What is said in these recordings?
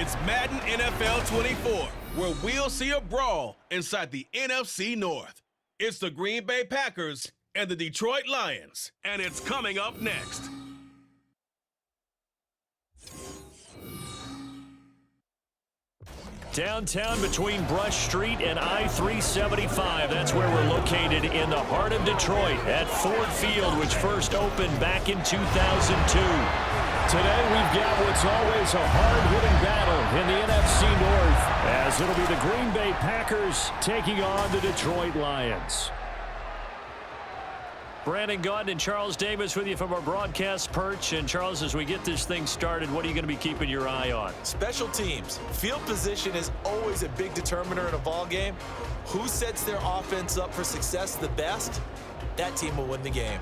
It's Madden NFL 24, where we'll see a brawl inside the NFC North. It's the Green Bay Packers and the Detroit Lions, and it's coming up next. Downtown between Brush Street and I-375. That's where we're located in the heart of Detroit at Ford Field, which first opened back in 2002. Today we've got what's always a hard-hitting battle in the NFC North, as it'll be the Green Bay Packers taking on the Detroit Lions. Brandon Gaudin and Charles Davis with you from our broadcast perch. And Charles, as we get this thing started, what are you going to be keeping your eye on? Special teams. Field position is always a big determiner in a ball game. Who sets their offense up for success the best, that team will win the game.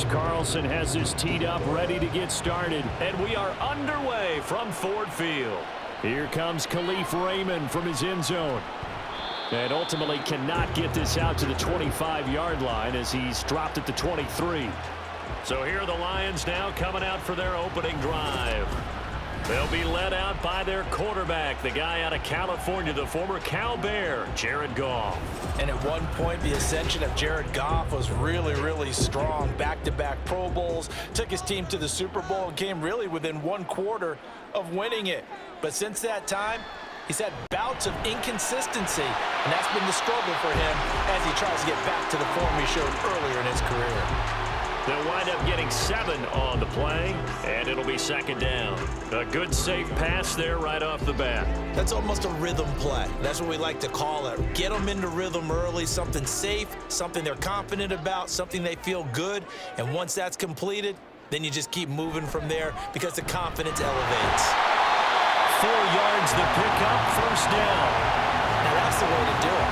Carlson has his teed up, ready to get started. And we are underway from Ford Field. Here comes Khalif Raymond from his end zone. And ultimately cannot get this out to the 25-yard line as he's dropped at the 23. So here are the Lions now coming out for their opening drive. They'll be led out by their quarterback, the guy out of California, the former Cal Bear, Jared Goff. And at one point, the ascension of Jared Goff was really, really strong. Back-to-back Pro Bowls, took his team to the Super Bowl and came really within one quarter of winning it. But since that time, he's had bouts of inconsistency, and that's been the struggle for him as he tries to get back to the form he showed earlier in his career. They'll wind up getting 7 on the play, and it'll be second down. A good, safe pass there right off the bat. That's almost a rhythm play. That's what we like to call it. Get them into rhythm early, something safe, something they're confident about, something they feel good. And once that's completed, then you just keep moving from there because the confidence elevates. 4 yards the pickup, first down. Now that's the way to do it.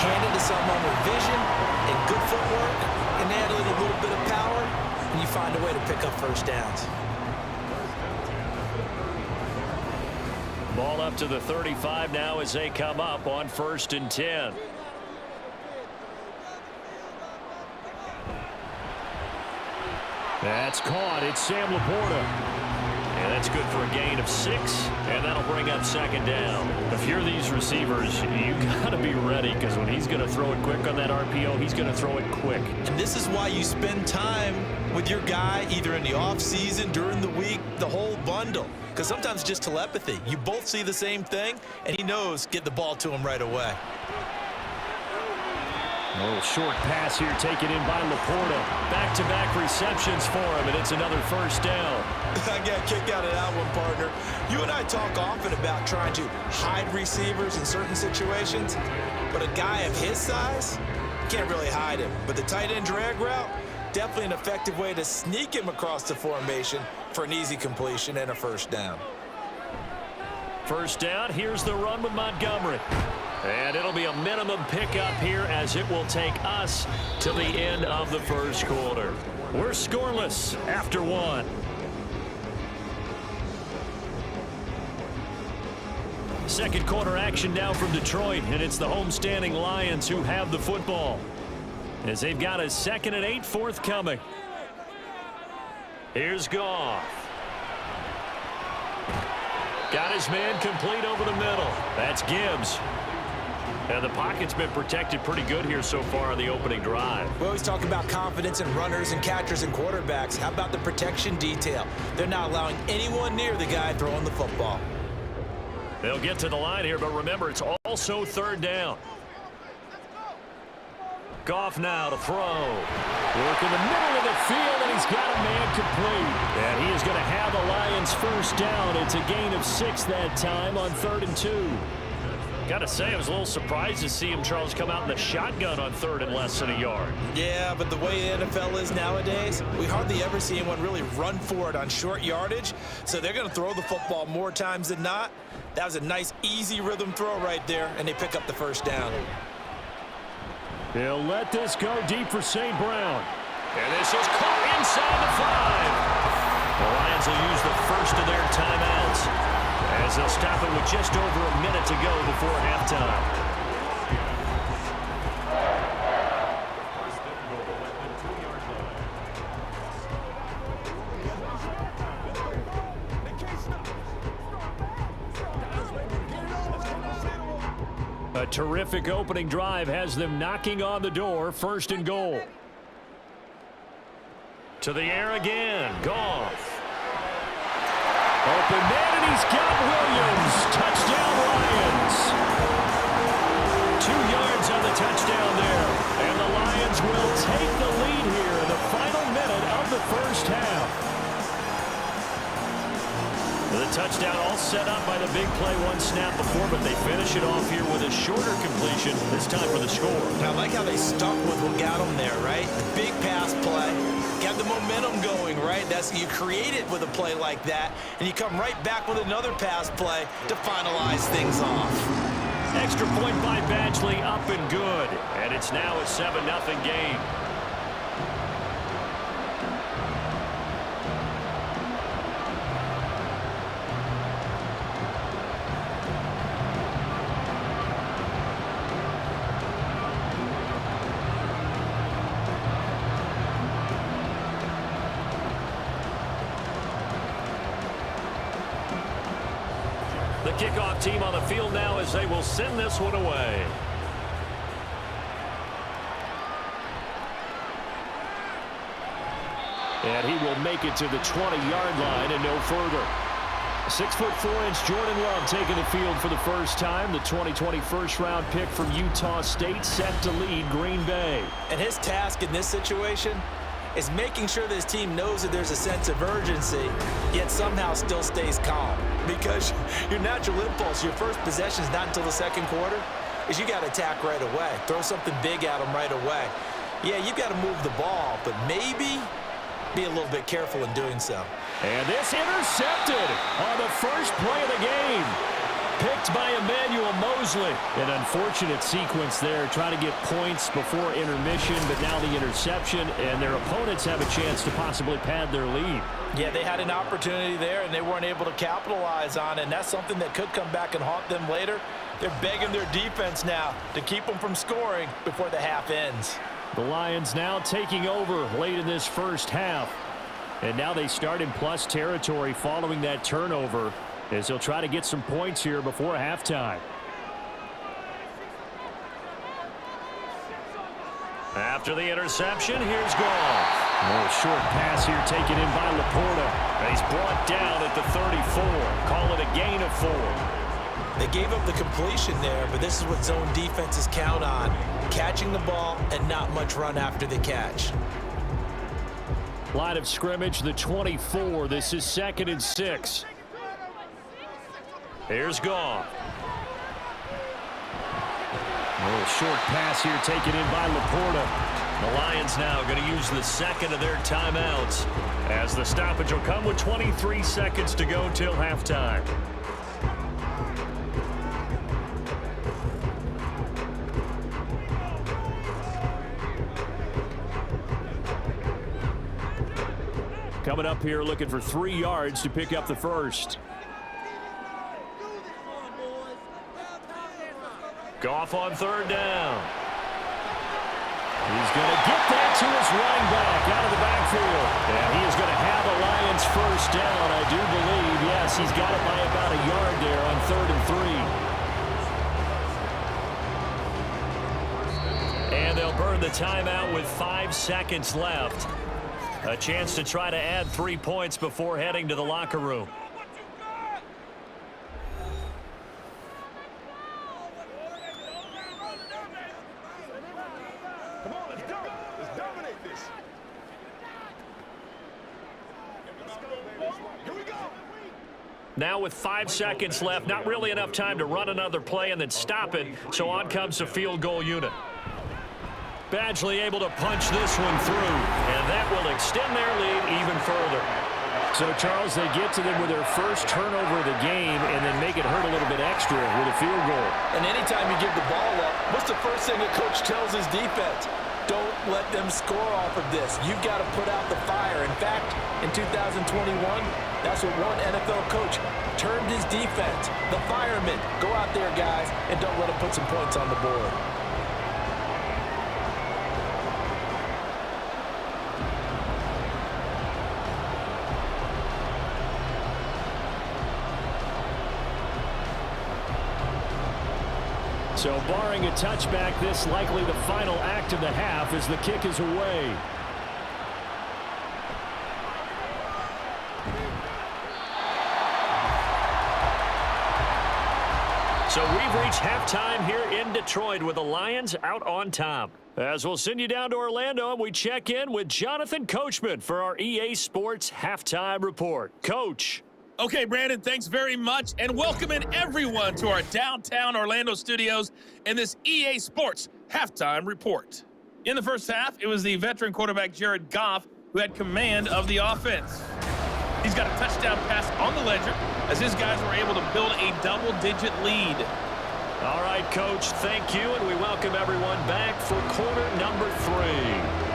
Hand it to someone with vision and good footwork, and add a little bit of power, and you find a way to pick up first downs. Ball up to the 35 now as they come up on 1st and 10. That's caught. It's Sam Laporta. And that's good for a gain of 6, and that'll bring up second down. If you're these receivers, you got to be ready, because when he's going to throw it quick on that RPO, he's going to throw it quick. And this is why you spend time with your guy either in the offseason, during the week, the whole bundle. Because sometimes it's just telepathy. You both see the same thing, and he knows get the ball to him right away. A little short pass here taken in by Laporta. Back-to-back receptions for him, and it's another first down. I got a kick out of that one, partner. You and I talk often about trying to hide receivers in certain situations, but a guy of his size, can't really hide him. But the tight end drag route, definitely an effective way to sneak him across the formation for an easy completion and a first down. First down, here's the run with Montgomery. And it'll be a minimum pickup here as it will take us to the end of the first quarter. We're scoreless after 1. Second quarter action now from Detroit, and it's the homestanding Lions who have the football, as they've got a 2nd and 8 forthcoming. Here's Goff. Got his man complete over the middle. That's Gibbs. And the pocket's been protected pretty good here so far on the opening drive. We always talk about confidence in runners and catchers and quarterbacks. How about the protection detail? They're not allowing anyone near the guy throwing the football. They'll get to the line here, but remember, it's also 3rd down. Goff now to throw. Work in the middle of the field, and he's got a man complete. And he is going to have the Lions first down. It's a gain of 6 that time on 3rd and 2. Got to say, I was a little surprised to see him, Charles, come out in the shotgun on 3rd and less than a yard. Yeah, but the way the NFL is nowadays, we hardly ever see anyone really run for it on short yardage. So they're going to throw the football more times than not. That was a nice, easy rhythm throw right there, and they pick up the first down. He'll let this go deep for St. Brown. And this is caught inside the 5. The Lions will use the first of their timeouts as they'll stop it with just over a minute to go before halftime. A terrific opening drive has them knocking on the door. 1st and goal. To the air again. Goff. Open man, and he's got Williams. Touchdown, Lions. 2 yards on the touchdown there. And the Lions will take the lead here in the final minute of the first half. The touchdown all set up by the big play 1 snap before, but they finish it off here with a shorter completion, this time for the score. I like how they stuck with what got them there, right? The big pass play. Got the momentum going, right? You create it with a play like that, and you come right back with another pass play to finalize things off. Extra point by Badgley, up and good. And it's now a 7-0 game. The kickoff team on the field now as they will send this one away. And he will make it to the 20-yard line and no further. 6'4" Jordan Love taking the field for the first time. The 2020 first-round pick from Utah State set to lead Green Bay. And his task in this situation is making sure this team knows that there's a sense of urgency, yet somehow still stays calm. Because your natural impulse, your first possession is not until the 2nd quarter, is you got to attack right away. Throw something big at them right away. Yeah, you've got to move the ball, but maybe be a little bit careful in doing so. And this intercepted on the first play of the game. Picked by Emmanuel Mosley. An unfortunate sequence there, trying to get points before intermission, but now the interception, and their opponents have a chance to possibly pad their lead. Yeah, they had an opportunity there, and they weren't able to capitalize on it, and that's something that could come back and haunt them later. They're begging their defense now to keep them from scoring before the half ends. The Lions now taking over late in this first half, and now they start in plus territory following that turnover, as they'll try to get some points here before halftime. After the interception, here's Goff. A short pass here taken in by Laporta. And he's brought down at the 34. Call it a gain of 4. They gave up the completion there, but this is what zone defenses count on. Catching the ball and not much run after the catch. Line of scrimmage, the 24. This is 2nd and 6. Here's Goff. A short pass here taken in by Laporta. The Lions now going to use the 2nd of their timeouts as the stoppage will come with 23 seconds to go till halftime. Coming up here looking for 3 yards to pick up the first. Goff on 3rd down. He's going to get that to his running back out of the backfield. And he is going to have the Lions first down, I do believe. Yes, he's got it by about a yard there on 3rd and 3. And they'll burn the timeout with 5 seconds left. A chance to try to add 3 points before heading to the locker room. Come on, let's go. Let's dominate this. Here we go. Now with 5 seconds left, not really enough time to run another play and then stop it, so on comes the field goal unit. Badgley able to punch this one through, and that will extend their lead even further. So, Charles, they get to them with their first turnover of the game and then make it hurt a little bit extra with a field goal. And anytime you give the ball up, what's the first thing a coach tells his defense? Don't let them score off of this. You've got to put out the fire. In fact, in 2021, that's what one NFL coach termed his defense. The firemen. Go out there, guys, and don't let them put some points on the board. So barring a touchback, this likely the final act of the half as the kick is away. So we've reached halftime here in Detroit with the Lions out on top. As we'll send you down to Orlando, and we check in with Jonathan Coachman for our EA Sports Halftime Report. Coach. Okay, Brandon, thanks very much, and welcoming everyone to our downtown Orlando studios in this EA Sports Halftime Report. In the first half, it was the veteran quarterback Jared Goff who had command of the offense. He's got a touchdown pass on the ledger as his guys were able to build a double-digit lead. All right, Coach, thank you, and we welcome everyone back for quarter number 3.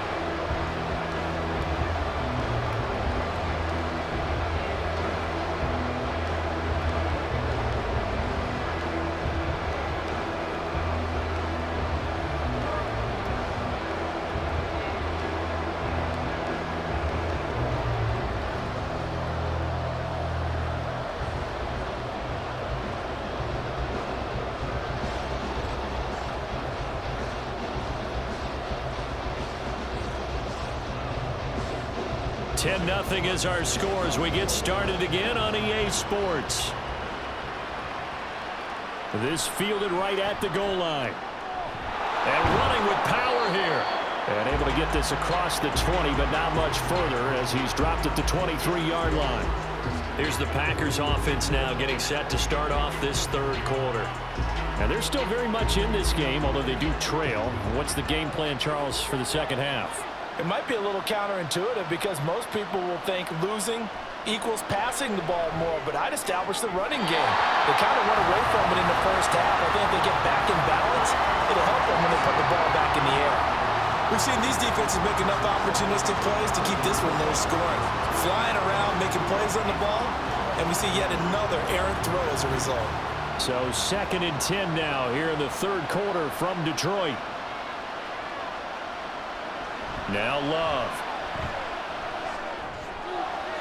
Nothing is our score as we get started again on EA Sports. This fielded right at the goal line. And running with power here. And able to get this across the 20, but not much further as he's dropped at the 23-yard line. Here's the Packers offense now getting set to start off this third quarter. Now they're still very much in this game, although they do trail. What's the game plan, Charles, for the second half? It might be a little counterintuitive because most people will think losing equals passing the ball more, but I'd establish the running game. They kind of went away from it in the first half. I think if they get back in balance, it'll help them when they put the ball back in the air. We've seen these defenses make enough opportunistic plays to keep this one low scoring. Flying around, making plays on the ball, and we see yet another errant throw as a result. So 2nd and 10 now here in the third quarter from Detroit. Now Love.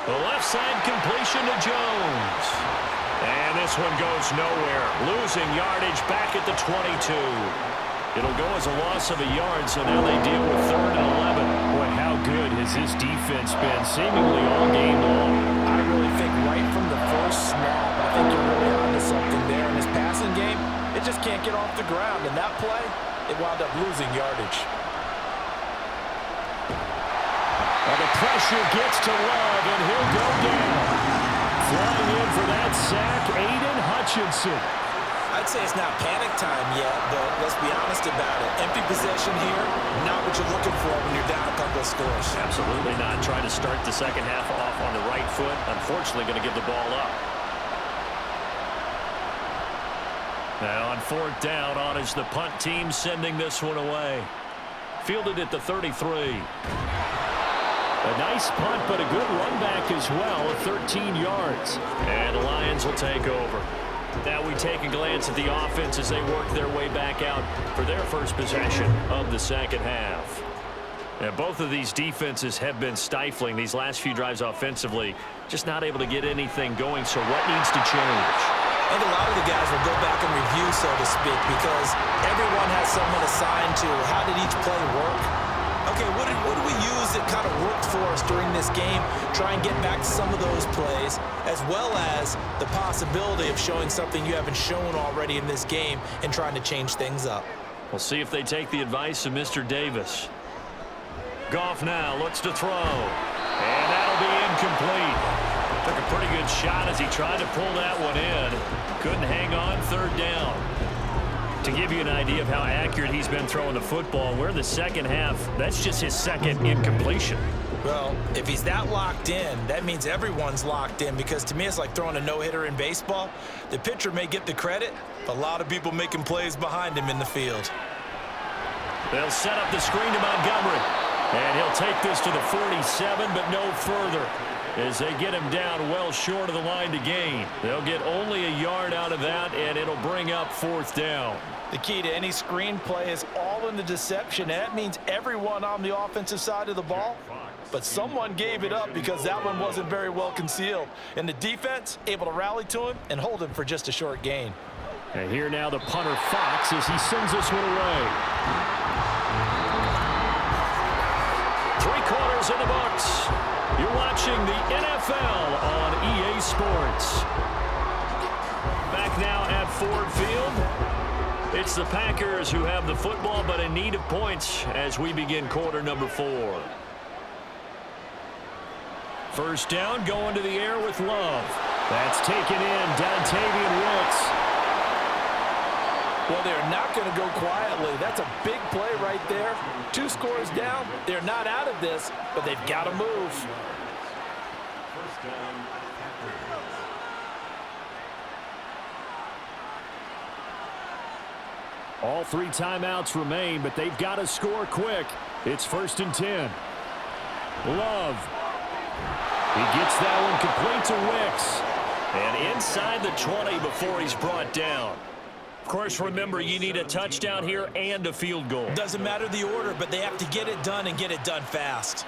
The left side completion to Jones. And this one goes nowhere. Losing yardage back at the 22. It'll go as a loss of a yard, so now they deal with 3rd and 11. Boy, how good has this defense been seemingly all game long? I really think right from the first snap, I think you're really onto something there in this passing game. It just can't get off the ground. And that play, it wound up losing yardage. Well, the pressure gets to Love, and he'll go down. Flying in for that sack, Aiden Hutchinson. I'd say it's not panic time yet, but let's be honest about it. Empty possession here, not what you're looking for when you're down a couple of scores. Absolutely not. Trying to start the second half off on the right foot. Unfortunately, going to give the ball up. Now on 4th down, on is the punt team sending this one away. Fielded at the 33. A nice punt, but a good run back as well, 13 yards. And the Lions will take over. Now we take a glance at the offense as they work their way back out for their first possession of the second half. And both of these defenses have been stifling these last few drives offensively, just not able to get anything going, so what needs to change? I think a lot of the guys will go back and review, so to speak, because everyone has someone assigned to how did each play work. Okay, what did we use that kind of worked for us during this game? Try and get back to some of those plays, as well as the possibility of showing something you haven't shown already in this game and trying to change things up. We'll see if they take the advice of Mr. Davis. Goff now looks to throw. And that'll be incomplete. Took a pretty good shot as he tried to pull that one in. Couldn't hang on, third down. To give you an idea of how accurate he's been throwing the football, we're in the second half. That's just his second incompletion. Well, if he's that locked in, that means everyone's locked in, because to me it's like throwing a no-hitter in baseball. The pitcher may get the credit, but a lot of people making plays behind him in the field. They'll set up the screen to Montgomery. And he'll take this to the 47, but no further, as they get him down well short of the line to gain. They'll get only a yard out of that, and it'll bring up fourth down. The key to any screen play is all in the deception. That means everyone on the offensive side of the ball, but someone gave it up because that one wasn't very well concealed. And the defense able to rally to him and hold him for just a short gain. And here now the punter Fox as he sends this one away. 3 quarters in the books. You're watching the NFL on EA Sports. Back now at Ford Field. It's the Packers who have the football, but in need of points as we begin quarter number 4. First down, going to the air with Love. That's taken in, Dontavian Wicks. Well, they're not going to go quietly. That's a big play right there. 2 scores down. They're not out of this, but they've got to move. All 3 timeouts remain, but they've got to score quick. It's 1st and 10. Love. He gets that one complete to Wicks. And inside the 20 before he's brought down. Of course, remember, you need a touchdown here and a field goal. Doesn't matter the order, but they have to get it done and get it done fast.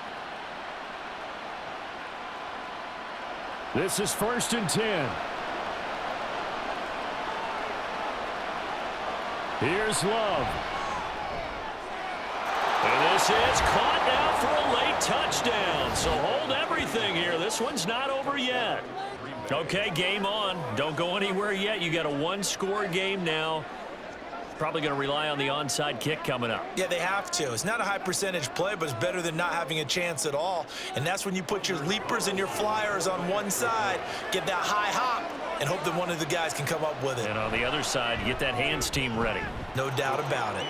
This is 1st and 10. Here's Love. And this is caught now for a late touchdown. So hold everything here. This one's not over yet. Okay, game on. Don't go anywhere yet. You got a 1-score game now. Probably going to rely on the onside kick coming up. Yeah, they have to. It's not a high percentage play, but it's better than not having a chance at all. And that's when you put your leapers and your flyers on one side, get that high hop, and hope that one of the guys can come up with it. And on the other side, you get that hands team ready. No doubt about it.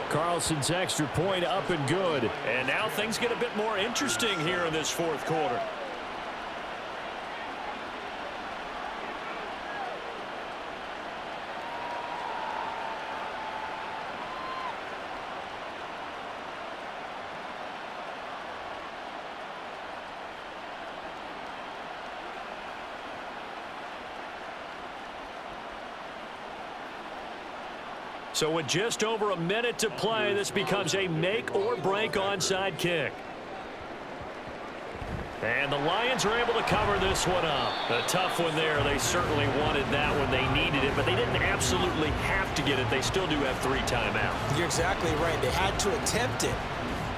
Carlson's extra point up and good. And now things get a bit more interesting here in this 4th quarter. So with just over a minute to play, this becomes a make-or-break onside kick. And the Lions are able to cover this one up. A tough one there. They certainly wanted that when they needed it, but they didn't absolutely have to get it. They still do have 3 timeouts. You're exactly right. They had to attempt it.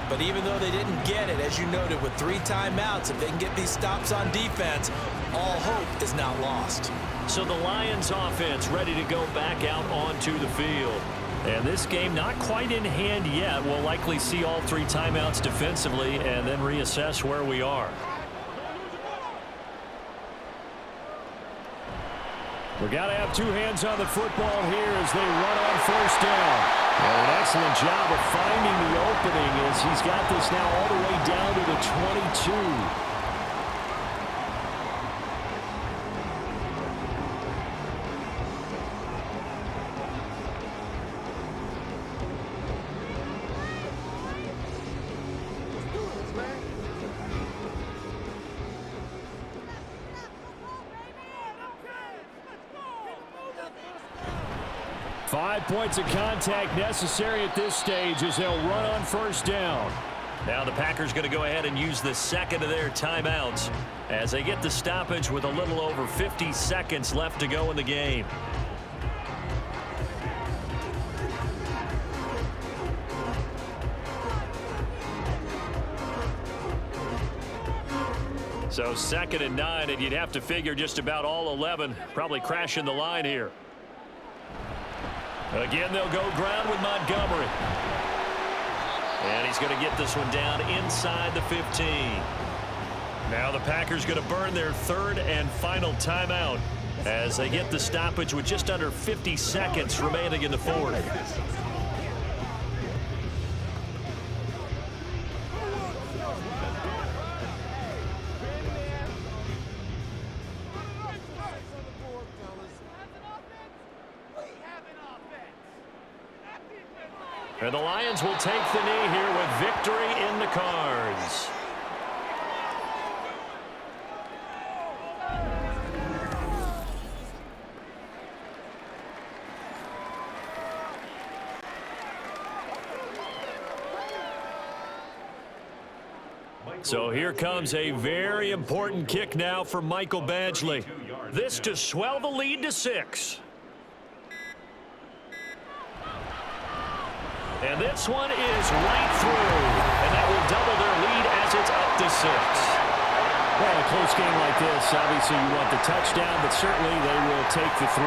But even though they didn't get it, as you noted, with 3 timeouts, if they can get these stops on defense, all hope is not lost. So the Lions offense ready to go back out onto the field. And this game not quite in hand yet. We'll likely see all 3 timeouts defensively and then reassess where we are. We got to have 2 hands on the football here as they run on 1st down. And an excellent job of finding the opening as he's got this now all the way down to the 22. Five points of contact necessary at this stage as they'll run on 1st down. Now the Packers going to go ahead and use the 2nd of their timeouts as they get the stoppage with a little over 50 seconds left to go in the game. So 2nd and 9, and you'd have to figure just about all 11 probably crashing the line here. Again, they'll go ground with Montgomery. And he's going to get this one down inside the 15. Now the Packers going to burn their third and final timeout as they get the stoppage with just under 50 seconds remaining in the fourth. And the Lions will take the knee here with victory in the cards. So here comes a very important kick now for Michael Badgley. This to swell the lead to 6. And this one is right through. And that will double their lead as it's up to 6. Well, in a close game like this, obviously you want the touchdown, but certainly they will take the 3.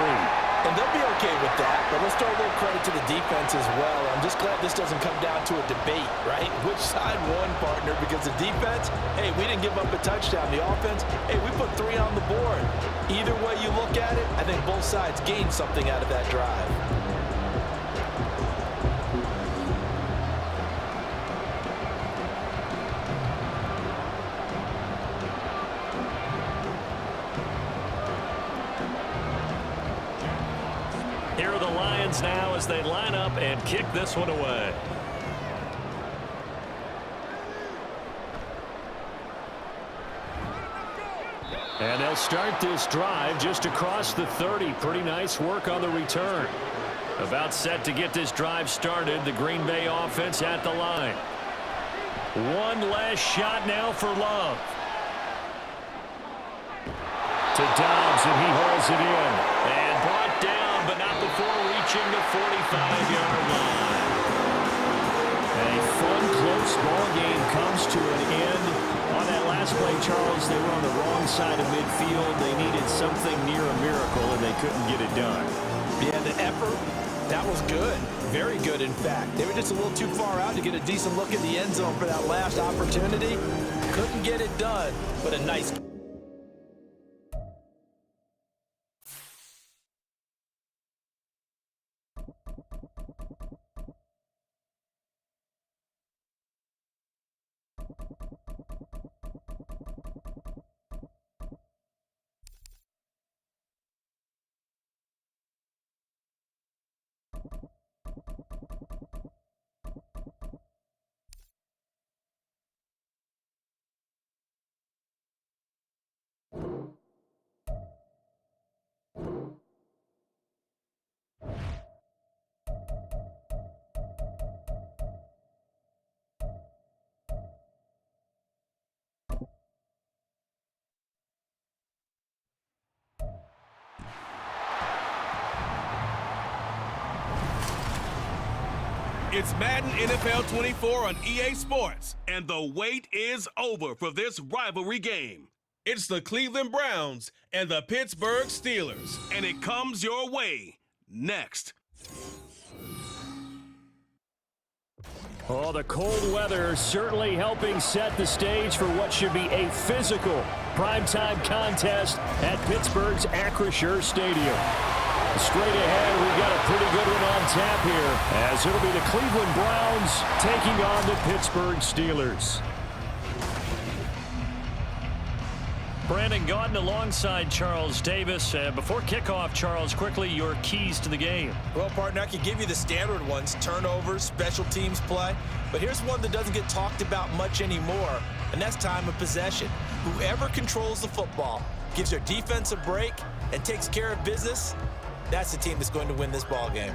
And they'll be okay with that, but let's throw a little credit to the defense as well. I'm just glad this doesn't come down to a debate, right? Which side won, partner? Because the defense, hey, we didn't give up a touchdown. The offense, hey, we put 3 on the board. Either way you look at it, I think both sides gained something out of that drive. Here are the Lions now as they line up and kick this one away. And they'll start this drive just across the 30. Pretty nice work on the return. About set to get this drive started. The Green Bay offense at the line. One last shot now for Love. To Dobbs, and he holds it in. And brought down, but not before reaching the 45-yard line. A fun, close ball game comes to an end. On that last play, Charles, they were on the wrong side of midfield. They needed something near a miracle, and they couldn't get it done. Yeah, the effort, that was good. Very good, in fact. They were just a little too far out to get a decent look in the end zone for that last opportunity. Couldn't get it done, but a nice It's Madden NFL 24 on EA Sports, and the wait is over for this rivalry game. It's the Cleveland Browns and the Pittsburgh Steelers, and it comes your way next. Oh, the cold weather certainly helping set the stage for what should be a physical primetime contest at Pittsburgh's Acrisure Stadium. Straight ahead, we've got a pretty good one on tap here, as it'll be the Cleveland Browns taking on the Pittsburgh Steelers. Brandon Gaudin alongside Charles Davis. Before kickoff, Charles, quickly your keys to the game. Well, partner, I could give you the standard ones, turnovers, special teams play. But here's one that doesn't get talked about much anymore, and that's time of possession. Whoever controls the football, gives their defense a break, and takes care of business, that's the team that's going to win this ball game.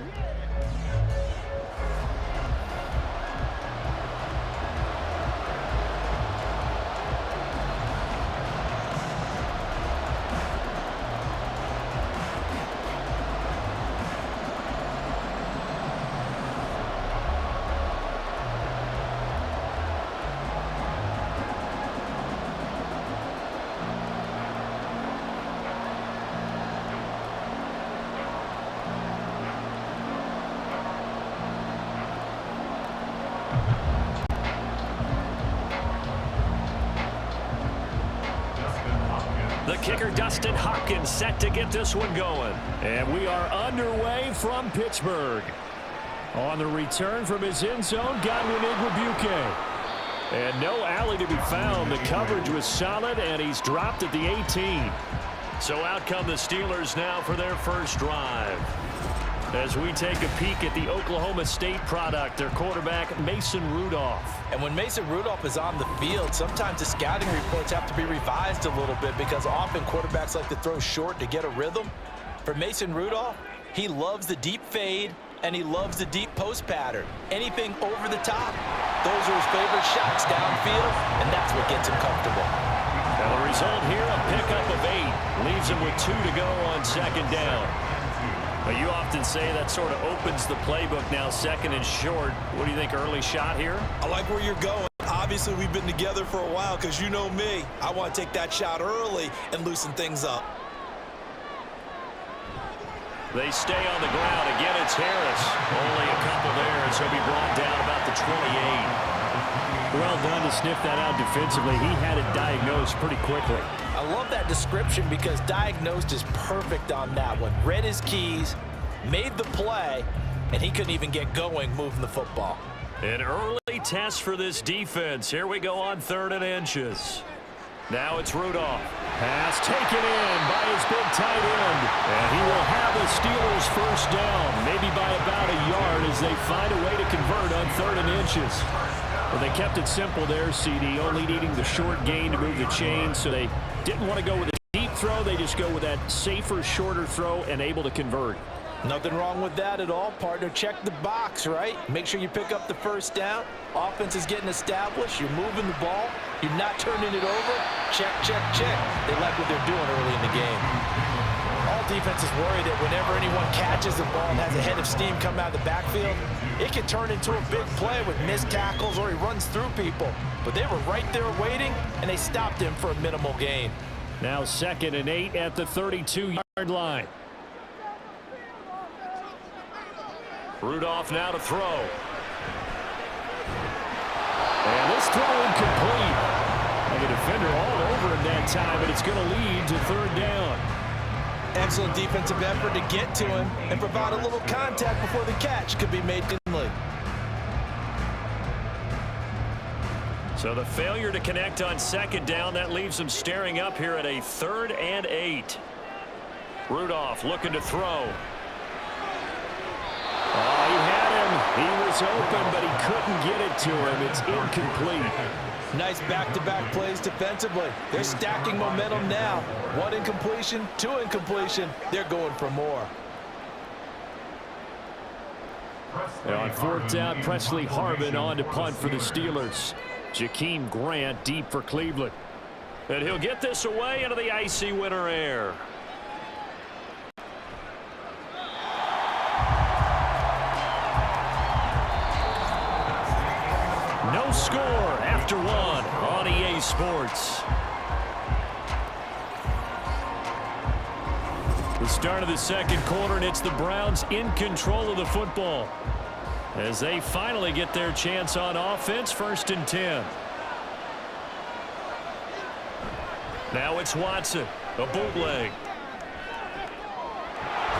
kicker Dustin Hopkins set to get this one going. And we are underway from Pittsburgh. On the return from his end zone, Godwin Igwebuike. And no alley to be found. The coverage was solid, and he's dropped at the 18. So out come the Steelers now for their first drive. As we take a peek at the Oklahoma State product, their quarterback, Mason Rudolph. And when Mason Rudolph is on the field, sometimes the scouting reports have to be revised a little bit because often quarterbacks like to throw short to get a rhythm. For Mason Rudolph, he loves the deep fade, and he loves the deep post pattern. Anything over the top, those are his favorite shots downfield, and that's what gets him comfortable. Now the result here, a pickup of 8. Leaves him with 2 to go on second down. But you often say that sort of opens the playbook now, second and short. What do you think, early shot here? I like where you're going. Obviously, we've been together for a while because you know me. I want to take that shot early and loosen things up. They stay on the ground. Again, it's Harris. Only a couple there, and so he'll be brought down about the 28. Well done to sniff that out defensively. He had it diagnosed pretty quickly. I love that description because diagnosed is perfect on that one. Read his keys, made the play, and he couldn't even get going moving the football. An early test for this defense. Here we go on 3rd and inches. Now it's Rudolph. Pass taken in by his big tight end. And he will have the Steelers first down, maybe by about a yard as they find a way to convert on 3rd and inches. Well, they kept it simple there, CD, only needing the short gain to move the chain, so they didn't want to go with a deep throw. They just go with that safer, shorter throw and able to convert. Nothing wrong with that at all, partner. Check the box, right? Make sure you pick up the first down. Offense is getting established. You're moving the ball. You're not turning it over. Check, check, check. They like what they're doing early in the game. All defenses worry that whenever anyone catches the ball and has a head of steam come out of the backfield, it can turn into a big play with missed tackles or he runs through people. But they were right there waiting, and they stopped him for a minimal gain. Now 2nd and 8 at the 32-yard line. Rudolph now to throw. And this throw incomplete. And the defender all over him that time, but it's going to lead to 3rd down. Excellent defensive effort to get to him and provide a little contact before the catch could be made cleanly. So the failure to connect on 2nd down, that leaves them staring up here at a 3rd and 8. Rudolph looking to throw. Oh, he had him. He was open, but he couldn't get it to him. It's incomplete. Nice back-to-back plays defensively. They're stacking momentum now. 1 incompletion, 2 incompletion. They're going for more. Now on 4th down, Presley Harvin on to punt for the Steelers. Jakeem Grant deep for Cleveland. And he'll get this away into the icy winter air. No score after 1 on EA Sports. The start of the 2nd quarter, and it's the Browns in control of the football as they finally get their chance on offense. 1st and 10. Now it's Watson, a bootleg.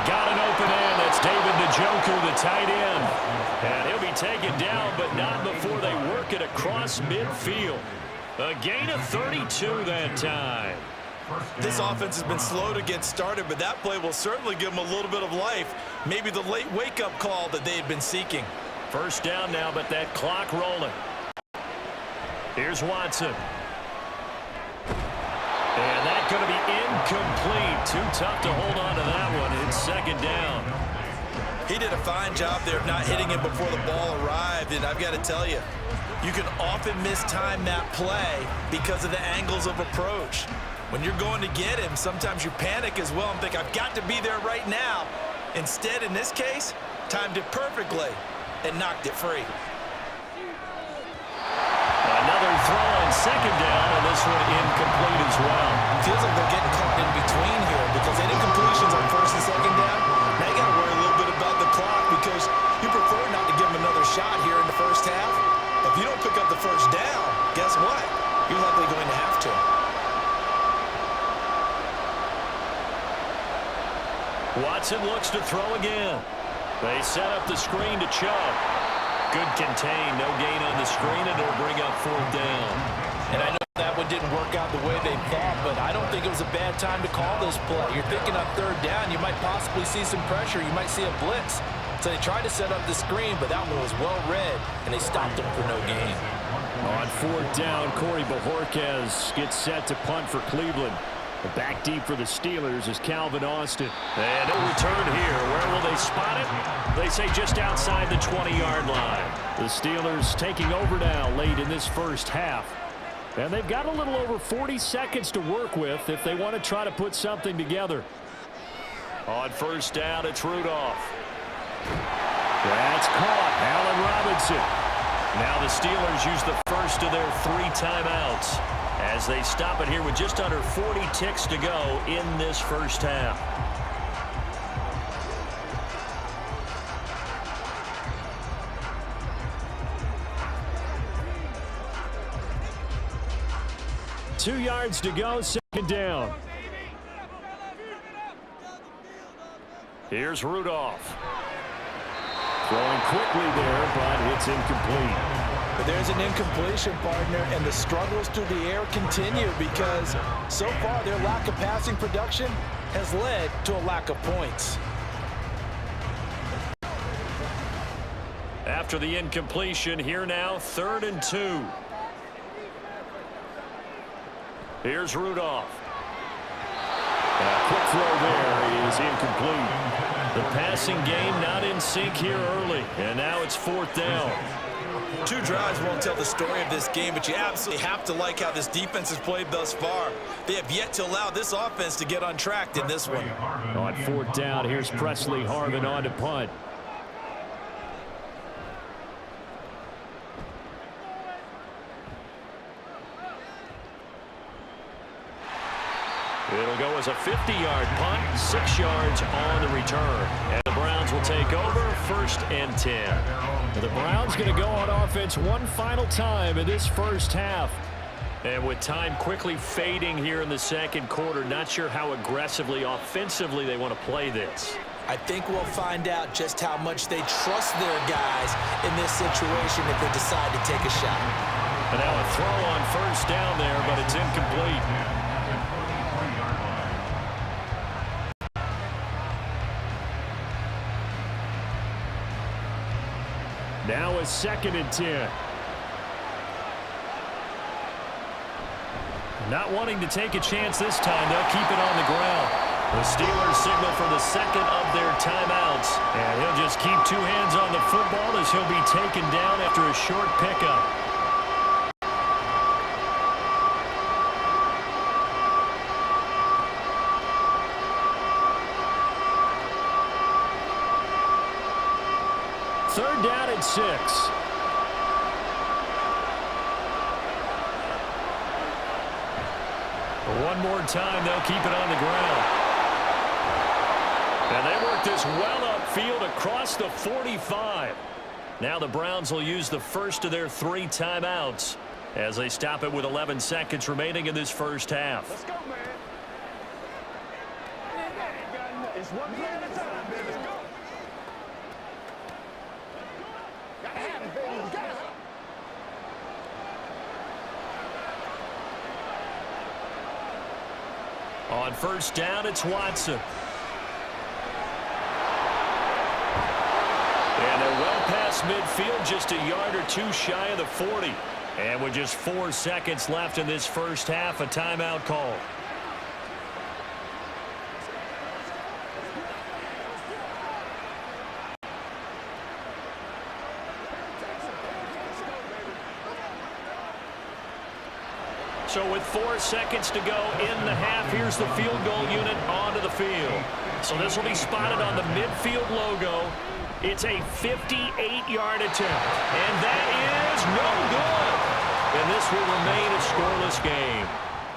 Got an open end. That's David Njoku, the tight end. And he'll be taken down, but not before they work it across midfield. A gain of 32 that time. This offense has been slow to get started, but that play will certainly give them a little bit of life. Maybe the late wake-up call that they had been seeking. 1st down now, but that clock rolling. Here's Watson. And that's going to be incomplete. Too tough to hold on to that one. It's 2nd down. He did a fine job there of not hitting him before the ball arrived, and I've got to tell you, you can often mistime that play because of the angles of approach. When you're going to get him, sometimes you panic as well and think, I've got to be there right now. Instead, in this case, timed it perfectly and knocked it free. Another throw on 2nd down, and this one incomplete as well. Feels like they're getting caught in between here because any incompletions on 1st and 2nd down, now you got to worry a little bit about the clock because you prefer not to give them another shot here in the 1st half. If you don't pick up the 1st down, guess what? You're likely going to have to. Watson looks to throw again. They set up the screen to Chubb. Good contain, no gain on the screen, and it'll bring up 4th down. And I know that one didn't work out the way they thought, but I don't think it was a bad time to call this play. You're thinking on 3rd down, you might possibly see some pressure. You might see a blitz. So they tried to set up the screen, but that one was well read, and they stopped him for no gain. On 4th down, Corey Bojorquez gets set to punt for Cleveland. The back deep for the Steelers is Calvin Austin. And no return here. Where will they spot it? They say just outside the 20-yard line. The Steelers taking over now late in this first half. And they've got a little over 40 seconds to work with if they want to try to put something together. On 1st down, it's Rudolph. That's caught. Allen Robinson. Now the Steelers use the first of their 3 timeouts as they stop it here with just under 40 ticks to go in this first half. Two yards to go, 2nd down. Here's Rudolph. Throwing quickly there, but it's incomplete. But there's an incompletion, partner, and the struggles through the air continue because so far their lack of passing production has led to a lack of points. After the incompletion, here now, 3rd and 2. Here's Rudolph. And a quick throw there is incomplete. The passing game not in sync here early, and now it's 4th down. 2 drives won't tell the story of this game, but you absolutely have to like how this defense has played thus far. They have yet to allow this offense to get untracked in this one. On 4th down, here's Presley Harvin on to punt. It'll go as a 50-yard punt, 6 yards on the return. And the Browns will take over, 1st and 10. The Browns going to go on offense one final time in this first half. And with time quickly fading here in the 2nd quarter, not sure how aggressively, offensively they want to play this. I think we'll find out just how much they trust their guys in this situation if they decide to take a shot. And now a throw on 1st down there, but it's incomplete. Now a 2nd and 10. Not wanting to take a chance this time, they'll keep it on the ground. The Steelers signal for the 2nd of their timeouts. And he'll just keep 2 hands on the football as he'll be taken down after a short pickup. Third down at 6. One more time, they'll keep it on the ground. And they work this well upfield across the 45. Now the Browns will use the first of their 3 timeouts as they stop it with 11 seconds remaining in this first half. Let's go, man. It's one play at a time, baby. Let's go. Gotta have it, baby. Gotta have it. On 1st down, it's Watson. And they're well past midfield, just a yard or 2 shy of the 40. And with just 4 seconds left in this first half, a timeout call. So with 4 seconds to go in the half, here's the field goal unit onto the field. So this will be spotted on the midfield logo. It's a 58-yard attempt. And that is no good. And this will remain a scoreless game.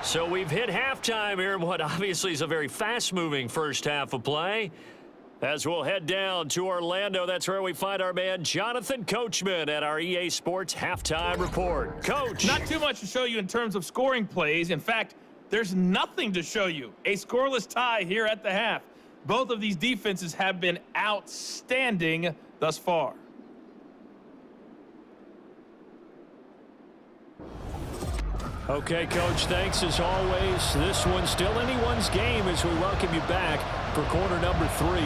So we've hit halftime here in what obviously is a very fast-moving first half of play. As we'll head down to Orlando, that's where we find our man Jonathan Coachman at our EA Sports Halftime Report. Coach. Not too much to show you in terms of scoring plays. In fact, there's nothing to show you. A scoreless tie here at the half. Both of these defenses have been outstanding thus far. Okay, Coach, thanks as always. This one's still anyone's game as we welcome you back for quarter number 3.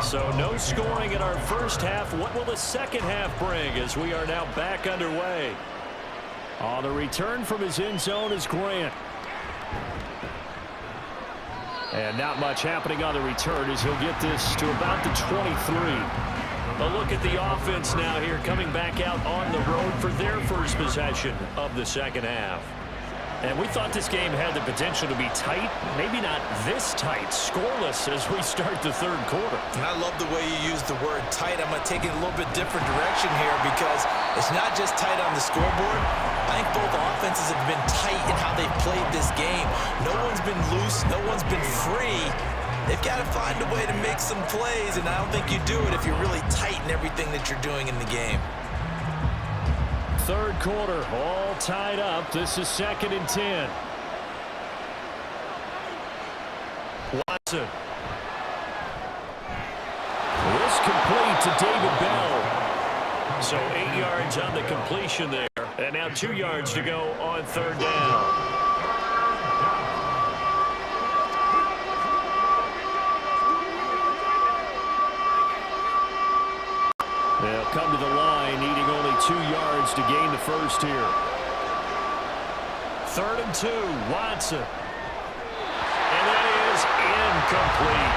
So no scoring in our first half. What will the second half bring as we are now back underway? On the return from his end zone is Grant. And not much happening on the return as he'll get this to about the 23. A look at the offense now here coming back out on the road for their first possession of the second half. And we thought this game had the potential to be tight, maybe not this tight, scoreless as we start the third quarter. And I love the way you use the word tight. I'm going to take it a little bit different direction here because it's not just tight on the scoreboard. I think both offenses have been tight in how they've played this game. No one's been loose. No one's been free. They've got to find a way to make some plays, and I don't think you do it if you're really tight in everything that you're doing in the game. Third quarter, all tied up. This is 2nd and 10. Watson. This complete to David Bell. So 8 yards on the completion there. And now 2 yards to go on third down. They'll come to the line, needing only 2 yards to gain the first here. 3rd and 2, Watson. And that is incomplete.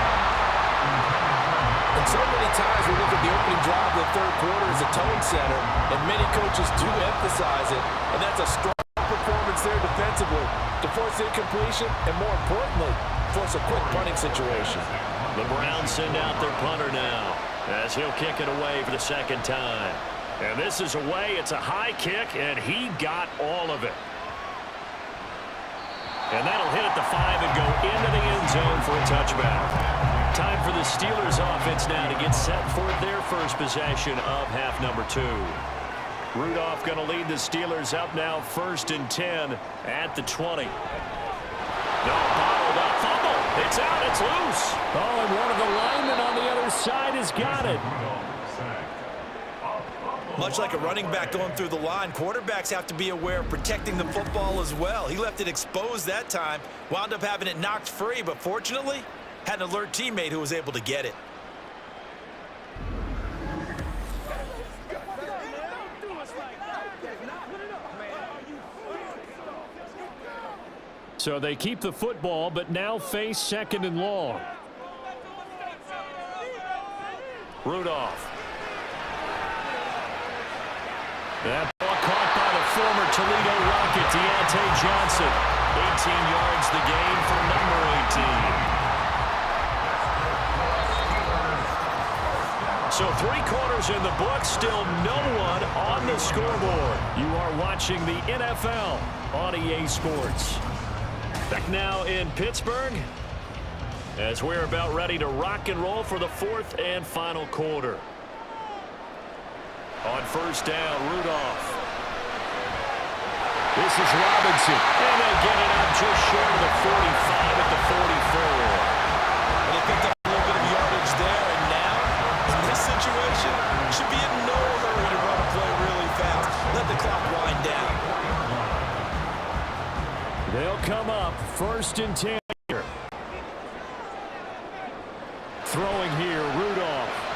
And so many times we look at the opening drive of the third quarter as a tone setter, and many coaches do emphasize it, and that's a strong performance there defensively to force incompletion and, more importantly, force a quick punting situation. The Browns send out their punter now as he'll kick it away for the second time. And this is away. It's a high kick, and he got all of it. And that'll hit at the 5 and go into the end zone for a touchback. Time for the Steelers offense now to get set for their first possession of half number 2. Rudolph going to lead the Steelers up now 1st and 10 at the 20. No, bottled up, fumble. It's out, it's loose. Oh, and one of the linemen on the other side has got it. Much like a running back going through the line, quarterbacks have to be aware of protecting the football as well. He left it exposed that time, wound up having it knocked free, but fortunately, had an alert teammate who was able to get it. So they keep the football, but now face 2nd and long. Rudolph. That ball caught by the former Toledo Rocket, Deontay Johnson. 18 yards the gain for number 18. So 3 quarters in the book, still no one on the scoreboard. You are watching the NFL on EA Sports. Back now in Pittsburgh as we're about ready to rock and roll for the 4th and final quarter. On first down, Rudolph. This is Robinson, and they get it up just short of the 45 at the 44. And they picked up a little bit of yardage there, and now, in this situation, should be in no hurry to run a play really fast. Let the clock wind down. They'll come up 1st and 10 here. Throwing here, Rudolph.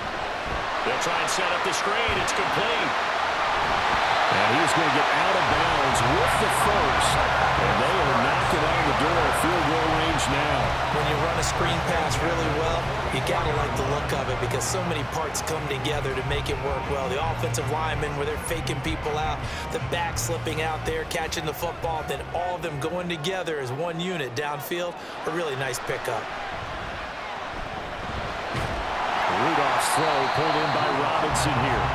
They'll try and set up the screen. It's complete. And he's going to get out of bounds with the first. And they are knocking on the door. Field goal range now. When you run a a screen pass really well, you got to like the look of it because so many parts come together to make it work well. The offensive linemen, where they're faking people out, the back slipping out there, catching the football, then all of them going together as one unit downfield. A really nice pickup. Rudolph's throw pulled in by Robinson here.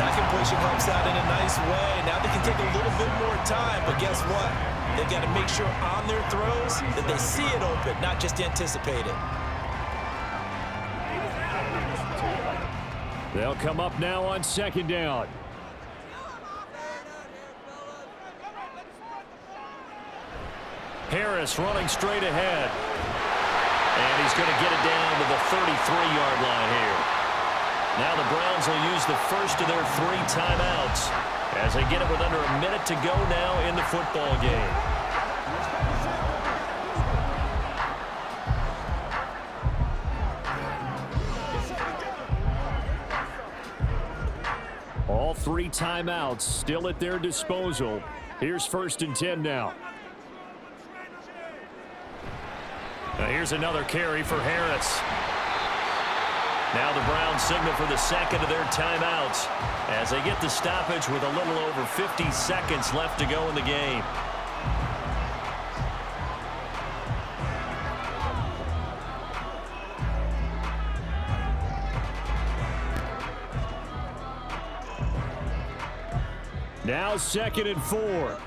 That completion helps out in a nice way. Now they can take a little bit more time, but guess what? They've got to make sure on their throws that they see it open, not just anticipate it. They'll come up now on second down. Harris running straight ahead. And he's going to get it down to the 33-yard line here. Now the Browns will use the first of their 3 timeouts as they get it with under a minute to go now in the football game. All 3 timeouts still at their disposal. Here's 1st and 10 now. Now here's another carry for Harris. Now the Browns signal for the second of their timeouts as they get the stoppage with a little over 50 seconds left to go in the game. Now 2nd and 4.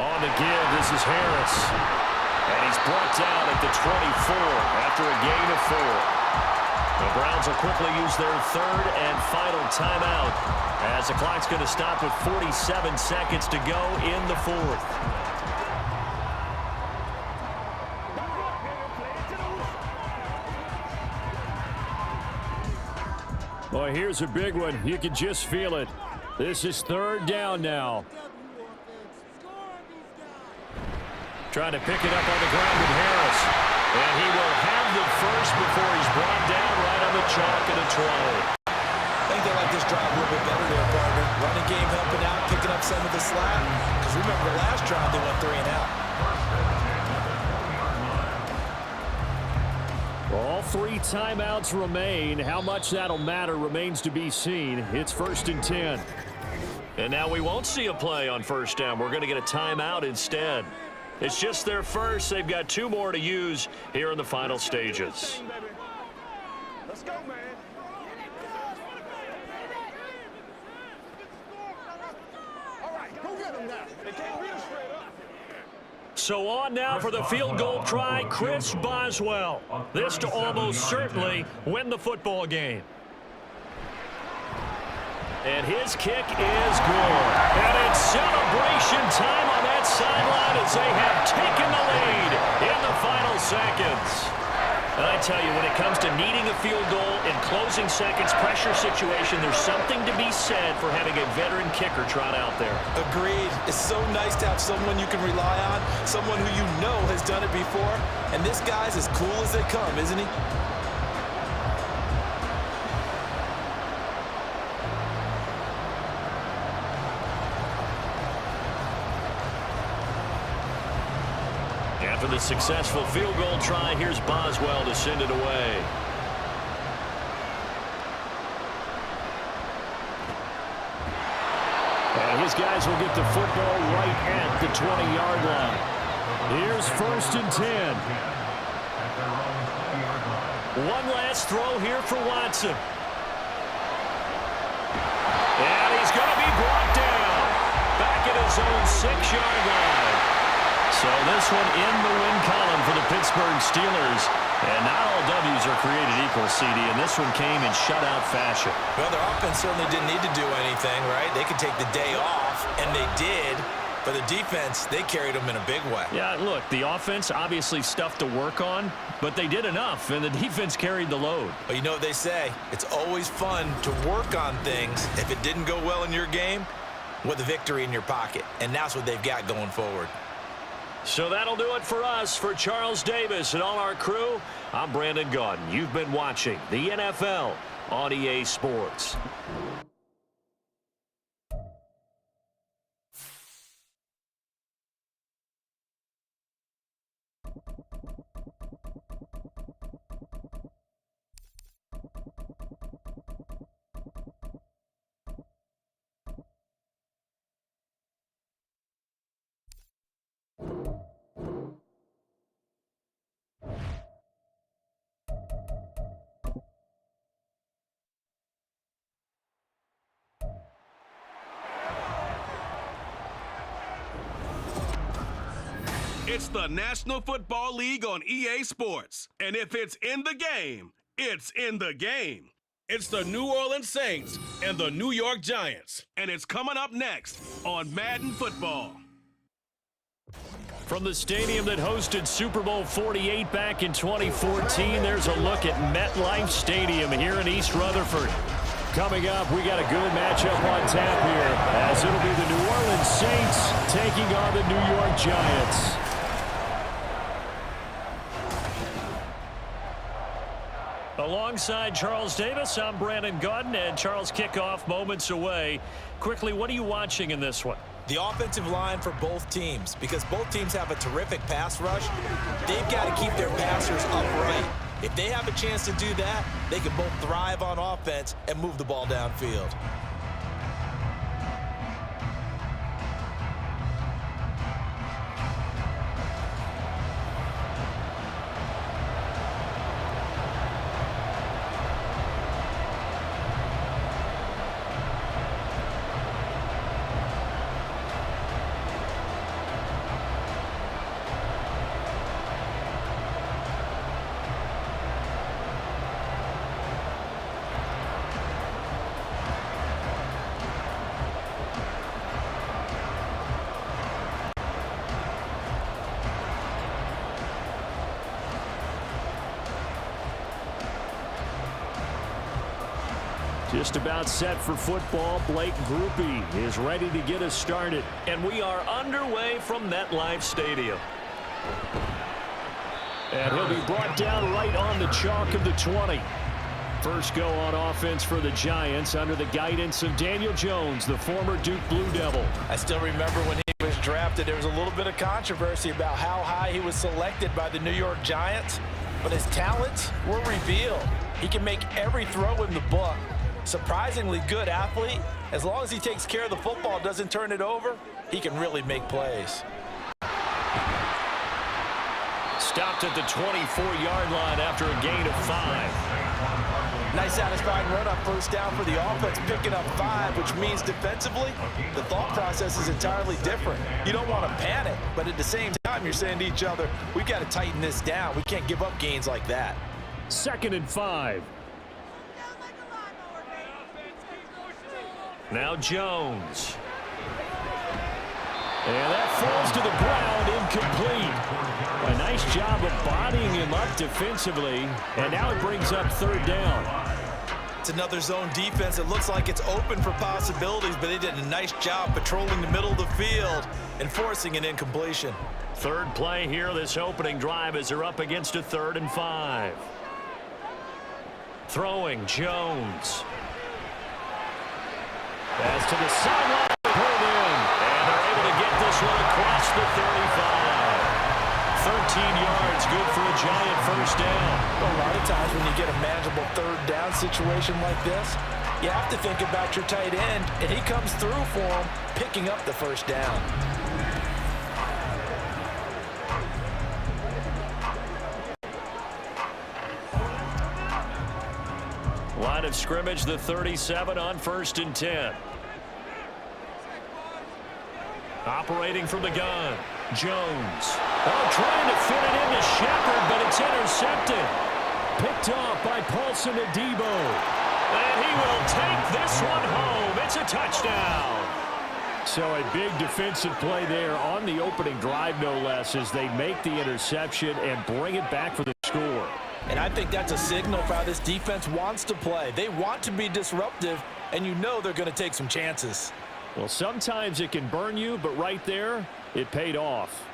On the give, this is Harris. And he's brought down at the 24 after a gain of 4. The Browns will quickly use their 3rd and final timeout as the clock's going to stop with 47 seconds to go in the 4th. Boy, here's a big one. You can just feel it. This is 3rd down now. Trying to pick it up on the ground with Harris. And he will have the first before he's brought down right on the chalk and a try. I think they like this drive a little bit better there, partner. Running game helping out, picking up some of the slack. Because remember, the last drive they went 3 and out. All 3 timeouts remain. How much that'll matter remains to be seen. It's 1st and 10. And now we won't see a play on 1st down. We're going to get a timeout instead. It's just their first. They've got 2 more to use here in the final stages. Let's go, man. All right, go get him now. They can't beat us straight up. So on now for the field goal try, Chris Boswell. This to almost certainly win the football game. And his kick is good. And it's celebration time on that sideline as they have taken the lead in the final seconds. And I tell you, when it comes to needing a field goal in closing seconds, pressure situation, there's something to be said for having a veteran kicker trot out there. Agreed. It's so nice to have someone you can rely on, someone who you know has done it before. And this guy's as cool as they come, isn't he? After the successful field goal try, here's Boswell to send it away. And his guys will get the football right at the 20-yard line. Here's 1st and 10. One last throw here for Watson. And he's going to be brought down back at his own 6-yard line. So this one in the win column for the Pittsburgh Steelers. And not all W's are created equal, CD, and this one came in shutout fashion. Well, their offense certainly didn't need to do anything, right? They could take the day off, and they did. But the defense, they carried them in a big way. Yeah, look, the offense, obviously stuff to work on, but they did enough, and the defense carried the load. Well, you know what they say. It's always fun to work on things. If it didn't go well in your game, with a victory in your pocket. And that's what they've got going forward. So that'll do it for us. For Charles Davis and all our crew, I'm Brandon Gaudin. You've been watching the NFL on EA Sports. It's the National Football League on EA Sports. And if it's in the game, it's in the game. It's the New Orleans Saints and the New York Giants. And it's coming up next on Madden Football. From the stadium that hosted Super Bowl 48 back in 2014, there's a look at MetLife Stadium here in East Rutherford. Coming up, we got a good matchup on tap here, as it'll be the New Orleans Saints taking on the New York Giants. Alongside Charles Davis, I'm Brandon Gaudin, and Charles, kickoff moments away. Quickly, what are you watching in this one? The offensive line for both teams, because both teams have a terrific pass rush. They've got to keep their passers upright. If they have a chance to do that, they can both thrive on offense and move the ball downfield. Just about set for football. Blake Grupe is ready to get us started. And we are underway from MetLife Stadium. And he'll be brought down right on the chalk of the 20. First go on offense for the Giants under the guidance of Daniel Jones, the former Duke Blue Devil. I still remember when he was drafted, there was a little bit of controversy about how high he was selected by the New York Giants, but his talents were revealed. He can make every throw in the book. Surprisingly good athlete. As long as he takes care of the football, doesn't turn it over, he can really make plays. Stopped at the 24-yard line after a gain of 5. Nice satisfying run up first down for the offense, picking up 5, which means defensively, the thought process is entirely different. You don't want to panic, but at the same time, you're saying to each other, we've got to tighten this down. We can't give up gains like that. 2nd and 5. Now Jones. And that falls to the ground, incomplete. A nice job of bodying him up defensively, and now it brings up 3rd down. It's another zone defense. It looks like it's open for possibilities, but they did a nice job patrolling the middle of the field and forcing an incompletion. 3rd play here, this opening drive, as they're up against a 3rd and 5. Throwing, Jones. Pass to the sideline, pulled in, and they're able to get this one across the 35. 13 yards, good for a Giant first down. A lot of times when you get a manageable 3rd down situation like this, you have to think about your tight end, and he comes through for him, picking up the first down. Line of scrimmage, the 37 on 1st and 10. Operating from the gun, Jones. Oh, trying to fit it into Shepard, but it's intercepted. Picked off by Paulson Adebo. And he will take this one home. It's a touchdown. So a big defensive play there on the opening drive, no less, as they make the interception and bring it back for the score. And I think that's a signal for how this defense wants to play. They want to be disruptive, and you know they're going to take some chances. Well, sometimes it can burn you, but right there, it paid off.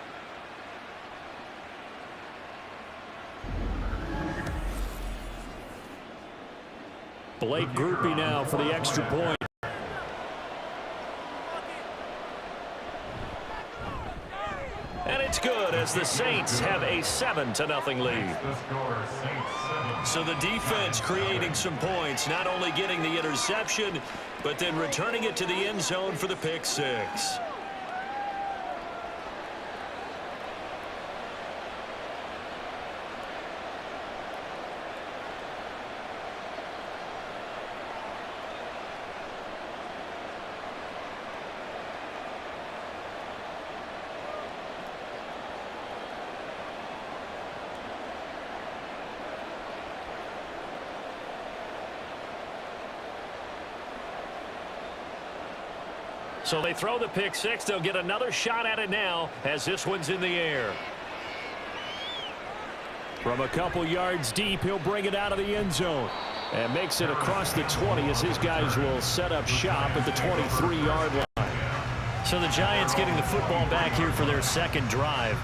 Blake Grupe now for the extra point. And it's good as the Saints have a 7-0 lead. So the defense creating some points, not only getting the interception, but then returning it to the end zone for the pick 6. So they throw the pick six. They'll get another shot at it now as this one's in the air. From a couple yards deep, he'll bring it out of the end zone. And makes it across the 20 as his guys will set up shop at the 23-yard line. So the Giants getting the football back here for their second drive.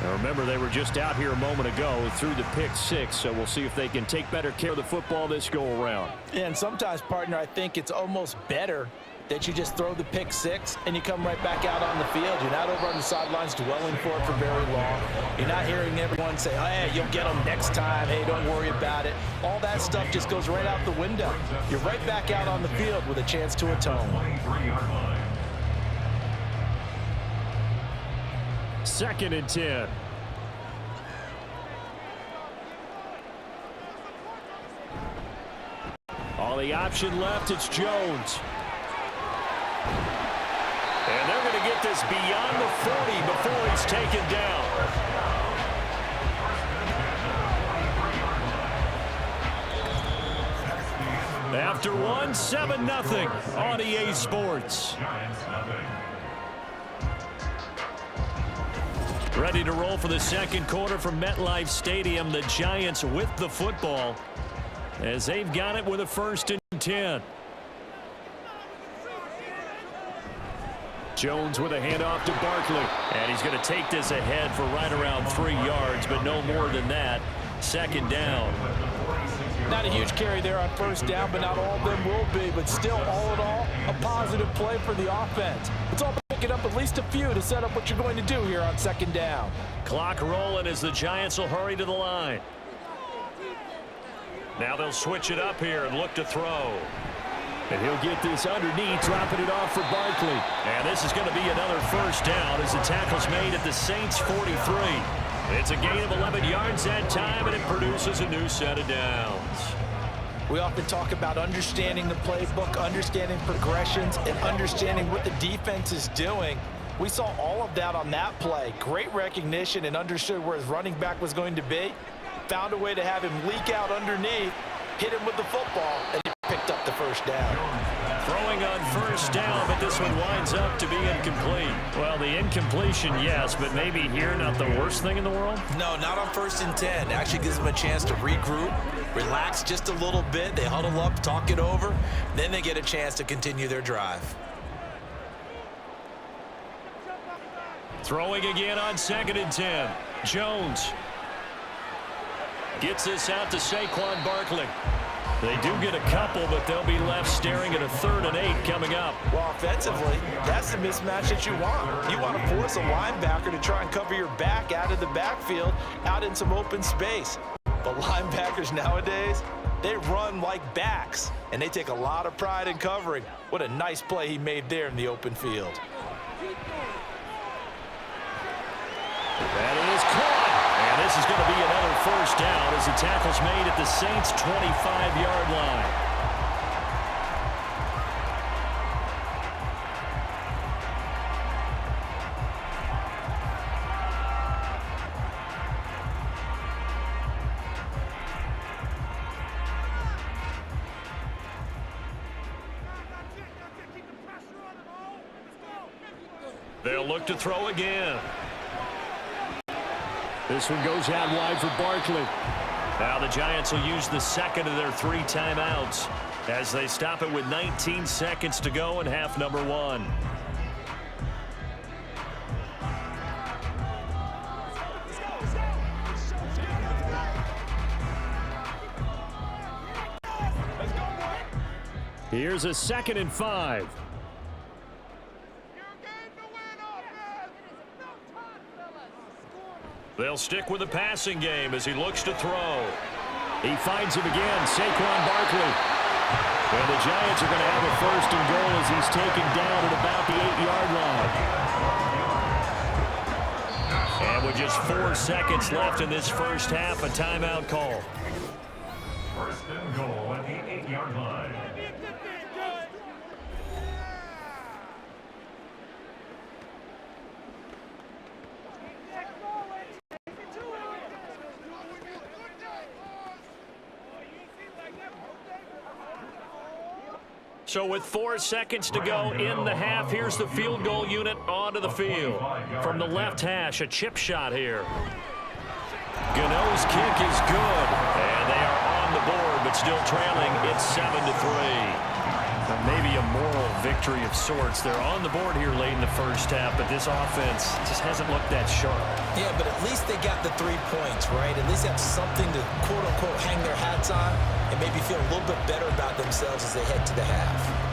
Now remember, they were just out here a moment ago through the pick six, so we'll see if they can take better care of the football this go-around. And sometimes, partner, I think it's almost better that you just throw the pick six and you come right back out on the field. You're not over on the sidelines dwelling for it for very long. You're not hearing everyone say, oh, hey, you'll get them next time. Hey, don't worry about it. All that stuff just goes right out the window. You're right back out on the field with a chance to atone. 2nd and 10. All the option left, it's Jones. And they're going to get this beyond the 40 before he's taken down. After one, 7-0 on EA Sports. Ready to roll for the second quarter from MetLife Stadium. The Giants with the football as they've got it with a 1st and 10. Jones with a handoff to Barkley. And he's going to take this ahead for right around 3 yards, but no more than that. 2nd down. Not a huge carry there on 1st down, but not all of them will be. But still, all in all, a positive play for the offense. It's all picking up at least a few to set up what you're going to do here on 2nd down. Clock rolling as the Giants will hurry to the line. Now they'll switch it up here and look to throw. And he'll get this underneath, dropping it off for Barkley. And this is going to be another 1st down as the tackle's made at the Saints' 43. It's a gain of 11 yards that time, and it produces a new set of downs. We often talk about understanding the playbook, understanding progressions, and understanding what the defense is doing. We saw all of that on that play. Great recognition and understood where his running back was going to be. Found a way to have him leak out underneath, hit him with the football, and he picked up the 1st down. Throwing on 1st down, but this one winds up to be incomplete. Well, the incompletion, yes, but maybe here not the worst thing in the world? No, not on 1st and 10. Actually gives them a chance to regroup, relax just a little bit. They huddle up, talk it over. Then they get a chance to continue their drive. Throwing again on 2nd and 10. Jones gets this out to Saquon Barkley. They do get a couple, but they'll be left staring at a 3rd and 8 coming up. Well, offensively, that's the mismatch that you want. You want to force a linebacker to try and cover your back out of the backfield, out in some open space. The linebackers nowadays, they run like backs, and they take a lot of pride in covering. What a nice play he made there in the open field. That is caught. And this is going to be another 1st down as the tackle's made at the Saints' 25-yard line. They'll look to throw again. This one goes out wide for Barkley. Now the Giants will use the 2nd of their 3 timeouts as they stop it with 19 seconds to go in half number 1. Here's a 2nd and 5. They'll stick with the passing game as he looks to throw. He finds him again, Saquon Barkley. And the Giants are going to have a 1st and goal as he's taken down at about the 8-yard line. And with just 4 seconds left in this 1st half, a timeout call. 1st and goal at the 8-yard line. So with 4 seconds to go in the half, here's the field goal unit onto the field. From the left hash, a chip shot here. Gano's kick is good, and they are on the board, but still trailing. It's 7-3. Maybe a moral victory of sorts. They're on the board here late in the first half, but this offense just hasn't looked that sharp. Yeah, but at least they got the 3 points, right? At least have something to, quote-unquote, hang their hats on and maybe feel a little bit better about themselves as they head to the half.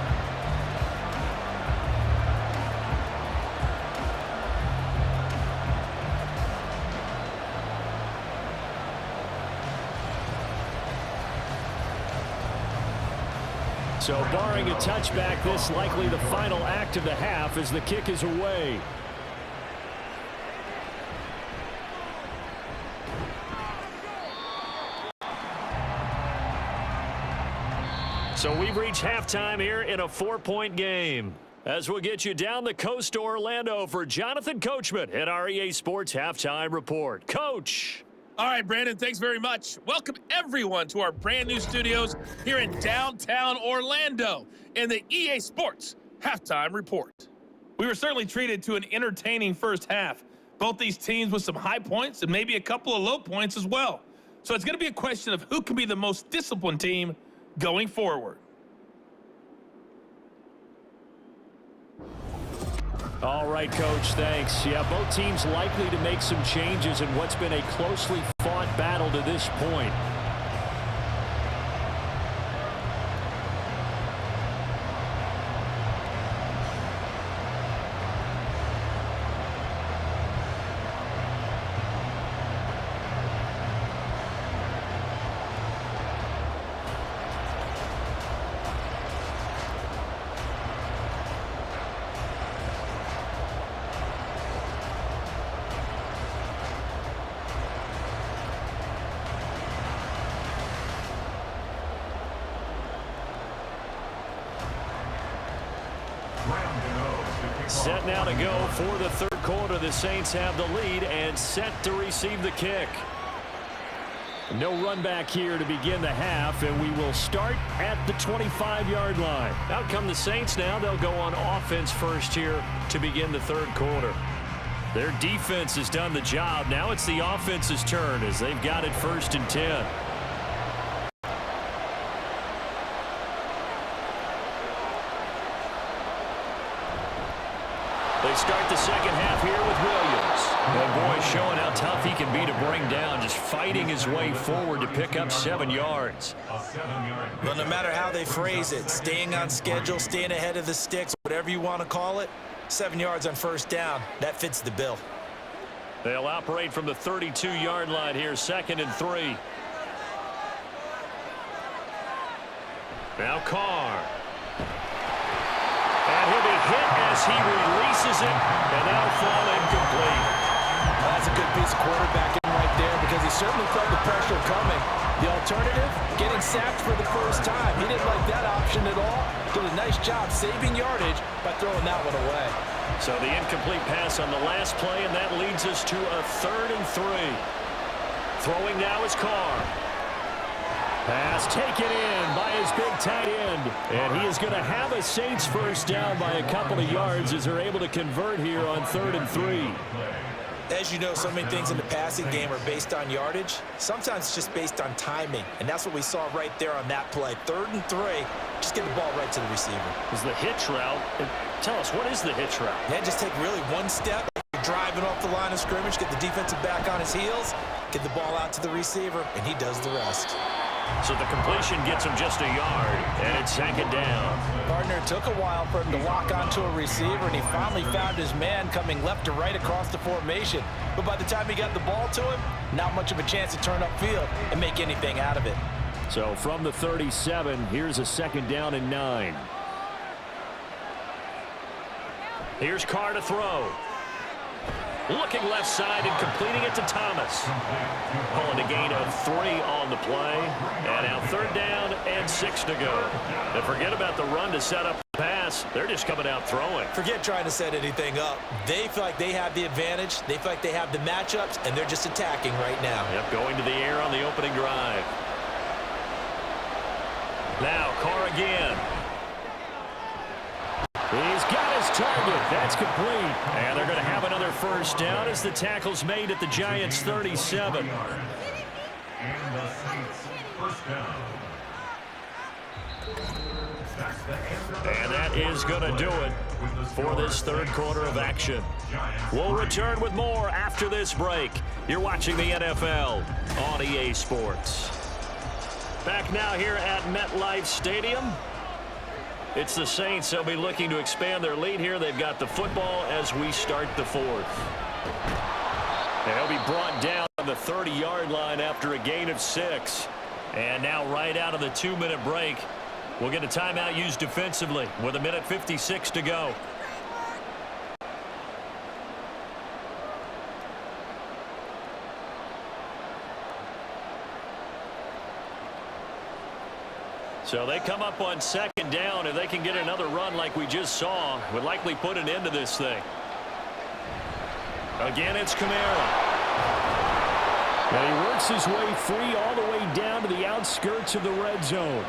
So barring a touchback, this likely the final act of the half as the kick is away. So we've reached halftime here in a 4-point game. As we'll get you down the coast to Orlando for Jonathan Coachman at our EA Sports Halftime Report. Coach. All right, Brandon, thanks very much. Welcome, everyone, to our brand-new studios here in downtown Orlando in the EA Sports Halftime Report. We were certainly treated to an entertaining first half. Both these teams with some high points and maybe a couple of low points as well. So it's going to be a question of who can be the most disciplined team going forward. All right, Coach, thanks. Yeah, both teams likely to make some changes in what's been a closely fought battle to this point. Set now to go for the third quarter. The Saints have the lead and set to receive the kick. No run back here to begin the half, and we will start at the 25-yard line. Out come the Saints now. They'll go on offense first here to begin the third quarter. Their defense has done the job. Now it's the offense's turn as they've got it 1st and 10. They start the second half here with Williams. And boy, showing how tough he can be to bring down, just fighting his way forward to pick up 7 yards. Well, no matter how they phrase it, staying on schedule, staying ahead of the sticks, whatever you want to call it, 7 yards on first down, that fits the bill. They'll operate from the 32-yard line here, 2nd and 3. Now Carr. And he'll be hit as he releases it, and that'll fall incomplete. That's a good piece of quarterbacking right there because he certainly felt the pressure coming. The alternative, getting sacked for the first time. He didn't like that option at all. Did a nice job saving yardage by throwing that one away. So the incomplete pass on the last play, and that leads us to a 3rd and 3. Throwing now is Carr. Pass taken in by his big tight end. And he is going to have a Saints first down by a couple of yards as they're able to convert here on 3rd and 3. As you know, so many things in the passing game are based on yardage. Sometimes it's just based on timing. And that's what we saw right there on that play. 3rd and 3. Just get the ball right to the receiver. Is the hitch route. Tell us, what is the hitch route? Yeah, just take really one step, driving off the line of scrimmage, get the defensive back on his heels, get the ball out to the receiver, and he does the rest. So the completion gets him just a yard, and it's 2nd down. Gardner took a while for him to lock onto a receiver, and he finally found his man coming left to right across the formation. But by the time he got the ball to him, not much of a chance to turn upfield and make anything out of it. So from the 37, here's a 2nd down and 9. Here's Carr to throw. Looking left side and completing it to Thomas. Pulling a gain of 3 on the play. And now 3rd down and 6 to go. And forget about the run to set up the pass. They're just coming out throwing. Forget trying to set anything up. They feel like they have the advantage. They feel like they have the matchups, and they're just attacking right now. Yep, going to the air on the opening drive. Now Carr again. He's got his target. That's complete. And they're going to have another first down as the tackle's made at the Giants' 37. And the Saints first down. And that is going to do it for this third quarter of action. We'll return with more after this break. You're watching the NFL on EA Sports. Back now here at MetLife Stadium. It's the Saints. They'll be looking to expand their lead here. They've got the football as we start the fourth. They'll be brought down on the 30-yard line after a gain of 6. And now right out of the 2-minute break, we'll get a timeout used defensively with 1:56 to go. So they come up on second down. If they can get another run like we just saw, would likely put an end to this thing. Again, it's Kamara. And he works his way free all the way down to the outskirts of the red zone.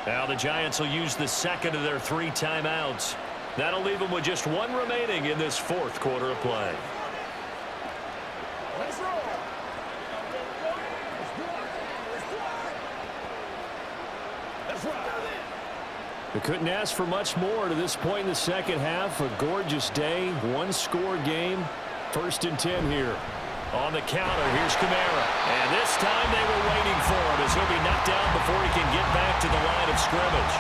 Now the Giants will use the second of their 3 timeouts. That'll leave them with just 1 remaining in this fourth quarter of play. We couldn't ask for much more to this point in the second half. A gorgeous day, 1-score game. 1st and 10 here. On the counter, here's Kamara. And this time they were waiting for him as he'll be knocked down before he can get back to the line of scrimmage.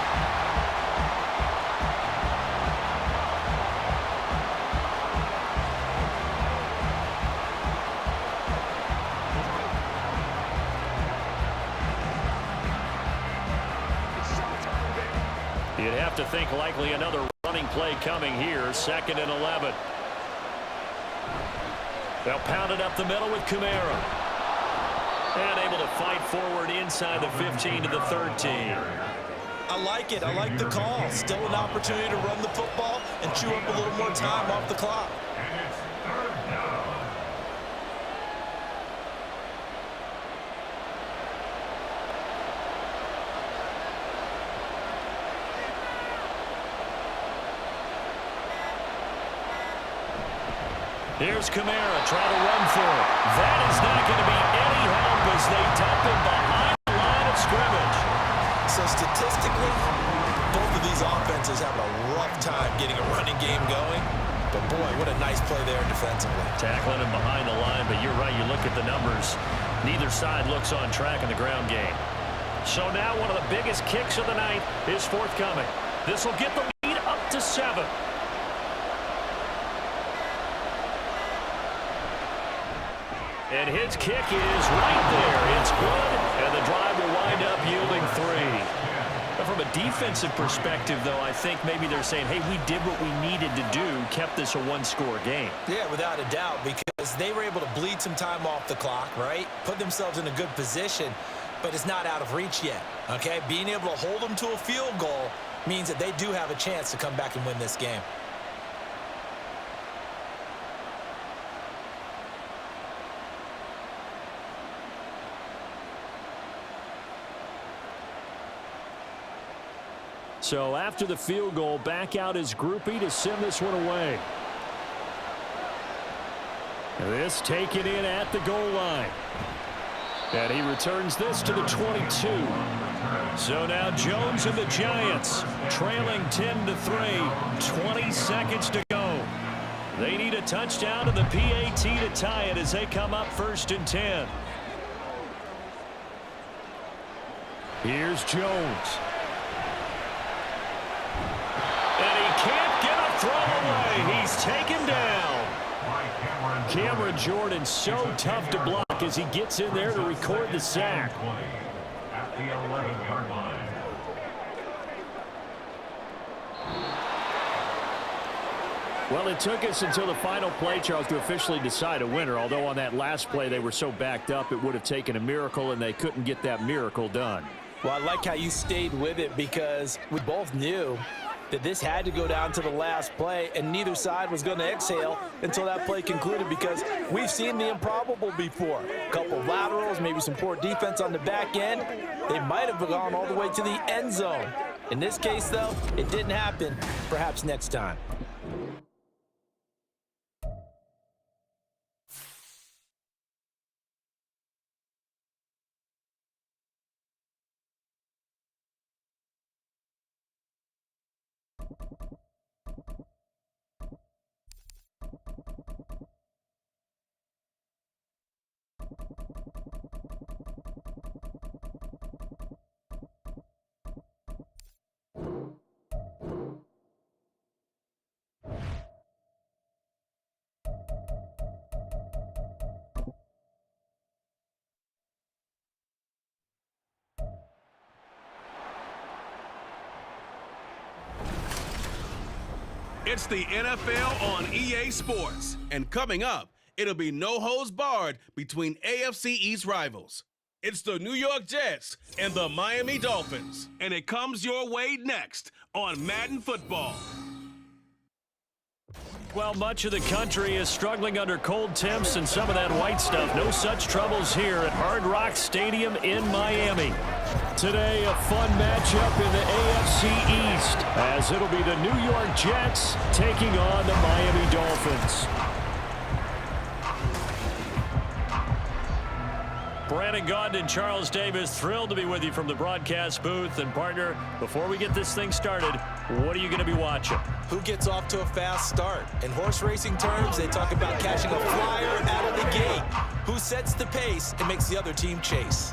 You'd have to think likely another running play coming here. 2nd and 11. They'll pound it up the middle with Kamara. And able to fight forward inside the 15 to the 13. I like it. I like the call. Still an opportunity to run the football and chew up a little more time off the clock. And it's 3rd down. Here's Kamara trying to run for it. That is not going to be any help as they dump him behind the line of scrimmage. So statistically, both of these offenses have a rough time getting a running game going. But boy, what a nice play there defensively. Tackling him behind the line, but you're right. You look at the numbers. Neither side looks on track in the ground game. So now one of the biggest kicks of the night is forthcoming. This will get the lead up to 7. And his kick is right there. It's good, and the drive will wind up yielding 3. But from a defensive perspective, though, I think maybe they're saying, hey, we did what we needed to do, kept this a 1-score game. Yeah, without a doubt, because they were able to bleed some time off the clock, right? Put themselves in a good position, but it's not out of reach yet, okay? Being able to hold them to a field goal means that they do have a chance to come back and win this game. So after the field goal, back out is Groupie to send this one away. This taken in at the goal line. And he returns this to the 22. So now Jones and the Giants trailing 10-3. 20 seconds to go. They need a touchdown and the PAT to tie it as they come up 1st and 10. Here's Jones. Can't get a throw away. He's taken down. Cameron Jordan so tough to block as he gets in there to record the sack. At the 11-yard line. Well, it took us until the final play, Charles, to officially decide a winner. Although on that last play they were so backed up, it would have taken a miracle, and they couldn't get that miracle done. Well, I like how you stayed with it because we both knew that this had to go down to the last play, and neither side was going to exhale until that play concluded because we've seen the improbable before. A couple of laterals, maybe some poor defense on the back end. They might have gone all the way to the end zone. In this case, though, it didn't happen. Perhaps next time. It's the NFL on EA Sports. And coming up, it'll be no holds barred between AFC East rivals. It's the New York Jets and the Miami Dolphins. And it comes your way next on Madden Football. Well, much of the country is struggling under cold temps and some of that white stuff. No such troubles here at Hard Rock Stadium in Miami. Today, a fun matchup in the AFC East, as it'll be the New York Jets taking on the Miami Dolphins. Brandon Gaudin and Charles Davis, thrilled to be with you from the broadcast booth. And partner, before we get this thing started, what are you going to be watching? Who gets off to a fast start? In horse racing terms, they talk about catching a flyer out of the gate. Who sets the pace and makes the other team chase?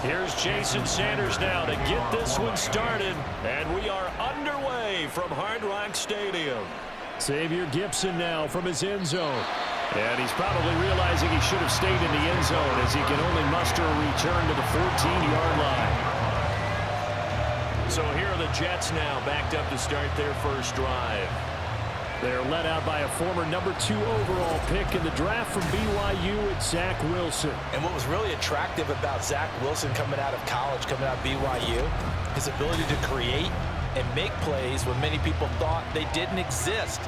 Here's Jason Sanders now to get this one started, and we are underway from Hard Rock Stadium. Xavier Gipson now from his end zone. And he's probably realizing he should have stayed in the end zone as he can only muster a return to the 14-yard line. So here are the Jets now backed up to start their first drive. They're led out by a former #2 overall pick in the draft from BYU, it's Zach Wilson. And what was really attractive about Zach Wilson coming out of college, coming out of BYU, his ability to create and make plays when many people thought they didn't exist.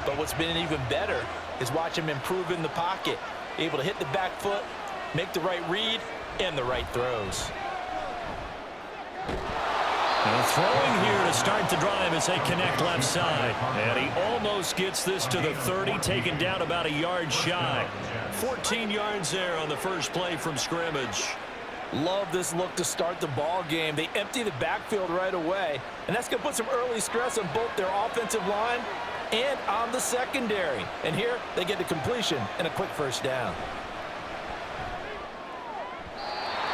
But what's been even better is watch him improve in the pocket, able to hit the back foot, make the right read, and the right throws. And throwing here to start the drive as they connect left side. And he almost gets this to the 30, taken down about a yard shy. 14 yards there on the first play from scrimmage. Love this look to start the ball game. They empty the backfield right away, and that's going to put some early stress on both their offensive line and on the secondary. And here they get the completion and a quick first down.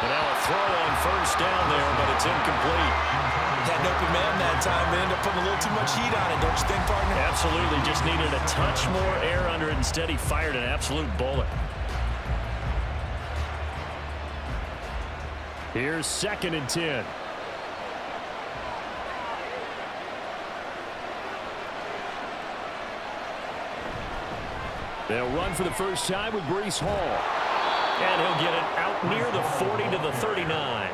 And now a throw on first down there, but it's incomplete. Had an open man that time. They ended up putting a little too much heat on it, don't you think, partner? Absolutely. Just needed a touch more air under it. Instead, he fired an absolute bullet. Here's 2nd and 10. They'll run for the first time with Breece Hall. And he'll get it out near the 40 to the 39.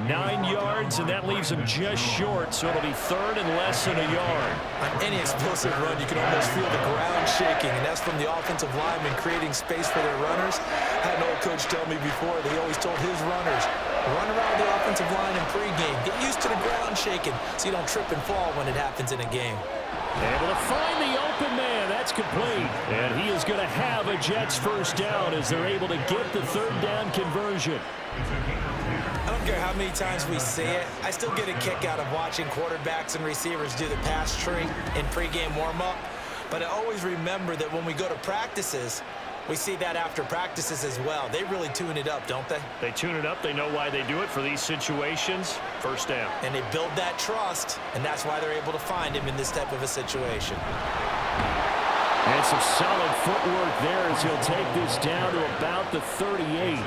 9 yards, and that leaves him just short, so it'll be 3rd and less than a yard. On any explosive run, you can almost feel the ground shaking, and that's from the offensive linemen creating space for their runners. I had an old coach tell me before, he always told his runners, run around the offensive line in pregame. Get used to the ground shaking so you don't trip and fall when it happens in a game. Able to find the open man. That's complete. And he is going to have a Jets first down as they're able to get the 3rd down conversion. I don't care how many times we see it. I still get a kick out of watching quarterbacks and receivers do the pass tree in pregame warm-up. But I always remember that when we go to practices, We see that after practices as well. They really tune it up, don't they? They tune it up. They know why they do it for these situations. First down. And they build that trust, and that's why they're able to find him in this type of a situation. And some solid footwork there as he'll take this down to about the 38.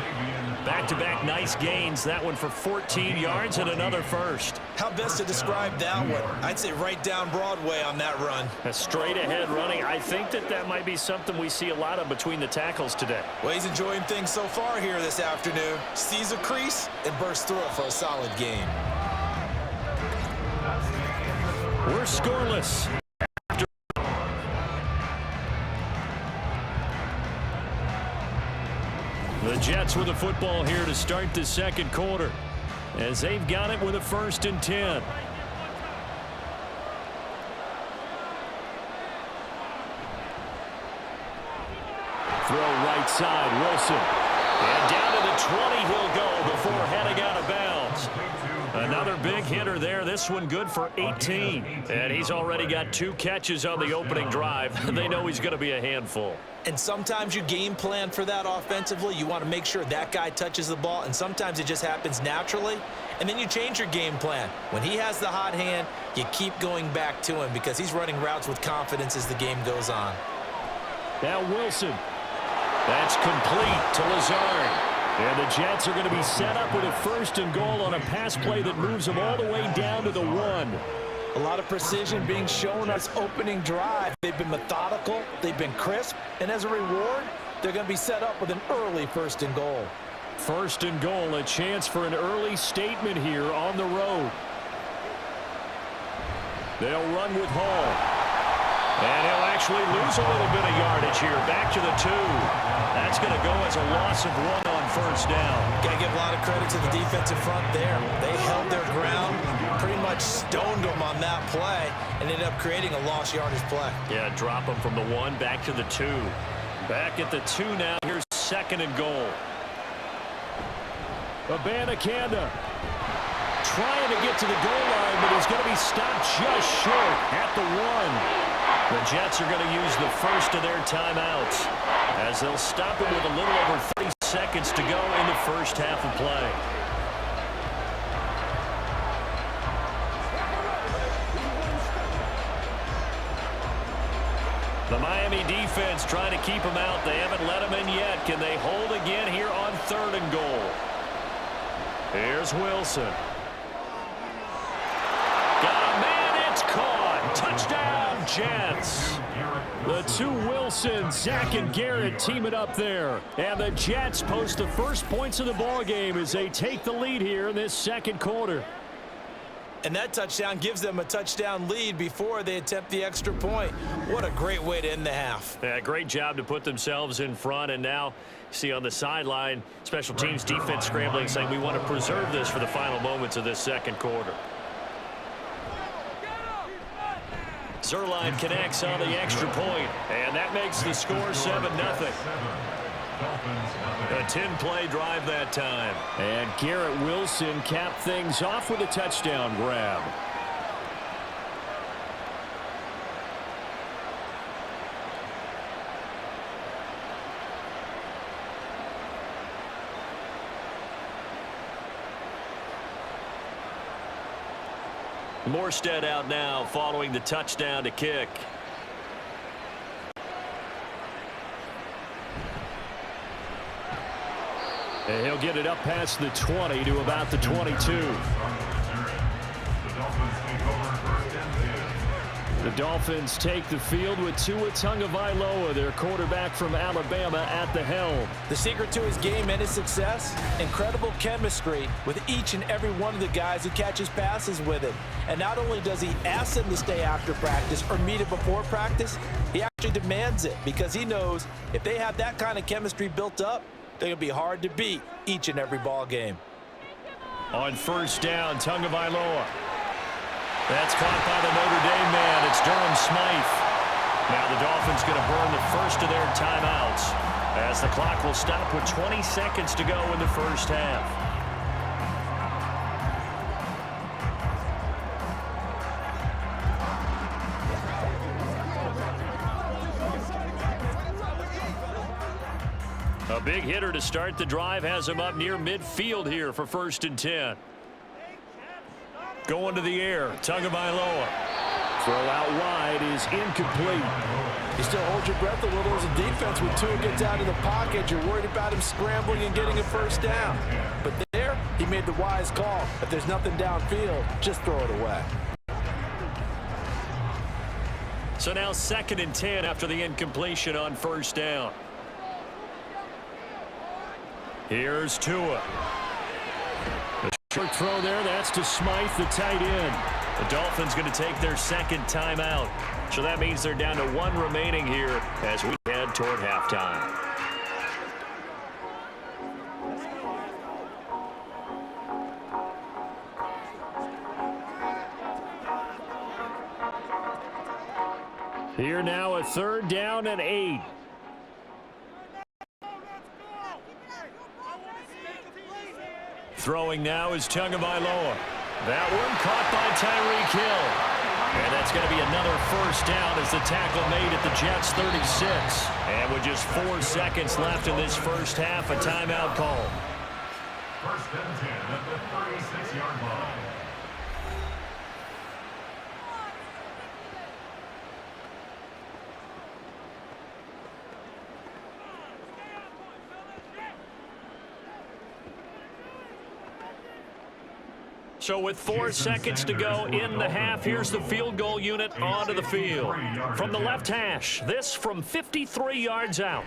Back-to-back nice gains. That one for 14 yards and another first. How best to describe that one? I'd say right down Broadway on that run. A straight-ahead running. I think that might be something we see a lot of between the tackles today. Well, he's enjoying things so far here this afternoon. Sees a crease and bursts through it for a solid gain. We're scoreless. The Jets with the football here to start the second quarter as they've got it with a 1st and 10. Throw right side, Wilson. And down to the 20 he'll go before heading out of bounds. Another big hitter there. This one good for 18. And he's already got 2 catches on the opening drive. They know he's going to be a handful. And sometimes you game plan for that offensively. You want to make sure that guy touches the ball, and sometimes it just happens naturally. And then you change your game plan. When he has the hot hand, you keep going back to him because he's running routes with confidence as the game goes on. Now Wilson. That's complete to Lazard. And the Jets are going to be set up with a 1st and goal on a pass play that moves them all the way down to the 1. A lot of precision being shown us opening drive. They've been methodical, they've been crisp, and as a reward, they're going to be set up with an early 1st and goal. 1st and goal, a chance for an early statement here on the road. They'll run with Hall. And he'll actually lose a little bit of yardage here. Back to the 2. That's going to go as a loss of 1 on 1st down. Got to give a lot of credit to the defensive front there. They held their ground, pretty much stoned them on that play, and ended up creating a lost yardage play. Yeah, drop them from the 1 back to the 2. Back at the 2 now. Here's 2nd and goal. Abanikanda trying to get to the goal line, but he's going to be stopped just short at the 1. The Jets are going to use the first of their timeouts as they'll stop it with a little over 30 seconds to go in the first half of play. The Miami defense trying to keep them out. They haven't let them in yet. Can they hold again here on 3rd and goal? Here's Wilson. Got a man. It's caught. Touchdown, Jets. The 2 Wilsons, Zach and Garrett, team it up there. And the Jets post the first points of the ball game as they take the lead here in this second quarter. And that touchdown gives them a touchdown lead before they attempt the extra point. What a great way to end the half. Yeah, great job to put themselves in front. And now, see on the sideline, special teams defense scrambling, saying we want to preserve this for the final moments of this second quarter. Zerline connects on the extra point, and that makes the score 7-0. A 10-play drive that time. And Garrett Wilson capped things off with a touchdown grab. Morstead out now following the touchdown to kick. And he'll get it up past the 20 to about the 22. The Dolphins take the field with Tua Tagovailoa, their quarterback from Alabama, at the helm. The secret to his game and his success, incredible chemistry with each and every one of the guys who catches passes with him. And not only does he ask them to stay after practice or meet it before practice, he actually demands it because he knows if they have that kind of chemistry built up, they're going to be hard to beat each and every ball game. On 1st down, Tagovailoa. That's caught by the Notre Dame man. It's Durham Smythe. Now the Dolphins going to burn the first of their timeouts as the clock will stop with 20 seconds to go in the first half. Big hitter to start the drive has him up near midfield here for 1st and 10. Going to the air, Tagovailoa. Throw out wide is incomplete. You still hold your breath a little as a defense when Tua gets out of the pocket. You're worried about him scrambling and getting a first down. But there, he made the wise call. If there's nothing downfield, just throw it away. So now 2nd and 10 after the incompletion on 1st down. Here's Tua. The short throw there, that's to Smythe, the tight end. The Dolphins going to take their 2nd timeout. So that means they're down to 1 remaining here as we head toward halftime. Here now a 3rd down and 8. Throwing now is Tagovailoa. That one caught by Tyreek Hill. And that's going to be another 1st down as the tackle made at the Jets' 36. And with just 4 seconds left in this first half, a timeout call. 1st and 10 at the 36-yard line. So with 4 seconds to go in the half, here's the field goal unit onto the field. From the left hash, this from 53 yards out.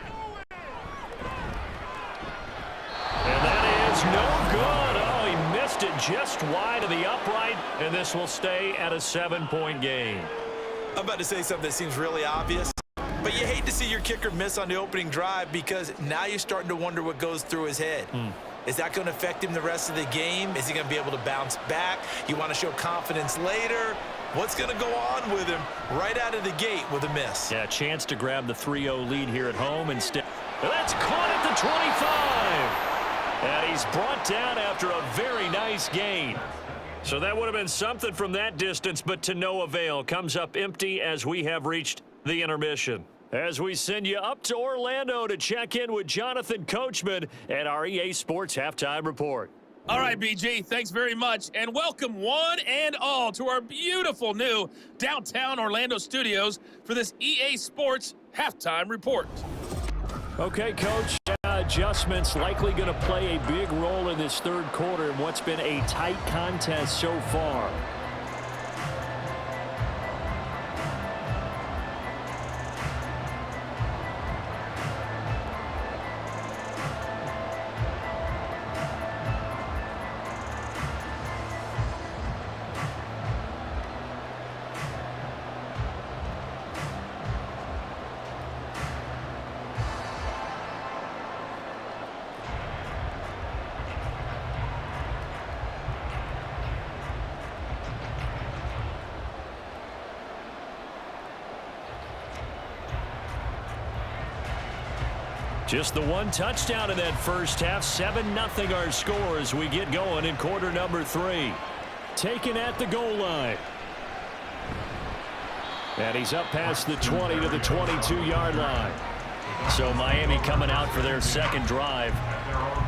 And that is no good. Oh, he missed it just wide of the upright, and this will stay at a 7-point game. I'm about to say something that seems really obvious, but you hate to see your kicker miss on the opening drive because now you're starting to wonder what goes through his head. Is that going to affect him the rest of the game? Is he going to be able to bounce back? You want to show confidence later? What's going to go on with him right out of the gate with a miss? Yeah, a chance to grab the 3-0 lead here at home instead. That's caught at the 25. And he's brought down after a very nice gain. So that would have been something from that distance, but to no avail. Comes up empty as we have reached the intermission. As we send you up to Orlando to check in with Jonathan Coachman at our EA Sports Halftime Report. All right, BG, thanks very much, and welcome one and all to our beautiful new downtown Orlando studios for this EA Sports Halftime Report. Okay, Coach, adjustments likely going to play a big role in this 3rd quarter in what's been a tight contest so far. Just the 1 touchdown in that first half. 7-0 our score as we get going in quarter number 3. Taken at the goal line. And he's up past the 20 to the 22-yard line. So Miami coming out for their 2nd drive.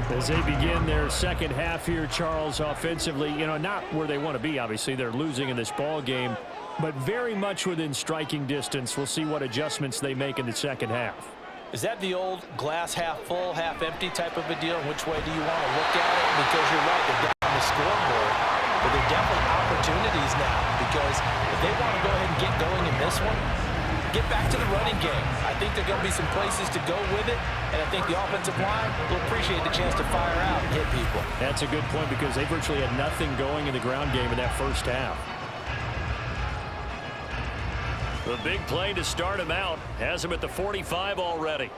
As they begin their 2nd half here, Charles, offensively, not where they want to be, obviously. They're losing in this ball game, but very much within striking distance. We'll see what adjustments they make in the 2nd half. Is that the old glass half full, half empty type of a deal? Which way do you want to look at it? Because you're right, they're down on the scoreboard, but they're definitely opportunities now because if they want to go ahead and get going in this one, get back to the running game. I think there are going to be some places to go with it, and I think the offensive line will appreciate the chance to fire out and hit people. That's a good point because they virtually had nothing going in the ground game in that first half. The big play to start him out has him at the 45 already.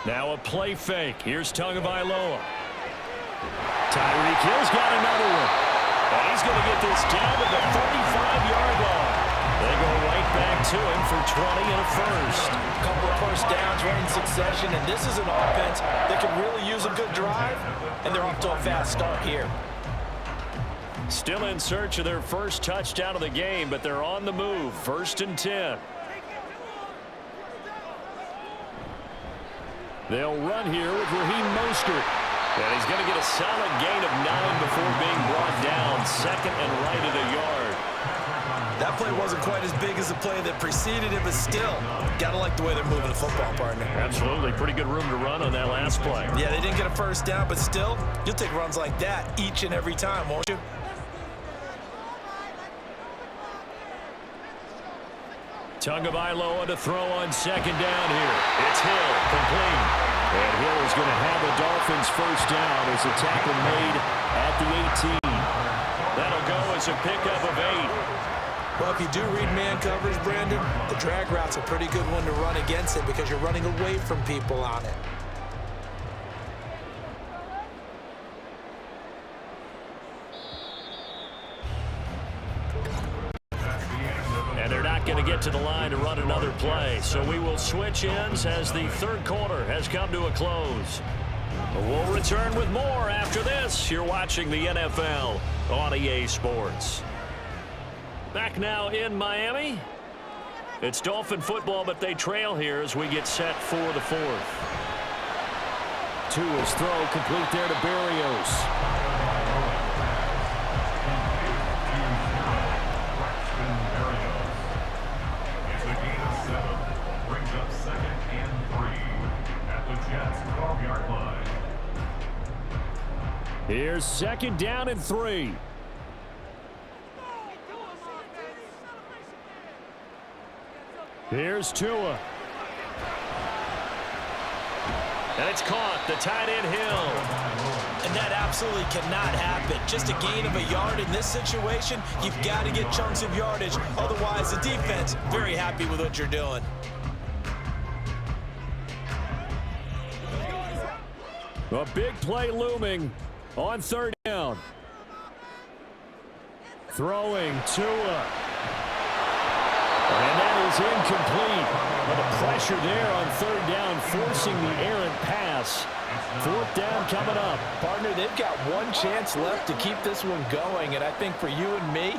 Now a play fake. Here's Tagovailoa. Tyreek Hill's got another one. And he's going to get this down to the 35-yard line. They go right back to him for 20 and a first. A couple of first downs right in succession, and this is an offense that can really use a good drive, and they're off to a fast start here. Still in search of their first touchdown of the game, but they're on the move. 1st and 10. They'll run here with Raheem Mostert. And he's going to get a solid gain of 9 before being brought down. Second and right at a yard. That play wasn't quite as big as the play that preceded it, but still, got to like the way they're moving the football, partner. Absolutely. Pretty good room to run on that last play. Yeah, they didn't get a first down, but still, you'll take runs like that each and every time, won't you? Tagovailoa to throw on second down here. It's Hill, complete. And Hill is going to have the Dolphins first down as a tackle made at the 18. That'll go as a pickup of 8. Well, if you do read man coverage, Brandon, the drag route's a pretty good one to run against it because you're running away from people on it. And they're not going to get to the line to run another play. So we will switch ends as the third quarter has come to a close. We'll return with more after this. You're watching the NFL on EA Sports. Back now in Miami. It's Dolphin football, but they trail here as we get set for the fourth. Tua's throw complete there to Berrios. Here's second down and 3. Here's Tua. And it's caught. The tight end Hill. And that absolutely cannot happen. Just a gain of a yard in this situation. You've got to get chunks of yardage. Otherwise, the defense, very happy with what you're doing. A big play looming on third down. Throwing Tua. And that is incomplete. But a pressure there on third down, forcing the errant pass. Fourth down coming up. Partner, they've got one chance left to keep this one going, and I think for you and me,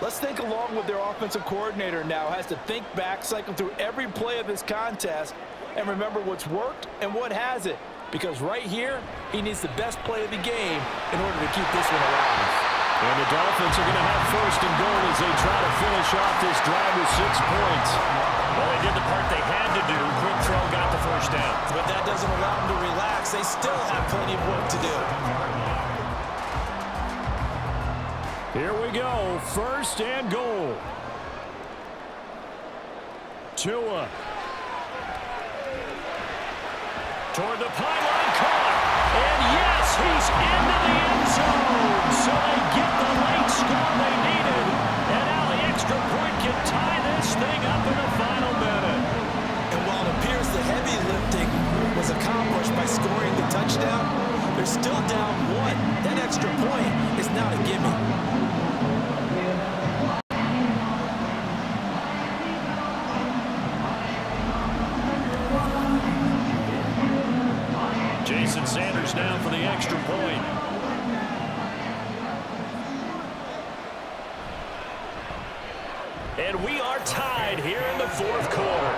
let's think along with their offensive coordinator now. Has to think back, cycle through every play of this contest, and remember what's worked and what hasn't. Because right here, he needs the best play of the game in order to keep this one alive. And the Dolphins are going to have first and goal as they try to finish off this drive with 6 points. Well, they did the part they had to do. Quick throw got the first down. But that doesn't allow them to relax. They still have plenty of work to do. Here we go. First and goal. Tua. Toward the pylon, caught. And yes, he's into the end zone. So they get the late score they needed. And now the extra point can tie this thing up in the final minute. And while it appears the heavy lifting was accomplished by scoring the touchdown, they're still down 1. That extra point is not a gimme. Jason Sanders now for the extra point. And we are tied here in the fourth quarter.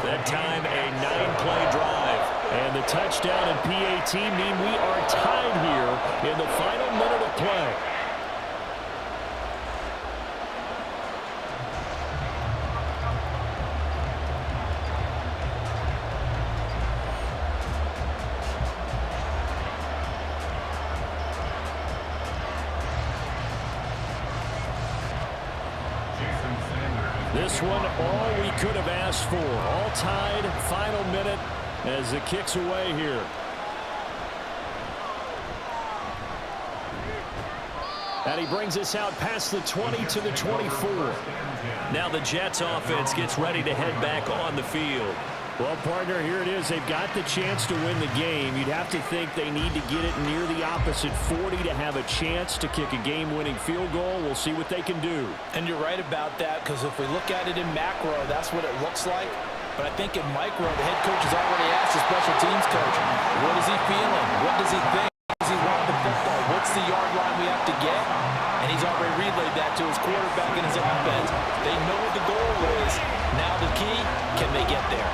That time a 9-play drive. And the touchdown and PAT mean we are tied here in the final minute of play. This one, all we could have asked for. All tied, final minute as it kicks away here. And he brings us out past the 20 to the 24. Now the Jets offense gets ready to head back on the field. Well, partner, here it is. They've got the chance to win the game. You'd have to think they need to get it near the opposite 40 to have a chance to kick a game-winning field goal. We'll see what they can do. And you're right about that, because if we look at it in macro, that's what it looks like. But I think in micro, the head coach has already asked the special teams coach, what is he feeling? What does he think? Does he want the football? What's the yard line we have to get? And he's already relayed that to his quarterback and his offense. They know what the goal is. Now the key, can they get there?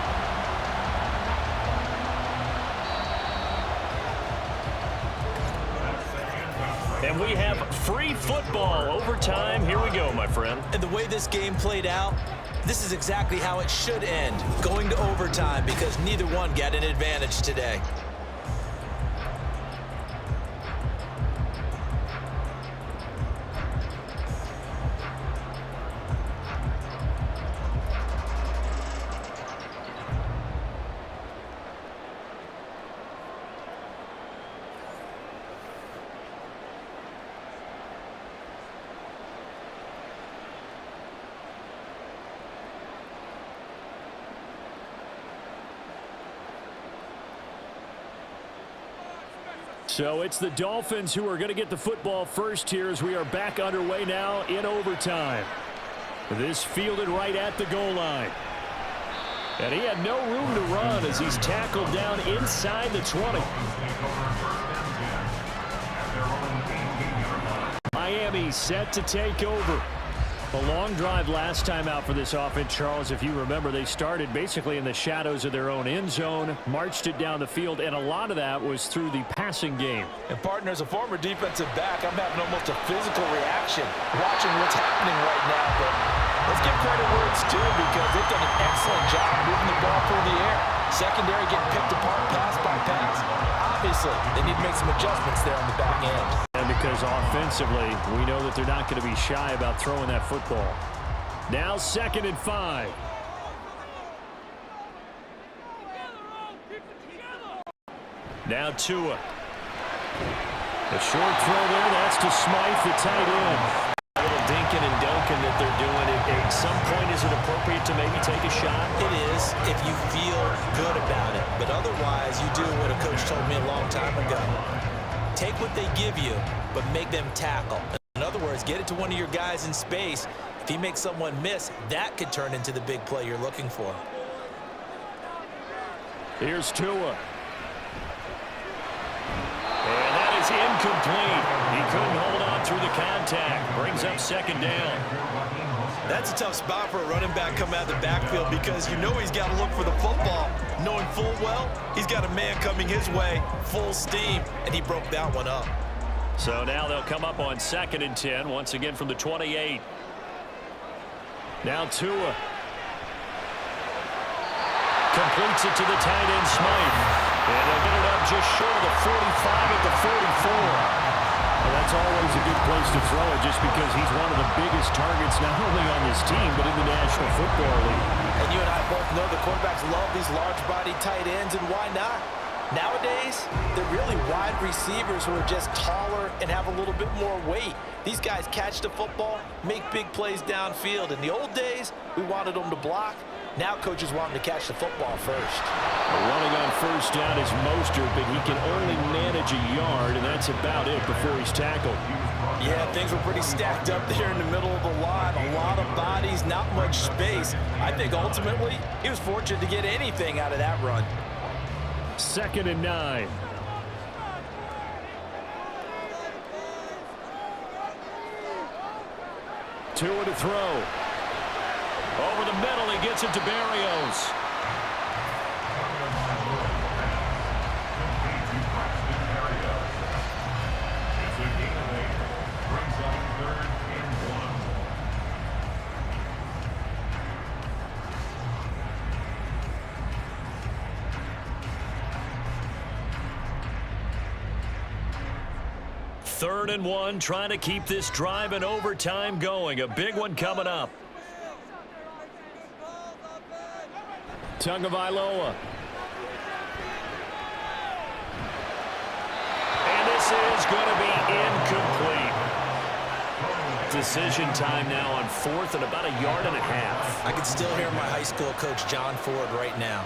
And we have free football. Overtime. Here we go, my friend. And the way this game played out, this is exactly how it should end, going to overtime, because neither one got an advantage today. So it's the Dolphins who are going to get the football first here as we are back underway now in overtime. This fielded right at the goal line. And he had no room to run as he's tackled down inside the 20. Miami set to take over. A long drive last time out for this offense, Charles. If you remember, they started basically in the shadows of their own end zone, marched it down the field, and a lot of that was through the passing game. And partner, as a former defensive back, I'm having almost a physical reaction watching what's happening right now. But let's give credit where it's due, because they've done an excellent job moving the ball through the air. Secondary getting picked apart pass by pass. Obviously, they need to make some adjustments there on the back end. And because offensively, we know that they're not going to be shy about throwing that football. Now 2nd and 5. Now Tua. A short throw there. That's to Smythe, the tight end. A little dinking and dunking that they're doing. At some point, is it appropriate to maybe take a shot? It is if you feel good about it. But otherwise, you do what a coach told me a long time ago. Take what they give you, but make them tackle. In other words, get it to one of your guys in space. If he makes someone miss, that could turn into the big play you're looking for. Here's Tua. And that is incomplete. He couldn't hold on through the contact. Brings up 2nd down. That's a tough spot for a running back coming out of the backfield, because you know he's got to look for the football, knowing full well he's got a man coming his way full steam, and he broke that one up. So now they'll come up on 2nd and 10, once again from the 28. Now Tua. Completes it to the tight end, Smythe. And they'll get it up just short of the 45 at the 44. Well, that's always a good place to throw it, just because he's one of the biggest targets not only on this team but in the National Football League. And you and I both know the quarterbacks love these large-body tight ends, and why not? Nowadays, they're really wide receivers who are just taller and have a little bit more weight. These guys catch the football, make big plays downfield. In the old days, we wanted them to block. Now coaches want him to catch the football first. Running on 1st down is Mostert, but he can only manage a yard, and that's about it before he's tackled. Yeah, things were pretty stacked up there in the middle of the line. A lot of bodies, not much space. I think ultimately he was fortunate to get anything out of that run. 2nd and 9. Tua to throw. Over the middle, he gets it to Berrios. Third and 1, trying to keep this drive in overtime going. A big one coming up. Tagovailoa. And this is going to be incomplete. Decision time now on 4th and about 1.5 yards. I can still hear my high school coach John Ford right now.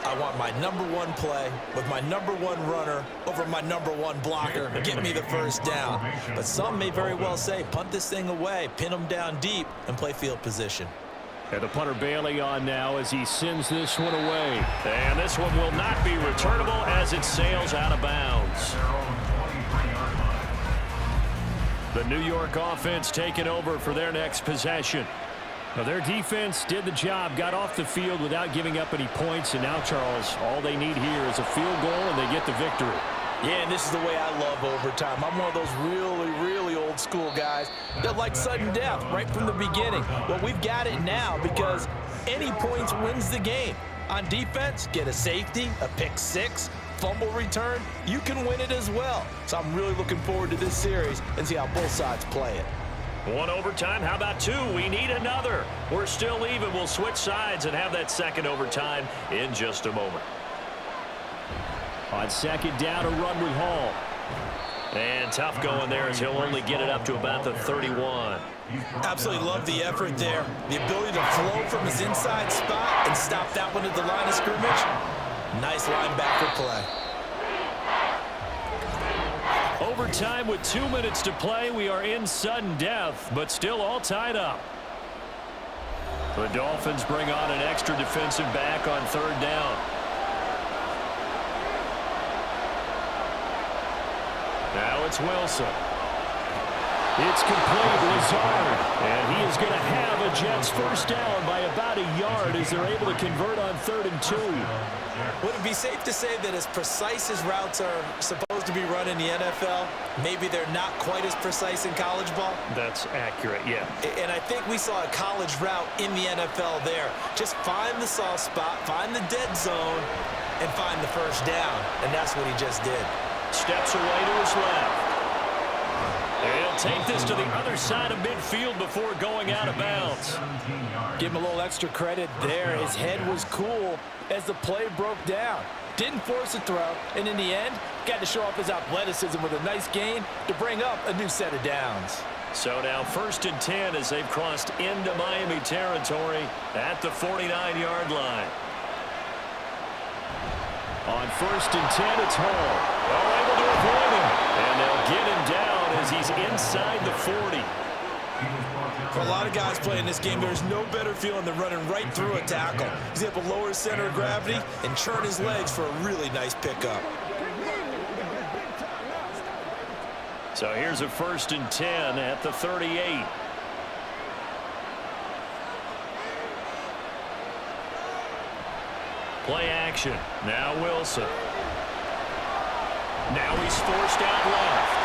I want my #1 play with my #1 runner over my #1 blocker. Get me the first down. But some may very well say, punt this thing away, pin them down deep, and play field position. And the punter Bailey on now as he sends this one away. And this one will not be returnable as it sails out of bounds. The New York offense taking over for their next possession. Now, their defense did the job, got off the field without giving up any points, and now, Charles, all they need here is a field goal, and they get the victory. Yeah, and this is the way I love overtime. I'm one of those really, really old school guys that like sudden death right from the beginning. Well, we've got it now because any points wins the game. On defense, get a safety, a pick six, fumble return, you can win it as well. So I'm really looking forward to this series and see how both sides play it. One overtime, how about two? We need another. We're still even. We'll switch sides and have that second overtime in just a moment. On second down, a run with Hall. And tough going there as he'll only get it up to about the 31. Absolutely love the effort there. The ability to flow from his inside spot and stop that one at the line of scrimmage. Nice linebacker play. Overtime with 2 minutes to play. We are in sudden death, but still all tied up. The Dolphins bring on an extra defensive back on third down. Now it's Wilson. It's complete. Lazard. And he is going to have a Jets first down by about a yard as they're able to convert on 3rd and 2. Would it be safe to say that as precise as routes are supposed to be run in the NFL, maybe they're not quite as precise in college ball? That's accurate, yeah. And I think we saw a college route in the NFL there. Just find the soft spot, find the dead zone, and find the first down. And that's what he just did. Steps away to his left. He'll take this to the other side of midfield before going out of bounds. Give him a little extra credit there. His head was cool as the play broke down. Didn't force a throw, and in the end, got to show off his athleticism with a nice gain to bring up a new set of downs. So now 1st and 10 as they've crossed into Miami territory at the 49-yard line. On 1st and 10, it's Hall. Well, able to avoid him. And they'll get him down as he's inside the 40. For a lot of guys playing this game, there's no better feeling than running right through a tackle. He's able to lower his center of gravity and churn his legs for a really nice pickup. So here's a 1st and 10 at the 38. Play action. Now Wilson. Now he's forced out left.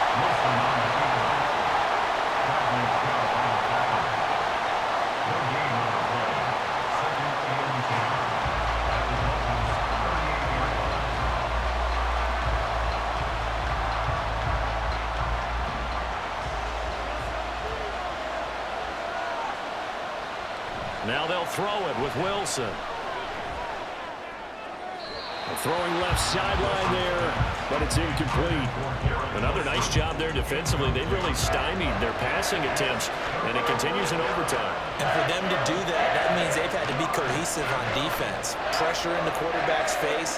Now they'll throw it with Wilson. Throwing left sideline there, but it's incomplete. Another nice job there defensively. They've really stymied their passing attempts, and it continues in overtime. And for them to do that, that means they've had to be cohesive on defense. Pressure in the quarterback's face,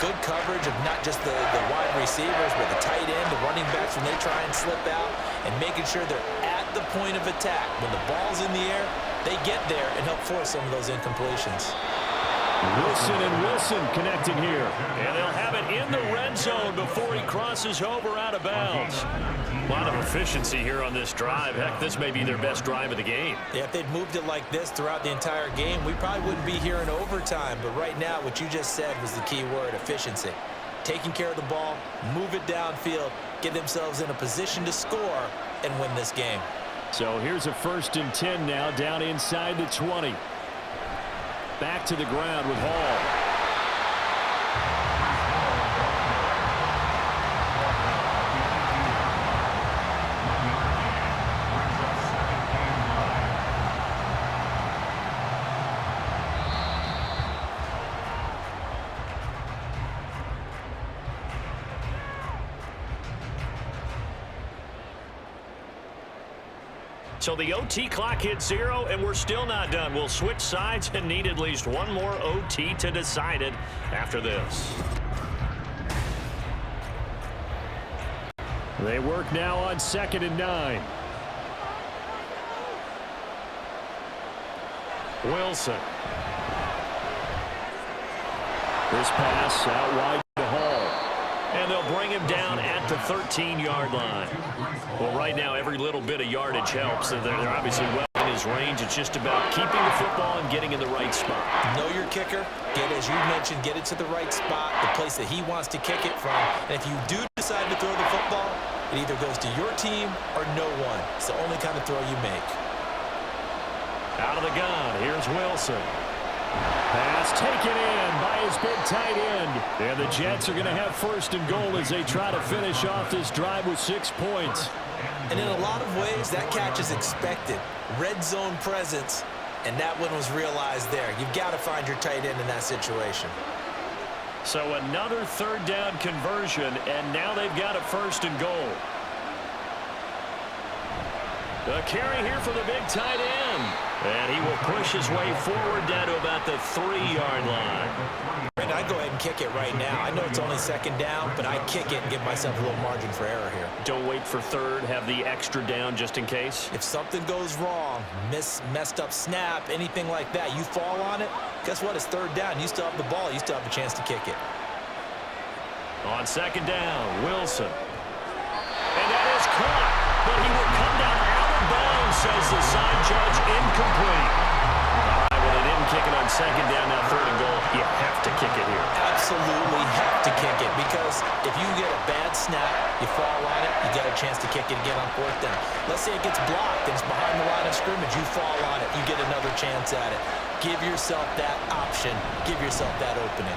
good coverage of not just the wide receivers, but the tight end, the running backs when they try and slip out, and making sure they're at the point of attack. When the ball's in the air, they get there and help force some of those incompletions. Wilson and Wilson connecting here. And they'll have it in the red zone before he crosses over out of bounds. A lot of efficiency here on this drive. Heck, this may be their best drive of the game. Yeah, if they'd moved it like this throughout the entire game, we probably wouldn't be here in overtime. But right now, what you just said was the key word, efficiency. Taking care of the ball, move it downfield, get themselves in a position to score, and win this game. So here's a 1st and 10 now, down inside the 20. Back to the ground with Hall. So the OT clock hits 0, and we're still not done. We'll switch sides and need at least one more OT to decide it after this. They work now on 2nd and 9. Wilson. This pass out wide to Hall. And they'll bring him down at the 13-yard line. Well, right now, every little bit of yardage helps. They're obviously well in his range. It's just about keeping the football and getting in the right spot. Know your kicker. As you mentioned, get it to the right spot, the place that he wants to kick it from. And if you do throw the football, it either goes to your team or no one. It's the only kind of throw you make. Out of the gun, here's Wilson. Pass taken in by his big tight end. And the Jets are going to have first and goal as they try to finish off this drive with 6 points. And in a lot of ways, that catch is expected. Red zone presence, and that one was realized there. You've got to find your tight end in that situation. So another third down conversion, and now they've got a first and goal. A carry here for the big tight end. And he will push his way forward down to about the 3-yard line. And I go ahead and kick it right now. I know it's only second down, but I kick it and give myself a little margin for error here. Don't wait for third. Have the extra down just in case. If something goes wrong, messed up snap, anything like that, you fall on it, guess what? It's third down. You still have the ball. You still have a chance to kick it. On second down, Wilson. And that is caught, but he will come down out of bounds, says the side judge, incomplete. All right, well, they didn't kick it on second down, now third and goal. You have to kick it here. Absolutely have to kick it, because if you get a bad snap, you fall on it, you got a chance to kick it again on fourth down. Let's say it gets blocked and it's behind the line of scrimmage. You fall on it, you get another chance at it. Give yourself that option. Give yourself that opening.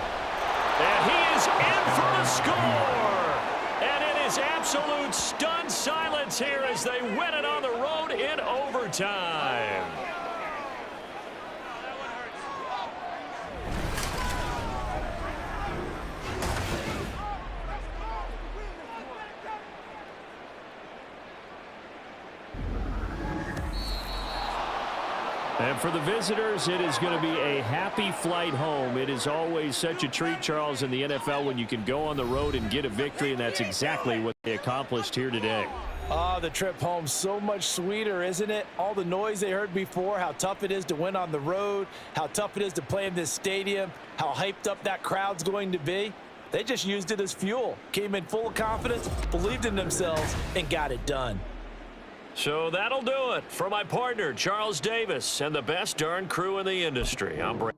And he is in for the score. And it is absolute stunned silence here as they win it on the road in overtime. And for the visitors, it is going to be a happy flight home. It is always such a treat, Charles, in the NFL when you can go on the road and get a victory, and that's exactly what they accomplished here today. Oh, the trip home so much sweeter, isn't it? All the noise they heard before, how tough it is to win on the road, how tough it is to play in this stadium, how hyped up that crowd's going to be. They just used it as fuel, came in full of confidence, believed in themselves, and got it done. So that'll do it for my partner, Charles Davis, and the best darn crew in the industry. I'm Brad.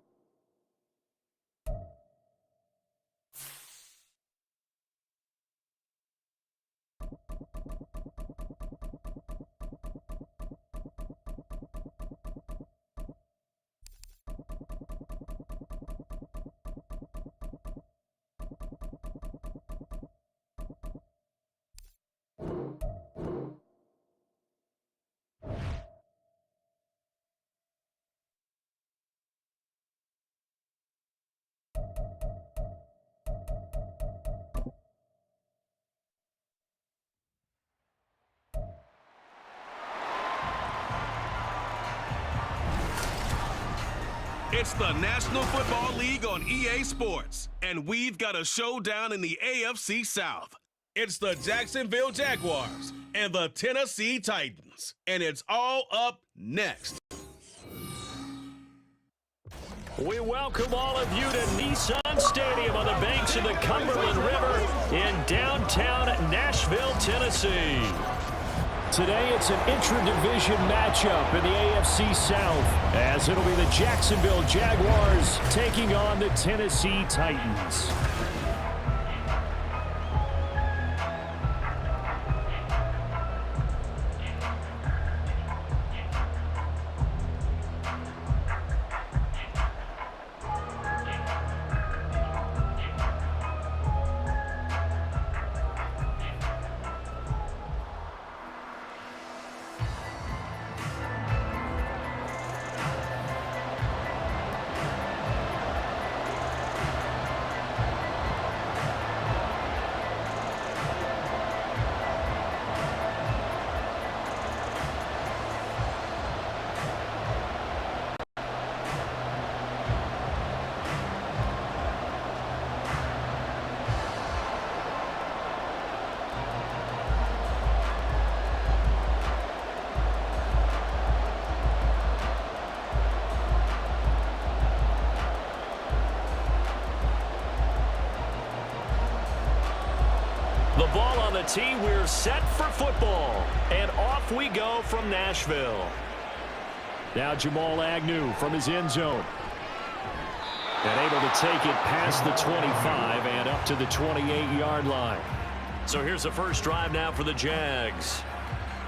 It's the National Football League on EA Sports, and we've got a showdown in the AFC South. It's the Jacksonville Jaguars and the Tennessee Titans, and it's all up next. We welcome all of you to Nissan Stadium on the banks of the Cumberland River in downtown Nashville, Tennessee. Today, it's an intra-division matchup in the AFC South, as it'll be the Jacksonville Jaguars taking on the Tennessee Titans. The ball on the tee, we're set for football. And off we go from Nashville. Now Jamal Agnew from his end zone. And able to take it past the 25 and up to the 28-yard line. So here's the first drive now for the Jags.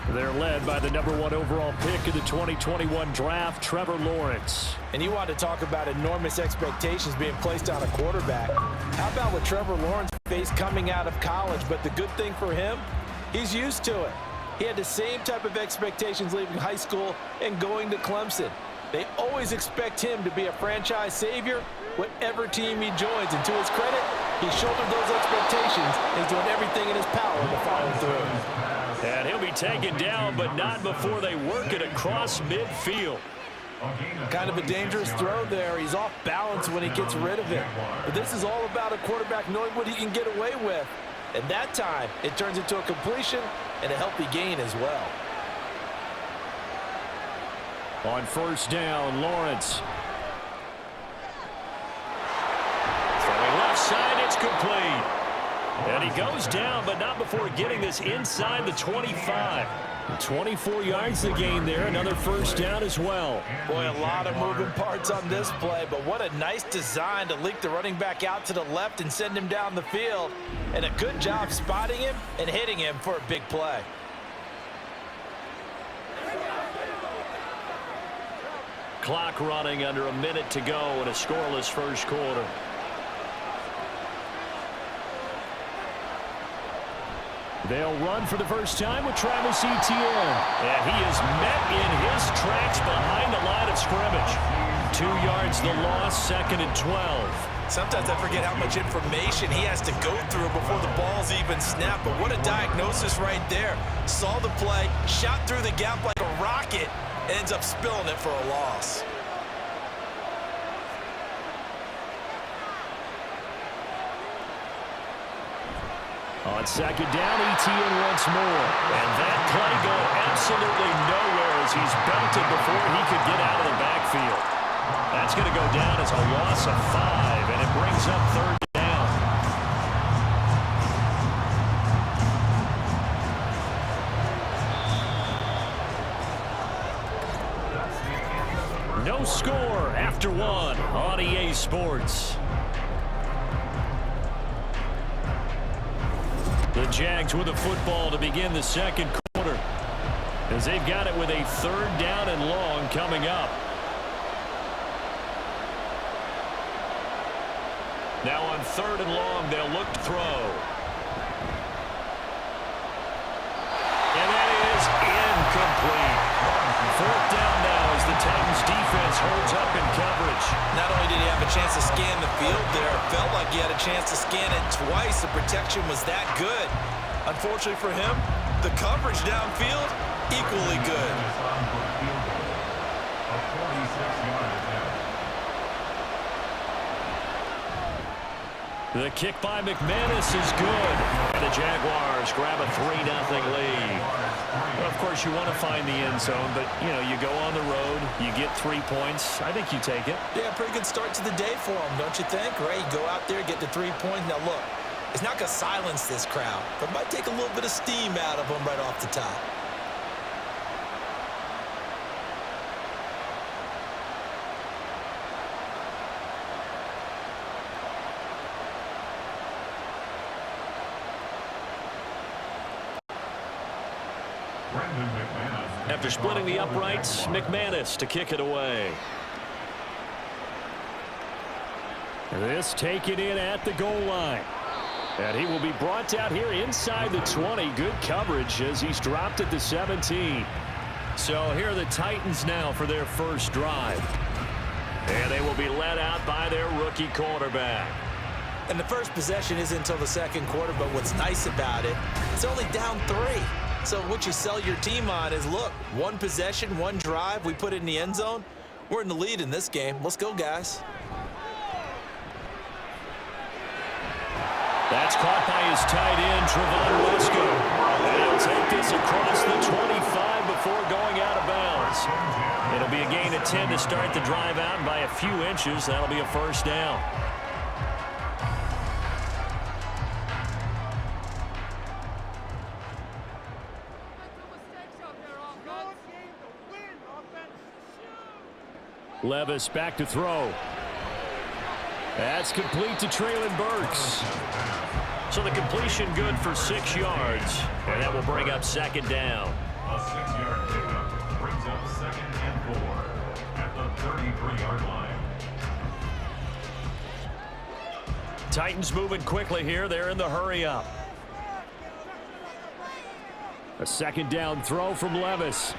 They're led by the #1 overall pick in the 2021 draft, Trevor Lawrence. And you want to talk about enormous expectations being placed on a quarterback. How about what Trevor Lawrence faced coming out of college? But the good thing for him, he's used to it. He had the same type of expectations leaving high school and going to Clemson. They always expect him to be a franchise savior, whatever team he joins. And to his credit, he shouldered those expectations and he's doing everything in his power to follow through. And he'll be taken down, but not before they work it across midfield. Kind of a dangerous throw there. He's off balance when he gets rid of it. But this is all about a quarterback knowing what he can get away with. And that time, it turns into a completion and a healthy gain as well. On first down, Lawrence. Throwing left side, it's complete. And he goes down, but not before getting this inside the 25. 24 yards to gain there, another first down as well. Boy, a lot of moving parts on this play, but what a nice design to leak the running back out to the left and send him down the field. And a good job spotting him and hitting him for a big play. Clock running, under a minute to go in a scoreless first quarter. They'll run for the first time with Travis Etienne. And he is met in his tracks behind the line of scrimmage. 2 yards the loss, 2nd and 12. Sometimes I forget how much information he has to go through before the ball's even snapped. But what a diagnosis right there. Saw the play, shot through the gap like a rocket, ends up spilling it for a loss. On second down, Etienne once more. And that play going absolutely nowhere as he's belted before he could get out of the backfield. That's going to go down as a loss of 5, and it brings up third down. No score after 1 on EA Sports. The Jags with the football to begin the second quarter, as they've got it with a 3rd down and long coming up. Now on 3rd and long, they'll look to throw. And that is incomplete. 4th down now as the Titans defense holds up in coverage. Not only did he have a chance to scan the field there, it felt like he had a chance to scan it twice. The protection was that good. Unfortunately for him, the coverage downfield, equally good. The kick by McManus is good. And the Jaguars grab a 3-0 lead. Well, of course, you want to find the end zone, but, you know, you go on the road, you get 3 points. I think you take it. Yeah, pretty good start to the day for him, don't you think? Right, you go out there, get the 3 points. Now, look, it's not going to silence this crowd, but it might take a little bit of steam out of them right off the top. After splitting the uprights, McManus to kick it away. This taken in at the goal line. And he will be brought out here inside the 20. Good coverage as he's dropped at the 17. So here are the Titans now for their first drive. And they will be led out by their rookie quarterback. And the first possession isn't until the second quarter, but what's nice about it, it's only down 3. So what you sell your team on is, look, 1 possession, 1 drive, we put it in the end zone. We're in the lead in this game. Let's go, guys. That's caught by his tight end, Trevon Wesco. And he'll take this across the 25 before going out of bounds. It'll be a gain of 10 to start the drive out by a few inches. That'll be a first down. Levis back to throw. That's complete to Traylon Burks. So the completion good for 6 yards, and that will bring up second down. A 6-yard pickup brings up 2nd and 4 at the 33-yard line. Titans moving quickly here. They're in the hurry up. A second down throw from Levis.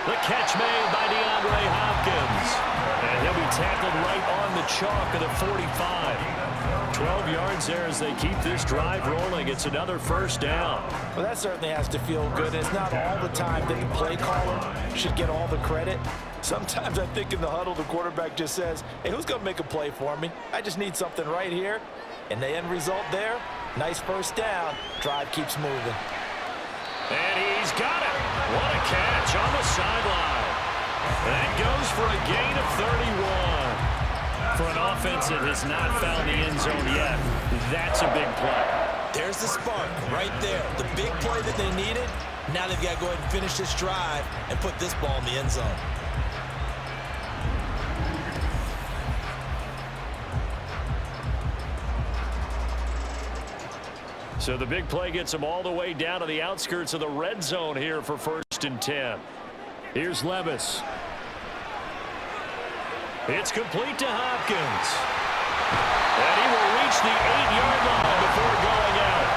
The catch made by DeAndre Hopkins. And he'll be tackled right on the chalk of the 45. 12 yards there as they keep this drive rolling. It's another first down. Well, that certainly has to feel good. It's not all the time that the play caller should get all the credit. Sometimes I think in the huddle, the quarterback just says, hey, who's going to make a play for me? I just need something right here. And the end result there, nice first down. Drive keeps moving. And he's got it. What a catch on the sideline. That goes for a gain of 31. For an offense that has not found the end zone yet, that's a big play. There's the spark right there. The big play that they needed. Now they've got to go ahead and finish this drive and put this ball in the end zone. So the big play gets them all the way down to the outskirts of the red zone here for 1st and 10. Here's Levis. It's complete to Hopkins. And he will reach the 8-yard line before going out.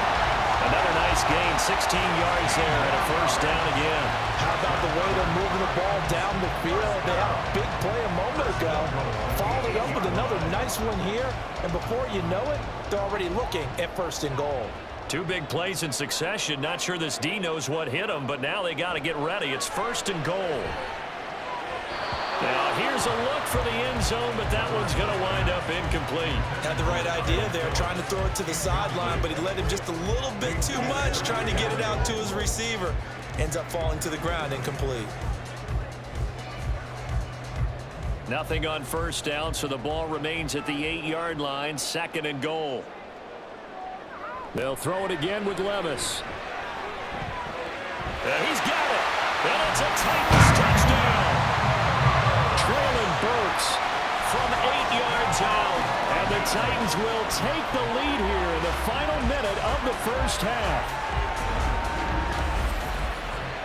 Another nice gain, 16 yards there, and a first down again. How about the way they're moving the ball down the field? They had a big play a moment ago. Followed it up with another nice one here. And before you know it, they're already looking at 1st and goal. 2 big plays in succession. Not sure this D knows what hit him, but now they got to get ready. It's 1st and goal. Now here's a look for the end zone, but that one's going to wind up incomplete. Had the right idea there, trying to throw it to the sideline, but he let him just a little bit too much, trying to get it out to his receiver. Ends up falling to the ground, incomplete. Nothing on first down, so the ball remains at the 8-yard line, 2nd and goal. They'll throw it again with Levis. And he's got it. And it's a Titans touchdown. Traylon Burks from 8 yards out. And the Titans will take the lead here in the final minute of the first half.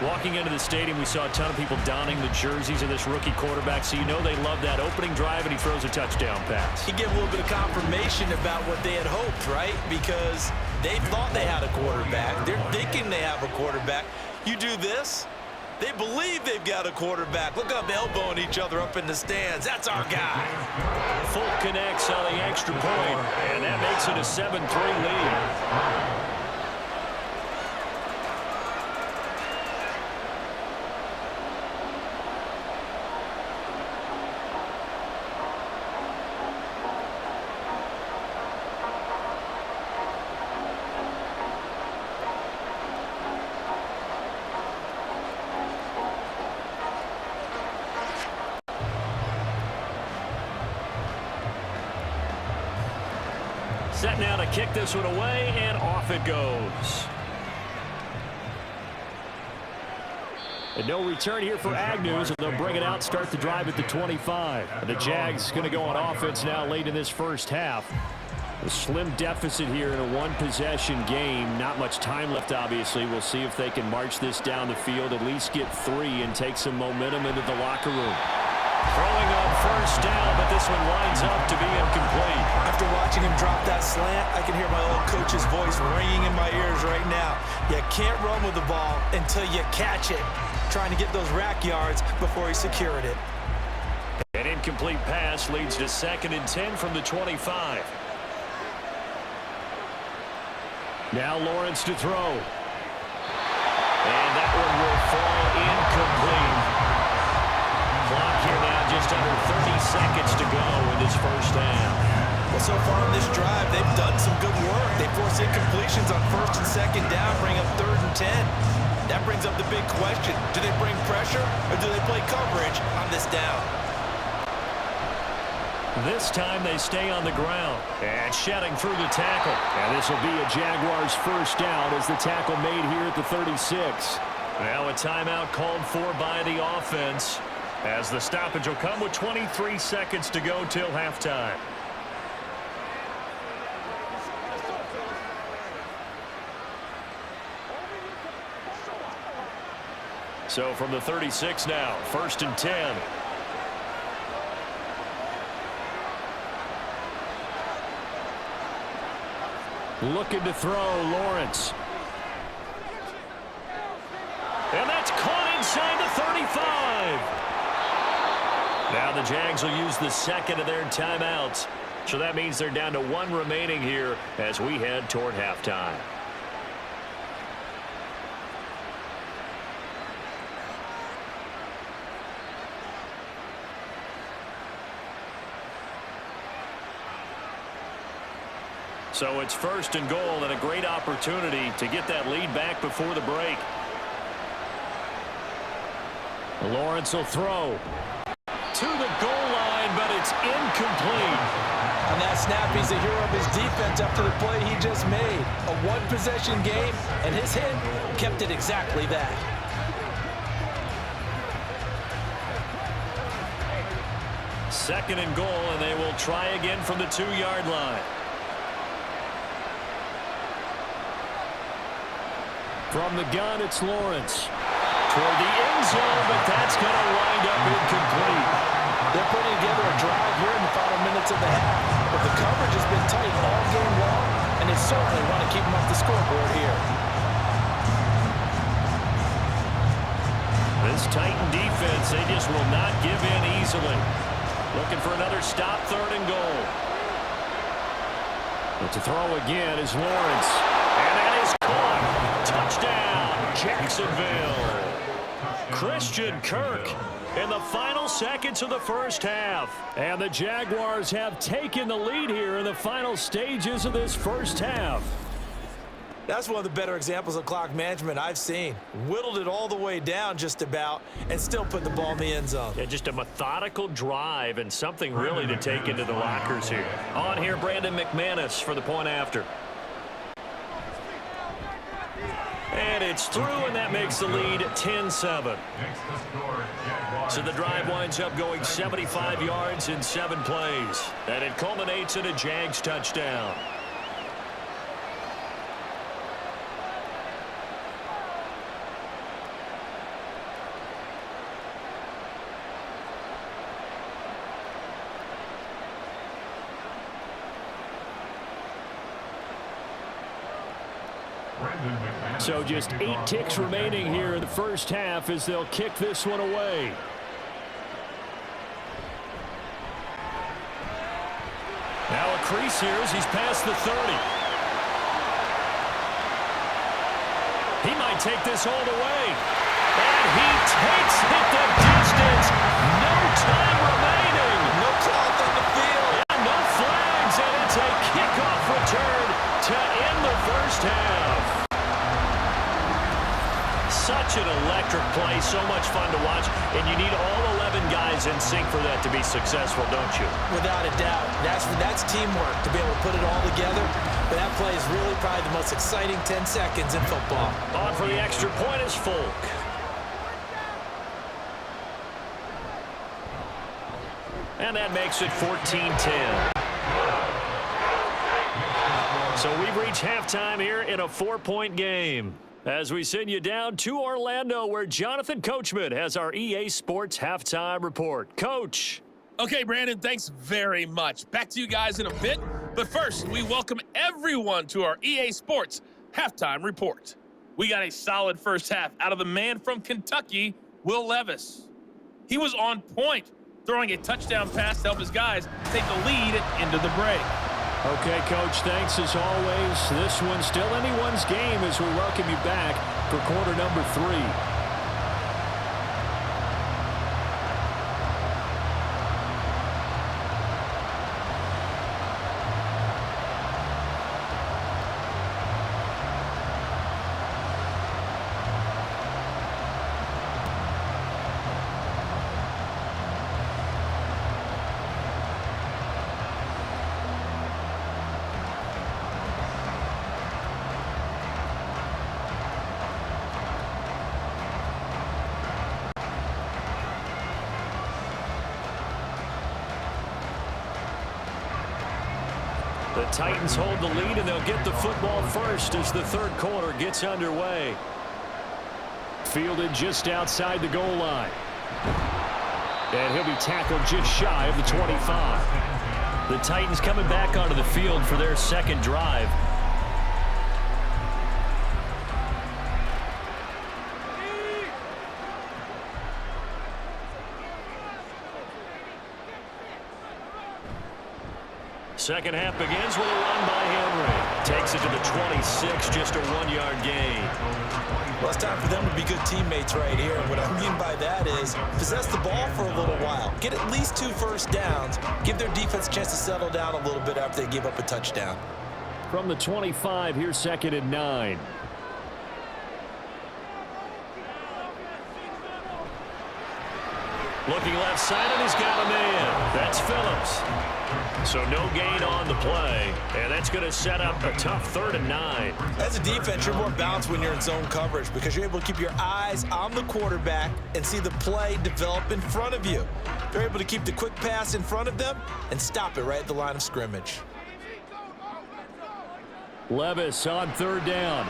Walking into the stadium, we saw a ton of people donning the jerseys of this rookie quarterback, so you know they love that opening drive, and he throws a touchdown pass. He gave a little bit of confirmation about what they had hoped, right? Because they thought they had a quarterback. They're thinking they have a quarterback. You do this, they believe they've got a quarterback. Look up, elbowing each other up in the stands. That's our guy. Fulk connects on the extra point, and that makes it a 7-3 lead. Set now to kick this one away, and off it goes. And no return here for Agnew, and they'll bring it out, start the drive at the 25. And the Jags going to go on offense now late in this first half. A slim deficit here in a one-possession game. Not much time left, obviously. We'll see if they can march this down the field, at least get 3 and take some momentum into the locker room. Throwing on first down, but this one winds up to be incomplete. After watching him drop that slant, I can hear my old coach's voice ringing in my ears right now. You can't run with the ball until you catch it. Trying to get those rack yards before he secured it. An incomplete pass leads to 2nd and 10 from the 25. Now Lawrence to throw. And that one will fall incomplete. Clock here now, just under 30 seconds to go in this first half. Well, so far in this drive, they've done some good work. They force incompletions on 1st and 2nd down, bring up 3rd and 10. That brings up the big question. Do they bring pressure, or do they play coverage on this down? This time they stay on the ground. And shedding through the tackle. And this will be a Jaguars first down as the tackle made here at the 36. Now a timeout called for by the offense, as the stoppage will come with 23 seconds to go till halftime. So from the 36 now, 1st and 10. Looking to throw, Lawrence. And that's caught inside the 35. Now the Jags will use the second of their timeouts. So that means they're down to 1 remaining here as we head toward halftime. So it's 1st and goal and a great opportunity to get that lead back before the break. Lawrence will throw. To the goal line, but it's incomplete. On that snap, he's the hero of his defense after the play he just made. A one-possession game, and his hit kept it exactly that. Second and goal, and they will try again from the 2-yard line. From the gun, it's Lawrence. Toward the end zone, but that's going to wind up incomplete. They're putting together a drive here in the final minutes of the half. But the coverage has been tight all game long, and they certainly want to keep them off the scoreboard here. This Titan defense, they just will not give in easily. Looking for another stop, 3rd and goal. But to throw again is Lawrence. And that is caught. Touchdown, Jacksonville. Christian Kirk in the final seconds of the first half. And the Jaguars have taken the lead here in the final stages of this first half. That's one of the better examples of clock management I've seen. Whittled it all the way down just about and still put the ball in the end zone. Yeah, just a methodical drive and something really to take into the lockers here. On here, Brandon McManus for the point after. And it's through, and that makes the lead 10-7. So the drive winds up going 75 yards in 7 plays. And it culminates in a Jags touchdown. So just 8 ticks remaining here in the first half as they'll kick this one away. Now a crease here as he's past the 30. He might take this all the way. And he takes it the distance. No time remaining. No clock on the field. And no flags, and it's a kickoff return to end the first half. Such an electric play, so much fun to watch, and you need all 11 guys in sync for that to be successful, don't you? Without a doubt. That's teamwork to be able to put it all together. But that play is really probably the most exciting 10 seconds in football. On for the extra point is Folk. And that makes it 14-10. So we've reached halftime here in a 4-point game. As we send you down to Orlando, where Jonathan Coachman has our EA Sports Halftime Report. Coach. Okay, Brandon, thanks very much. Back to you guys in a bit. But first, we welcome everyone to our EA Sports Halftime Report. We got a solid first half out of the man from Kentucky, Will Levis. He was on point, throwing a touchdown pass to help his guys take the lead into the break. Okay, Coach, thanks as always. This one's still anyone's game as we welcome you back for quarter number 3. The Titans hold the lead, and they'll get the football first as the third quarter gets underway. Fielded just outside the goal line. And he'll be tackled just shy of the 25. The Titans coming back onto the field for their second drive. Second half begins with a run by Henry. Takes it to the 26, just a 1-yard gain. Well, it's time for them to be good teammates right here. What I mean by that is possess the ball for a little while. Get at least 2 first downs. Give their defense a chance to settle down a little bit after they give up a touchdown. From the 25, here's 2nd and 9. Looking left side, and he's got a man. That's Phillips. So no gain on the play, and that's going to set up a tough 3rd and 9. As a defense, you're more balanced when you're in zone coverage because you're able to keep your eyes on the quarterback and see the play develop in front of you. They're able to keep the quick pass in front of them and stop it right at the line of scrimmage. Levis on 3rd down.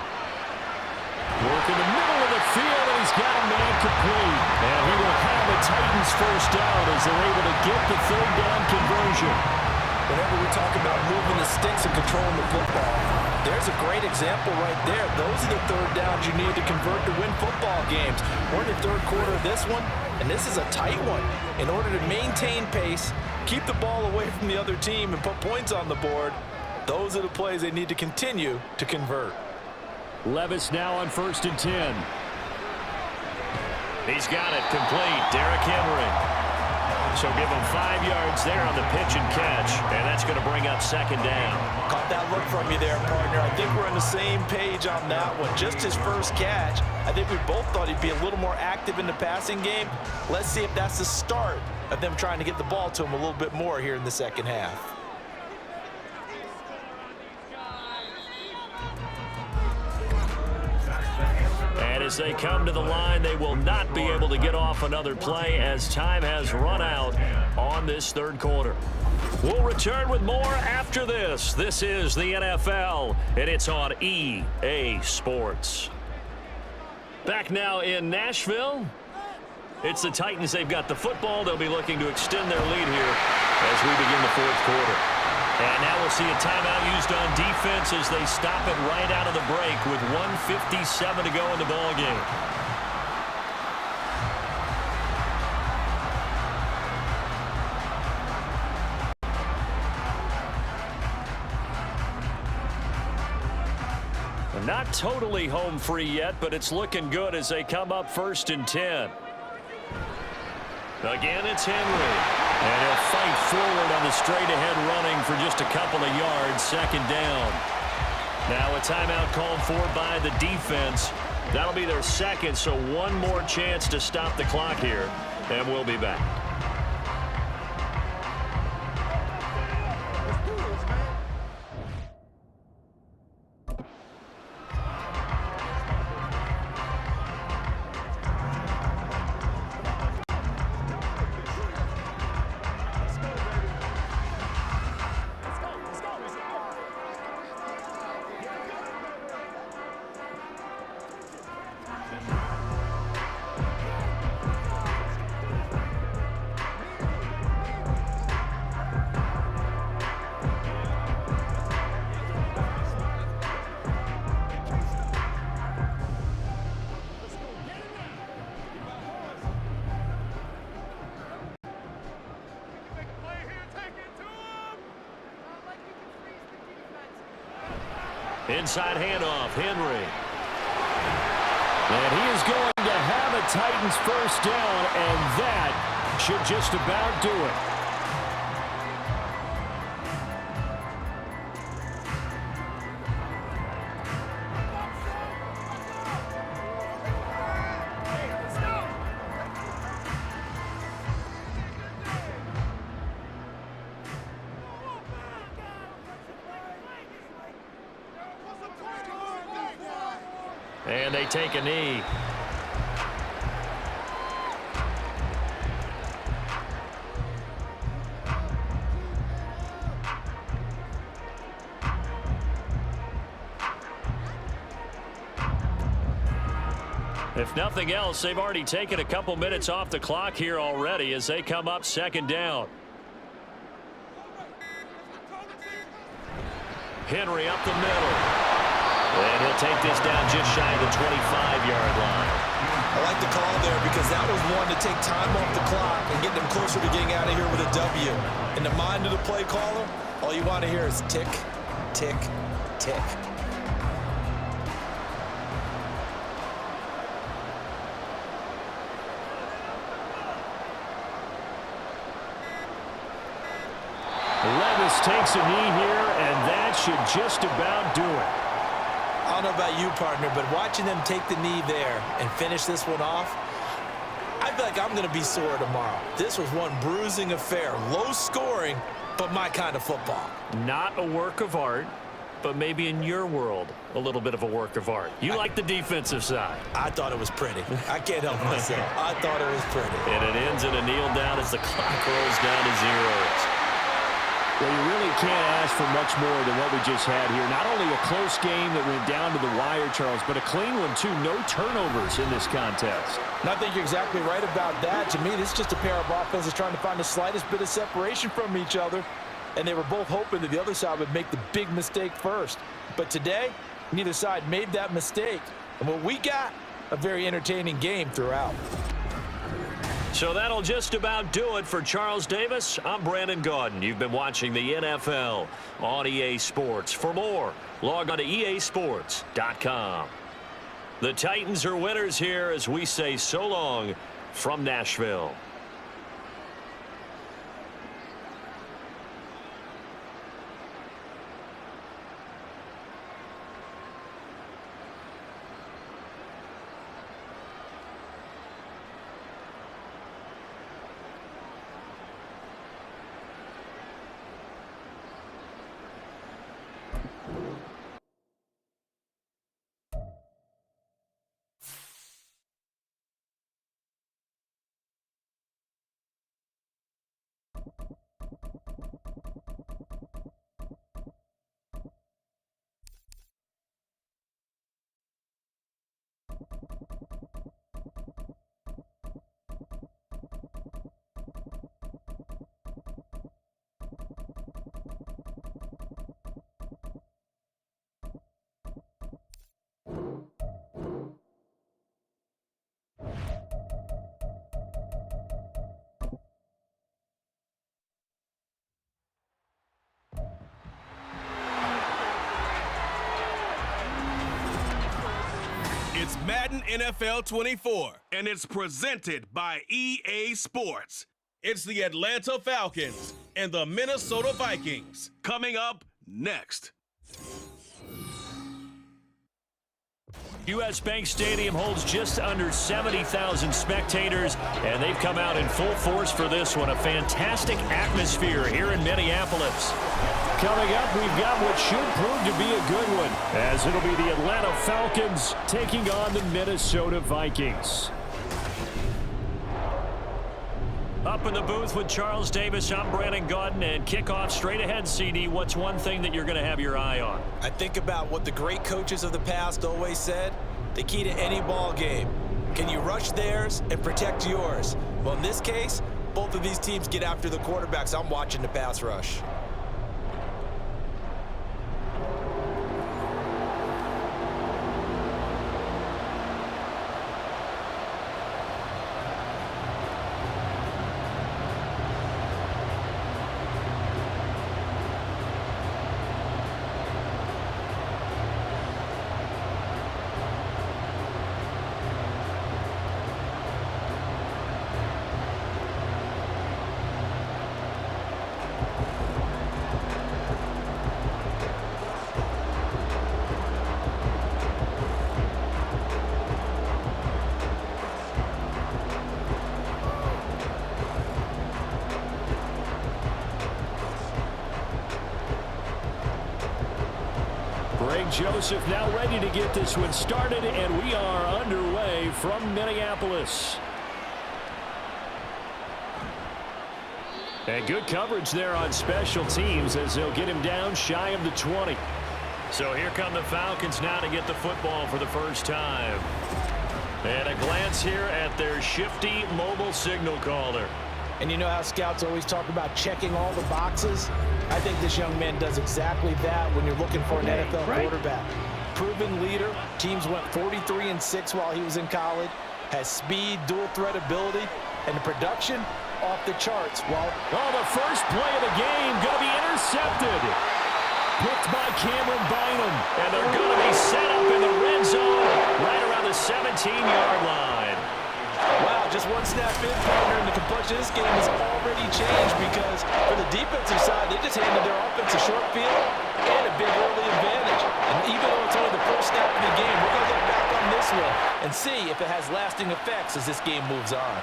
Work in the middle of the field, and he's got a man complete. And he will have a Titans first down as they're able to get the 3rd down conversion. Whenever we talk about moving the sticks and controlling the football, there's a great example right there. Those are the 3rd downs you need to convert to win football games. We're in the 3rd quarter of this one, and this is a tight one. In order to maintain pace, keep the ball away from the other team, and put points on the board, those are the plays they need to continue to convert. Levis now on 1st and 10. He's got it complete. Derrick Henry. So give him 5 yards there on the pitch and catch, and that's going to bring up 2nd down. Caught that look from you there, partner. I think we're on the same page on that one. Just his first catch. I think we both thought he'd be a little more active in the passing game. Let's see if that's the start of them trying to get the ball to him a little bit more here in the second half. And as they come to the line, they will not be able to get off another play as time has run out on this 3rd quarter. We'll return with more after this. This is the NFL, and it's on EA Sports. Back now in Nashville. It's the Titans. They've got the football. They'll be looking to extend their lead here as we begin the 4th quarter. And now we'll see a timeout used on defense as they stop it right out of the break with 1:57 to go in the ball game. Not totally home free yet, but it's looking good as they come up 1st and 10. Again, it's Henry. And he'll fight forward on the straight-ahead running for just a couple of yards, 2nd down. Now a timeout called for by the defense. That'll be their 2nd, so one more chance to stop the clock here, and we'll be back. Inside handoff, Henry. And he is going to have a Titans first down, and that should just about do it. And they take a knee. If nothing else, they've already taken a couple minutes off the clock here already as they come up second down. Henry up the middle. And he'll take this down just shy of the 25-yard line. I like the call there because that was one to take time off the clock and get them closer to getting out of here with a W. In the mind of the play caller, all you want to hear is tick, tick, tick. Levis takes a knee here, and that should just about do it. I don't know about you, partner, but watching them take the knee there and finish this one off, I feel like I'm going to be sore tomorrow. This was one bruising affair. Low scoring, but my kind of football. Not a work of art, but maybe in your world, a little bit of a work of art. You like the defensive side. I thought it was pretty. I can't help myself. I thought it was pretty. And it ends in a kneel down as the clock rolls down to zeros. Well, you really can't ask for much more than what we just had here. Not only a close game that went down to the wire, Charles, but a clean one, too. No turnovers in this contest. And I think you're exactly right about that. To me, this is just a pair of offenses trying to find the slightest bit of separation from each other. And they were both hoping that the other side would make the big mistake first. But today, neither side made that mistake. And what we got, a very entertaining game throughout. So that'll just about do it for Charles Davis. I'm Brandon Gaudin. You've been watching the NFL on EA Sports. For more, log on to easports.com. The Titans are winners here as we say so long from Nashville. It's Madden NFL 24, and it's presented by EA Sports. It's the Atlanta Falcons and the Minnesota Vikings coming up next. U.S. Bank Stadium holds just under 70,000 spectators, and they've come out in full force for this one. A fantastic atmosphere here in Minneapolis. Coming up, we've got what should prove to be a good one, as it'll be the Atlanta Falcons taking on the Minnesota Vikings. Up in the booth with Charles Davis, I'm Brandon Gaudin, and kickoff straight ahead, CD. What's one thing that you're going to have your eye on? I think about what the great coaches of the past always said. The key to any ball game. Can you rush theirs and protect yours? Well, in this case, both of these teams get after the quarterbacks. I'm watching the pass rush. Joseph now ready to get this one started, and we are underway from Minneapolis. And good coverage there on special teams as they'll get him down shy of the 20. So here come the Falcons now to get the football for the first time. And a glance here at their shifty mobile signal caller. And you know how scouts always talk about checking all the boxes? I think this young man does exactly that when you're looking for an NFL quarterback. Proven leader. Teams went 43-6 while he was in college. Has speed, dual threat ability, and the production off the charts. The first play of the game going to be intercepted. Picked by Cameron Bynum. And they're going to be set up in the red zone right around the 17-yard line. Wow, just one snap in, partner, and the complexion of this game has already changed because for the defensive side, they just handed their offense a short field and a big early advantage. And even though it's only the first snap of the game, we're going to look back on this one and see if it has lasting effects as this game moves on.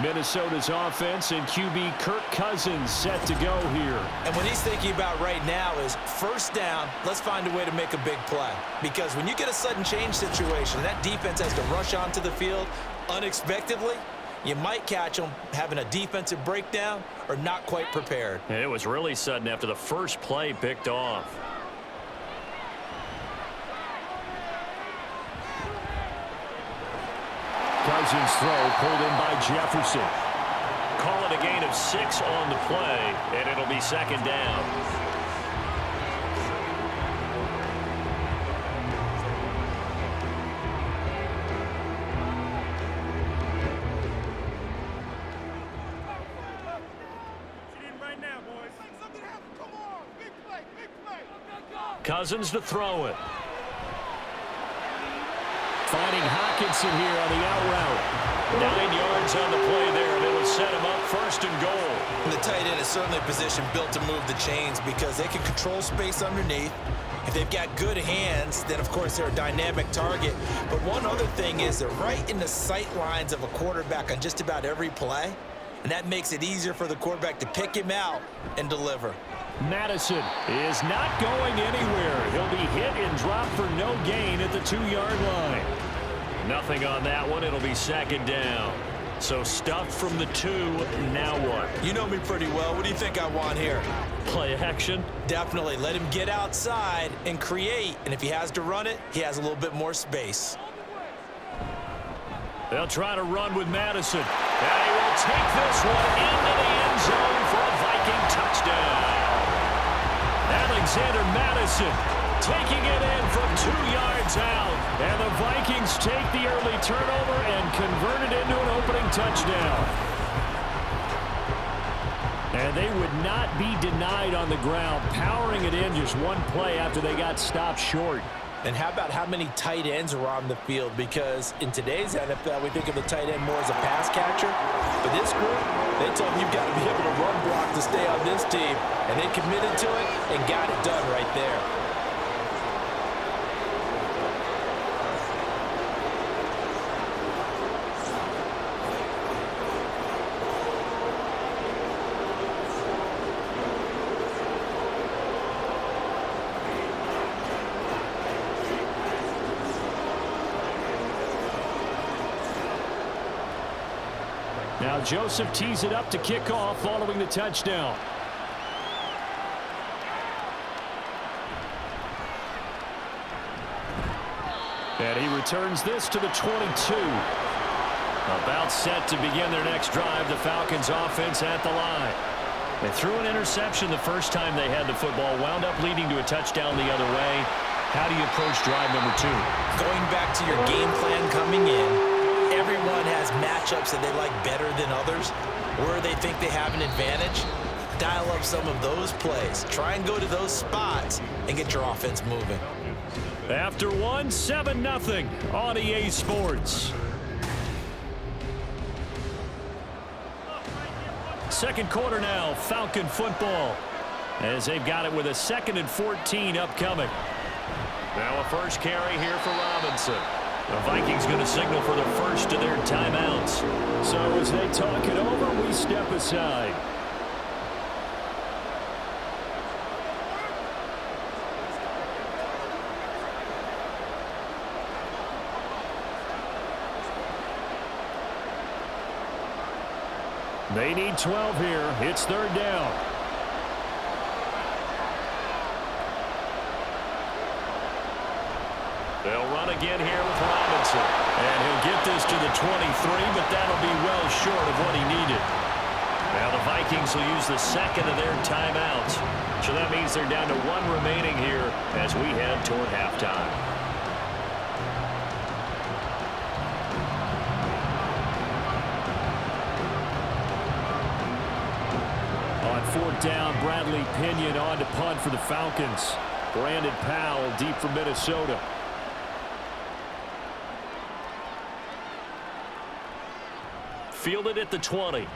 Minnesota's offense and QB Kirk Cousins set to go here. And what he's thinking about right now is first down, let's find a way to make a big play. Because when you get a sudden change situation, and that defense has to rush onto the field unexpectedly, you might catch them having a defensive breakdown or not quite prepared. It was really sudden after the first play picked off. Cousins throw pulled in by Jefferson. Call it a gain of 6 on the play, and it'll be second down. Cousins to throw it. Finding Hockenson here on the out route. 9 yards on the play there, and it'll set him up first and goal. And the tight end is certainly a position built to move the chains because they can control space underneath. If they've got good hands, then of course they're a dynamic target. But one other thing is they're right in the sight lines of a quarterback on just about every play. And that makes it easier for the quarterback to pick him out and deliver. Madison is not going anywhere. He'll be hit and dropped for no gain at the 2-yard line. Nothing on that one. It'll be second down. So stuffed from the 2. Now what? You know me pretty well. What do you think I want here? Play action? Definitely. Let him get outside and create. And if he has to run it, he has a little bit more space. They'll try to run with Madison. And he will take this one into the end zone for a Viking touchdown. Alexander Madison taking it in from 2 yards out. And the Vikings take the early turnover and convert it into an opening touchdown. And they would not be denied on the ground, powering it in just one play after they got stopped short. And how about how many tight ends are on the field? Because in today's NFL, we think of the tight end more as a pass catcher. But this group, they told them you've got to be able to run block to stay on this team. And they committed to it and got it done right there. Now Joseph tees it up to kick off following the touchdown. And he returns this to the 22. About set to begin their next drive. The Falcons offense at the line. They threw an interception the first time they had the football. Wound up leading to a touchdown the other way. How do you approach drive number 2? Going back to your game plan coming in, everyone has matchups that they like better than others, where they think they have an advantage. Dial up some of those plays. Try and go to those spots and get your offense moving. After one, 7-0 on EA Sports. Second quarter now, Falcon football, as they've got it with a 2nd and 14 upcoming. Now a first carry here for Robinson. The Vikings going to signal for the first of their timeouts. So as they talk it over, we step aside. They need 12 here. It's 3rd down. They'll run again here with Robinson. And he'll get this to the 23, but that'll be well short of what he needed. Now the Vikings will use the second of their timeouts. So that means they're down to one remaining here as we head toward halftime. On fourth down, Bradley Pinion on to punt for the Falcons. Brandon Powell deep for Minnesota. Fielded at the 20.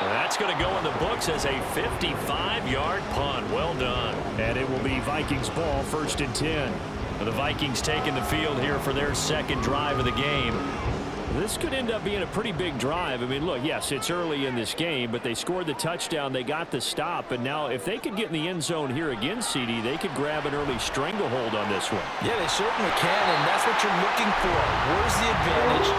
And that's going to go in the books as a 55-yard punt. Well done. And it will be Vikings ball, 1st and 10. The Vikings taking the field here for their second drive of the game. This could end up being a pretty big drive. I mean, look, yes, it's early in this game, but they scored the touchdown. They got the stop. And now if they could get in the end zone here again, CD, they could grab an early stranglehold on this one. Yeah, they certainly can, and that's what you're looking for. Where's the advantage?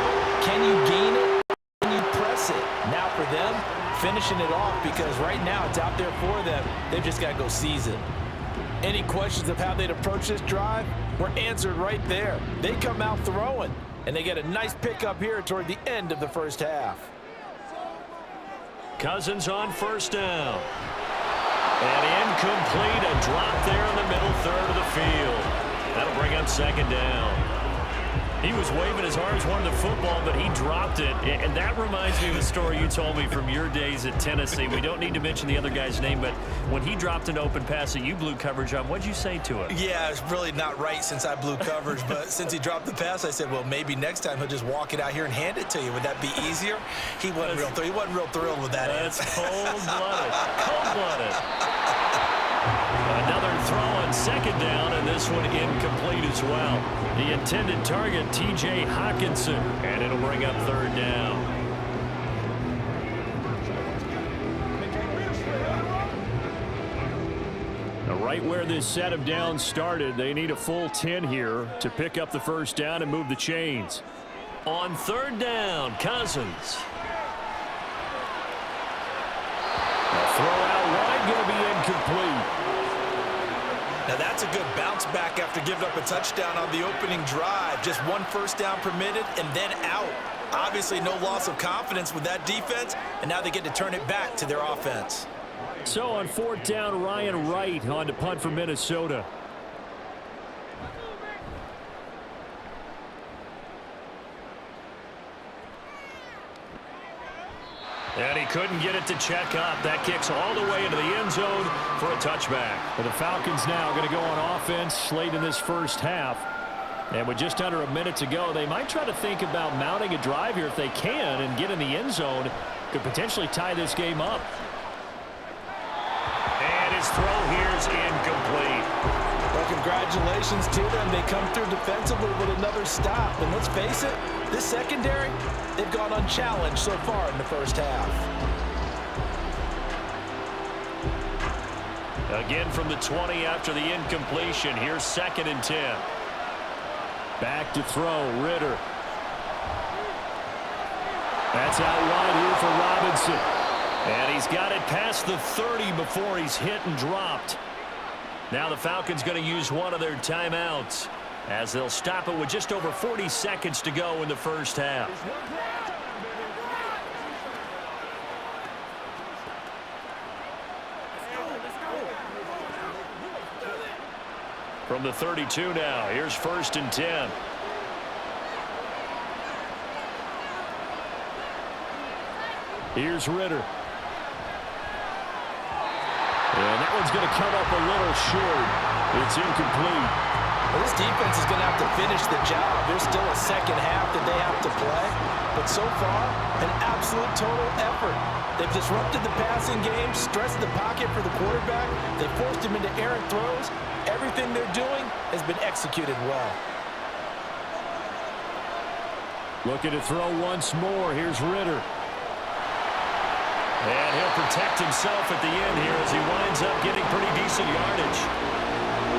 Can you gain it? Can you press it? Now for them, finishing it off, because right now it's out there for them. They've just got to go seize it. Any questions of how they'd approach this drive were answered right there. They come out throwing, and they get a nice pickup here toward the end of the first half. Cousins on first down. And incomplete, a drop there in the middle third of the field. That'll bring up second down. He was waving as hard as wanted the football, but he dropped it. And that reminds me of a story you told me from your days at Tennessee. We don't need to mention the other guy's name, but when he dropped an open pass that you blew coverage on, what'd you say to it? Yeah, it's really not right since I blew coverage, but since he dropped the pass, I said, well, maybe next time he'll just walk it out here and hand it to you. Would that be easier? He wasn't real thrilled with that answer. That's cold-blooded. Cold-blooded. Another throw on second down, and this one incomplete as well. The intended target, T.J. Hawkinson, and it'll bring up third down. Now, right where this set of downs started, they need a full 10 here to pick up the first down and move the chains. On third down, Cousins. A throw out wide, going to be incomplete. Now that's a good bounce back after giving up a touchdown on the opening drive. Just one first down permitted and then out. Obviously no loss of confidence with that defense, and now they get to turn it back to their offense. So on fourth down, Ryan Wright on to punt for Minnesota. And he couldn't get it to check up. That kicks all the way into the end zone for a touchback. Well, the Falcons now going to go on offense late in this first half. And with just under a minute to go, they might try to think about mounting a drive here if they can and get in the end zone. Could potentially tie this game up. And his throw here is incomplete. Well, congratulations to them. They come through defensively with another stop. And let's face it, this secondary, they've gone unchallenged so far in the first half. Again from the 20 after the incompletion. Here's 2nd and 10. Back to throw, Ritter. That's out wide here for Robinson. And he's got it past the 30 before he's hit and dropped. Now the Falcons going to use one of their timeouts as they'll stop it with just over 40 seconds to go in the first half. From the 32 now, here's 1st and 10. Here's Ritter. And that one's going to come up a little short. It's incomplete. Well, this defense is going to have to finish the job. There's still a second half that they have to play. But so far, an absolute total effort. They've disrupted the passing game, stressed the pocket for the quarterback. They forced him into errant throws. Everything they're doing has been executed well. Looking to throw once more. Here's Ritter. And he'll protect himself at the end here as he winds up getting pretty decent yardage.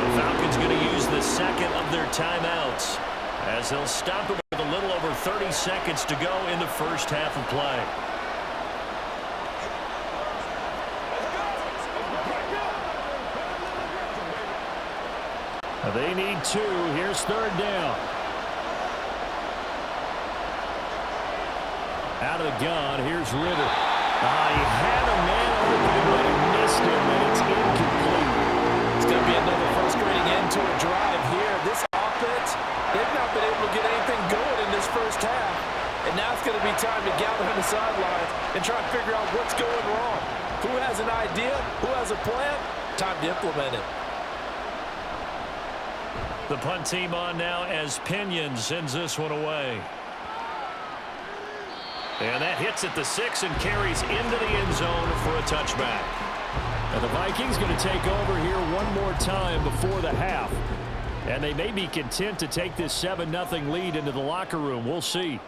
The Falcons going to use the second of their timeouts as they'll stop it with a little over 30 seconds to go in the first half of play. They need 2. Here's 3rd down. Out of the gun, here's Ritter. He had a man open, but he missed him, and it's incomplete. It's going to be another frustrating end to a drive here. This offense, they've not been able to get anything going in this first half. And now it's going to be time to gather on the sidelines and try to figure out what's going wrong. Who has an idea? Who has a plan? Time to implement it. The punt team on now as Pinion sends this one away. And that hits at the 6 and carries into the end zone for a touchback. And the Vikings going to take over here one more time before the half. And they may be content to take this 7-0 lead into the locker room. We'll see.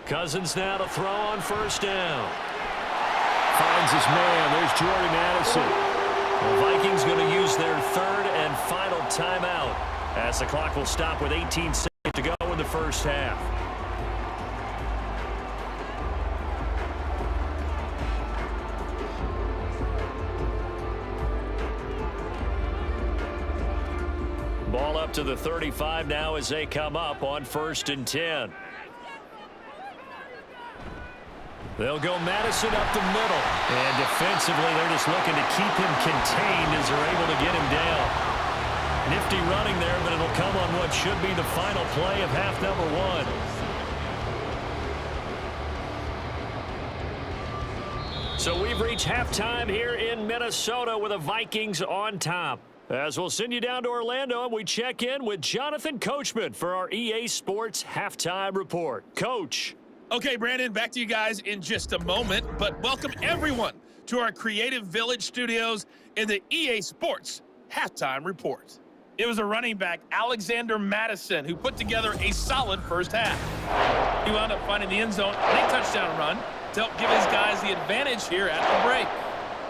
Cousins now to throw on first down. Finds his man. There's Jordy Madison. The Vikings going to use their third and final timeout as the clock will stop with 18 seconds to go in the first half. Ball up to the 35 now as they come up on 1st and 10. They'll go Madison up the middle. And defensively, they're just looking to keep him contained as they're able to get him down. Nifty running there, but it'll come on what should be the final play of half number 1. So we've reached halftime here in Minnesota with the Vikings on top. As we'll send you down to Orlando, and we check in with Jonathan Coachman for our EA Sports Halftime Report. Coach. Okay, Brandon, back to you guys in just a moment, but welcome everyone to our Creative Village studios in the EA Sports Halftime Report. It was a running back, Alexander Madison, who put together a solid first half. He wound up finding the end zone on a touchdown run to help give his guys the advantage here at the break.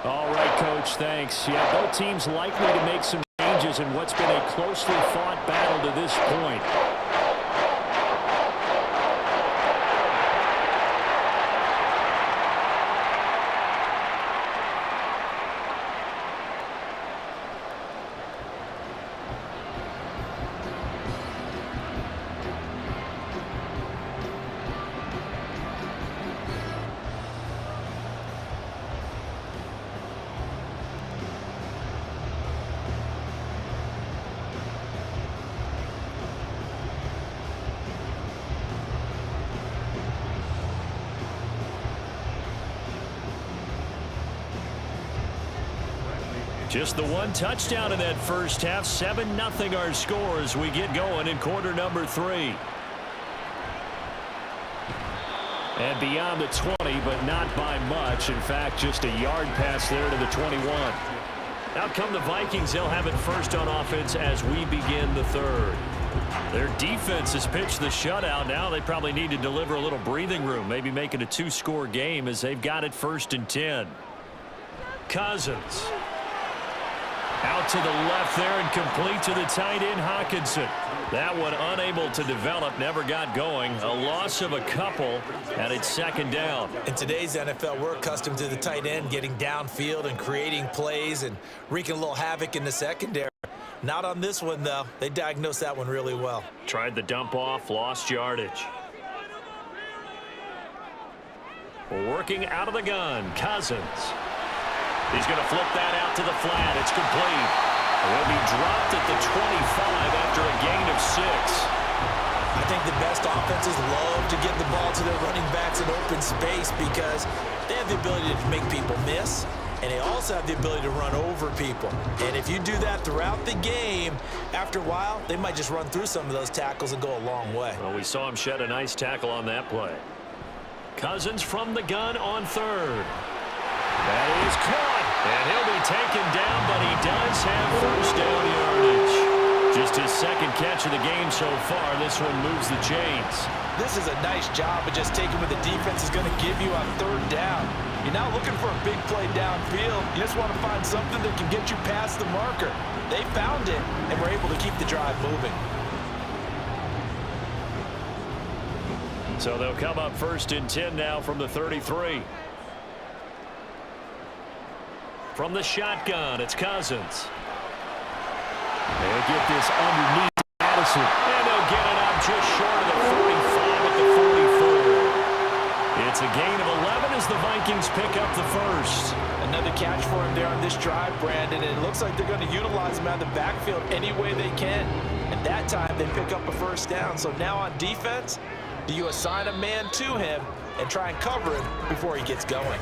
All right, Coach, thanks. Yeah, both teams likely to make some changes in what's been a closely fought battle to this point. Just the one touchdown in that first half. 7-0 our score as we get going in quarter number 3. And beyond the 20, but not by much. In fact, just a yard pass there to the 21. Out come the Vikings. They'll have it first on offense as we begin the third. Their defense has pitched the shutout. Now they probably need to deliver a little breathing room. Maybe make it a 2-score game as they've got it 1st and 10. Cousins. Out to the left there and complete to the tight end, Hawkinson. That one unable to develop, never got going. A loss of a couple, and it's 2nd down. In today's NFL, we're accustomed to the tight end getting downfield and creating plays and wreaking a little havoc in the secondary. Not on this one, though. They diagnosed that one really well. Tried the dump off, lost yardage. Working out of the gun, Cousins. He's going to flip that out to the flat. It's complete. Will be dropped at the 25 after a gain of 6. I think the best offenses love to get the ball to their running backs in open space because they have the ability to make people miss, and they also have the ability to run over people. And if you do that throughout the game, after a while, they might just run through some of those tackles and go a long way. Well, we saw him shed a nice tackle on that play. Cousins from the gun on 3rd. That is caught, and he'll be taken down, but he does have 1st down yardage. Just his 2nd catch of the game so far. This one moves the chains. This is a nice job of just taking what the defense is going to give you on 3rd down. You're not looking for a big play downfield. You just want to find something that can get you past the marker. They found it, and were able to keep the drive moving. So they'll come up 1st and 10 now from the 33. From the shotgun, it's Cousins. They'll get this underneath Madison. And they'll get it up just short of the 45 at the Vikings pick up the first. Another catch for him there on this drive, Brandon, and it looks like they're going to utilize him out of the backfield any way they can. And that time, they pick up a first down. So now on defense, do you assign a man to him and try and cover him before he gets going?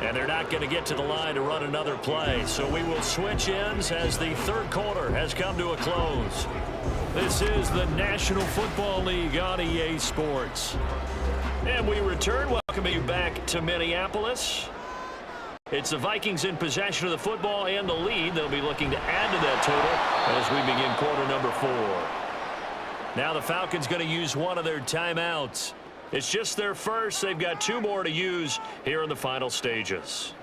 And they're not going to get to the line to run another play. So we will switch ends as the third quarter has come to a close. This is the National Football League on EA Sports. And we return, welcoming you back to Minneapolis. It's the Vikings in possession of the football and the lead. They'll be looking to add to that total as we begin quarter number 4. Now the Falcons going to use one of their timeouts. It's just their first. They've got 2 more to use here in the final stages.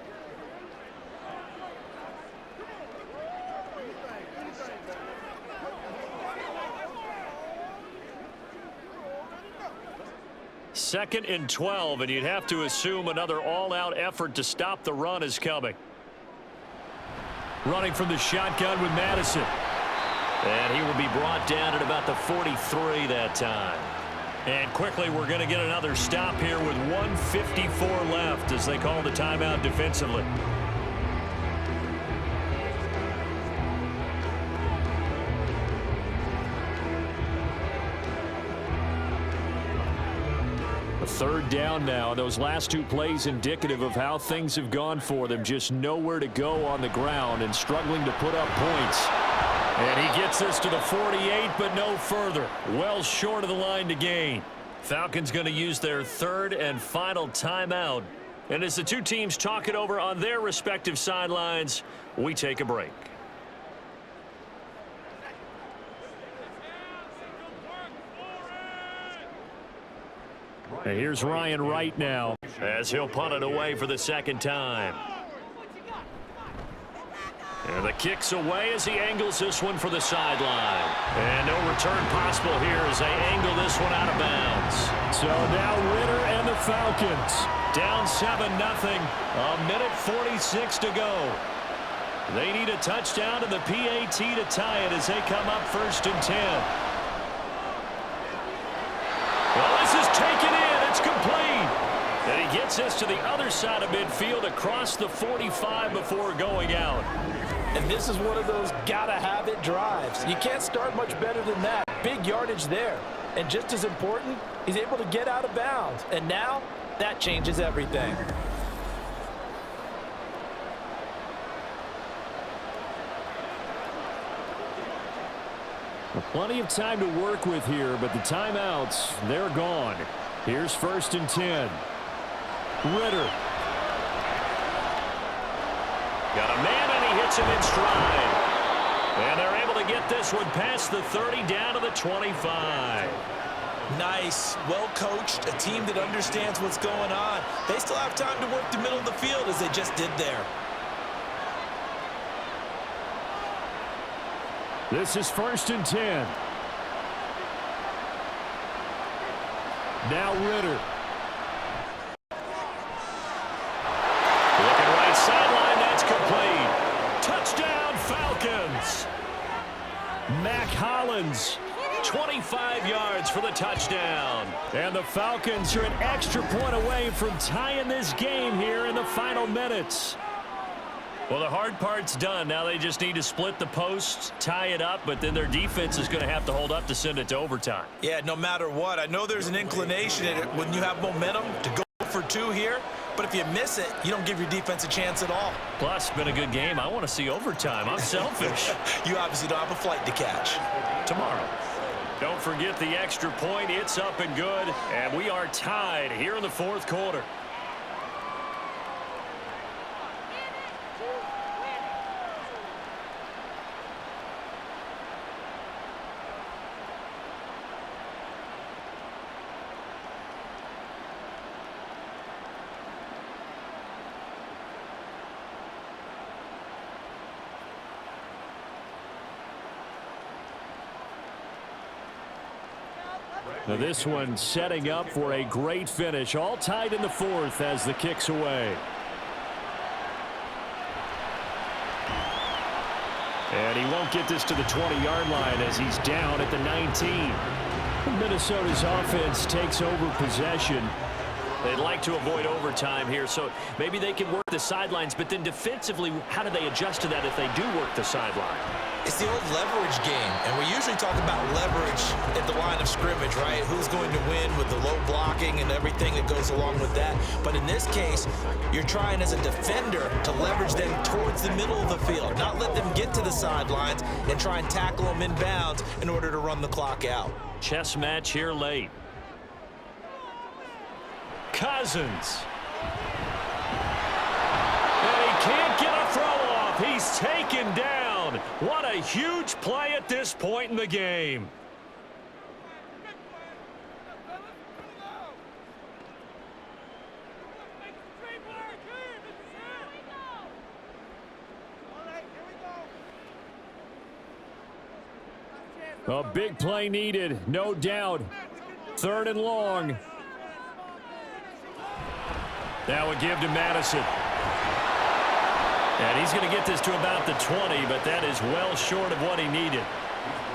Second and 12, and you'd have to assume another all-out effort to stop the run is coming. Running from the shotgun with Madison. And he will be brought down at about the 43 that time. And quickly, we're going to get another stop here with 1:54 left as they call the timeout defensively. A third down now. Those last 2 plays indicative of how things have gone for them. Just nowhere to go on the ground and struggling to put up points. And he gets us to the 48, but no further. Well short of the line to gain. Falcons going to use their third and final timeout. And as the 2 teams talk it over on their respective sidelines, we take a break. And here's Ryan Wright now, as he'll punt it away for the second time. And the kick's away as he angles this one for the sideline. And no return possible here as they angle this one out of bounds. So now Ritter and the Falcons down 7-0. A minute 46 to go. They need a touchdown and the PAT to tie it as they come up 1st and 10. Well, this is taken in. It's complete. And he gets us to the other side of midfield across the 45 before going out. And this is one of those gotta-have-it drives. You can't start much better than that. Big yardage there. And just as important, he's able to get out of bounds. And now, that changes everything. Plenty of time to work with here, but the timeouts, they're gone. Here's 1st and 10. Ritter. Got a man, and he hits him in stride. And they're able to get this one past the 30 down to the 25. Nice, well coached, a team that understands what's going on. They still have time to work the middle of the field as they just did there. This is 1st and 10. Now Ritter. Looking right sideline, that's complete. Touchdown, Falcons. Mac Hollins. 25 yards for the touchdown. And the Falcons are an extra point away from tying this game here in the final minutes. Well, the hard part's done. Now they just need to split the posts, tie it up, but then their defense is going to have to hold up to send it to overtime. Yeah, no matter what. I know there's an inclination in it when you have momentum to go for 2 here, but if you miss it, you don't give your defense a chance at all. Plus, been a good game. I want to see overtime. I'm selfish. You obviously don't have a flight to catch. Tomorrow. Don't forget the extra point. It's up and good, and we are tied here in the 4th quarter. Now this one setting up for a great finish. All tied in the 4th as the kick's away. And he won't get this to the 20-yard line as he's down at the 19. Minnesota's offense takes over possession. They'd like to avoid overtime here, so maybe they can work the sidelines, but then defensively, how do they adjust to that if they do work the sideline? It's the old leverage game, and we usually talk about leverage at the line of scrimmage, right? Who's going to win with the low blocking and everything that goes along with that. But in this case, you're trying as a defender to leverage them towards the middle of the field, not let them get to the sidelines and try and tackle them inbounds in order to run the clock out. Chess match here late. Cousins. And he can't get a throw off. He's taken down. What a huge play at this point in the game. A big play needed, no doubt. 3rd and long. That would give to Madison. And he's going to get this to about the 20, but that is well short of what he needed.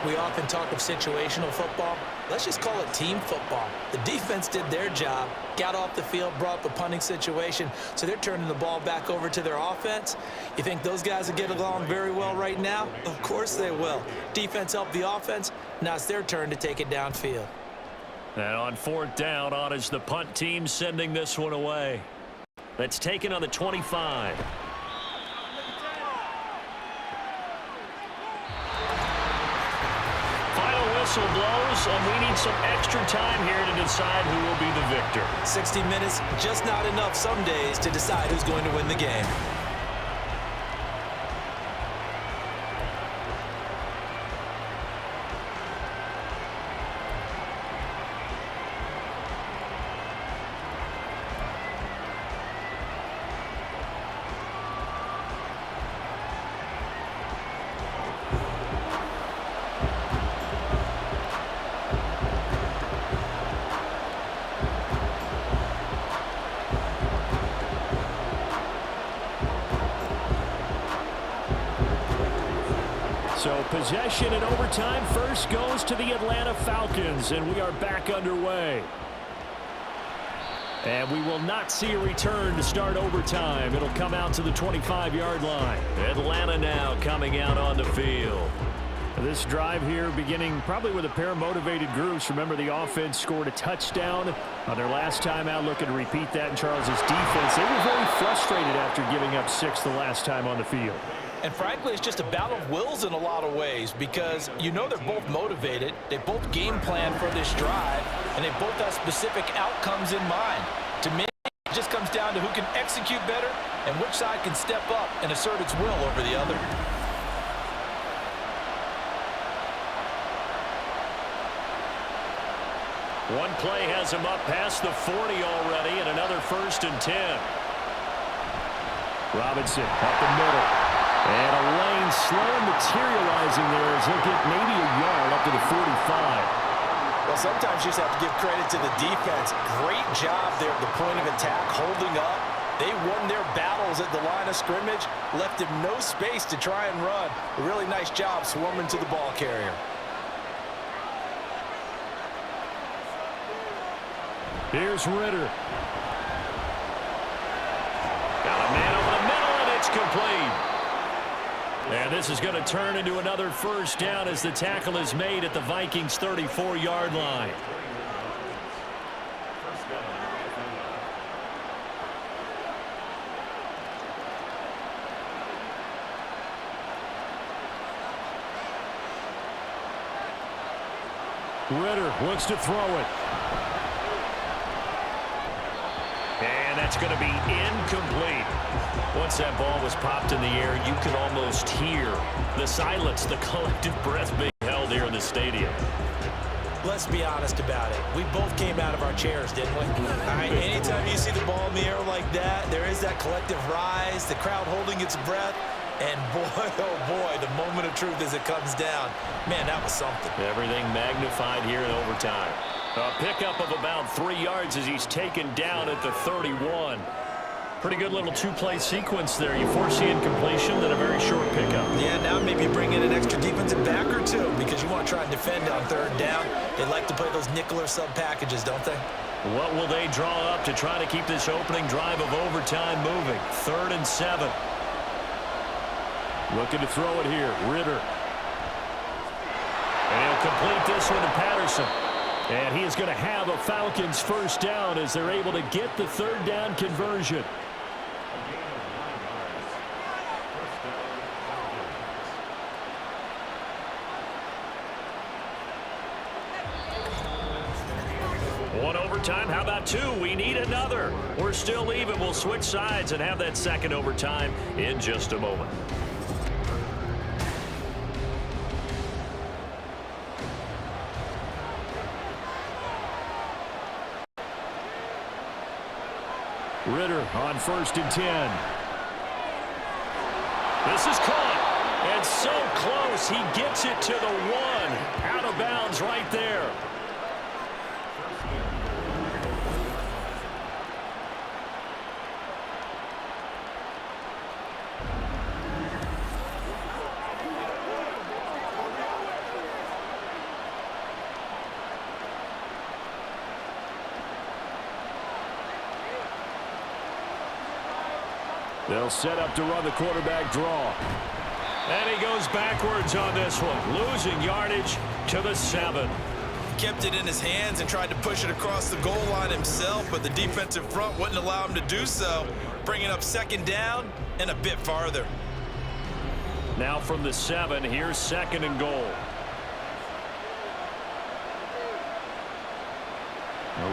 We often talk of situational football. Let's just call it team football. The defense did their job, got off the field, brought up a punting situation, so they're turning the ball back over to their offense. You think those guys will get along very well right now? Of course they will. Defense helped the offense. Now it's their turn to take it downfield. And on 4th down, on is the punt team sending this one away. That's taken on the 25. Final whistle blows, and we need some extra time here to decide who will be the victor. 60 minutes, just not enough some days to decide who's going to win the game. So possession in overtime first goes to the Atlanta Falcons, and we are back underway. And we will not see a return to start overtime. It'll come out to the 25-yard line. Atlanta now coming out on the field. This drive here beginning probably with a pair of motivated groups. Remember, the offense scored a touchdown on their last time out. Looking to repeat that in Charles's defense. They were very frustrated after giving up 6 the last time on the field. And frankly, it's just a battle of wills in a lot of ways because you know they're both motivated. They both game plan for this drive, and they both have specific outcomes in mind. To me, it just comes down to who can execute better and which side can step up and assert its will over the other. One play has him up past the 40 already, and another 1st and 10. Robinson up the middle. And a lane slow materializing there as he'll get maybe a yard up to the 45. Well, sometimes you just have to give credit to the defense. Great job there at the point of attack, holding up. They won their battles at the line of scrimmage, left him no space to try and run. A really nice job swarming to the ball carrier. Here's Ritter. Got a man over the middle, and it's complete. And this is going to turn into another 1st down as the tackle is made at the Vikings' 34-yard line. Ritter looks to throw it. And that's going to be incomplete. Once that ball was popped in the air, you could almost hear the silence, the collective breath being held here in the stadium. Let's be honest about it. We both came out of our chairs, didn't we? All right, anytime you see the ball in the air like that, there is that collective rise, the crowd holding its breath, and boy, oh boy, the moment of truth as it comes down. Man, that was something. Everything magnified here in overtime. A pickup of about 3 yards as he's taken down at the 31. Pretty good little 2-play sequence there. You force the incompletion, then a very short pickup. Yeah, now maybe bring in an extra defensive back or two because you want to try and defend on 3rd down. They like to play those nickel or sub packages, don't they? What will they draw up to try to keep this opening drive of overtime moving? 3rd and 7. Looking to throw it here. Ritter. And he'll complete this one to Patterson. And he is going to have a Falcons first down as they're able to get the 3rd down conversion. One overtime. How about 2? We need another. We're still even. We'll switch sides and have that 2nd overtime in just a moment. Ritter on 1st and 10. This is caught. And so close. He gets it to the 1. Out of bounds right there. They'll set up to run the quarterback draw. And he goes backwards on this one, losing yardage to the 7. Kept it in his hands and tried to push it across the goal line himself, but the defensive front wouldn't allow him to do so, bringing up 2nd down and a bit farther. Now from the 7, here's 2nd and goal.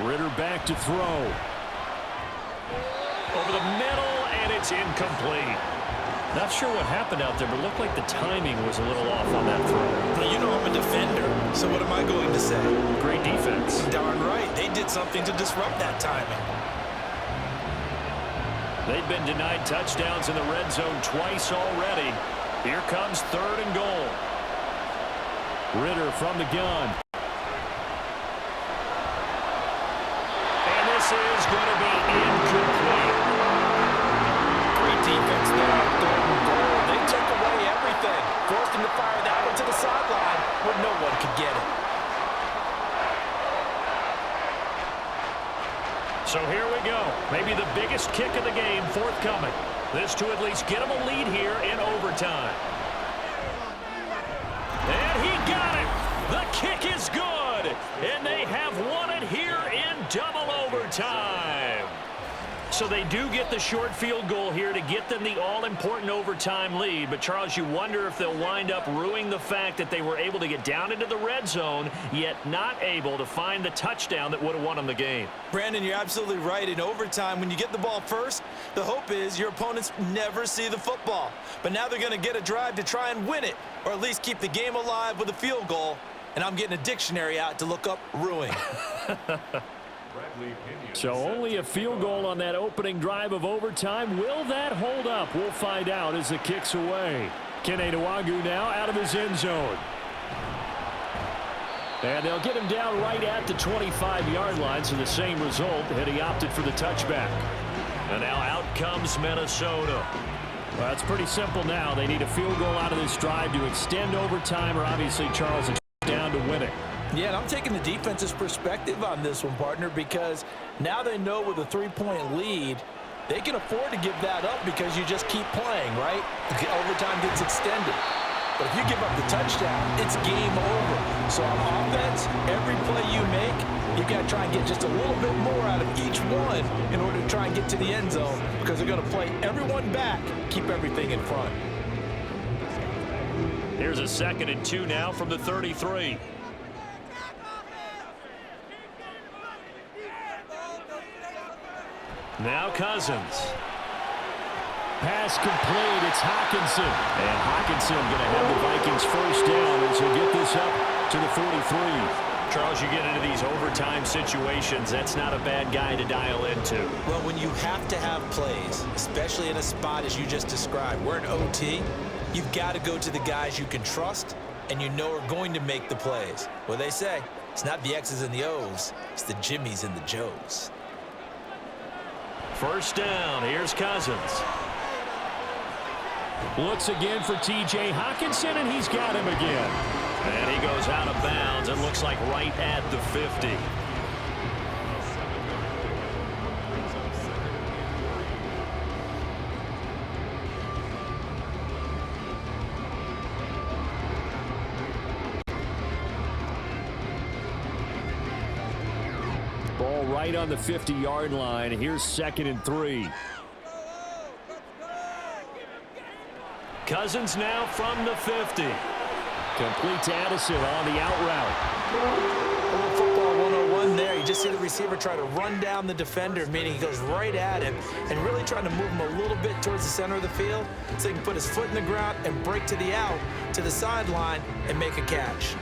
Ritter back to throw. Over the middle, and it's incomplete. Not sure what happened out there, but it looked like the timing was a little off on that throw. Well, you know I'm a defender, so what am I going to say? Great defense. Darn right. They did something to disrupt that timing. They've been denied touchdowns in the red zone twice already. Here comes 3rd and goal. Ritter from the gun. And this is going to be incomplete. Great defense there on 3rd and goal. They took away everything, forced him to fire that one to the sideline where no one could get it. So here we go. Maybe the biggest kick of the game forthcoming. This to at least get him a lead here in overtime. And he got it. The kick is good. And they have won it here in double overtime. So they do get the short field goal here to get them the all-important overtime lead. But, Charles, you wonder if they'll wind up ruining the fact that they were able to get down into the red zone, yet not able to find the touchdown that would have won them the game. Brandon, you're absolutely right. In overtime, when you get the ball first, the hope is your opponents never see the football. But now they're going to get a drive to try and win it, or at least keep the game alive with a field goal. And I'm getting a dictionary out to look up ruin. So only a field goal on that opening drive of overtime. Will that hold up? We'll find out as the kick's away. Kene Nwangwu now out of his end zone. And they'll get him down right at the 25-yard line, so the same result, and he opted for the touchback. And now out comes Minnesota. Well, it's pretty simple now. They need a field goal out of this drive to extend overtime, or obviously Charles a down to win it. Yeah, and I'm taking the defense's perspective on this one, partner, because now they know with a 3-point lead, they can afford to give that up because you just keep playing, right? The overtime gets extended. But if you give up the touchdown, it's game over. So on offense, every play you make, you've got to try and get just a little bit more out of each one in order to try and get to the end zone because they're going to play everyone back, keep everything in front. Here's a 2nd and 2 now from the 33. Now Cousins. Pass complete. It's Hockenson. And Hockenson going to have the Vikings first down as he'll get this up to the 43. Charles, you get into these overtime situations, that's not a bad guy to dial into. Well, when you have to have plays, especially in a spot as you just described, we're in OT, you've got to go to the guys you can trust and you know are going to make the plays. Well, they say it's not the X's and the O's, it's the Jimmys and the Joes. First down, here's Cousins. Looks again for T.J. Hockenson, and he's got him again. And he goes out of bounds and looks like right at the 50. right on the 50-yard line. Here's 2nd and 3. Cousins now from the 50. Complete to Addison on the out route. A little football 101 there. You just see the receiver try to run down the defender, meaning he goes right at him and really trying to move him a little bit towards the center of the field so he can put his foot in the ground and break to the out, to the sideline, and make a catch.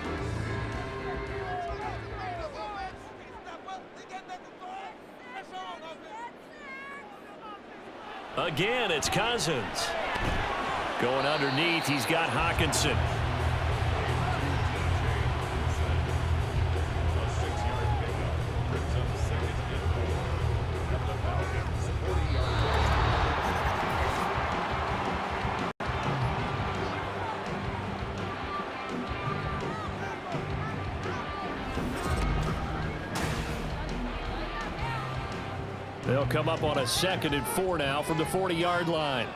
Again, it's Cousins. Going underneath, he's got Hawkinson. They'll come up on a 2nd and 4 now from the 40-yard line.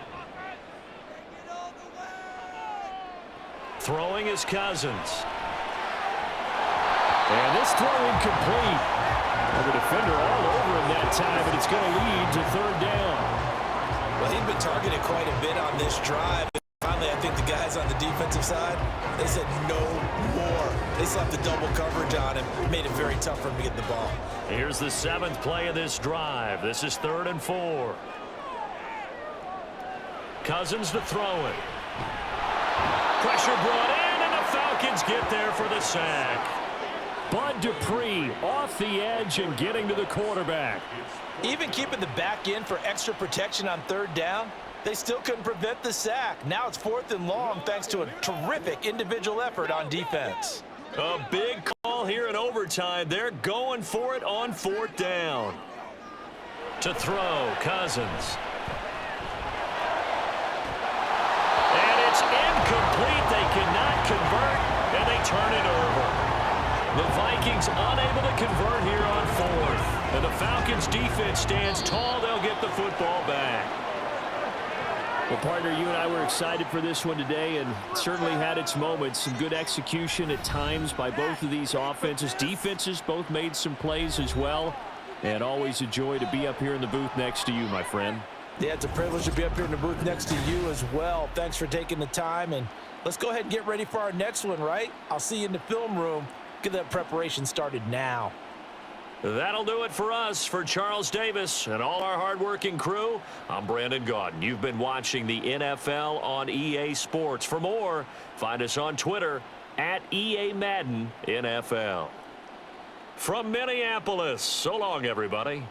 Throwing is Cousins. And this throw incomplete. Well, the defender all over him that time, but it's going to lead to 3rd down. Well, he'd been targeted quite a bit on this drive. Finally, I think the guys on the defensive side, they said no more. They slapped the double coverage on him. Made it very tough for him to get the ball. Here's the 7th play of this drive. This is 3rd and 4. Cousins to throw it. Pressure brought in, and the Falcons get there for the sack. Bud Dupree off the edge and getting to the quarterback. Even keeping the back in for extra protection on 3rd down, they still couldn't prevent the sack. Now it's 4th and long thanks to a terrific individual effort on defense. A big call here in overtime. They're going for it on 4th down. To throw, Cousins. And it's incomplete. They cannot convert, and they turn it over. The Vikings unable to convert here on 4th. And the Falcons defense stands tall. They'll get the football back. Well, partner, you and I were excited for this one today, and certainly had its moments. Some good execution at times by both of these offenses. Defenses both made some plays as well. And always a joy to be up here in the booth next to you, my friend. Yeah, it's a privilege to be up here in the booth next to you as well. Thanks for taking the time, and let's go ahead and get ready for our next one, right? I'll see you in the film room. Get that preparation started now. That'll do it for us. For Charles Davis and all our hardworking crew, I'm Brandon Gaudin. You've been watching the NFL on EA Sports. For more, find us on Twitter at EA Madden NFL. From Minneapolis, so long, everybody.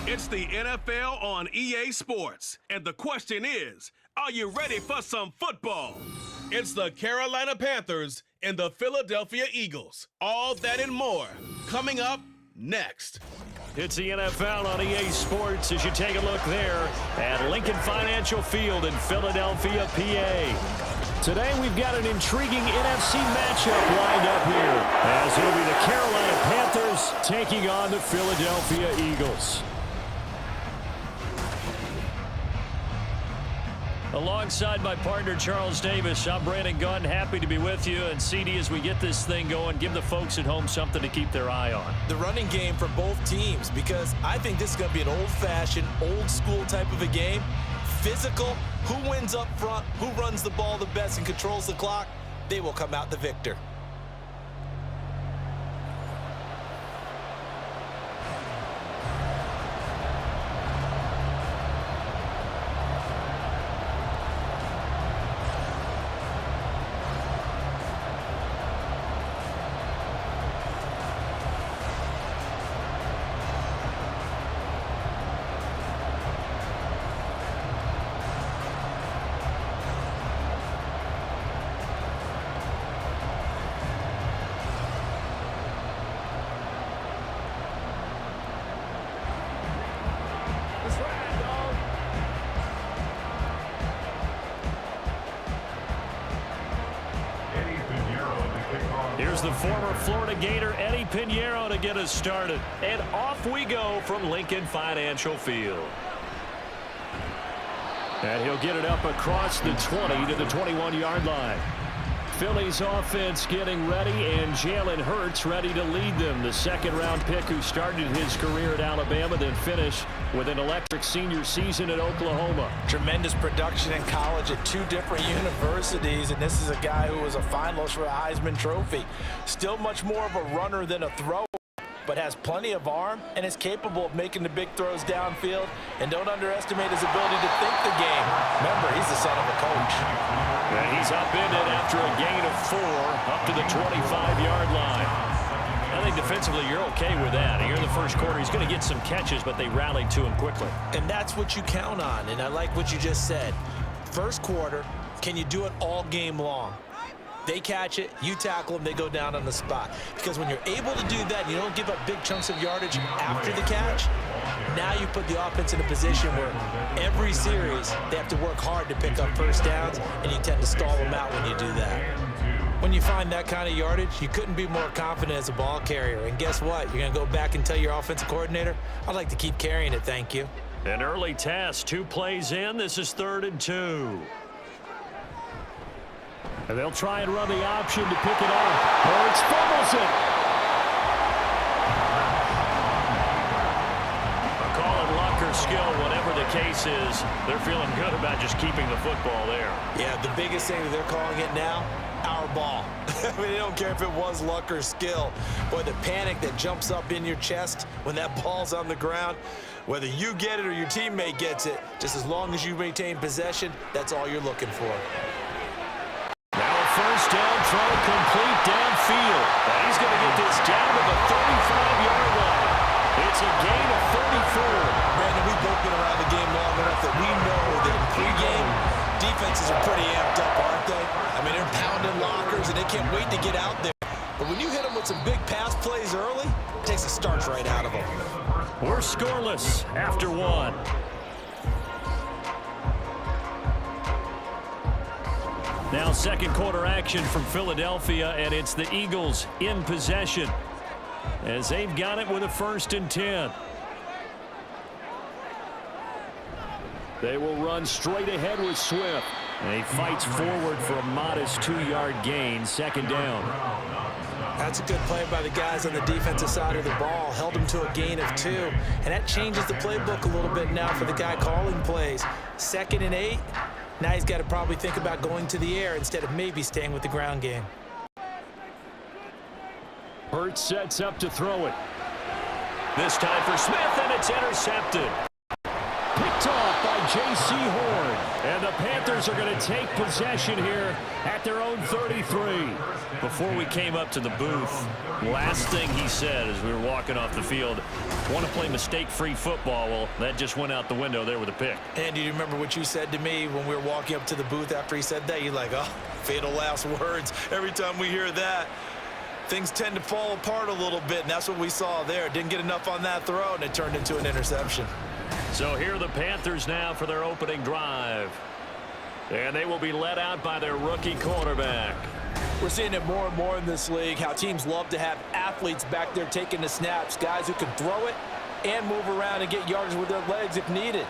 It's the NFL on EA Sports, and the question is, are you ready for some football? It's the Carolina Panthers and the Philadelphia Eagles. All that and more coming up next. It's the NFL on EA Sports as you take a look there at Lincoln Financial Field in Philadelphia, PA. Today we've got an intriguing NFC matchup lined up here as it'll be the Carolina Panthers taking on the Philadelphia Eagles. Alongside my partner, Charles Davis, I'm Brandon Gunn. Happy to be with you. And CD, as we get this thing going, give the folks at home something to keep their eye on. The running game for both teams, because I think this is going to be an old-fashioned, old-school type of a game. Physical, who wins up front, who runs the ball the best and controls the clock, they will come out the victor. Here's the former Florida Gator, Eddie Pinheiro, to get us started. And off we go from Lincoln Financial Field. And he'll get it up across the 20 to the 21-yard line. Philly's offense getting ready, and Jalen Hurts ready to lead them. The second-round pick who started his career at Alabama, then finished with an electric senior season at Oklahoma. Tremendous production in college at 2 different universities, and this is a guy who was a finalist for a Heisman Trophy. Still much more of a runner than a thrower, but has plenty of arm and is capable of making the big throws downfield. And don't underestimate his ability to think the game. Remember, he's the son of a coach. And he's up in it after a gain of 4 up to the 25-yard line. I think defensively you're okay with that. Here in the first quarter, he's going to get some catches, but they rallied to him quickly. And that's what you count on, and I like what you just said. First quarter, can you do it all game long? They catch it, you tackle them, they go down on the spot. Because when you're able to do that, and you don't give up big chunks of yardage after the catch, now you put the offense in a position where every series they have to work hard to pick up first downs, and you tend to stall them out when you do that. When you find that kind of yardage, you couldn't be more confident as a ball carrier. And guess what? You're going to go back and tell your offensive coordinator, I'd like to keep carrying it, thank you. An early task, 2 plays in. This is 3rd and 2. And they'll try and run the option to pick it up. Hurts fumbles it. Call it luck or skill, whatever the case is. They're feeling good about just keeping the football there. Yeah, the biggest thing that they're calling it now, our ball. I mean, they don't care if it was luck or skill. Boy, the panic that jumps up in your chest when that ball's on the ground, whether you get it or your teammate gets it, just as long as you maintain possession, that's all you're looking for. First down throw complete downfield. And he's going to get this down to the 35-yard line. It's a gain of 34. Brandon, we've both been around the game long enough that we know that in pregame, defenses are pretty amped up, aren't they? I mean, they're pounding lockers, and they can't wait to get out there. But when you hit them with some big pass plays early, it takes the starch right out of them. We're scoreless after 1. Now second quarter action from Philadelphia, and it's the Eagles in possession as they've got it with a 1st and 10. They will run straight ahead with Swift. And he fights forward for a modest 2-yard gain, 2nd down. That's a good play by the guys on the defensive side of the ball. Held them to a gain of 2. And that changes the playbook a little bit now for the guy calling plays. 2nd and 8. Now he's got to probably think about going to the air instead of maybe staying with the ground game. Hurts sets up to throw it. This time for Smith, and it's intercepted. Picked off by J.C. Horn. And the Panthers are going to take possession here at their own 33. Before we came up to the booth, last thing he said as we were walking off the field, want to play mistake-free football. Well, that just went out the window there with a pick. And do you remember what you said to me when we were walking up to the booth after he said that? You're like, oh, fatal last words. Every time we hear that, things tend to fall apart a little bit, and that's what we saw there. Didn't get enough on that throw, and it turned into an interception. So here are the Panthers now for their opening drive. And they will be led out by their rookie quarterback. We're seeing it more and more in this league, how teams love to have athletes back there taking the snaps, guys who can throw it and move around and get yards with their legs if needed.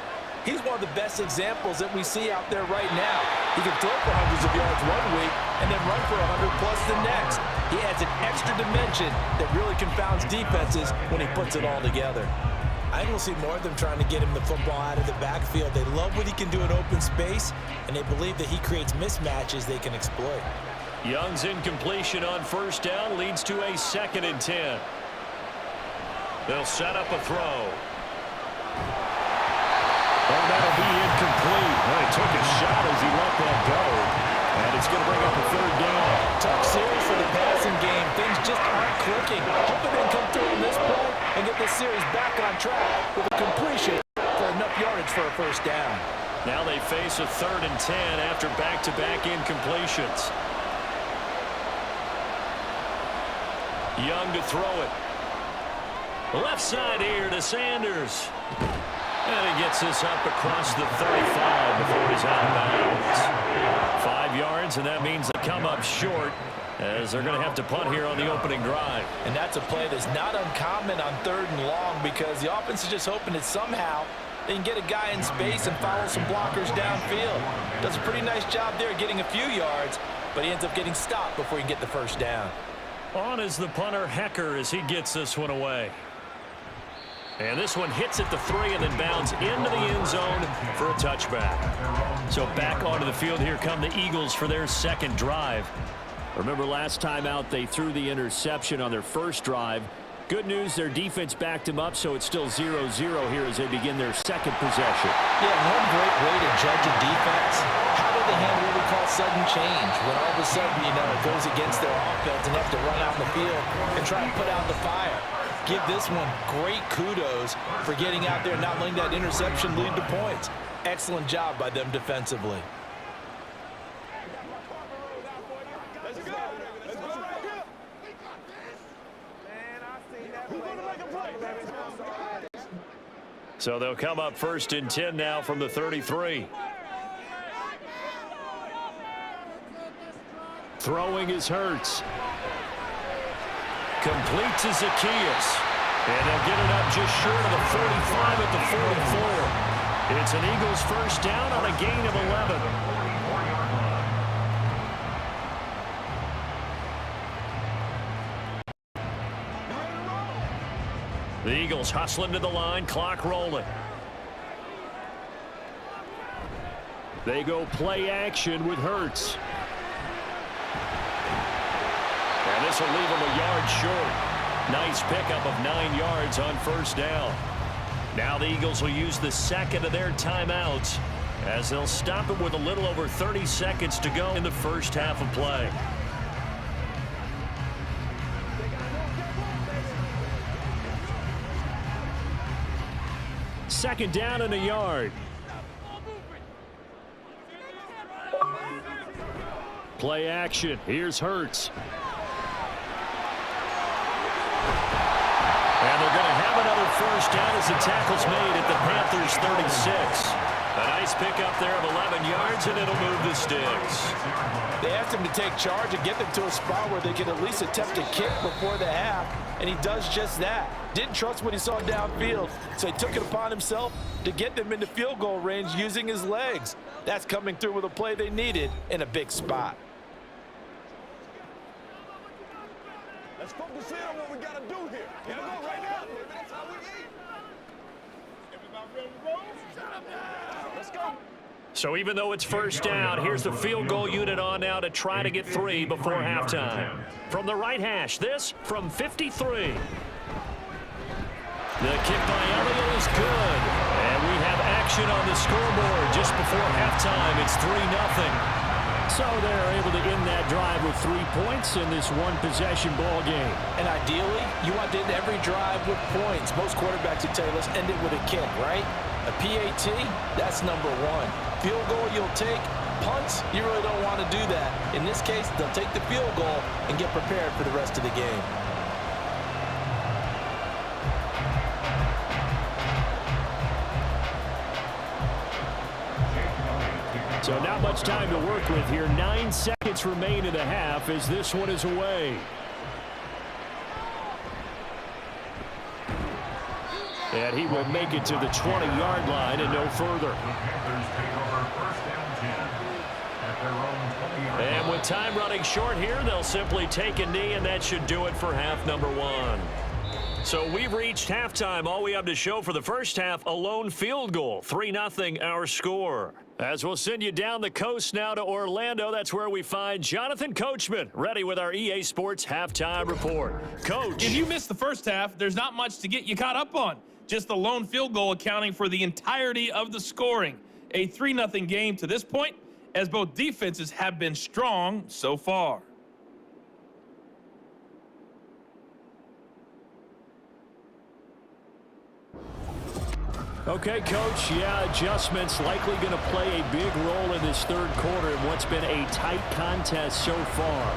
He's one of the best examples that we see out there right now. He can throw for hundreds of yards one week and then run for 100 plus the next. He adds an extra dimension that really confounds defenses when he puts it all together. I think we'll see more of them trying to get him the football out of the backfield. They love what he can do in open space, and they believe that he creates mismatches they can exploit. Young's incompletion on first down leads to a 2nd and 10. They'll set up a throw. Oh, that'll be incomplete. Well, he took a shot as he let that go. And it's going to bring up a 3rd down. Tough series for the passing game. Things just aren't clicking. Hoping they can come through in this play and get this series back on track with a completion for enough yardage for a 1st down. Now they face a 3rd and 10 after back-to-back incompletions. Young to throw it. Left side here to Sanders. And he gets this up across the 35 before he's out of bounds. 5 yards, and that means they come up short as they're going to have to punt here on the opening drive. And that's a play that's not uncommon on 3rd and long because the offense is just hoping that somehow they can get a guy in space and follow some blockers downfield. Does a pretty nice job there getting a few yards, but he ends up getting stopped before he can get the 1st down. On is the punter, Hecker, as he gets this one away. And this one hits at the 3 and then bounds into the end zone for a touchback. So back onto the field here come the Eagles for their 2nd drive. Remember last time out they threw the interception on their 1st drive. Good news, their defense backed him up, so it's still 0-0 here as they begin their 2nd possession. Yeah, one great way to judge a defense. How do they handle what we call sudden change? When all of a sudden, it goes against their offense and they have to run out in the field and try and put out the fire. Give this one great kudos for getting out there and not letting that interception lead to points. Excellent job by them defensively. So they'll come up 1st and 10 now from the 33. Throwing is Hurts. Complete to Zacchaeus. And they'll get it up just short of the 45 at the 44. It's an Eagles 1st down on a gain of 11. The Eagles hustling to the line, clock rolling. They go play action with Hurts. And this will leave him a yard short. Nice pickup of 9 yards on 1st down. Now the Eagles will use the 2nd of their timeouts as they'll stop it with a little over 30 seconds to go in the 1st half of play. Second down and a yard. Play action. Here's Hurts. And they're going to have another 1st down as the tackle's made at the Panthers 36. A nice pickup there of 11 yards, and it'll move the sticks. They asked him to take charge and get them to a spot where they could at least attempt a kick before the half, and he does just that. Didn't trust what he saw downfield, so he took it upon himself to get them into field goal range using his legs. That's coming through with a play they needed in a big spot. Let's focus in on what we got to do here. Here we go right now. That's how we eat. Everybody ready to roll? Shut up now. Let's go. So even though it's 1st down, here's the field goal unit on now to try to get 3 before halftime. From the right hash, this from 53. The kick by Elliott is good. And we have action on the scoreboard just before halftime. It's 3-0. So they're able to end that drive with 3 points in this one-possession ball game. And ideally, you want to end every drive with points. Most quarterbacks would tell you, let's end it with a kick, right? A PAT, that's number 1. Field goal you'll take. Punts, you really don't want to do that. In this case, they'll take the field goal and get prepared for the rest of the game. So not much time to work with here. 9 seconds remain in the half as this one is away. And he will make it to the 20-yard line and no further. The Panthers take over first and 10 at their own 20-yard line. And with time running short here, they'll simply take a knee, and that should do it for half number one. So we've reached halftime. All we have to show for the first half, a lone field goal. 3-0 our score. As we'll send you down the coast now to Orlando, that's where we find Jonathan Coachman, ready with our EA Sports halftime report. Coach. If you missed the first half, there's not much to get you caught up on. Just the lone field goal accounting for the entirety of the scoring. A 3-0 game to this point, as both defenses have been strong so far. Okay, Coach, yeah, adjustments likely going to play a big role in this third quarter in what's been a tight contest so far.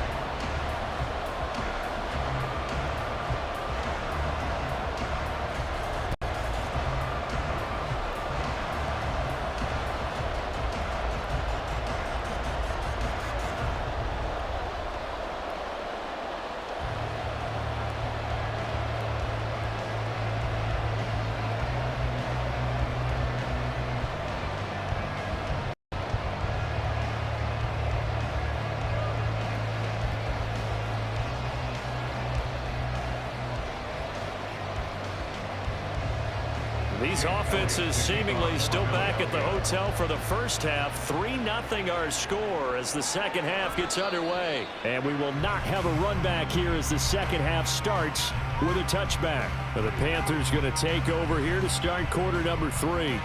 These offenses seemingly still back at the hotel for the first half. 3-0 our score as the second half gets underway. And we will not have a run back here as the second half starts with a touchback. But the Panthers going to take over here to start quarter number 3.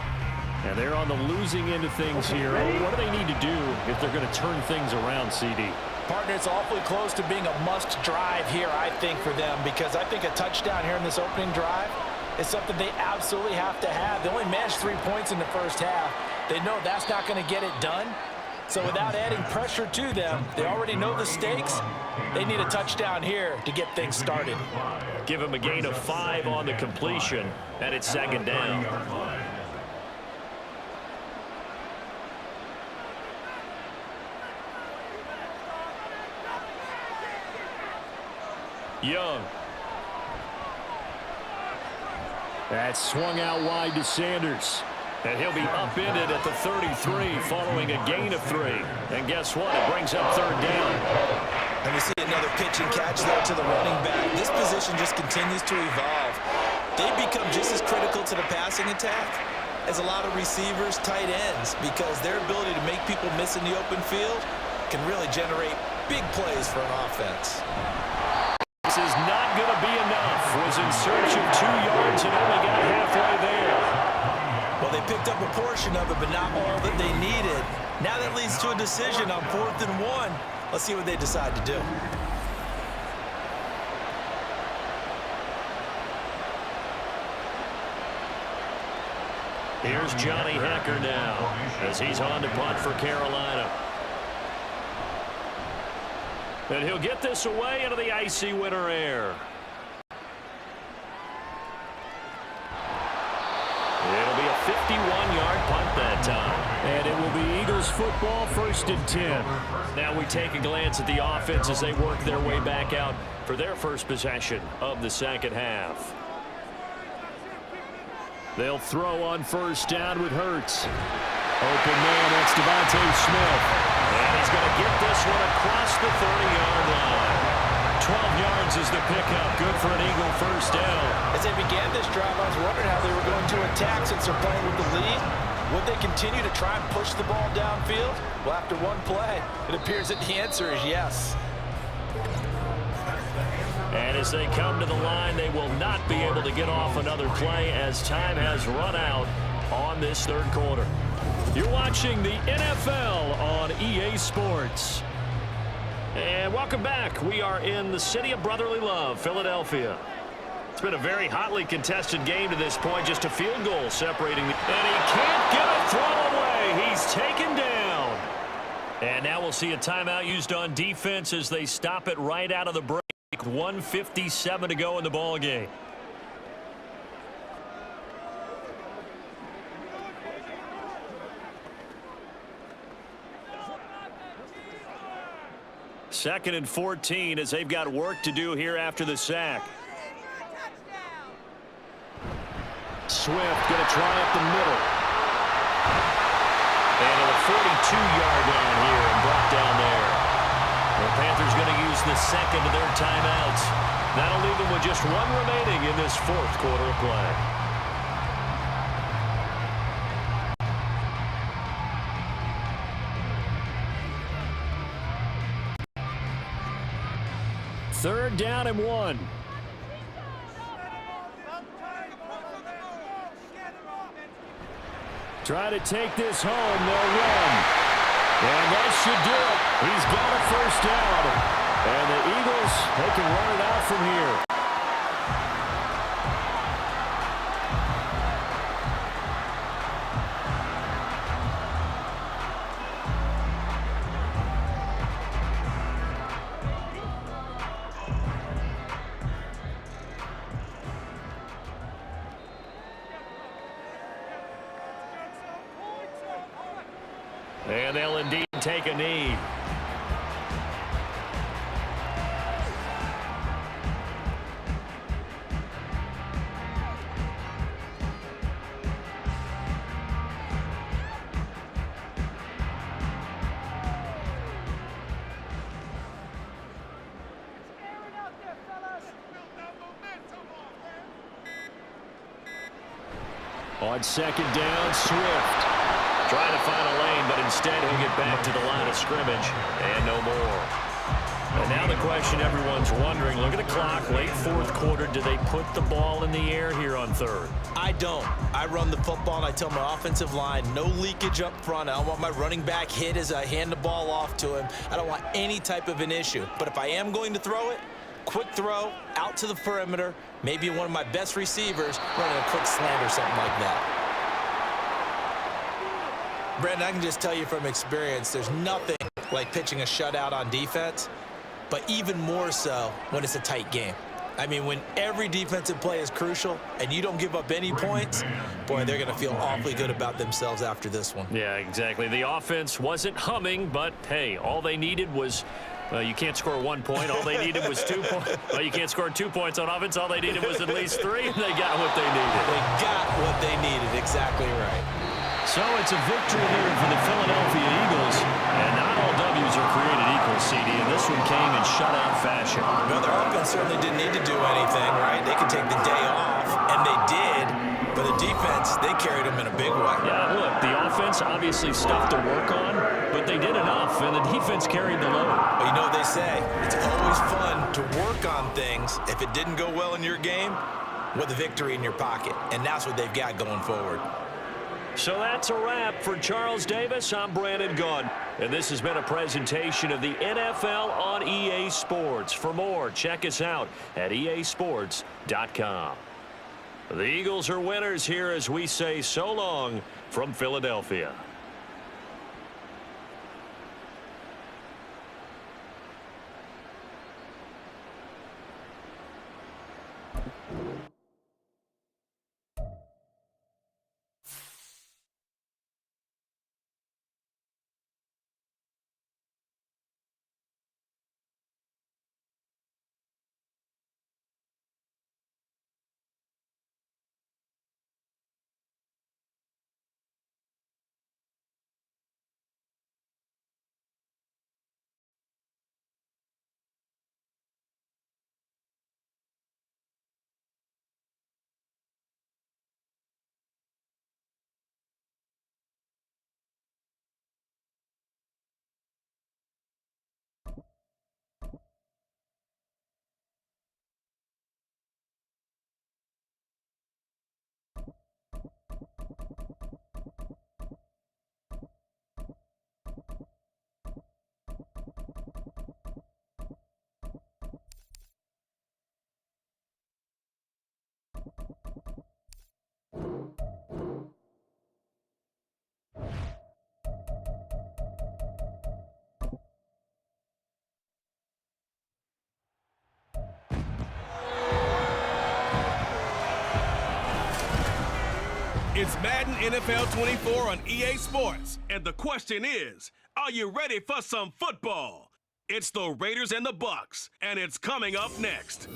And they're on the losing end of things here. What do they need to do if they're going to turn things around, CD? Partner, it's awfully close to being a must drive here, I think, for them, because I think a touchdown here in this opening drive is something they absolutely have to have. They only managed 3 points in the first half. They know that's not going to get it done. So without adding pressure to them, they already know the stakes. They need a touchdown here to get things started. Give them a gain of 5 on the completion, and it's second down. Young. That's swung out wide to Sanders. And he'll be upended at the 33 following a gain of 3. And guess what? It brings up third down. And we see another pitch and catch there to the running back. This position just continues to evolve. They become just as critical to the passing attack as a lot of receivers, tight ends, because their ability to make people miss in the open field can really generate big plays for an offense. This is not going to be enough. Was in search of 2 yards and only got halfway there. Well, they picked up a portion of it, but not all that they needed. Now that leads to a decision on 4th and 1. Let's see what they decide to do. Here's Johnny Hecker now as he's on to punt for Carolina. And he'll get this away into the icy winter air. It'll be a 51-yard punt that time. And it will be Eagles football, 1st and 10. Now we take a glance at the offense as they work their way back out for their first possession of the second half. They'll throw on first down with Hurts. Open man, that's Devontae Smith. And he's going to get this one across the 30-yard line. 12 yards is the pickup. Good for an Eagle first down. As they began this drive, I was wondering how they were going to attack since they're playing with the lead. Would they continue to try and push the ball downfield? Well, after one play, it appears that the answer is yes. And as they come to the line, they will not be able to get off another play as time has run out on this third quarter. You're watching the NFL on EA Sports. And welcome back. We are in the city of brotherly love, Philadelphia. It's been a very hotly contested game to this point. Just a field goal separating. And he can't get a throw away. He's taken down. And now we'll see a timeout used on defense as they stop it right out of the break. 1:57 to go in the ball game. Second and 14 as they've got work to do here after the sack. Swift going to try up the middle. And a 42-yard down here and brought down there. The Panthers going to use the second of their timeouts. That'll leave them with just one remaining in this fourth quarter of play. Third down and 1. Try to take this home. They'll run. And that should do it. He's got a first down. And the Eagles, they can run it out from here. And they'll indeed take a knee. On second down, Swift. Trying to find a lane, but instead he'll get back to the line of scrimmage and no more. And now the question everyone's wondering, look at the clock, late fourth quarter, do they put the ball in the air here on third? I don't. I run the football and I tell my offensive line, no leakage up front. I don't want my running back hit as I hand the ball off to him. I don't want any type of an issue. But if I am going to throw it, quick throw, out to the perimeter, maybe one of my best receivers running a quick slant or something like that. Brandon, I can just tell you from experience, there's nothing like pitching a shutout on defense, but even more so when it's a tight game. I mean, when every defensive play is crucial and you don't give up any points, boy, they're going to feel awfully good about themselves after this one. Yeah, exactly. The offense wasn't humming, but, hey, all they needed was you can't score 1 point. All they needed was 2 points. Well, you can't score 2 points on offense. All they needed was at least 3, and they got what they needed. They got what they needed. Exactly right. So it's a victory here for the Philadelphia Eagles, and not all W's are created equal, CD, and this one came in shutout fashion. Well, their offense certainly didn't need to do anything, right? They could take the day off, and they did, but the defense, they carried them in a big way. Yeah, look, the offense obviously stuff to work on, but they did enough, and the defense carried the load. But you know what they say, it's always fun to work on things if it didn't go well in your game with a victory in your pocket, and that's what they've got going forward. So that's a wrap for Charles Davis. I'm Brandon Gunn, and this has been a presentation of the NFL on EA Sports. For more, check us out at easports.com. The Eagles are winners here as we say so long from Philadelphia. It's Madden NFL24 on EA Sports. And the question is, are you ready for some football? It's the Raiders and the Bucks, and it's coming up next.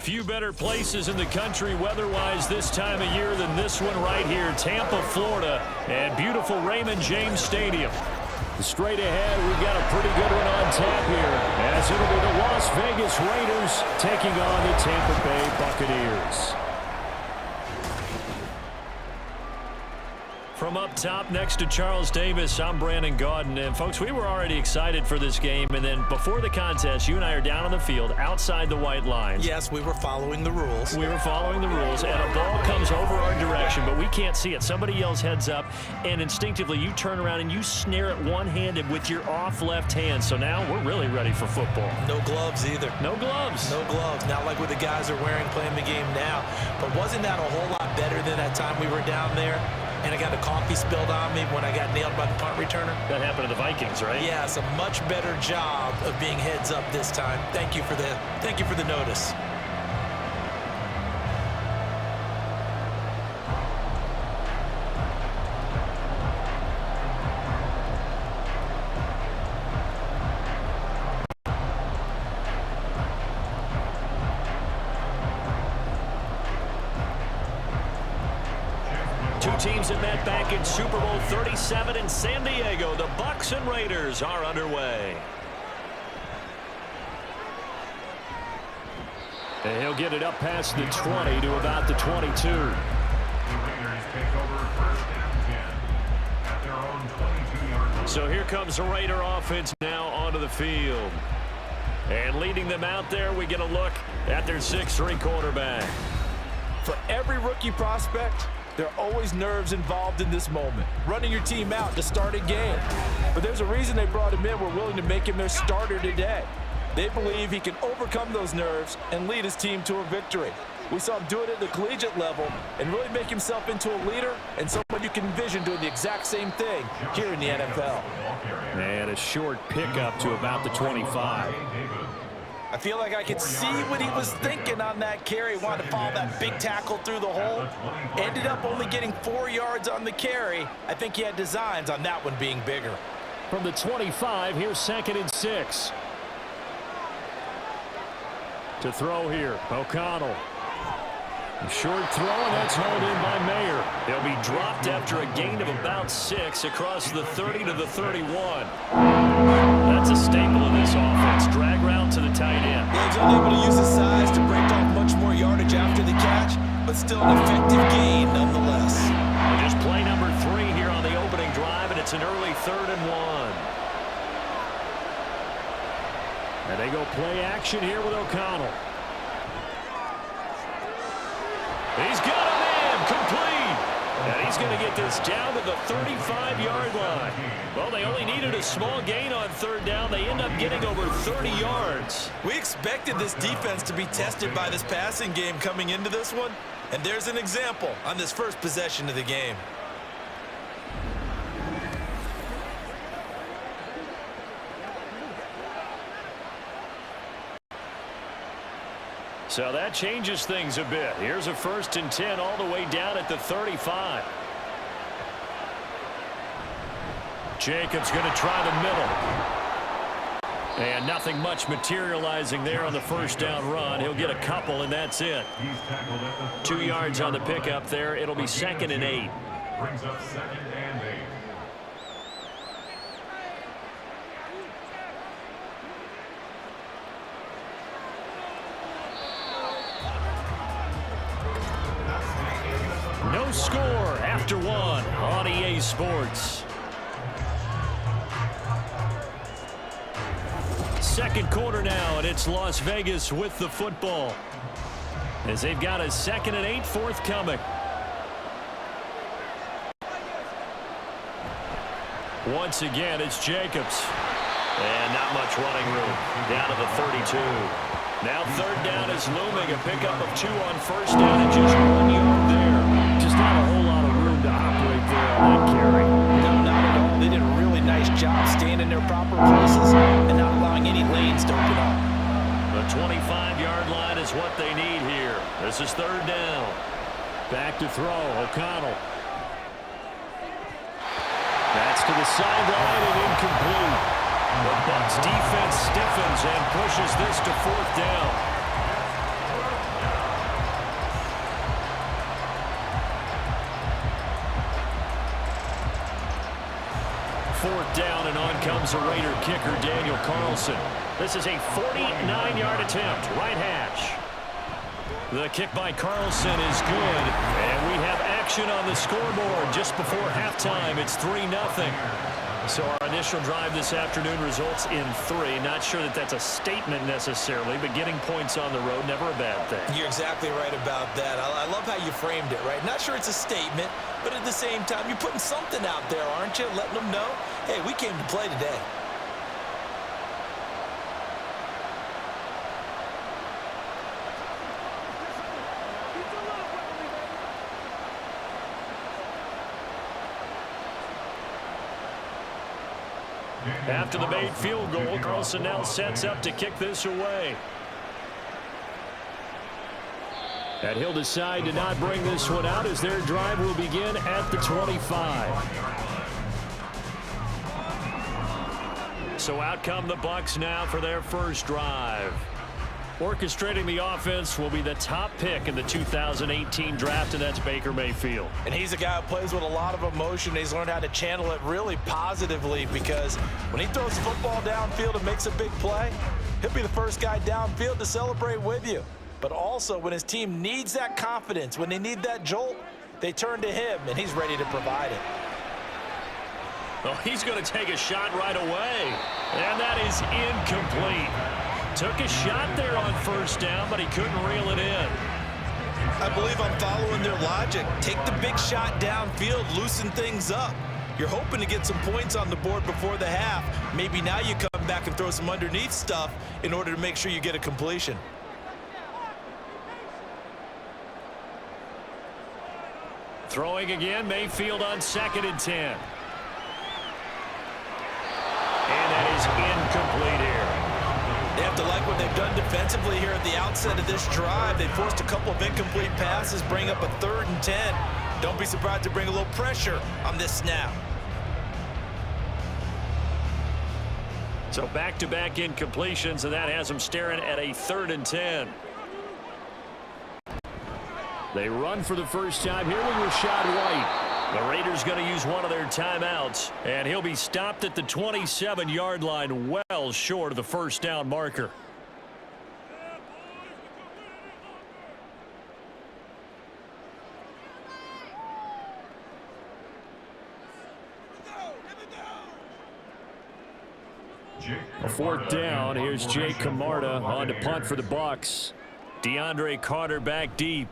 Few better places in the country weather-wise this time of year than this one right here, Tampa, Florida, and beautiful Raymond James Stadium. Straight ahead, we've got a pretty good one on tap here, as it'll be the Las Vegas Raiders taking on the Tampa Bay Buccaneers. From up top next to Charles Davis, I'm Brandon Gaudin. And, folks, we were already excited for this game. And then before the contest, you and I are down on the field outside the white lines. Yes, we were following the rules. We were following the rules, and a ball comes over our direction, but we can't see it. Somebody yells heads up, and instinctively you turn around and you snare it one-handed with your off left hand. So now we're really ready for football. No gloves either. No gloves. No gloves. Not like what the guys are wearing playing the game now. But wasn't that a whole lot better than that time we were down there? And I got a coffee spilled on me when I got nailed by the punt returner. That happened to the Vikings, right? Yeah, it's a much better job of being heads up this time. Thank you for the notice. Two teams that met back in Super Bowl 37 in San Diego. The Bucs and Raiders are underway. And he'll get it up past the 20 to about the 22. The Raiders take over first and 10 at their own 22-yard line. So here comes the Raider offense now onto the field. And leading them out there, we get a look at their 6'3" quarterback. For every rookie prospect, there are always nerves involved in this moment. Running your team out to start a game. But there's a reason they brought him in. We're willing to make him their starter today. They believe he can overcome those nerves and lead his team to a victory. We saw him do it at the collegiate level and really make himself into a leader and someone you can envision doing the exact same thing here in the NFL. And a short pickup to about the 25. I feel like I could see what he was thinking on that carry. Wanted to follow that big tackle through the hole. Ended up only getting 4 yards on the carry. I think he had designs on that one being bigger. From the 25, here's 2nd and 6. To throw here, O'Connell. A short throw, and that's hauled in by Mayer. He'll be dropped after a gain of about 6 across the 30 to the 31. That's a staple of this offense. Drag route to the tight end. Yeah, he's only able to use his size to break off much more yardage after the catch, but still an effective gain nonetheless. And just play number 3 here on the opening drive, and it's an early 3rd and 1. And they go play action here with O'Connell. He's got a man complete. And he's going to get this down to the 35-yard line. Well, they only needed a small gain on 3rd down. They end up getting over 30 yards. We expected this defense to be tested by this passing game coming into this one. And there's an example on this first possession of the game. So that changes things a bit. Here's a 1st and 10 all the way down at the 35. Jacobs going to try the middle. And nothing much materializing there on the 1st down run. He'll get a couple, and that's it. 2 yards on the pickup there. It'll be 2nd and 8. Brings up 2nd and 8. No score after 1 on EA Sports. 2nd quarter now, and it's Las Vegas with the football, as they've got a 2nd and 8 forthcoming. Once again, it's Jacobs. And not much running room. Down to the 32. Now 3rd down is looming. A pickup of 2 on 1st down and just 1 yard there. Just not a whole lot of room to operate there on that carry. No, not at all. They did a really nice job staying in their proper places and not allowing any lanes to open up. The 25-yard line is what they need here. This is 3rd down. Back to throw, O'Connell. That's to the sideline and incomplete. The Bucs defense stiffens and pushes this to 4th down. 4th down, and on comes the Raider kicker, Daniel Carlson. This is a 49-yard attempt, right hash. The kick by Carlson is good, and we have action on the scoreboard just before halftime. It's 3-0. So our initial drive this afternoon results in 3. Not sure that that's a statement necessarily, but getting points on the road, never a bad thing. You're exactly right about that. I love how you framed it, right? Not sure it's a statement, but at the same time, you're putting something out there, aren't you? Letting them know, hey, we came to play today. After the made field goal, Carlson now sets up to kick this away. And he'll decide to not bring this one out as their drive will begin at the 25. So out come the Bucs now for their first drive. Orchestrating the offense will be the top pick in the 2018 draft, and that's Baker Mayfield. And he's a guy who plays with a lot of emotion. He's learned how to channel it really positively, because when he throws the football downfield and makes a big play, he'll be the first guy downfield to celebrate with you. But also, when his team needs that confidence, when they need that jolt, they turn to him, and he's ready to provide it. Well, he's going to take a shot right away, and that is incomplete. Took a shot there on first down, but he couldn't reel it in. I believe I'm following their logic. Take the big shot downfield, loosen things up. You're hoping to get some points on the board before the half. Maybe now you come back and throw some underneath stuff in order to make sure you get a completion. Throwing again, Mayfield on 2nd and 10. And that is incomplete here. They have to like what they've done defensively here at the outset of this drive. They forced a couple of incomplete passes, bring up a 3rd and 10. Don't be surprised to bring a little pressure on this snap. So back-to-back incompletions, and that has them staring at a 3rd and 10. They run for the first time here with Rashad White. The Raiders going to use one of their timeouts, and he'll be stopped at the 27-yard line, well short of the first down marker. A 4th down. Here's Jay Camarda on to punt for the Bucs. DeAndre Carter back deep.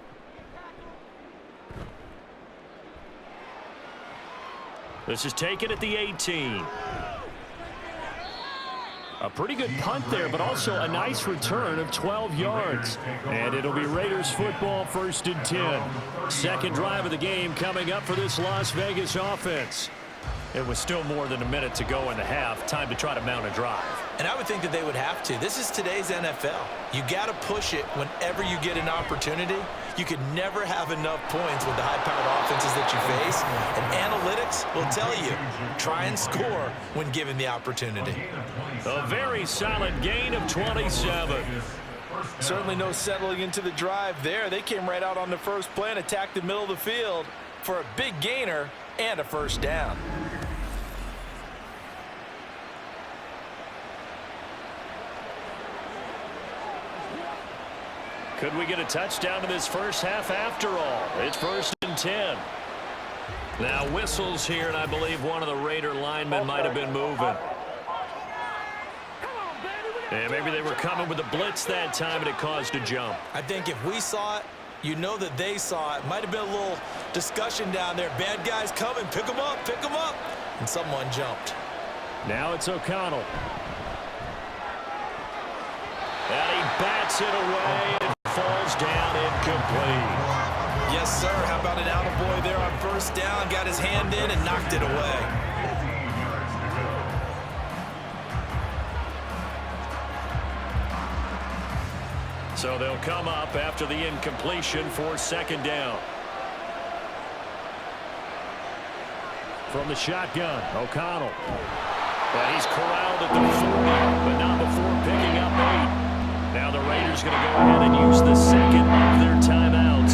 This is taken at the 18. A pretty good punt there, but also a nice return of 12 yards. And it'll be Raiders football, 1st and 10. Second drive of the game coming up for this Las Vegas offense. It was still more than a minute to go in the half. Time to try to mount a drive. And I would think that they would have to. This is today's NFL. You got to push it whenever you get an opportunity. You can never have enough points with the high-powered offenses that you face. And analytics will tell you, try and score when given the opportunity. A very solid gain of 27. Certainly no settling into the drive there. They came right out on the first play and attacked the middle of the field for a big gainer and a first down. Could we get a touchdown in this first half after all? It's 1st and 10. Now whistles here, and I believe one of the Raider linemen might have been moving. And maybe they were coming with a blitz that time, and it caused a jump. I think if we saw it, you know that they saw it. Might have been a little discussion down there. Bad guys coming. Pick them up. Pick them up. And someone jumped. Now it's O'Connell. And he bats it away and falls down incomplete. Yes, sir. How about an attaboy there on first down? Got his hand in and knocked it away. So they'll come up after the incompletion for 2nd down. From the shotgun, O'Connell. And he's corralled at the 40, but not before picking up 8. Now the Raiders going to go ahead and use the second of their timeouts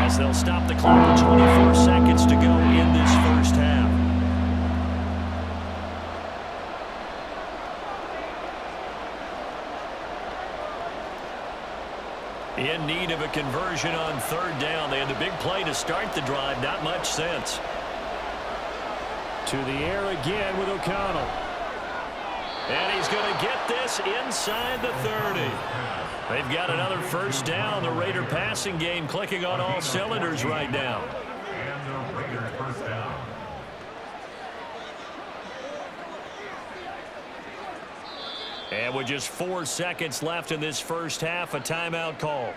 as they'll stop the clock with 24 seconds to go in this first half. of a conversion on third down. They had a big play to start the drive. Not much sense. To the air again with O'Connell. And he's going to get this inside the 30. They've got another first down. The Raider passing game clicking on all cylinders right now. And the Raiders first down. And with just 4 seconds left in this first half, a timeout call.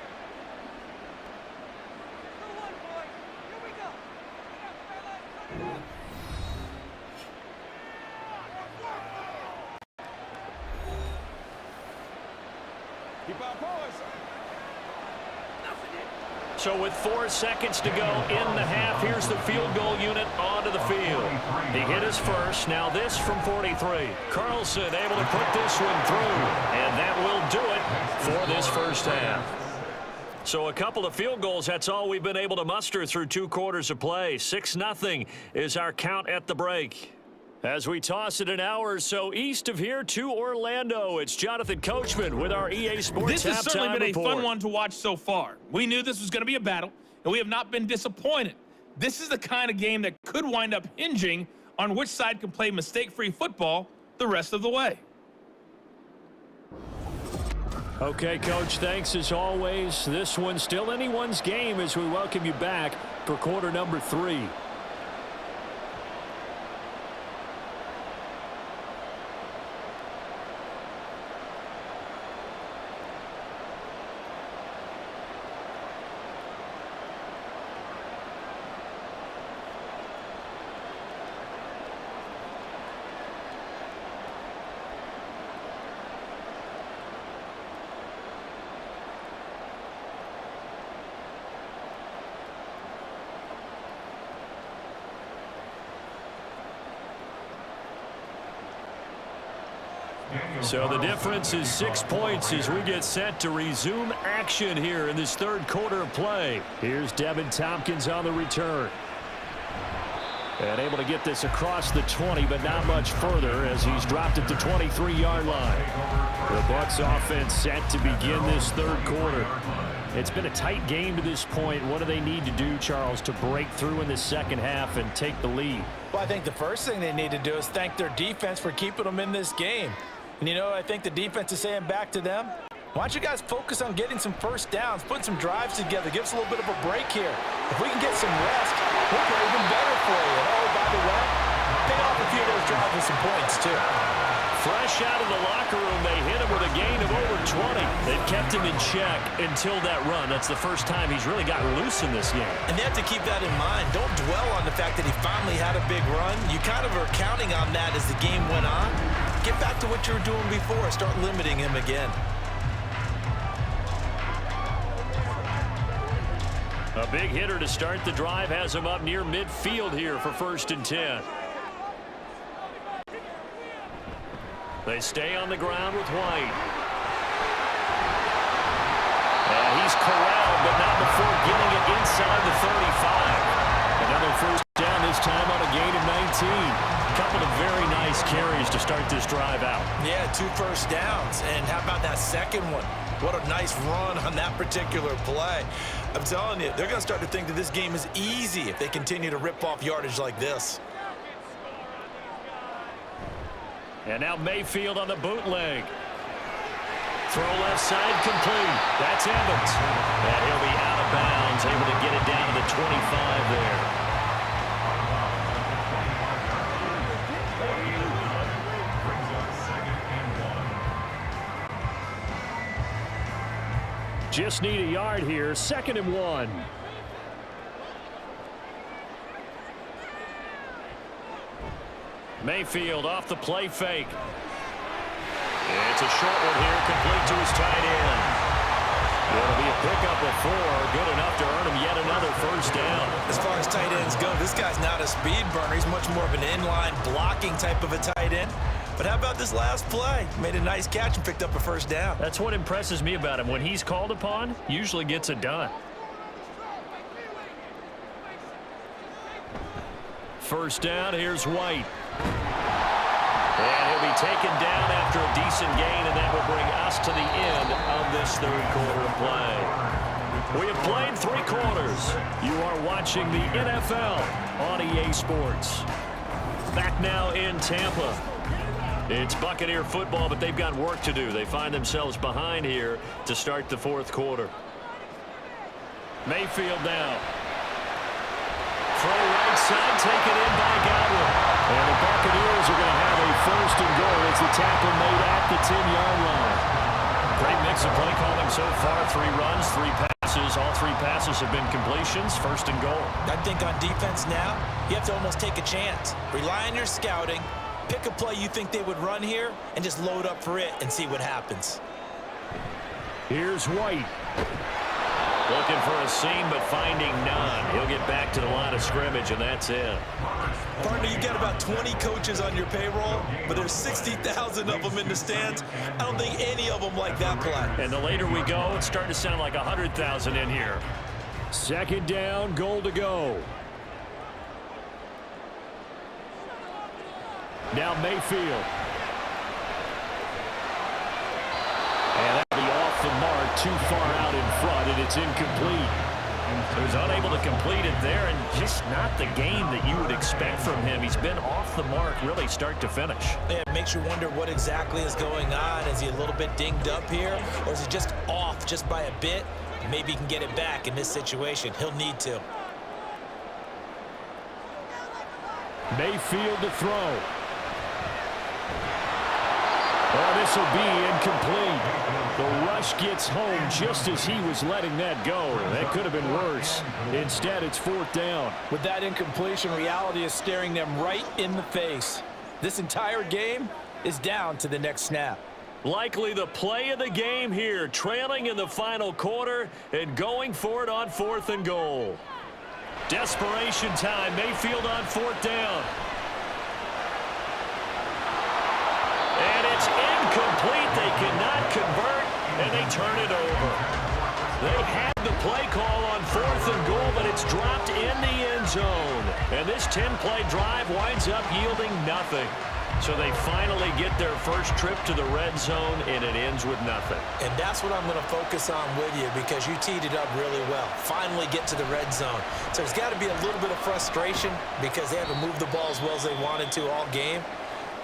Keep our poise. So with 4 seconds to go in the half, here's the field goal unit onto the field. He hit his first. Now this from 43. Carlson able to put this one through. And that will do it for this first half. So a couple of field goals, that's all we've been able to muster through 2 quarters of play. 6-0 is our count at the break. As we toss it an hour or so east of here to Orlando, it's Jonathan Coachman with our EA Sports This has certainly been report. a fun one to watch so far. We knew this was going to be a battle, and we have not been disappointed. This is the kind of game that could wind up hinging on which side can play mistake-free football the rest of the way. Okay, Coach, thanks as always. This one's still anyone's game as we welcome you back for quarter number 3. So the difference is 6 points as we get set to resume action here in this third quarter of play. Here's Devin Tompkins on the return. And able to get this across the 20, but not much further as he's dropped at the 23-yard line. The Bucs offense set to begin this third quarter. It's been a tight game to this point. What do they need to do, Charles, to break through in the second half and take the lead? Well, I think the first thing they need to do is thank their defense for keeping them in this game. And, you know, I think the defense is saying back to them, why don't you guys focus on getting some first downs, putting some drives together, give us a little bit of a break here. If we can get some rest, we'll play even better for you. And, oh, by the way, pay off a few of those drives with some points, too. Fresh out of the locker room, they hit him with a gain of over 20. They've kept him in check until that run. That's the first time he's really gotten loose in this game. And they have to keep that in mind. Don't dwell on the fact that he finally had a big run. You kind of are counting on that as the game went on. Get back to what you were doing before. Start limiting him again. A big hitter to start the drive has him up near midfield here for 1st and 10. They stay on the ground with White. And he's corralled, but not before getting it inside the 35. Another first down, this time on a gain of 19. A couple of very nice carries to start this drive out. Yeah, 2 first downs. And how about that second one? What a nice run on that particular play. I'm telling you, they're going to start to think that this game is easy if they continue to rip off yardage like this. And now Mayfield on the bootleg. Throw left side complete. That's Evans. And he'll be out of bounds, able to get it down to the 25 there. Brings up 2nd and 1. Just need a yard here. 2nd and 1. Mayfield off the play fake. It's a short one here, complete to his tight end. It'll be a pickup of 4, good enough to earn him yet another first down. As far as tight ends go, this guy's not a speed burner. He's much more of an inline blocking type of a tight end. But how about this last play? Made a nice catch and picked up a first down. That's what impresses me about him. When he's called upon, usually gets it done. First down, here's White. And he'll be taken down after a decent gain, and that will bring us to the end of this third quarter of play. We have played 3 quarters. You are watching the NFL on EA Sports. Back now in Tampa. It's Buccaneer football, but they've got work to do. They find themselves behind here to start the 4th quarter. Mayfield now. Throw right side, taken in by Godwin. And the Buccaneers are going to have a 1st and goal as the tackle made at the 10-yard line. Great mix of play calling so far. 3 runs, 3 passes. All 3 passes have been completions. 1st and goal. I think on defense now, you have to almost take a chance. Rely on your scouting. Pick a play you think they would run here and just load up for it and see what happens. Here's White. Looking for a seam, but finding none. He'll get back to the line of scrimmage, and that's it. Partner, you got about 20 coaches on your payroll, but there's 60,000 of them in the stands. I don't think any of them like that play. And the later we go, it's starting to sound like 100,000 in here. 2nd down, goal to go. Now Mayfield. And that'll be off the mark, too far out in front, and it's incomplete. He was unable to complete it there, and just not the game that you would expect from him. He's been off the mark really start to finish. Yeah, it makes you wonder what exactly is going on. Is he a little bit dinged up here, or is he just off just by a bit? Maybe he can get it back in this situation. He'll need to. Mayfield to throw. Oh, this will be incomplete. The rush gets home just as he was letting that go. That could have been worse. Instead, it's 4th down. With that incompletion, reality is staring them right in the face. This entire game is down to the next snap. Likely the play of the game here, trailing in the final quarter and going for it on 4th and goal. Desperation time. Mayfield on 4th down. And it's incomplete. They cannot convert, and they turn it over. They had the play call on 4th and goal, but it's dropped in the end zone. And this 10-play drive winds up yielding nothing. So they finally get their first trip to the red zone, and it ends with nothing. And that's what I'm going to focus on with you because you teed it up really well. Finally get to the red zone. So there's got to be a little bit of frustration because they haven't moved the ball as well as they wanted to all game.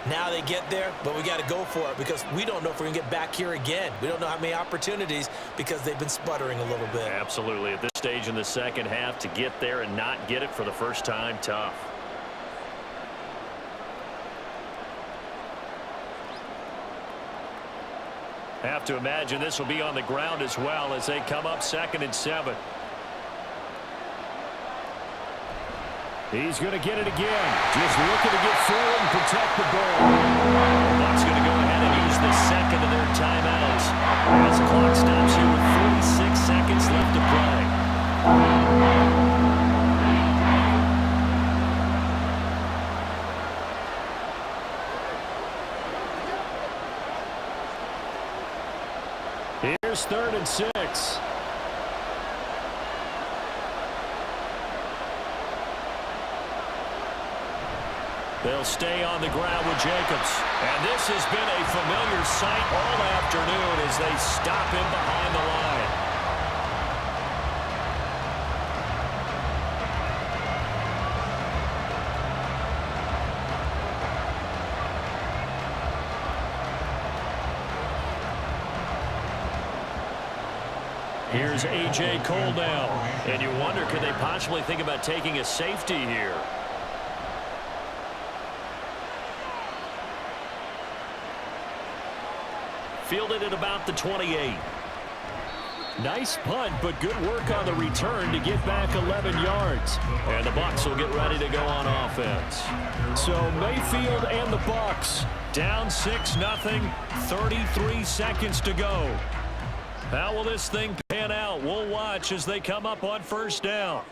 Now they get there, but we got to go for it because we don't know if we're going to get back here again. We don't know how many opportunities because they've been sputtering a little bit. Absolutely. At this stage in the second half, to get there and not get it for the first time, tough. Have to imagine this will be on the ground as well as they come up 2nd and 7. He's going to get it again. Just looking to get forward and protect the ball. The Bucs going to go ahead and use the 2nd of their timeouts as the clock stops here with 46 seconds left to play. Here's 3rd and 6. They'll stay on the ground with Jacobs. And this has been a familiar sight all afternoon as they stop him behind the line. Here's A.J. Cole now. And you wonder, could they possibly think about taking a safety here? Fielded at about the 28. Nice punt, but good work on the return to get back 11 yards. And the Bucs will get ready to go on offense. So Mayfield and the Bucs down 6-0, 33 seconds to go. How will this thing pan out? We'll watch as they come up on 1st down.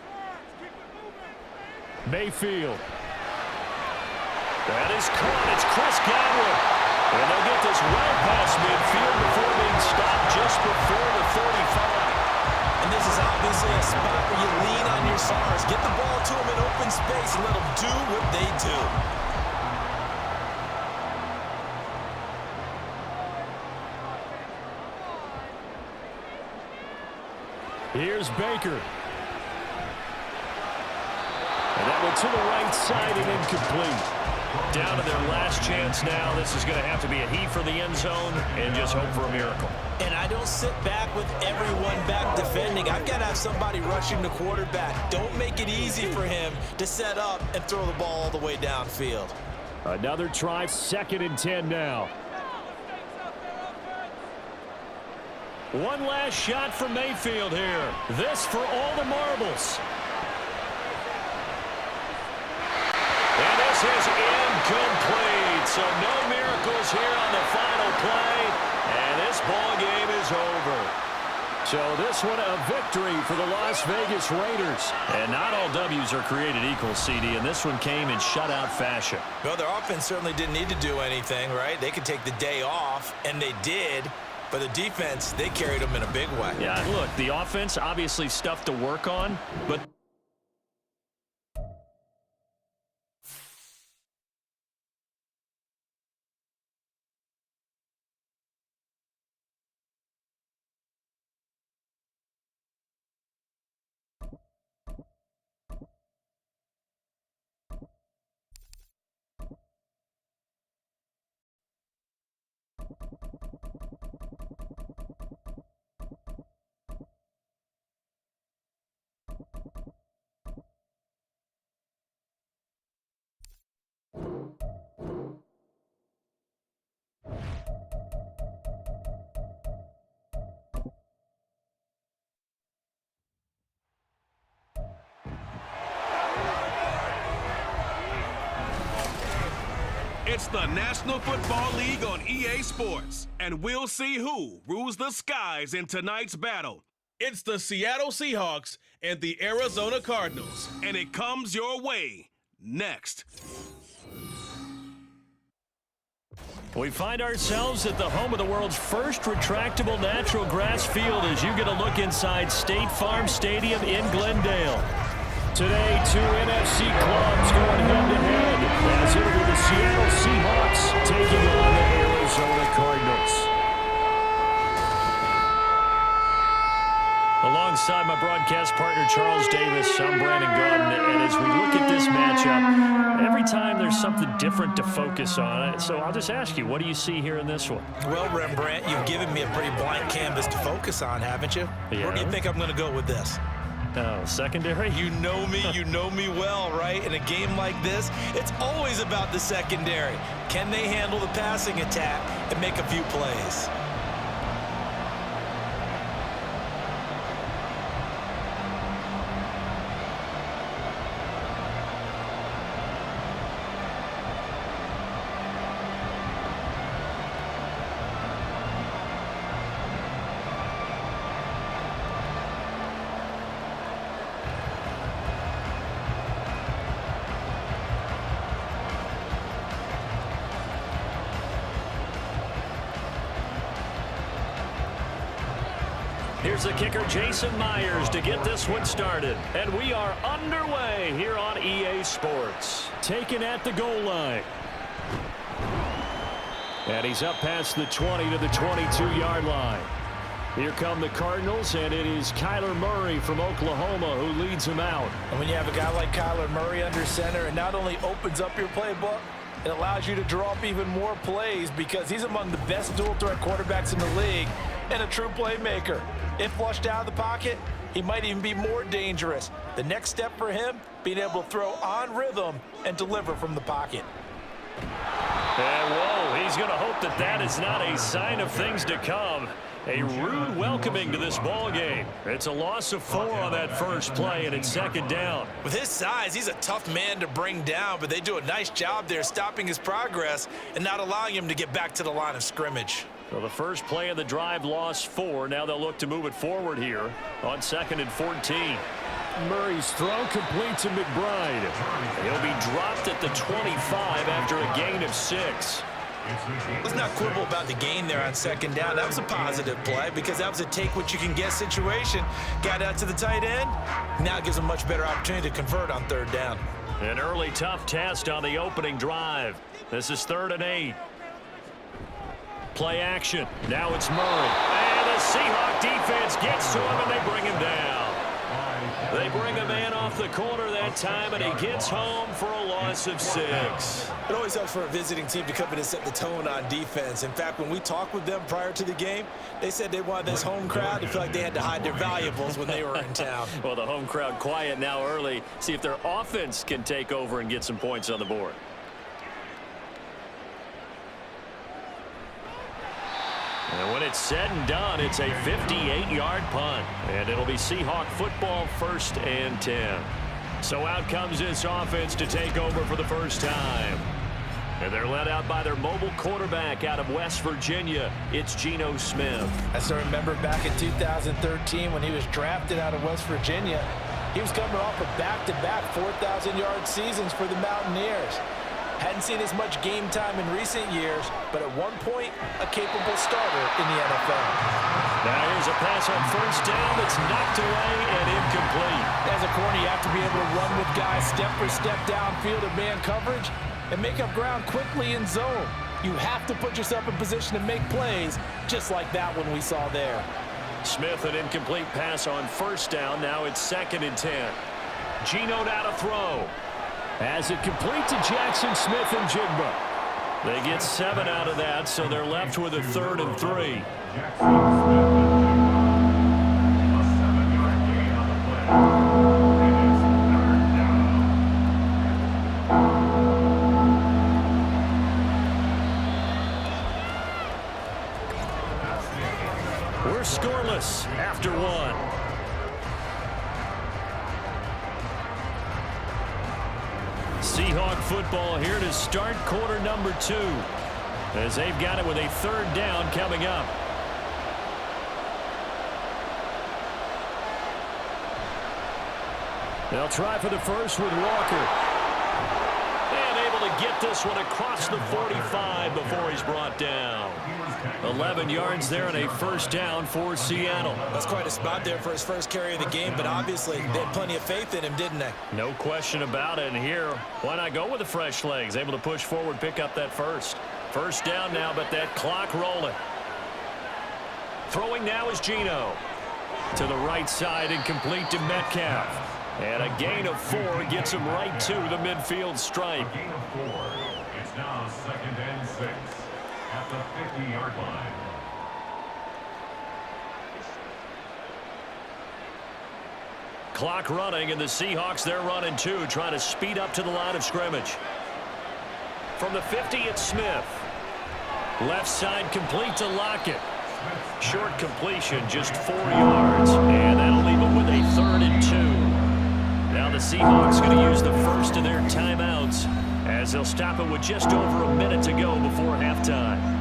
Mayfield. That is caught. It's Chris Godwin. And they'll get this well past midfield before being stopped just before the 35. And this is obviously a spot where you lean on your stars. Get the ball to them in open space and let them do what they do. Here's Baker. And that went to the right side and incomplete. Down to their last chance now. This is going to have to be a heave for the end zone and just hope for a miracle. And I don't sit back with everyone back defending. I've got to have somebody rushing the quarterback. Don't make it easy for him to set up and throw the ball all the way downfield. Another try, 2nd and 10 now. One last shot from Mayfield here. This for all the marbles. And this is incomplete. So no miracles here on the final play. And this ball game is over. So this one a victory for the Las Vegas Raiders. And not all W's are created equal, CD, and this one came in shutout fashion. Well, their offense certainly didn't need to do anything, right? They could take the day off, and they did. But the defense, they carried them in a big way. Yeah, look, the offense, obviously stuff to work on, but It's the National Football League on EA Sports, and we'll see who rules the skies in tonight's battle. It's the Seattle Seahawks and the Arizona Cardinals, and it comes your way next. we find ourselves at the home of the world's first retractable natural grass field as you get a look inside State Farm Stadium in Glendale. Today, 2 NFC clubs going head-to-head as it'll be the Seattle Seahawks taking on the Arizona Cardinals. Alongside my broadcast partner, Charles Davis, I'm Brandon Gaudin, and as we look at this matchup, every time there's something different to focus on. So I'll just ask you, what do you see here in this one? Well, Rembrandt, you've given me a pretty blank canvas to focus on, haven't you? Yeah. Where do you think I'm going to go with this? Oh, secondary? You know me well, right? In a game like this, it's always about the secondary. Can they handle the passing attack and make a few plays? Here's the kicker, Jason Myers, to get this one started. And we are underway here on EA Sports. Taken at the goal line. And he's up past the 20 to the 22-yard line. Here come the Cardinals, and it is Kyler Murray from Oklahoma who leads him out. And when you have a guy like Kyler Murray under center, it not only opens up your playbook, it allows you to draw up even more plays because he's among the best dual-threat quarterbacks in the league and a true playmaker. If flushed out of the pocket, he might even be more dangerous. The next step for him, being able to throw on rhythm and deliver from the pocket. And whoa, he's going to hope that that is not a sign of things to come. A rude welcoming to this ball game. It's a loss of 4 on that first play, and it's second down. With his size, he's a tough man to bring down, but they do a nice job there stopping his progress and not allowing him to get back to the line of scrimmage. Well, the first play of the drive lost 4. Now they'll look to move it forward here on 2nd and 14. Murray's throw complete to McBride. He'll be dropped at the 25 after a gain of 6. Let's not quibble about the gain there on second down. That was a positive play because that was a take-what-you-can-get situation. Got out to the tight end. Now it gives him a much better opportunity to convert on third down. An early tough test on the opening drive. This is 3rd and 8. Play action. Now it's Murray. And the the Seahawk defense gets to him, and they bring him down. They bring a man off the corner that time, and he gets home for a loss of 6. It always helps for a visiting team to come in and set the tone on defense. In fact, when we talked with them prior to the game, they said they wanted this home crowd to feel like they had to hide their valuables when they were in town. Well, the home crowd quiet now early. See if their offense can take over and get some points on the board. And when it's said and done, it's a 58-yard punt. And it'll be Seahawk football, 1st and 10. So out comes this offense to take over for the first time. And they're led out by their mobile quarterback out of West Virginia. It's Geno Smith. I still remember back in 2013 when he was drafted out of West Virginia. He was coming off of back-to-back 4,000-yard seasons for the Mountaineers. Hadn't seen as much game time in recent years, but at one point, a capable starter in the NFL. Now here's a pass on 1st down that's knocked away and incomplete. As a corner, you have to be able to run with guys step for step downfield in man coverage and make up ground quickly in zone. You have to put yourself in position to make plays, just like that one we saw there. Smith, an incomplete pass on 1st down. Now it's 2nd and 10. Geno now to throw. As it complete to Jackson Smith and Jigba. They get 7 out of that, so they're left with a 3rd and 3. Jackson Smith and Jigba. A 7-yard gain on the play. And it's 3rd down. We're scoreless after 1. Seahawk football here to start quarter number 2 as they've got it with a 3rd down coming up. They'll try for the first with Walker. And able to get this one across the 45 before he's brought down. 11 yards there and a 1st down for Seattle. That's quite a spot there for his first carry of the game, but obviously they had plenty of faith in him, didn't they? No question about it. And here, why not go with the fresh legs? Able to push forward, pick up that first down now, but that clock rolling. Throwing now is Geno. To the right side and complete to Metcalf. And a gain of 4 gets him right to the midfield stripe. A gain of 4. It's now 2nd and 6 at the 50-yard line. Clock running, and the Seahawks, they're running too, trying to speed up to the line of scrimmage. From the 50, it's Smith. Left side complete to Lockett. Short completion, just 4 yards, and that'll leave him with a 3rd and 2. Now the Seahawks going to use the first of their timeouts as they'll stop it with just over a minute to go before halftime.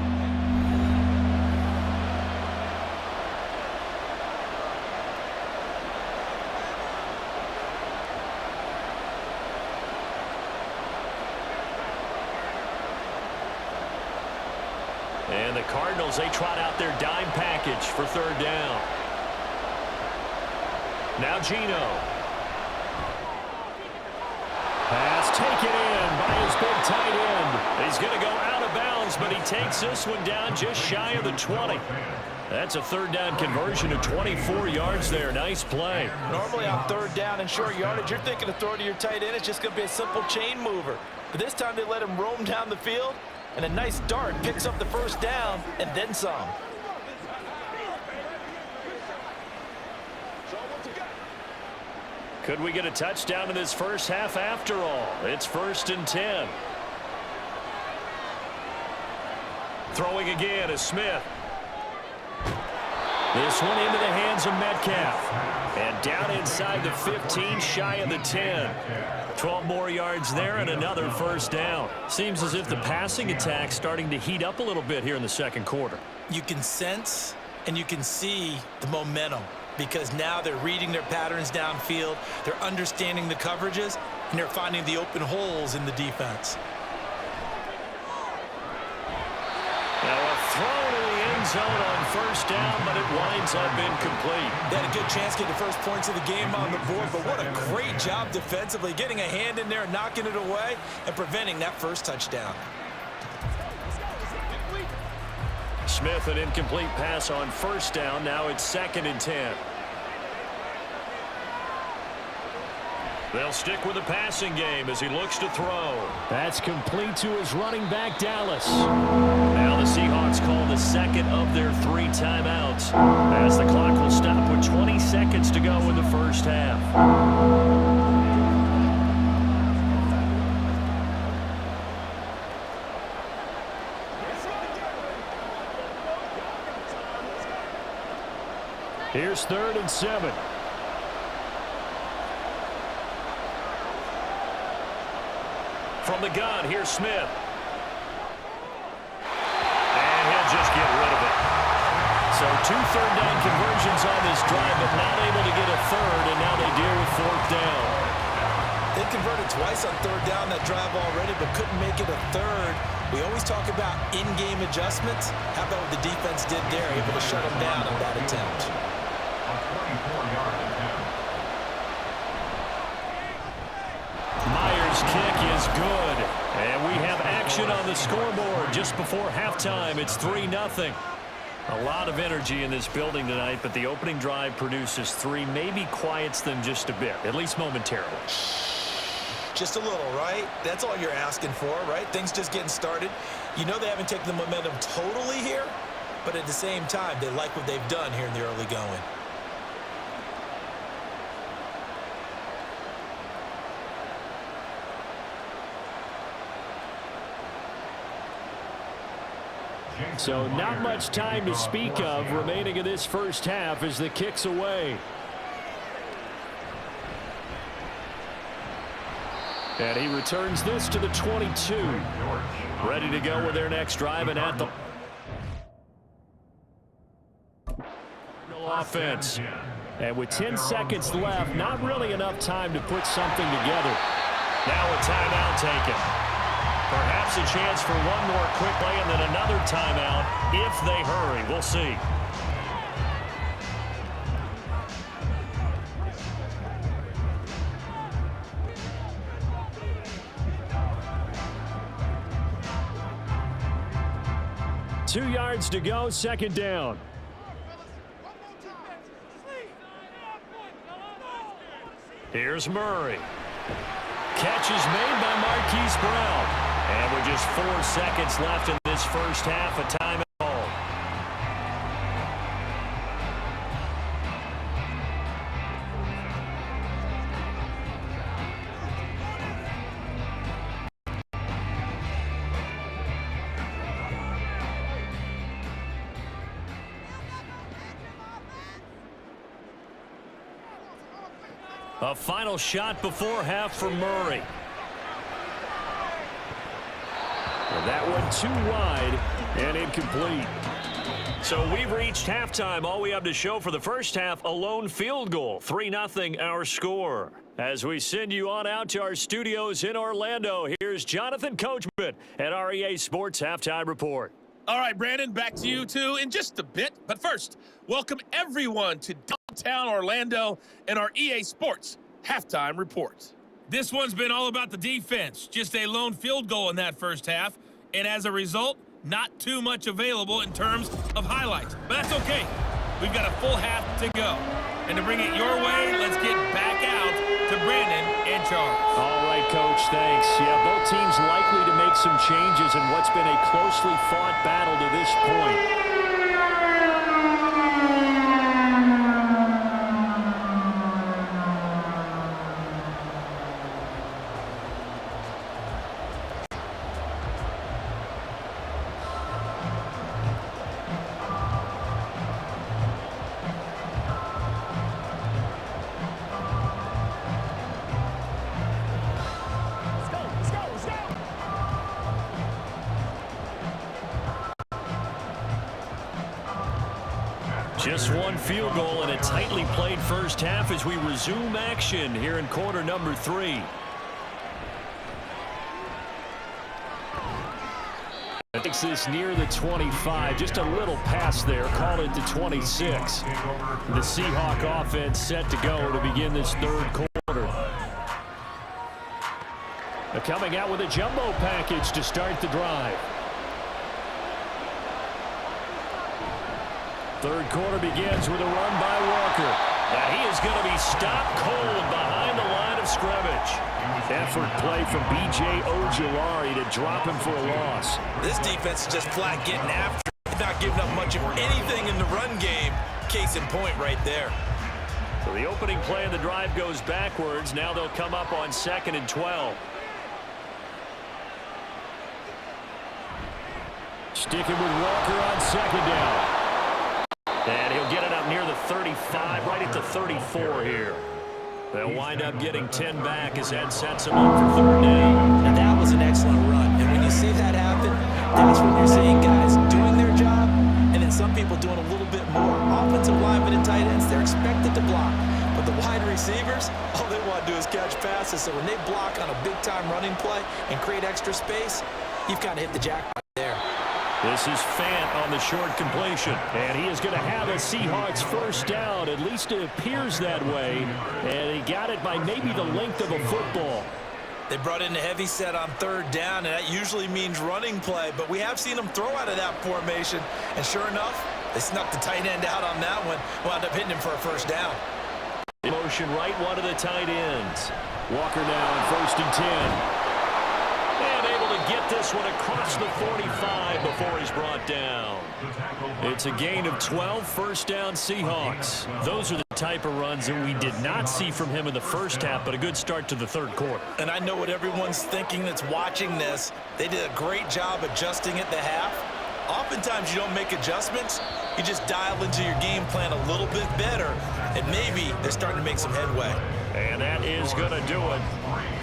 And the Cardinals, they trot out their dime package for 3rd down. Now Geno. Pass taken in by his big tight end. He's going to go out of bounds, but he takes this one down just shy of the 20. That's a 3rd down conversion of 24 yards there. Nice play. Normally on 3rd down and short yardage, you're thinking of throwing to your tight end. It's just going to be a simple chain mover. But this time they let him roam down the field, and a nice dart picks up the 1st down and then some. Could we get a touchdown in this first half after all? It's 1st and 10. Throwing again is Smith. This one into the hands of Metcalf. And down inside the 15, shy of the 10. 12 more yards there and another 1st down. Seems as if the passing attack's starting to heat up a little bit here in the 2nd quarter. You can sense and you can see the momentum, because now they're reading their patterns downfield, they're understanding the coverages, and they're finding the open holes in the defense. Now a throw to the end zone on 1st down, but it winds up incomplete. They had a good chance to get the first points of the game on the board, but what a great job defensively, getting a hand in there, knocking it away, and preventing that first touchdown. Smith, an incomplete pass on first down. Now it's 2nd and 10. They'll stick with the passing game as he looks to throw. That's complete to his running back, Dallas. Now the Seahawks call the second of their 3 timeouts as the clock will stop with 20 seconds to go in the first half. Here's 3rd and 7. From the gun, here's Smith. And he'll just get rid of it. So 2 third-down conversions on this drive, but not able to get a third, and now they deal with 4th down. They converted twice on 3rd down that drive already, but couldn't make it a third. We always talk about in-game adjustments. How about what the defense did there, able to shut them down on that attempt? A 24-yard attempt. Myers' kick is good. And we have action on the scoreboard just before halftime. It's 3-0. A lot of energy in this building tonight, but the opening drive produces 3, maybe quiets them just a bit, at least momentarily. Just a little, right? That's all you're asking for, right? Things just getting started. You know they haven't taken the momentum totally here, but at the same time, they like what they've done here in the early going. So not much time to speak of remaining in this first half as the kick's away. And he returns this to the 22. Ready to go with their next drive and at the offense. And with 10 seconds left, not really enough time to put something together. Now a timeout taken. Perhaps a chance for one more quick play and then another timeout if they hurry. We'll see. Two yards to go, 2nd down. Here's Murray. Catch is made by Marquise Brown. And with just 4 seconds left in this first half, a timeout. A final shot before half for Murray. And that one too wide and incomplete. So we've reached halftime. All we have to show for the first half, a lone field goal. 3-0 our score. As we send you on out to our studios in Orlando, here's Jonathan Coachman at our EA Sports Halftime Report. All right, Brandon, back to you two in just a bit. But first, welcome everyone to downtown Orlando and our EA Sports Halftime Report. This one's been all about the defense. Just a lone field goal in that first half. And as a result, not too much available in terms of highlights. But that's okay. We've got a full half to go. And to bring it your way, let's get back out to Brandon and Charles. All right, Coach, thanks. Yeah, both teams likely to make some changes in what's been a closely fought battle to this point. Just one field goal in a tightly played first half as we resume action here in quarter number 3. Takes this near the 25. Just a little pass there. Call it to 26. The Seahawk offense set to go to begin this third quarter. They're coming out with a jumbo package to start the drive. Third quarter begins with a run by Walker. And he is going to be stopped cold behind the line of scrimmage. Effort play from B.J. Ojulari to drop him for a loss. This defense is just flat getting after it, not giving up much of anything in the run game. Case in point right there. So the opening play of the drive goes backwards. Now they'll come up on 2nd and 12. Sticking with Walker on 2nd down. And he'll get it up near the 35, right at the 34 here. They'll wind up getting 10 back as Ed sets him up for 3rd down. And that was an excellent run. And when you see that happen, that's when you're seeing guys doing their job and then some people doing a little bit more. Offensive linemen and tight ends, they're expected to block. But the wide receivers, all they want to do is catch passes. So when they block on a big-time running play and create extra space, you've kind of hit the jackpot there. This is Fant on the short completion. And he is going to have a Seahawks first down. At least it appears that way. And he got it by maybe the length of a football. They brought in a heavy set on 3rd down, and that usually means running play. But we have seen them throw out of that formation. And sure enough, they snuck the tight end out on that one. Wound up hitting him for a first down. Motion right, one of the tight ends. Walker now on 1st and 10. And able to get this one across the 45 before he's brought down. It's a gain of 12, first down Seahawks. Those are the type of runs that we did not see from him in the first half, but a good start to the 3rd quarter. And I know what everyone's thinking that's watching this. They did a great job adjusting at the half. Oftentimes you don't make adjustments. You just dial into your game plan a little bit better, and maybe they're starting to make some headway. And that is going to do it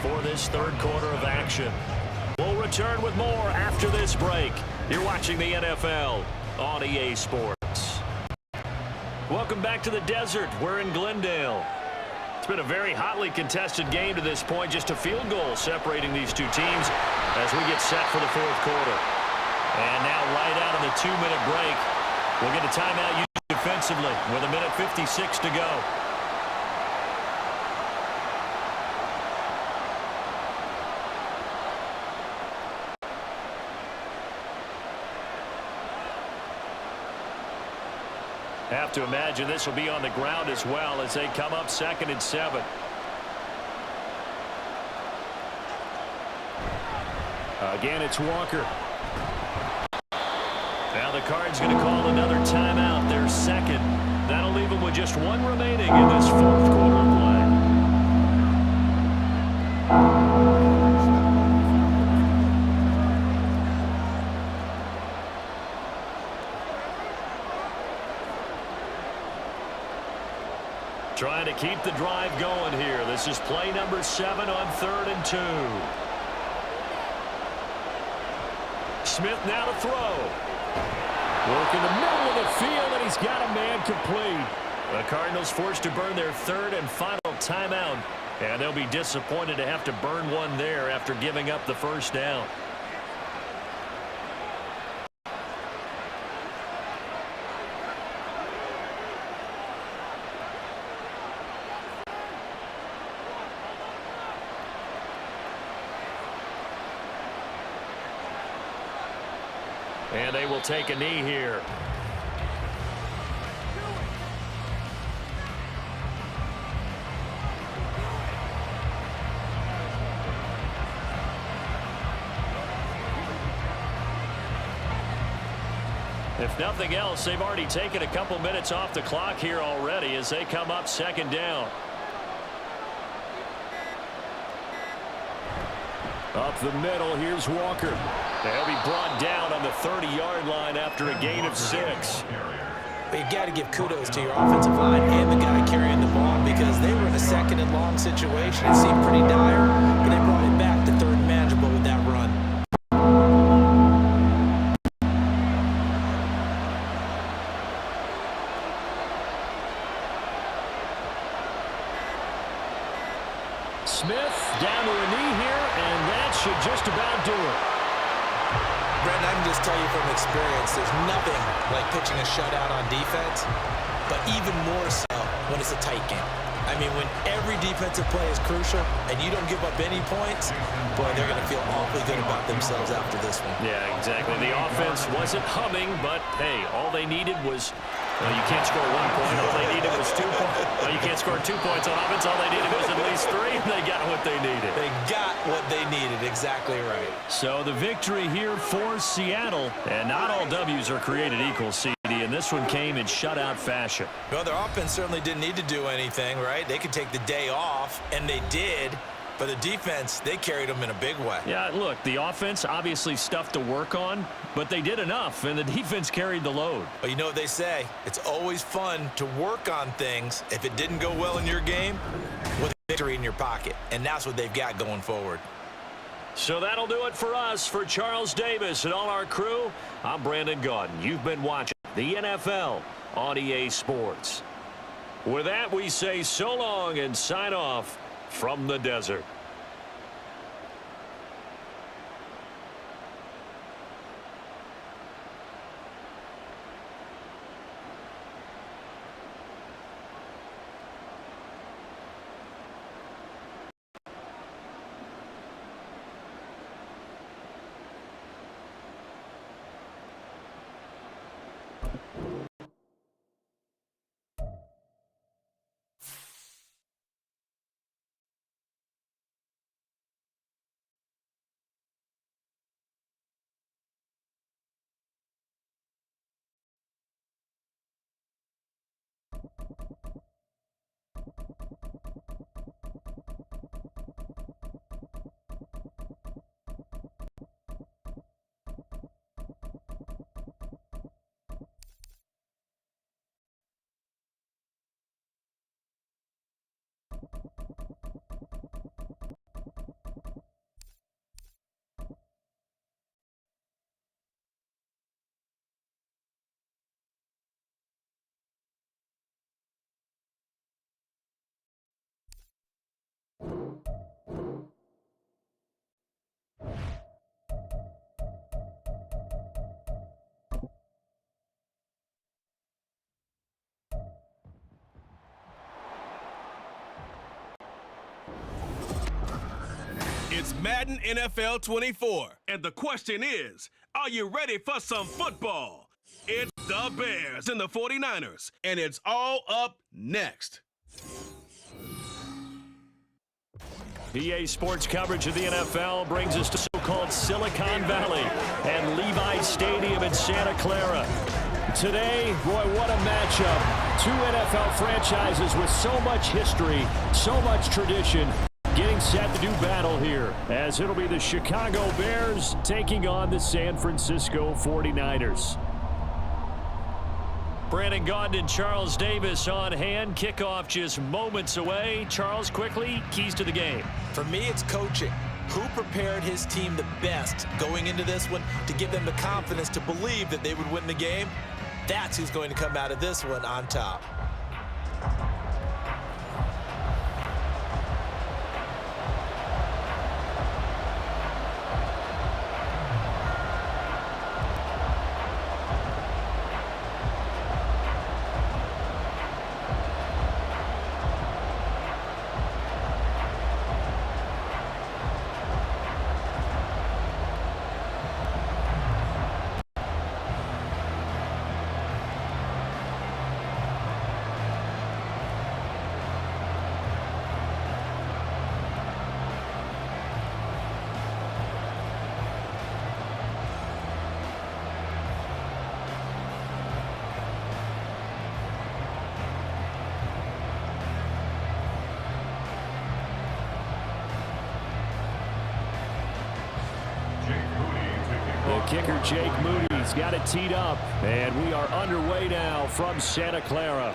for this 3rd quarter of action. We'll return with more after this break. You're watching the NFL on EA Sports. Welcome back to the desert. We're in Glendale. It's been a very hotly contested game to this point. Just a field goal separating these two teams as we get set for the 4th quarter. And now right out of the 2-minute break, we'll get a timeout used defensively with 1:56 to go. Have to imagine this will be on the ground as well as they come up 2nd and 7. Again, it's Walker. Now the Cards going to call another timeout, their 2nd. That'll leave them with just 1 remaining in this 4th quarter of play. Trying to keep the drive going here. This is play number 7 on 3rd and 2. Smith now to throw. Work in the middle of the field, and he's got a man complete. The Cardinals forced to burn their 3rd and final timeout, and they'll be disappointed to have to burn one there after giving up the first down. And they will take a knee here. If nothing else, they've already taken a couple minutes off the clock here already as they come up 2nd down. Up the middle, here's Walker. They'll be brought down on the 30-yard line after a gain of 6. But you got to give kudos to your offensive line and the guy carrying the ball because they were in a 2nd and long situation. It seemed pretty dire, but they brought it back to 3rd and manageable with that run. Smith down to a knee here, and that should just about do it. Brandon, I can just tell you from experience, there's nothing like pitching a shutout on defense, but even more so when it's a tight game. I mean, when every defensive play is crucial and you don't give up any points, boy, they're going to feel awfully good about themselves after this one. Yeah, exactly. The offense wasn't humming, but, hey, all they needed was Well, you can't score 1 point. All they needed was 2 points. Well, you can't score 2 points on offense. All they needed was at least 3, and they got what they needed. They got what they needed. Exactly right. So the victory here for Seattle. And not all W's are created equal, CD, and this one came in shutout fashion. Well, their offense certainly didn't need to do anything, right? They could take the day off, and they did. But the defense, they carried them in a big way. Yeah, look, the offense, obviously stuff to work on, but they did enough, and the defense carried the load. But you know what they say? It's always fun to work on things if it didn't go well in your game with a victory in your pocket. And that's what they've got going forward. So that'll do it for us. For Charles Davis and all our crew, I'm Brandon Gaudin. You've been watching the NFL on EA Sports. With that, we say so long and sign off from the desert. It's Madden NFL 24, and the question is, are you ready for some football? It's the Bears and the 49ers, and it's all up next. EA Sports coverage of the NFL brings us to so-called Silicon Valley and Levi Stadium in Santa Clara. Today, boy, what a matchup. Two NFL franchises with so much history, so much tradition, getting set to do battle here, as it'll be the Chicago Bears taking on the San Francisco 49ers. Brandon Gaudin and Charles Davis on hand. Kickoff just moments away. Charles, quickly, keys to the game. For me, it's coaching. Who prepared his team the best going into this one to give them the confidence to believe that they would win the game? That's who's going to come out of this one on top. Kicker Jake Moody's got it teed up, and we are underway now from Santa Clara.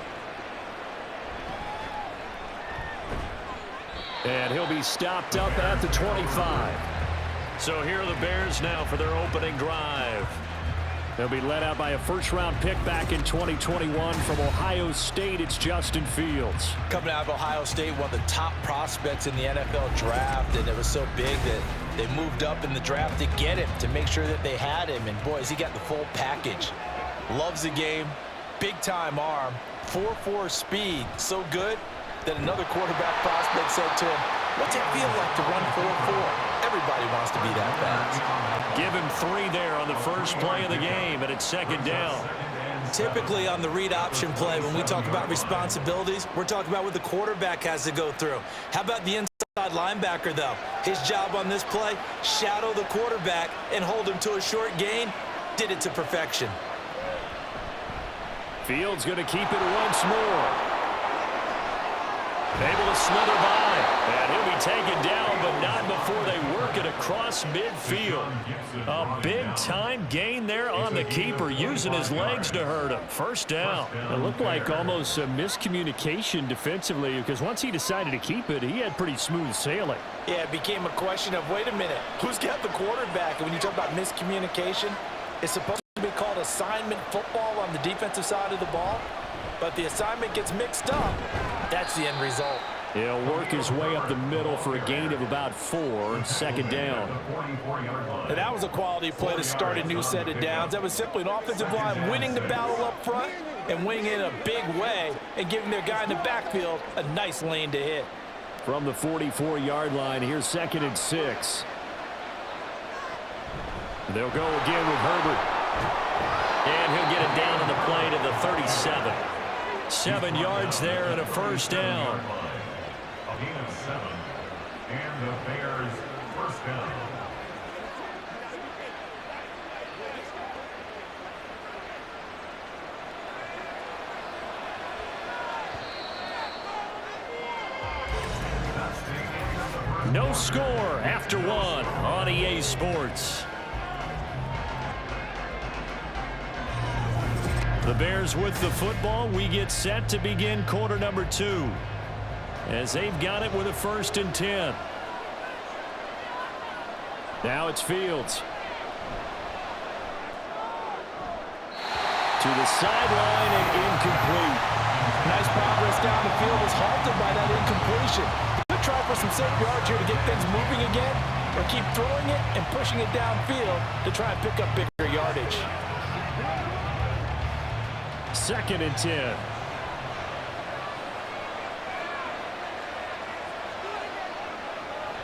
And he'll be stopped up at the 25. So here are the Bears now for their opening drive. They'll be led out by a first-round pick back in 2021 from Ohio State. It's Justin Fields. Coming out of Ohio State, one of the top prospects in the NFL draft, and it was so big that they moved up in the draft to get him, to make sure that they had him. And, boys, he got the full package. Loves the game, big-time arm, 4.4 speed, so good that another quarterback prospect said to him, "What's it feel like to run 4.4? Everybody wants to be that fast." Give him 3 there on the first play of the game, and it's second down. Typically on the read option play, when we talk about responsibilities, we're talking about what the quarterback has to go through. How about the inside linebacker, though? His job on this play, shadow the quarterback and hold him to a short gain. Did it to perfection. Fields going to keep it once more. Able to slither by. And he'll be taken down, but not before they work it across midfield. A big-time gain there on the keeper, using his legs to hurt him. First down. It looked like almost a miscommunication defensively, because once he decided to keep it, he had pretty smooth sailing. Yeah, it became a question of, wait a minute, who's got the quarterback? And when you talk about miscommunication, it's supposed to be called assignment football on the defensive side of the ball, but the assignment gets mixed up. That's the end result. He'll work his way up the middle for a gain of about 4, second down. And that was a quality play to start a new set of downs. That was simply an offensive line winning the battle up front and winning it in a big way and giving their guy in the backfield a nice lane to hit. From the 44-yard line, here's 2nd and 6. They'll go again with Herbert. And he'll get it down on the play to the 37. 7 yards there and a first down. A gain of 7. And the Bears first down. No score after 1 on EA Sports. The Bears with the football. We get set to begin quarter number 2 as they've got it with a 1st and 10. Now it's Fields. To the sideline and incomplete. Nice progress down the field was halted by that incompletion. Good try for some safe yards here to get things moving again, or keep throwing it and pushing it downfield to try and pick up bigger yardage. 2nd and 10.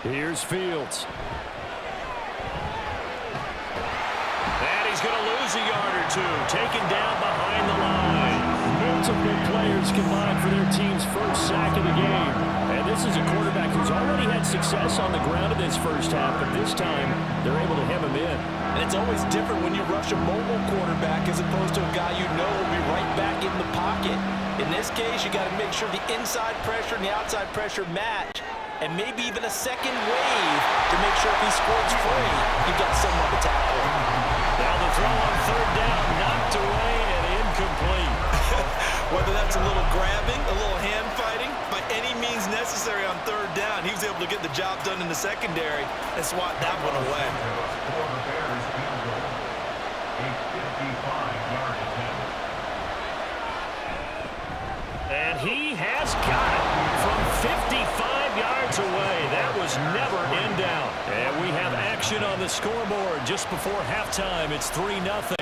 Here's Fields. And he's going to lose a yard or 2. Taken down behind the line. Multiple players combined for their team's first sack of the game. And this is a quarterback who's already had success on the ground in this first half, but this time they're able to hem him in. And it's always different when you rush a mobile quarterback as opposed to a guy you know will be right back in the pocket. In this case, you got to make sure the inside pressure and the outside pressure match, and maybe even a second wave to make sure if he squirts free, you've got someone to tackle. Now the throw on 3rd down, knocked away and incomplete. Whether that's a little grabbing, a little hand fighting, by any means necessary on 3rd down, he was able to get the job done in the secondary and swat that one away. For the Bears, field goal. A 55-yard attempt. And he has got it from 55 yards away. That was never in doubt. And we have action on the scoreboard just before halftime. It's 3-0.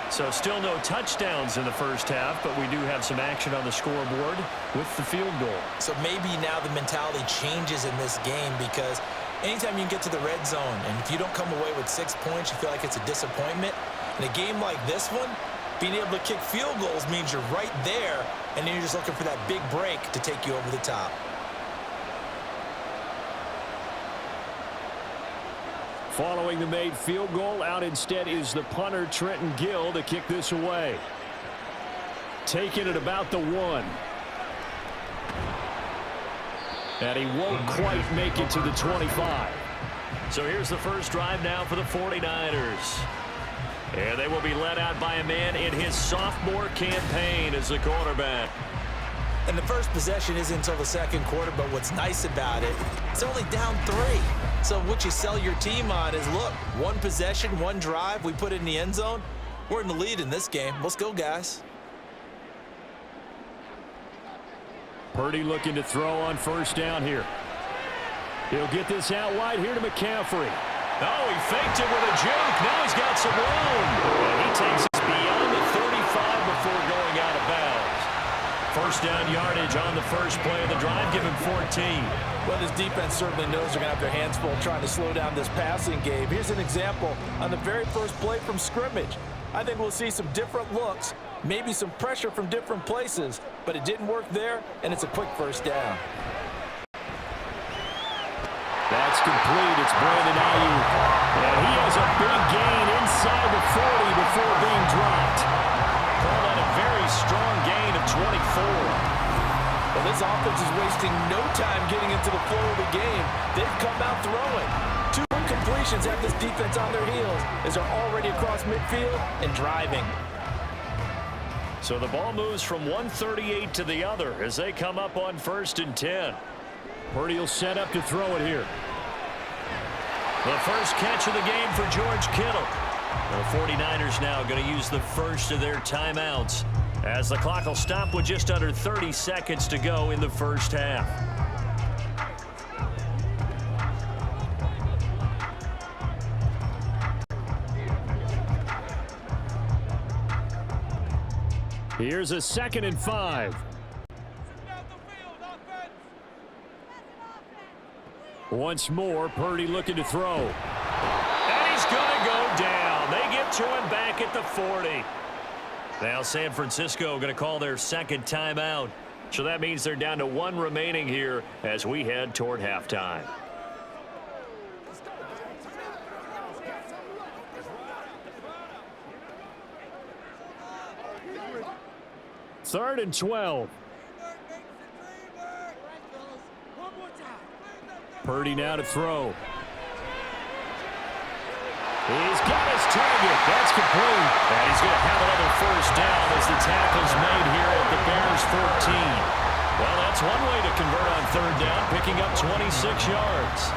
So still no touchdowns in the first half, but we do have some action on the scoreboard with the field goal. So maybe now the mentality changes in this game, because anytime you can get to the red zone and if you don't come away with 6 points, you feel like it's a disappointment. In a game like this one, being able to kick field goals means you're right there, and then you're just looking for that big break to take you over the top. Following the made field goal, out instead is the punter, Trenton Gill, to kick this away. Taking it about the 1. And he won't quite make it to the 25. So here's the first drive now for the 49ers. And they will be led out by a man in his sophomore campaign as the quarterback. And the first possession isn't until the second quarter, but what's nice about it, it's only down 3. So what you sell your team on is, look, 1 possession, 1 drive, we put it in the end zone. We're in the lead in this game. Let's go, guys. Purdy looking to throw on first down here. He'll get this out wide here to McCaffrey. Oh, he faked it with a juke. Now he's got some room. And he takes us beyond the 35 before going out of bounds. First down yardage on the first play of the drive. Give him 14. Well, this defense certainly knows they're going to have their hands full trying to slow down this passing game. Here's an example on the very first play from scrimmage. I think we'll see some different looks, maybe some pressure from different places, but it didn't work there, and it's a quick first down. That's complete. It's Brandon Ayuk. And he has a big gain inside the 40 before being dropped. Call that a very strong gain of 24. Well, this offense is wasting no time getting into the flow of the game. They've come out throwing. 2 completions have this defense on their heels as they're already across midfield and driving. So the ball moves from 138 to the other as they come up on 1st and 10. Purdy will set up to throw it here. The first catch of the game for George Kittle. The 49ers now going to use the first of their timeouts as the clock will stop with just under 30 seconds to go in the first half. Here's a 2nd and 5. Once more, Purdy looking to throw. And he's going to go down. They get to him back at the 40. Now San Francisco going to call their 2nd timeout. So that means they're down to 1 remaining here as we head toward halftime. Third and 12. Purdy now to throw. He's got his target. That's complete. And he's going to have another first down as the tackle's made here at the Bears 14. Well, that's one way to convert on 3rd down, picking up 26 yards.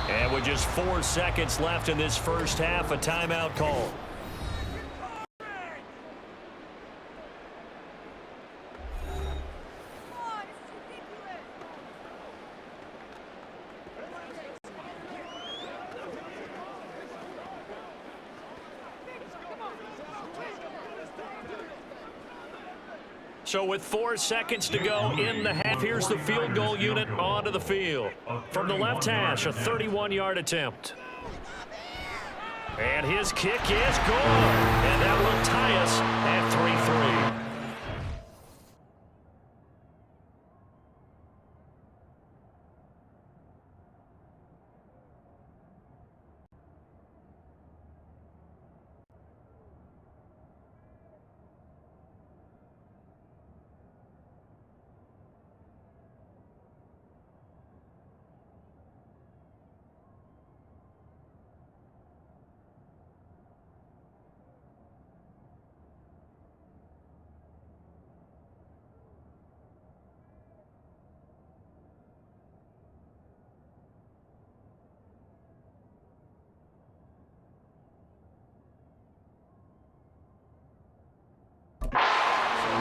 And with just 4 seconds left in this first half, a timeout call. So with 4 seconds to go in the half, here's the field goal unit onto the field. From the left hash, a 31-yard attempt. And his kick is good. And that will tie us at 3-3.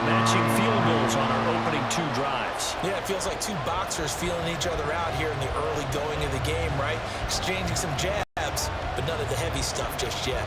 Matching field goals on our opening 2 drives. Yeah, it feels like 2 boxers feeling each other out here in the early going of the game, right? Exchanging some jabs, but none of the heavy stuff just yet.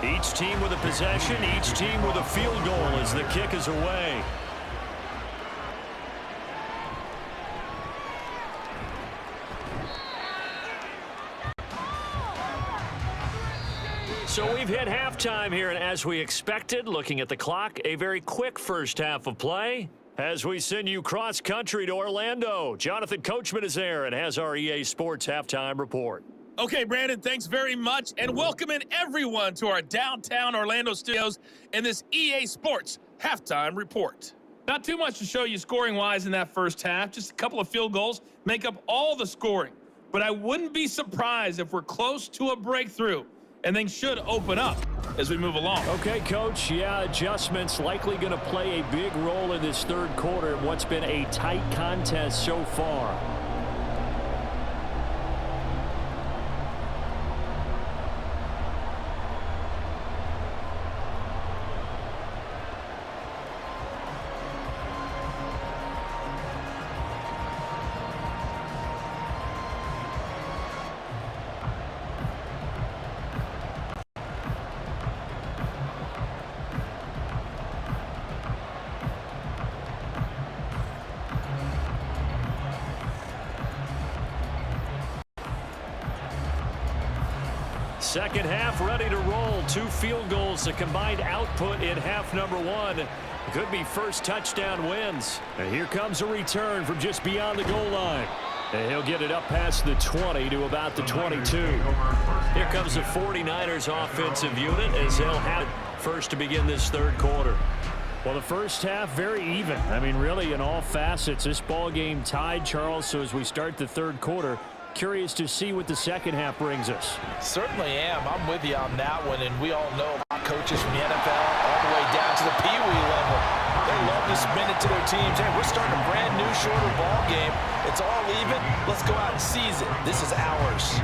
Each team with a possession, each team with a field goal as the kick is away. So we've hit halftime here, and as we expected, looking at the clock, a very quick first half of play as we send you cross-country to Orlando. Jonathan Coachman is there and has our EA Sports halftime report. Okay, Brandon, thanks very much, and welcome in everyone to our downtown Orlando studios in this EA Sports halftime report. Not too much to show you scoring-wise in that first half. Just a couple of field goals make up all the scoring. But I wouldn't be surprised if we're close to a breakthrough, and things should open up as we move along. Okay, Coach. Yeah, adjustments likely going to play a big role in this third quarter in what's been a tight contest so far. Second half ready to roll. 2 field goals, a combined output in half number 1. Could be first touchdown wins. And here comes a return from just beyond the goal line. And he'll get it up past the 20 to about the 22. Here comes the 49ers offensive unit as they'll have it first to begin this third quarter. Well, the first half, very even. I mean, really, in all facets, this ball game tied, Charles. So as we start the third quarter, curious to see what the second half brings us. Certainly am. I'm with you on that one, and we all know about coaches from the NFL all the way down to the Pee Wee level. They love to spin it to their teams. Hey, we're starting a brand new, shorter ball game. It's all even. Let's go out and seize it. This is ours.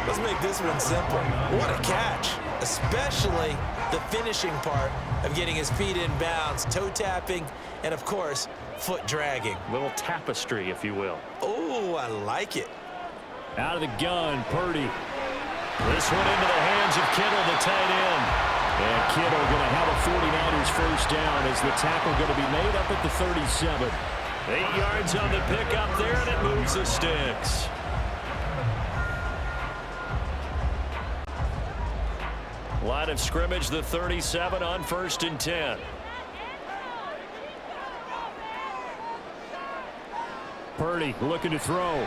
Let's make this one simple. What a catch, especially the finishing part of getting his feet in bounds, toe tapping, and, of course, foot dragging. Little tapestry, if you will. Oh, I like it. Out of the gun, Purdy. This one into the hands of Kittle, the tight end. And Kittle going to have a 49ers first down as the tackle going to be made up at the 37. 8 yards on the pickup there, and it moves the sticks. Line of scrimmage, the 37 on 1st and 10. Purdy looking to throw.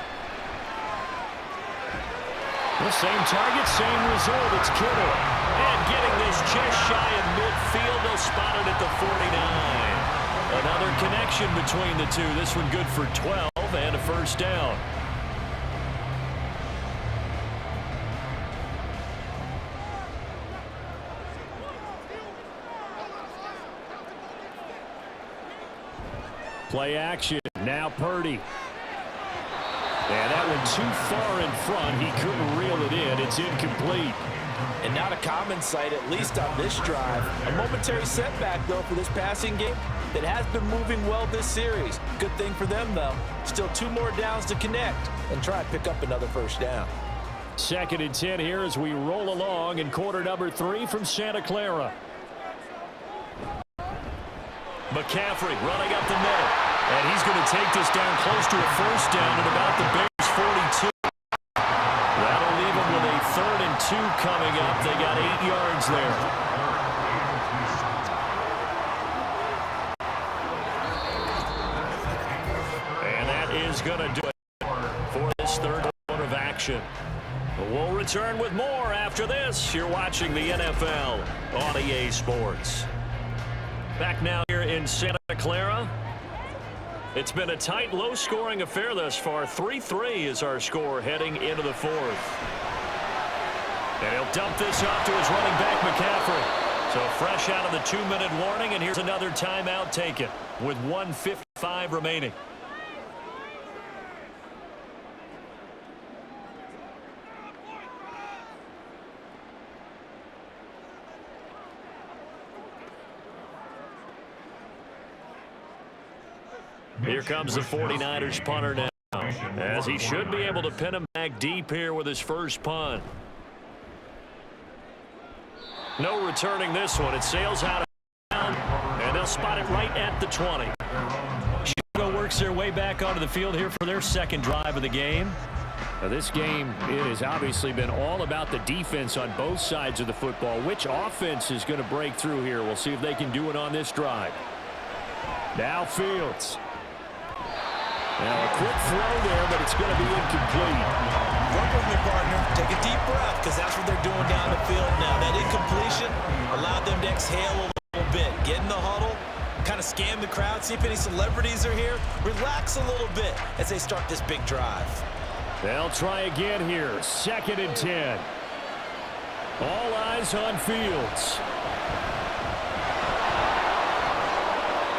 The same target, same result. It's Kittle. And getting this just shy of midfield, they'll spot it at the 49. Another connection between the two. This one good for 12 and a first down. Play action. Now Purdy. And that one too far in front. He couldn't reel it in. It's incomplete. And not a common sight, at least on this drive. A momentary setback, though, for this passing game that has been moving well this series. Good thing for them, though. Still 2 more downs to connect and try to pick up another first down. 2nd and 10 here as we roll along in quarter number 3 from Santa Clara. McCaffrey running up the middle. And he's going to take this down close to a first down at about the Bears' 42. That'll leave them with a 3rd and 2 coming up. They got 8 yards there. And that is going to do it for this third quarter of action. We'll return with more after this. You're watching the NFL on EA Sports. Back now here in Santa Clara. It's been a tight, low-scoring affair thus far. 3-3 is our score heading into the 4th. And he'll dump this off to his running back, McCaffrey. So fresh out of the 2-minute warning, and here's another timeout taken with 1:55 remaining. Here comes the 49ers punter now, as he should be able to pin him back deep here with his first punt. No returning this one. It sails out of bounds, and they'll spot it right at the 20. Chicago works their way back onto the field here for their second drive of the game. Now, this game, it has obviously been all about the defense on both sides of the football. Which offense is going to break through here? We'll see if they can do it on this drive. Now Fields. Now a quick throw there, but it's going to be incomplete. Work with me, partner. Take a deep breath, because that's what they're doing down the field now. That incompletion allowed them to exhale a little bit. Get in the huddle, kind of scan the crowd, see if any celebrities are here. Relax a little bit as they start this big drive. They'll try again here. 2nd and 10. All eyes on Fields.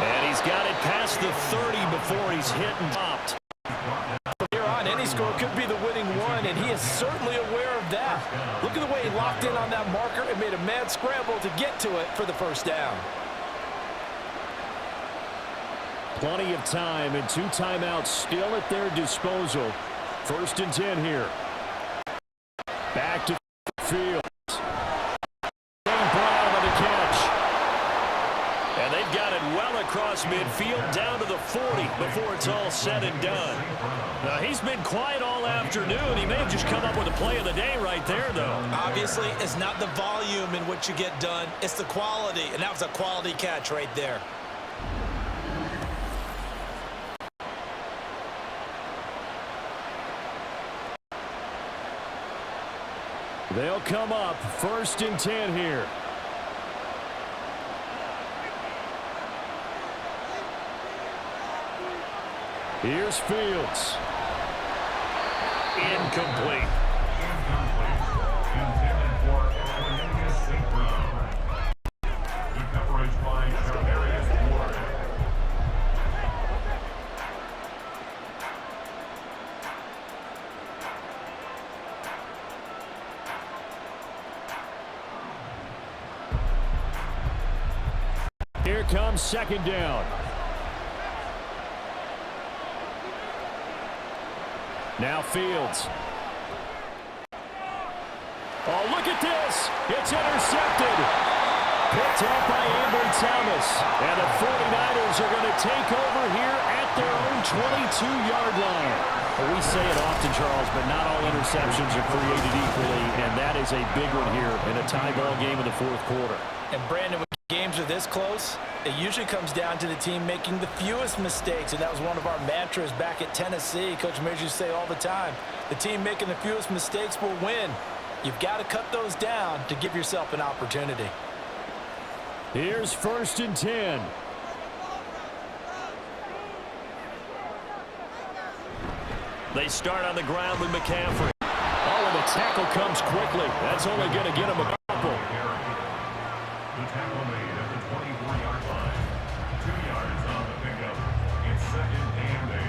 And he's got it past the 30 before he's hit and dropped. From here on, any score could be the winning one, and he is certainly aware of that. Look at the way he locked in on that marker and made a mad scramble to get to it for the first down. Plenty of time and 2 timeouts still at their disposal. 1st and 10 here. Back to Fields. Brown on the catch. And they've got it well across midfield down to the 40 before it's all said and done. Now, he's been quiet all afternoon. He may have just come up with a play of the day right there, though. Obviously, it's not the volume in which you get done. It's the quality, and that was a quality catch right there. They'll come up 1st and 10 here. Here's Fields. Incomplete. Intended for Cornelius St. Brown. The coverage by Charvarius Ward. Here comes 2nd down. Now Fields. Oh, look at this. It's intercepted. Picked up by Ambry Thomas. And the 49ers are going to take over here at their own 22-yard line. Well, we say it often, Charles, but not all interceptions are created equally, and that is a big one here in a tie ball game in the 4th quarter. And Brandon, when games are this close, it usually comes down to the team making the fewest mistakes, and that was one of our mantras back at Tennessee. Coach Mears used to say all the time, the team making the fewest mistakes will win. You've got to cut those down to give yourself an opportunity. Here's 1st and 10. They start on the ground with McCaffrey. Oh, and the tackle comes quickly. That's only going to get him a couple. The tackle made at the 24-yard line. 2 yards on the pickup. It's 2nd and 8.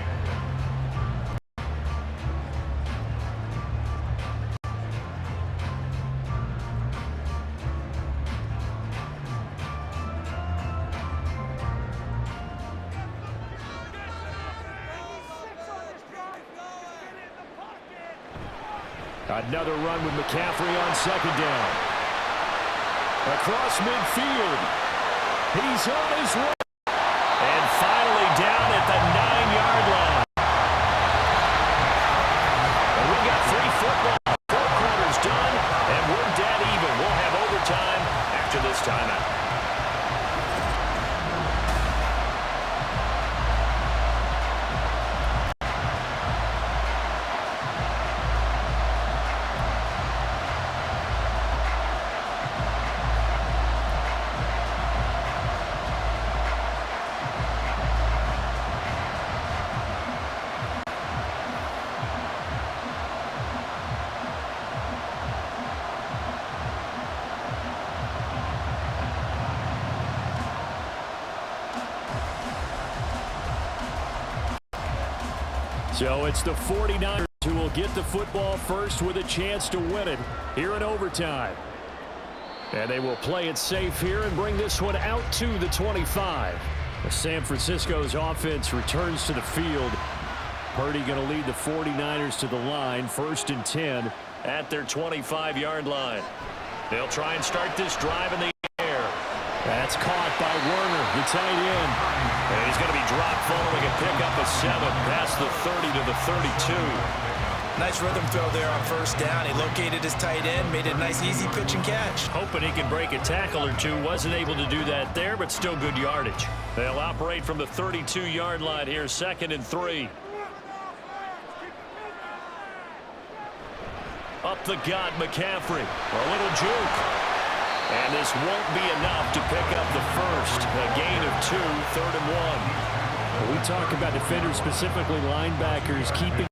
Another run with McCaffrey on 2nd down. Across midfield. He's on his way. And finally down at the 9-yard line. And we got 3 football. 4 quarters done, and we're dead even. We'll have overtime after this timeout. So it's the 49ers who will get the football first with a chance to win it here in overtime. And they will play it safe here and bring this one out to the 25. San Francisco's offense returns to the field. Purdy going to lead the 49ers to the line, 1st and 10 at their 25-yard line. They'll try and start this drive in the air. That's caught by Werner, the tight end. And he's going to be dropped following a pickup of 7 past the 30 to the 32. Nice rhythm throw there on first down. He located his tight end, made it a nice easy pitch and catch. Hoping he can break a tackle or two. Wasn't able to do that there, but still good yardage. They'll operate from the 32-yard line here, 2nd and 3. Up the gut, McCaffrey. A little juke. And this won't be enough to pick up the first. A gain of 2, 3rd and 1. We talk about defenders, specifically linebackers, keeping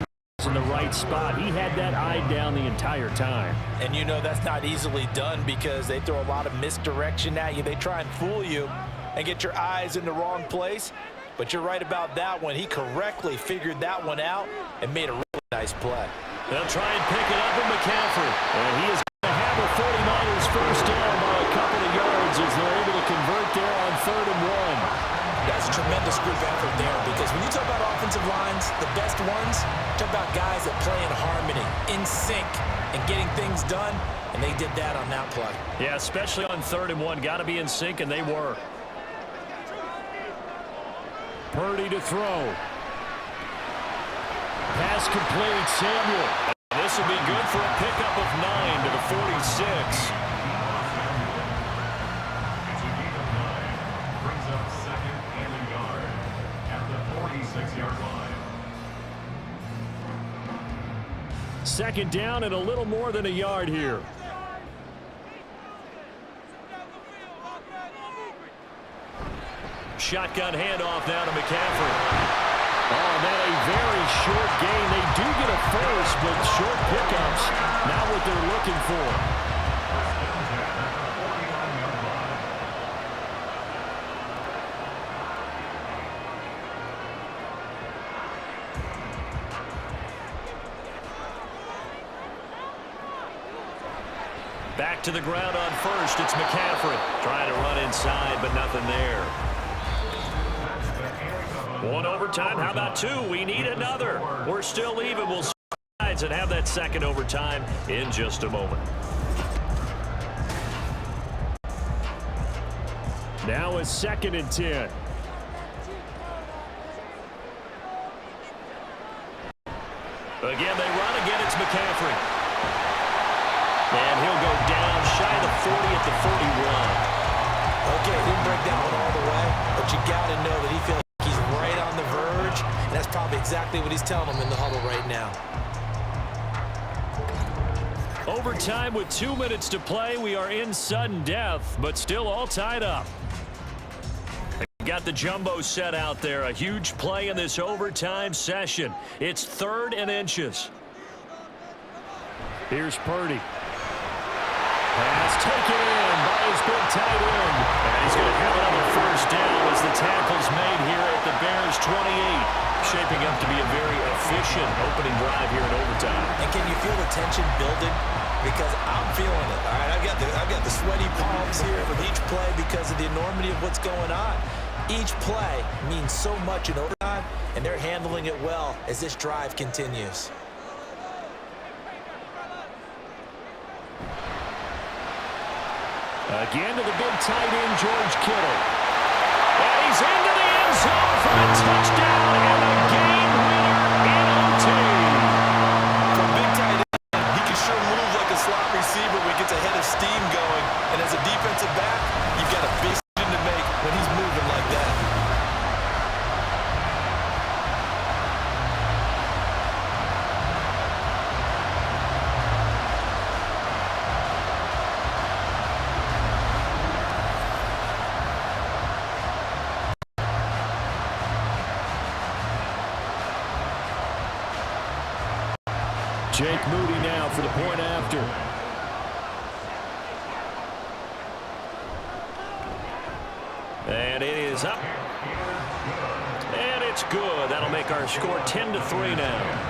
in the right spot. He had that eye down the entire time. And you know that's not easily done because they throw a lot of misdirection at you. They try and fool you and get your eyes in the wrong place. But you're right about that one. He correctly figured that one out and made a really nice play. They'll try and pick it up with McCaffrey. And he is going to have a 49ers first down by a couple of yards as they're able to convert there on 3rd and 1. That's a tremendous group effort there because when you talk about offensive lines, the best ones, talk about guys that play in harmony, in sync, and getting things done, and they did that on that play. Yeah, especially on 3rd and 1. Got to be in sync, and they were. Purdy to throw. Pass complete, Samuel. This will be good for a pickup of 9 to the 46. Brings up 2nd and a yard at the 46-yard line. 2nd down and a little more than a yard here. Shotgun handoff now to McCaffrey. Oh, that a very short gain. They do get a first, but short pickups, not what they're looking for. Back to the ground on first. It's McCaffrey. Trying to run inside, but nothing there. One overtime. How about 2? We need another. We're still even. We'll switch sides and have that 2nd overtime in just a moment. Now it's 2nd and 10. Again, they run. Again, it's McCaffrey. And he'll go down shy of the 40 at the 41. Okay, didn't break that one all the way, but you got to know that he feels like he's right on the verge, and that's probably exactly what he's telling them in the huddle right now. Overtime with 2 minutes to play. We are in sudden death, but still all tied up. Got the jumbo set out there. A huge play in this overtime session. It's 3rd and inches. Here's Purdy. Pass taken in by his big tight end. And he's going to have another first down as the tackle's made here at the Bears 28. Shaping up to be a very efficient opening drive here in overtime. And can you feel the tension building? Because I'm feeling it. All right, I've got the sweaty palms here with each play because of the enormity of what's going on. Each play means so much in overtime, and they're handling it well as this drive continues. Again to the big tight end, George Kittle. And he's into the end zone for a touchdown and a game winner in OT. For a big tight end, he can sure move like a slot receiver when he gets a head of steam going. And as a defensive back, you've got a big decision to make when he's moving like that. Jake Moody now for the point after. And it is up. And it's good. That'll make our score 10-3 now.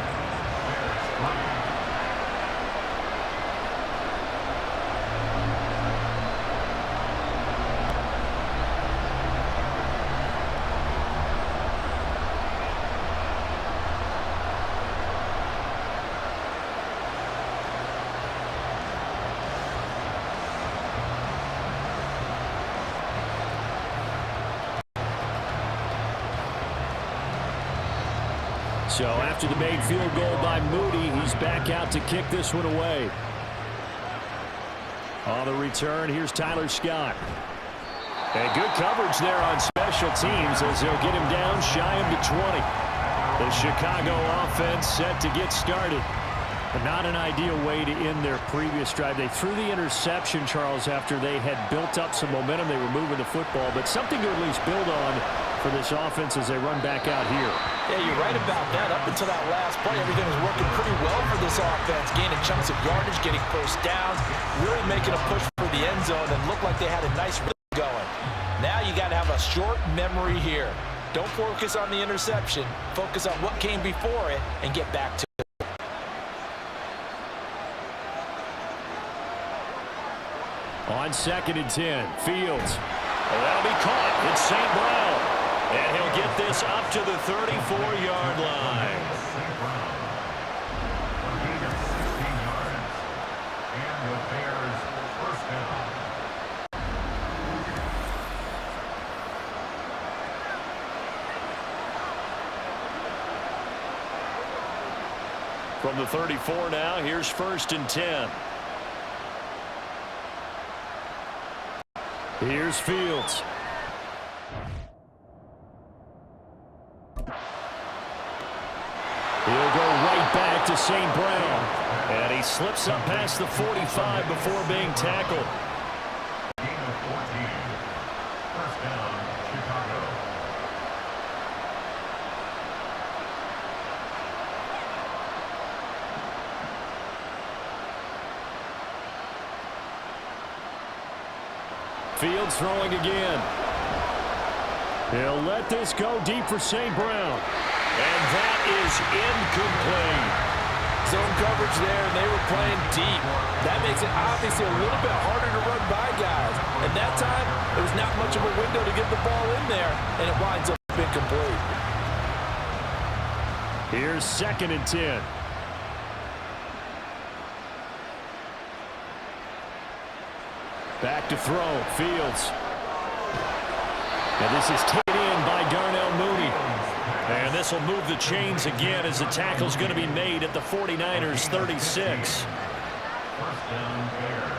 So after the made field goal by Moody, he's back out to kick this one away. On the return, here's Tyler Scott. And good coverage there on special teams as they'll get him down shy of the 20. The Chicago offense set to get started. But not an ideal way to end their previous drive. They threw the interception, Charles, after they had built up some momentum. They were moving the football, but something to at least build on for this offense as they run back out here. Yeah, you're right about that. Up until that last play, everything was working pretty well for this offense, gaining chunks of yardage, getting first downs, really making a push for the end zone, and looked like they had a nice rhythm going. Now you got to have a short memory here. Don't focus on the interception. Focus on what came before it and get back to it. On 2nd and 10, Fields. Well, that'll be caught. It's St. Brown. And he'll get this up to the 34-yard line. St. Brown. A gain of 16 yards. And the Bears first down. From the 34 now, here's 1st and 10. Here's Fields. He'll go right back to St. Brown. And he slips up past the 45 before being tackled. Gain of 14. First down, Chicago. Fields throwing again. He'll let this go deep for St. Brown. And that is incomplete. Zone coverage there, and they were playing deep. That makes it obviously a little bit harder to run by guys. And that time, there was not much of a window to get the ball in there, and it winds up incomplete. Here's 2nd and 10. Back to throw, Fields. And this is taken in by Darnell Mooney. And this will move the chains again as the tackle's going to be made at the 49ers 36. First down, Bears.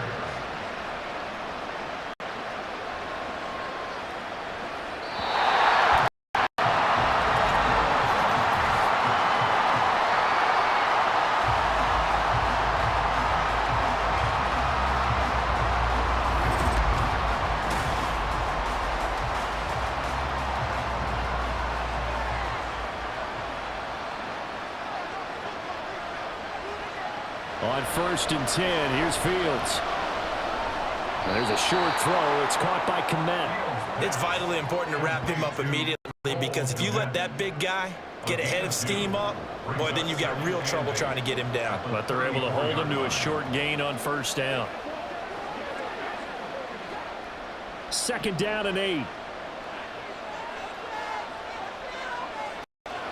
On 1st and 10, here's Fields. There's a short throw. It's caught by Kmet. It's vitally important to wrap him up immediately because if you let that big guy get ahead of steam up, boy, then you've got real trouble trying to get him down. But they're able to hold him to a short gain on 1st down. 2nd down and 8.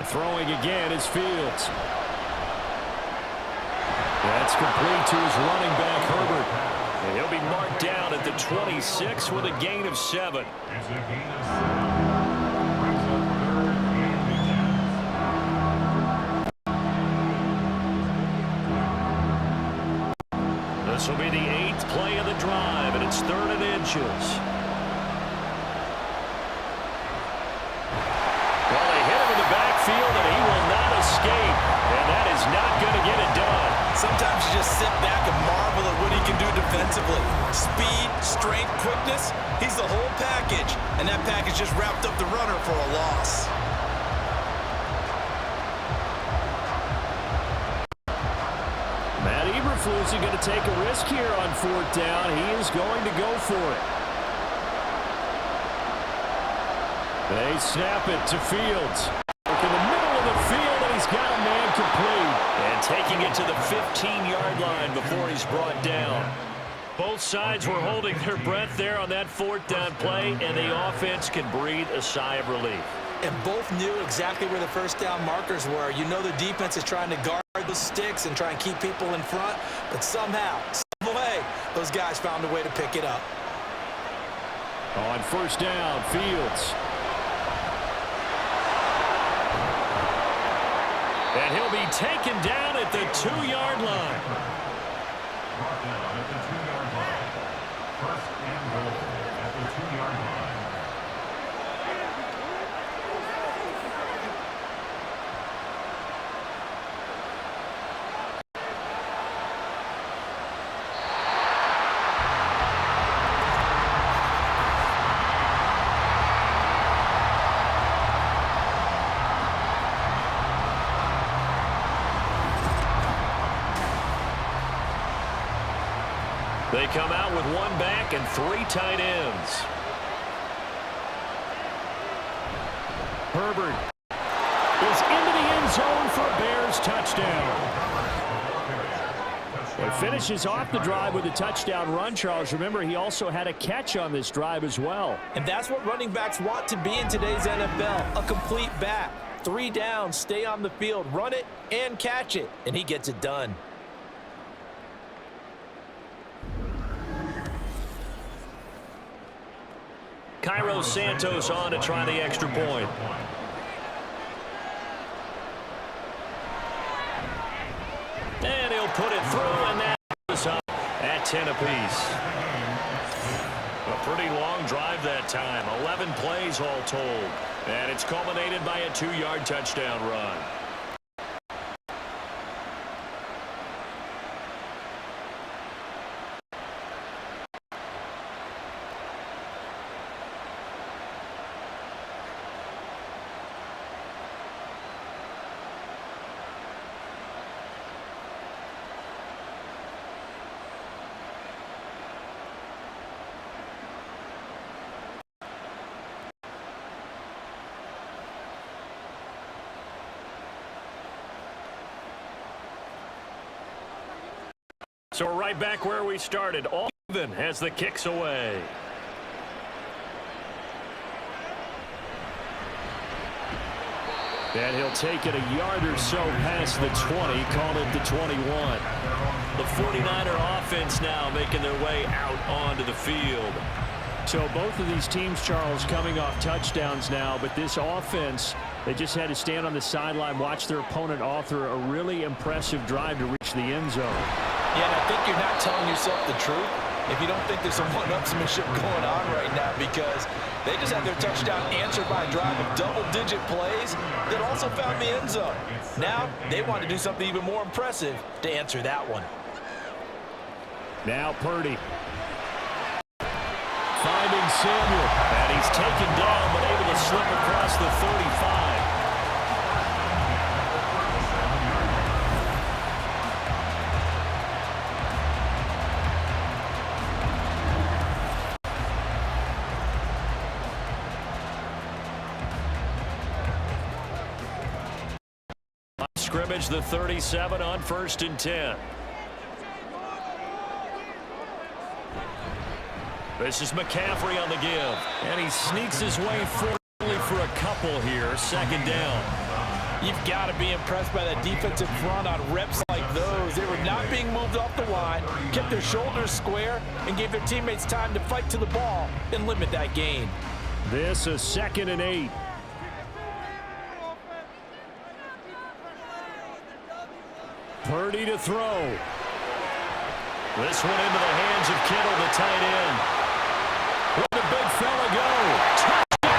Throwing again is Fields. That's complete to his running back, Herbert. And he'll be marked down at the 26 with a gain of 7. It's a gain of 7. Brings up 3rd and 10. This will be the 8th play of the drive, and it's 3rd and inches. Well, they hit him in the backfield, and he will not escape. And that is not going to get it done. Sometimes you just sit back and marvel at what he can do defensively. Speed, strength, quickness, he's the whole package. And that package just wrapped up the runner for a loss. Matt Eberflus is going to take a risk here on 4th down. He is going to go for it. They snap it to Fields. Look in the middle of the field, and he's got a man complete. And taking it to the 15-yard line before he's brought down. Both sides were holding their breath there on that 4th down play, and the offense can breathe a sigh of relief. And both knew exactly where the first down markers were. You know the defense is trying to guard the sticks and try and keep people in front, but somehow, some way, those guys found a way to pick it up. On 1st down, Fields. And he'll be taken down at the 2-yard line. Brought down at the 2-yard line. First and goal at the 2-yard line. They come out with 1 back and 3 tight ends. Herbert is into the end zone for a Bears touchdown. Well, he finishes off the drive with a touchdown run, Charles. Remember, he also had a catch on this drive as well. And that's what running backs want to be in today's NFL, a complete back. 3 downs, stay on the field, run it, and catch it, and he gets it done. Cairo Santos on to try the extra point. And he'll put it through, and that is up at 10 apiece. A pretty long drive that time, 11 plays all told. And it's culminated by a 2-yard touchdown run. So we're right back where we started. All even as the kicks away. And he'll take it a yard or so past the 20, called it the 21. The 49er offense now making their way out onto the field. So both of these teams, Charles, coming off touchdowns now, but this offense, they just had to stand on the sideline, watch their opponent author a really impressive drive to reach the end zone. Yeah, and I think you're not telling yourself the truth if you don't think there's some one-upsmanship going on right now, because they just had their touchdown answered by a drive of double-digit plays that also found the end zone. Now they want to do something even more impressive to answer that one. Now Purdy finding Samuel, and he's taken down but able to slip across the 35. Scrimmage the 37 on 1st and 10. This is McCaffrey on the give, and he sneaks his way forward for a couple here. 2nd down. You've got to be impressed by that defensive front on reps like those. They were not being moved off the line, kept their shoulders square, and gave their teammates time to fight to the ball and limit that gain. This is 2nd and 8. Purdy to throw. This one into the hands of Kittle, the tight end. Where the big fella go? Touchdown!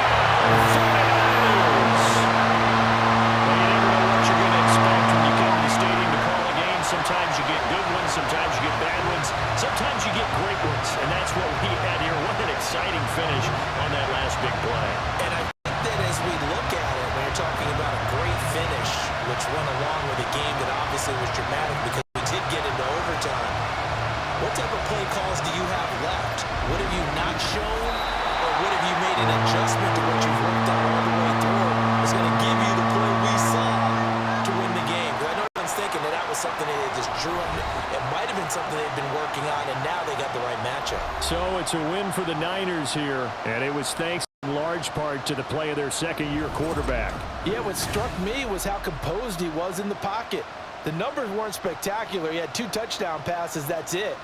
49ers! Well, you never know what you're going to expect when you come to the stadium to call a game. Sometimes you get good ones, sometimes you get bad ones, sometimes you get great ones, and that's what we had here. What an exciting finish on that last big play. And I think that as we look at it, when you're talking about a great finish, which went along with a game that obviously was dramatic because we did get into overtime, what type of play calls do you have left? What have you not shown, or what have you made an adjustment to what you've worked on all the way through that's going to give you the play we saw to win the game? Because I know everyone's thinking that was something that they just drew up. It might have been something they've been working on, and now they got the right matchup. So it's a win for the Niners here, and it was thanks in large part to the play of their 2nd-year quarterback. Yeah, what struck me was how composed he was in the pocket. The numbers weren't spectacular. He had 2 touchdown passes, that's it.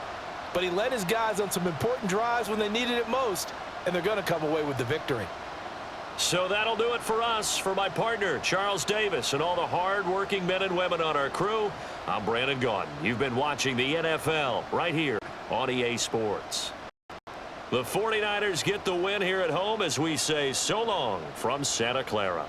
But he led his guys on some important drives when they needed it most, and they're going to come away with the victory. So that'll do it for us. For my partner, Charles Davis, and all the hard-working men and women on our crew, I'm Brandon Gaudin. You've been watching the NFL right here on EA Sports. The 49ers get the win here at home as we say so long from Santa Clara.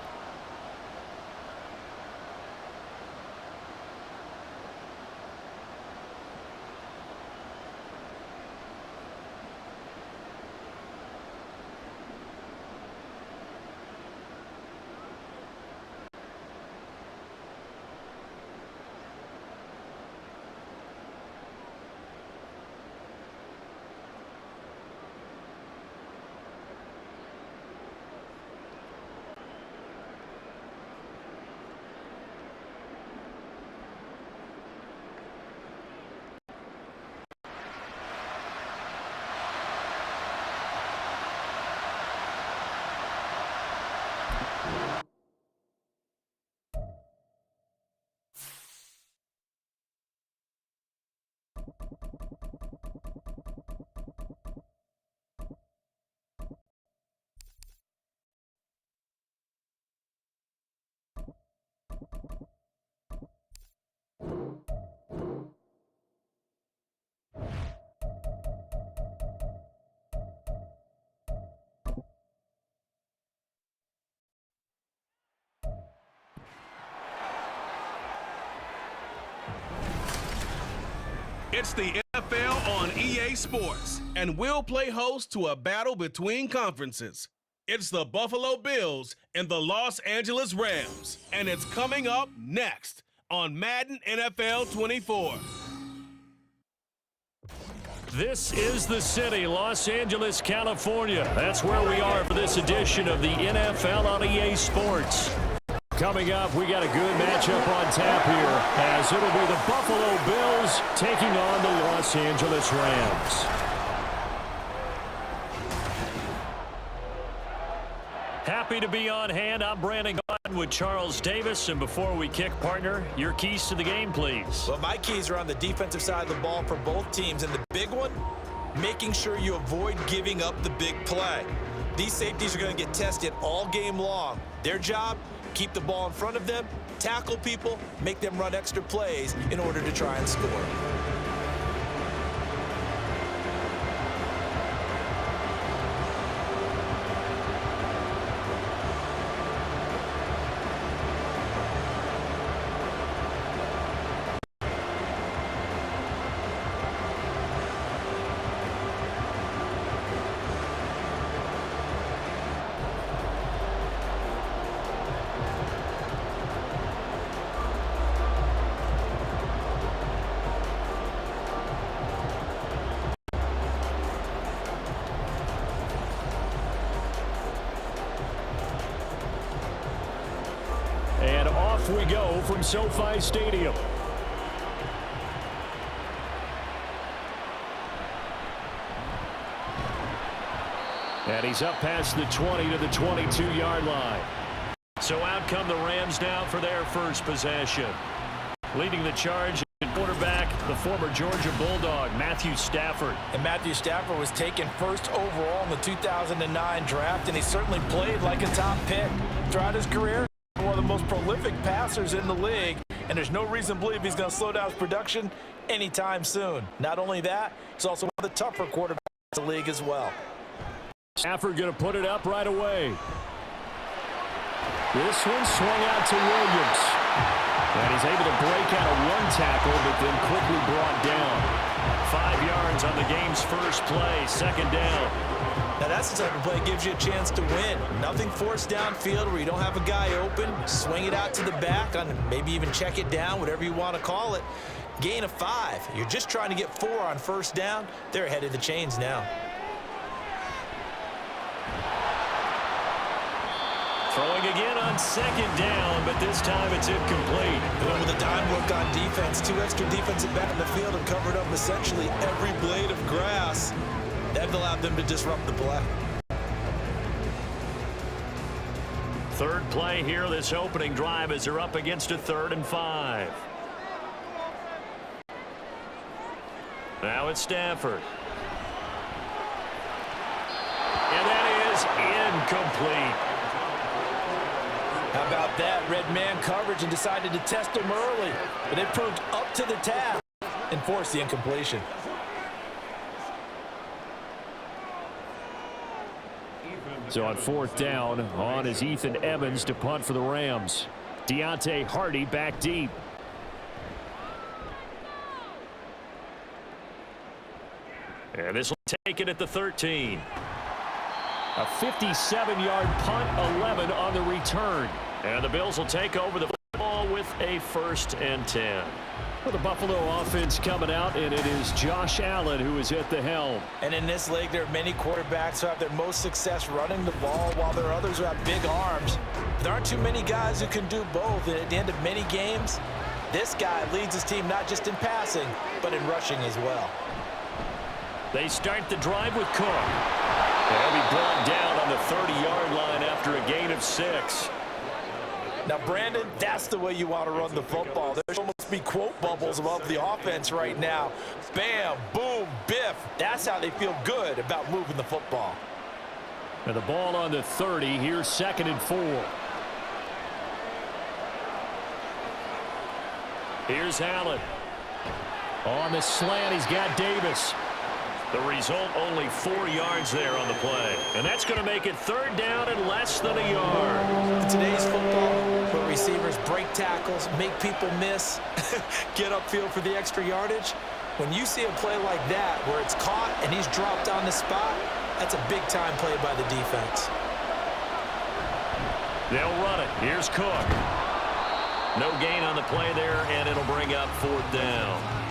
It's the NFL on EA Sports, and we'll play host to a battle between conferences. It's the Buffalo Bills and the Los Angeles Rams, and it's coming up next on Madden NFL 24. This is the city, Los Angeles, California. That's where we are for this edition of the NFL on EA Sports. Coming up, we got a good matchup on tap here, as it'll be the Buffalo Bills taking on the Los Angeles Rams. Happy to be on hand. I'm Brandon Gaudin with Charles Davis. And before we kick, partner, your keys to the game, please. Well, my keys are on the defensive side of the ball for both teams. And the big one, making sure you avoid giving up the big play. These safeties are going to get tested all game long. Their job, keep the ball in front of them, tackle people, make them run extra plays in order to try and score. And off we go from SoFi Stadium. And he's up past the 20 to the 22-yard line. So out come the Rams now for their first possession. Leading the charge, quarterback, the former Georgia Bulldog, Matthew Stafford. And Matthew Stafford was taken first overall in the 2009 draft, and he certainly played like a top pick throughout his career. One of the most prolific passers in the league, and there's no reason to believe he's going to slow down his production anytime soon. Not only that, he's also one of the tougher quarterbacks in the league as well. Stafford going to put it up right away. This one swung out to Williams. And he's able to break out of one tackle, but then quickly brought down. 5 yards on the game's first play, second down. Now that's the type of play that gives you a chance to win. Nothing forced downfield where you don't have a guy open. Swing it out to the back, on maybe even check it down, whatever you want to call it. Gain of 5. You're just trying to get 4 on first down. They're ahead of the chains now. Throwing again on second down, but this time it's incomplete. Going with a dime look on defense. 2 extra defensive back in the field and covered up essentially every blade of grass. That allowed them to disrupt the play. Third play here, this opening drive, as they're up against a 3rd and 5. Now it's Stafford. And that is incomplete. How about that? Red man coverage and decided to test him early. But it proved up to the task and forced the incompletion. So on 4th down, on is Ethan Evans to punt for the Rams. Deontay Hardy back deep. And this will take it at the 13. A 57-yard punt, 11 on the return. And the Bills will take over the football with a 1st and 10. Well, the Buffalo offense coming out, and it is Josh Allen who is at the helm. And in this league, there are many quarterbacks who have their most success running the ball, while there are others who have big arms. There aren't too many guys who can do both. And at the end of many games, this guy leads his team not just in passing, but in rushing as well. They start the drive with Cook. They'll be brought down on the 30-yard line after a gain of 6. Now, Brandon, that's the way you want to run the football. There should almost be quote bubbles above the offense right now. Bam, boom, biff. That's how they feel good about moving the football. And the ball on the 30. Here's 2nd and 4. Here's Allen. On the slant, he's got Davis. The result, only 4 yards there on the play. And that's going to make it 3rd down and less than a yard. In today's football, where receivers break tackles, make people miss, get upfield for the extra yardage, when you see a play like that where it's caught and he's dropped on the spot, that's a big-time play by the defense. They'll run it. Here's Cook. No gain on the play there, and it'll bring up 4th down.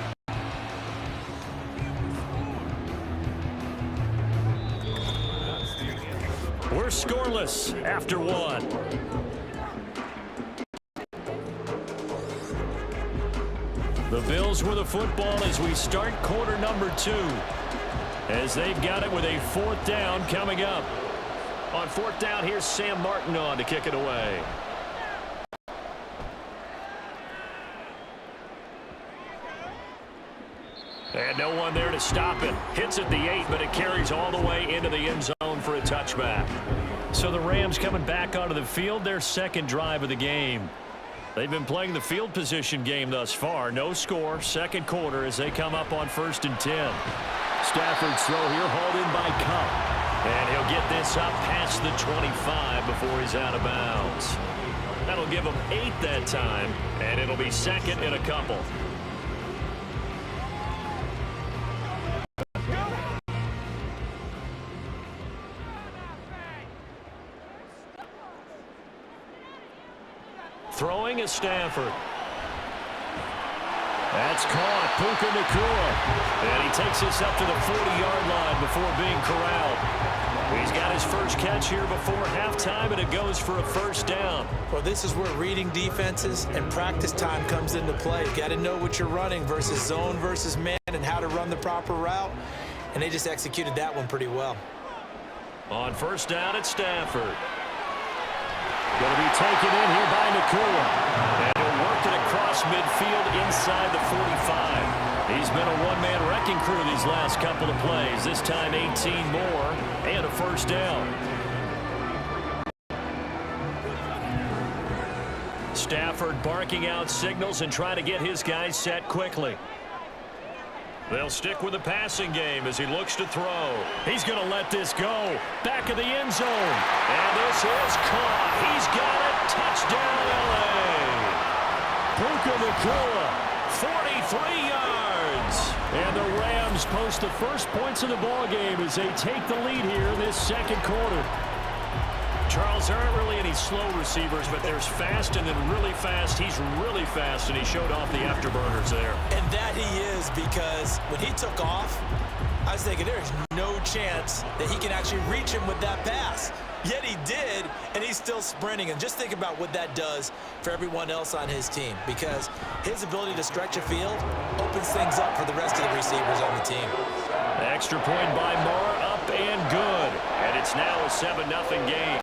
We're scoreless after 1. The Bills with the football as we start quarter number 2. As they've got it with a 4th down coming up. On 4th down, here's Sam Martin on to kick it away. And no one there to stop it. Hits at the 8, but it carries all the way into the end zone for a touchback. So the Rams coming back onto the field, their 2nd drive of the game. They've been playing the field position game thus far. No score, 2nd quarter as they come up on 1st and 10. Stafford's throw here hauled in by Cup. And he'll get this up past the 25 before he's out of bounds. That'll give him 8 that time, and it'll be 2nd and a couple. Throwing is Stafford. That's caught. Puka Nacua. And he takes this up to the 40-yard line before being corralled. He's got his first catch here before halftime, and it goes for a 1st down. Well, this is where reading defenses and practice time comes into play. You got to know what you're running versus zone versus man and how to run the proper route. And they just executed that one pretty well. On 1st down, it's Stafford. Going to be taken in here by Nacua. And he'll work it across midfield inside the 45. He's been a one-man wrecking crew these last couple of plays. This time 18 more and a 1st down. Stafford barking out signals and trying to get his guys set quickly. They'll stick with the passing game as he looks to throw. He's going to let this go. Back of the end zone. And this is caught. He's got it. Touchdown, L.A. Puka Nacua, 43 yards. And the Rams post the first points of the ball game as they take the lead here in this 2nd quarter. Charles, there aren't really any slow receivers, but there's fast and then really fast. He's really fast, and he showed off the afterburners there. And that he is, because when he took off, I was thinking there's no chance that he can actually reach him with that pass. Yet he did, and he's still sprinting. And just think about what that does for everyone else on his team, because his ability to stretch a field opens things up for the rest of the receivers on the team. Extra point by Moore, up and good. And it's now a 7-0 game.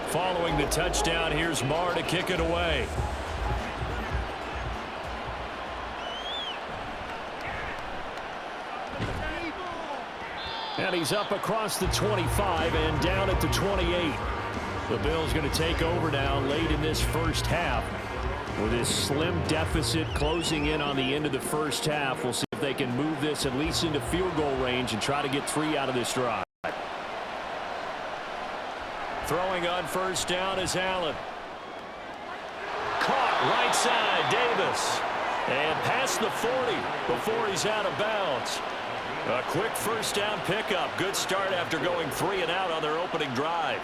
Following the touchdown, here's Marr to kick it away. And he's up across the 25 and down at the 28. The Bills going to take over now late in this first half. With this slim deficit closing in on the end of the first half, we'll see if they can move this at least into field goal range and try to get 3 out of this drive. Throwing on first down is Allen. Caught right side, Davis. And past the 40 before he's out of bounds. A quick first down pickup. Good start after going 3 and out on their opening drive.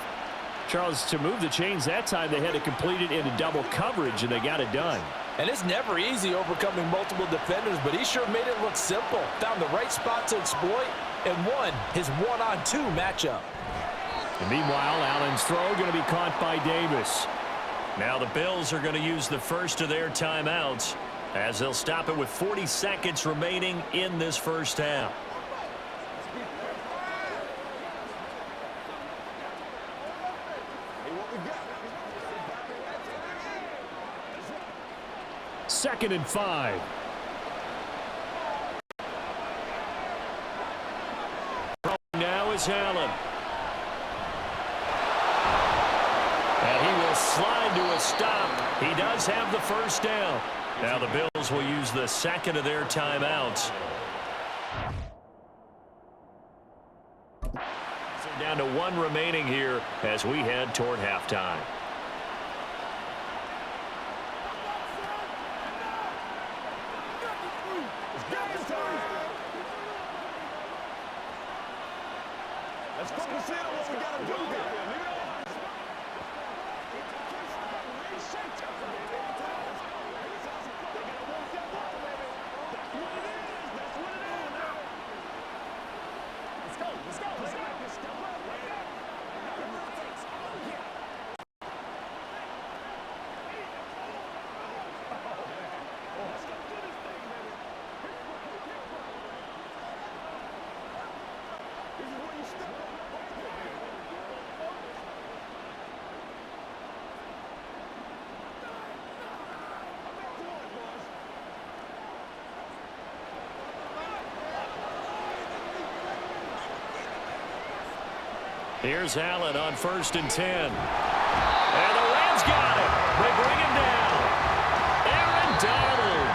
Charles, to move the chains that time, they had to complete it into double coverage, and they got it done. And it's never easy overcoming multiple defenders, but he sure made it look simple. Found the right spot to exploit and won his one-on-2 matchup. And meanwhile, Allen's throw going to be caught by Davis. Now the Bills are going to use the first of their timeouts as they'll stop it with 40 seconds remaining in this first half. Second and 5. Now is Allen. And he will slide to a stop. He does have the first down. Now the Bills will use the second of their timeouts. So down to 1 remaining here as we head toward halftime. Let's focus in on what we got to do here. Here's Allen on 1st and 10. And the Rams got it. They bring him down. Aaron Donald.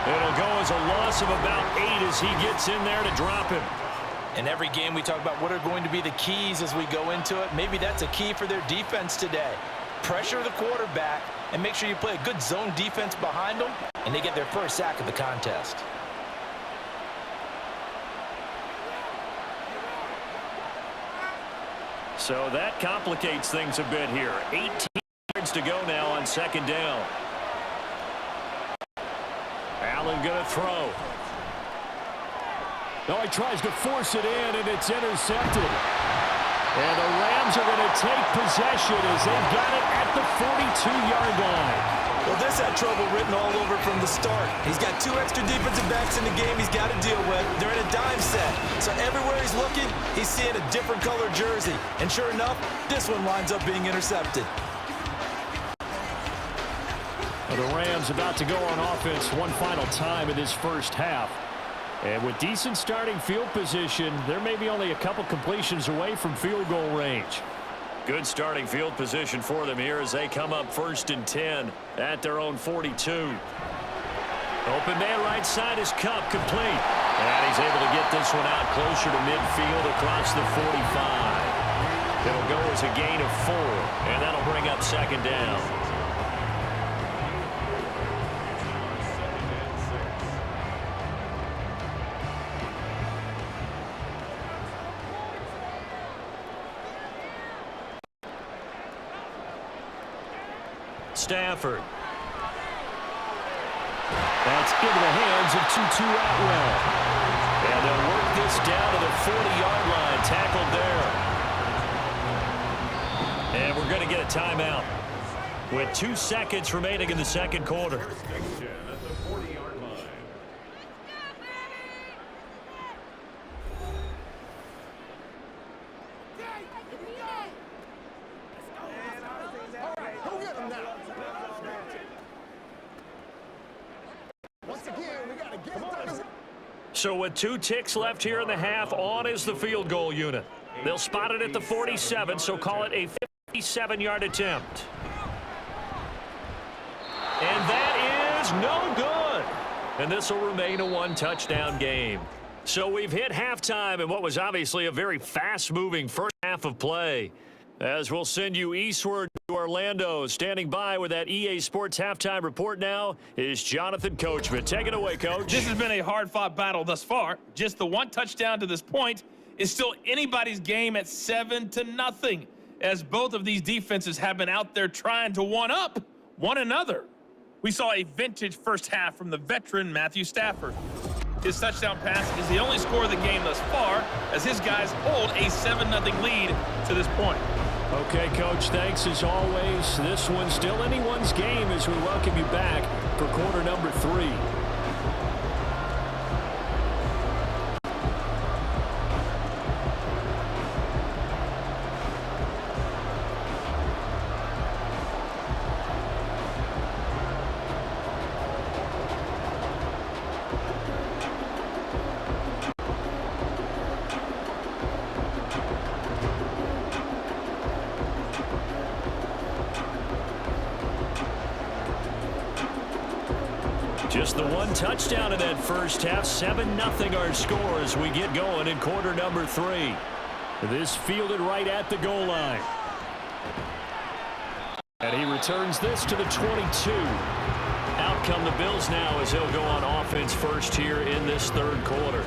It'll go as a loss of about 8 as he gets in there to drop him. In every game we talk about what are going to be the keys as we go into it. Maybe that's a key for their defense today. Pressure the quarterback and make sure you play a good zone defense behind them, and they get their first sack of the contest. So that complicates things a bit here. 18 yards to go now on 2nd down. Allen going to throw. No, he tries to force it in, and it's intercepted. And the Rams are going to take possession as they've got it at the 42-yard line. Well, this had trouble written all over from the start. He's got 2 extra defensive backs in the game he's got to deal with. They're in a dime set. So everywhere he's looking, he's seeing a different color jersey. And sure enough, this one winds up being intercepted. Well, the Rams about to go on offense one final time in this first half. And with decent starting field position, there may be only a couple completions away from field goal range. Good starting field position for them here as they come up 1st and 10 at their own 42. Open man right side is Cup, complete. And he's able to get this one out closer to midfield across the 45. It'll go as a gain of 4, and that'll bring up 2nd down. Stafford. That's into the hands of Tutu Atwell. And they'll work this down to the 40-yard line. Tackled there. And we're going to get a timeout with 2 seconds remaining in the second quarter. At the 40-yard line. Once again, we got to get it. So with 2 ticks left here in the half, on is the field goal unit. They'll spot it at the 47, so call it a 57-yard attempt. And that is no good. And this will remain a 1-touchdown game. So we've hit halftime in what was obviously a very fast-moving first half of play. As we'll send you eastward to Orlando. Standing by with that EA Sports halftime report now is Jonathan Coachman. Take it away, Coach. This has been a hard-fought battle thus far. Just the 1 touchdown to this point is still anybody's game at 7-0, as both of these defenses have been out there trying to one-up one another. We saw a vintage first half from the veteran Matthew Stafford. His touchdown pass is the only score of the game thus far, as his guys hold a 7-0 lead to this point. Okay, Coach, thanks as always. This one's still anyone's game as we welcome you back for quarter number 3. Just the 1 touchdown in that first half. 7-0 our score as we get going in quarter number 3. This fielded right at the goal line. And he returns this to the 22. Out come the Bills now as he'll go on offense first here in this third quarter.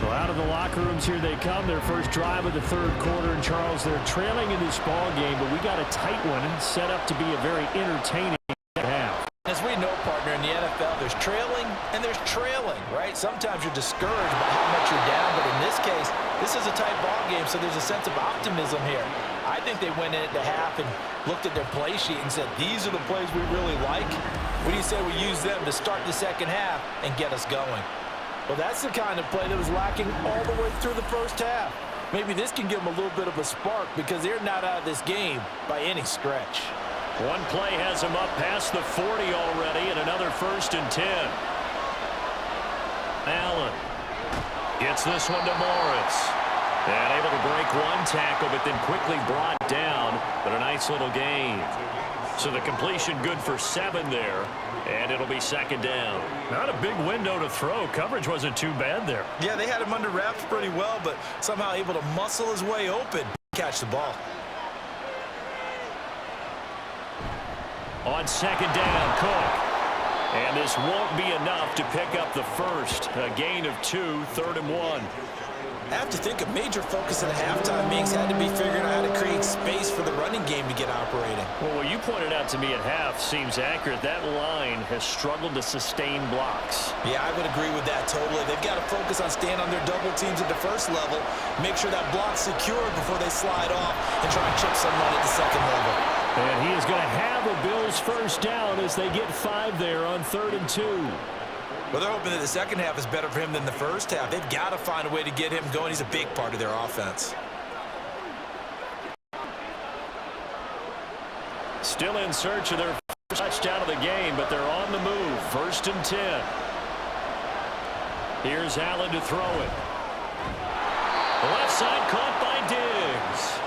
Well, out of the locker rooms here they come. Their first drive of the third quarter. And, Charles, they're trailing in this ball game, but we got a tight one and set up to be a very entertaining half. As we know, partner, in the NFL, there's trailing and there's trailing, right? Sometimes you're discouraged by how much you're down, but in this case, this is a tight ball game, so there's a sense of optimism here. I think they went into half and looked at their play sheet and said, these are the plays we really like. What do you say we use them to start the second half and get us going? Well, that's the kind of play that was lacking all the way through the first half. Maybe this can give them a little bit of a spark because they're not out of this game by any stretch. One play has him up past the 40 already, and another 1st and 10. Allen gets this one to Morris. And able to break 1 tackle, but then quickly brought down. But a nice little gain. So the completion good for 7 there, and it'll be 2nd down. Not a big window to throw. Coverage wasn't too bad there. Yeah, they had him under wraps pretty well, but somehow able to muscle his way open. Catch the ball. On 2nd down, Cook. And this won't be enough to pick up the first. A gain of 2, 3rd and 1. I have to think a major focus at halftime means had to be figuring out how to create space for the running game to get operating. Well, what you pointed out to me at half seems accurate. That line has struggled to sustain blocks. Yeah, I would agree with that totally. They've got to focus on staying on their double teams at the first level, make sure that block's secured before they slide off and try and chip someone at the second level. And he is going to have a Bills first down as they get 5 there on 3rd and 2. Well, they're hoping that the second half is better for him than the first half. They've got to find a way to get him going. He's a big part of their offense. Still in search of their first touchdown of the game, but they're on the move. 1st and 10. Here's Allen to throw it. The left side caught by Diggs.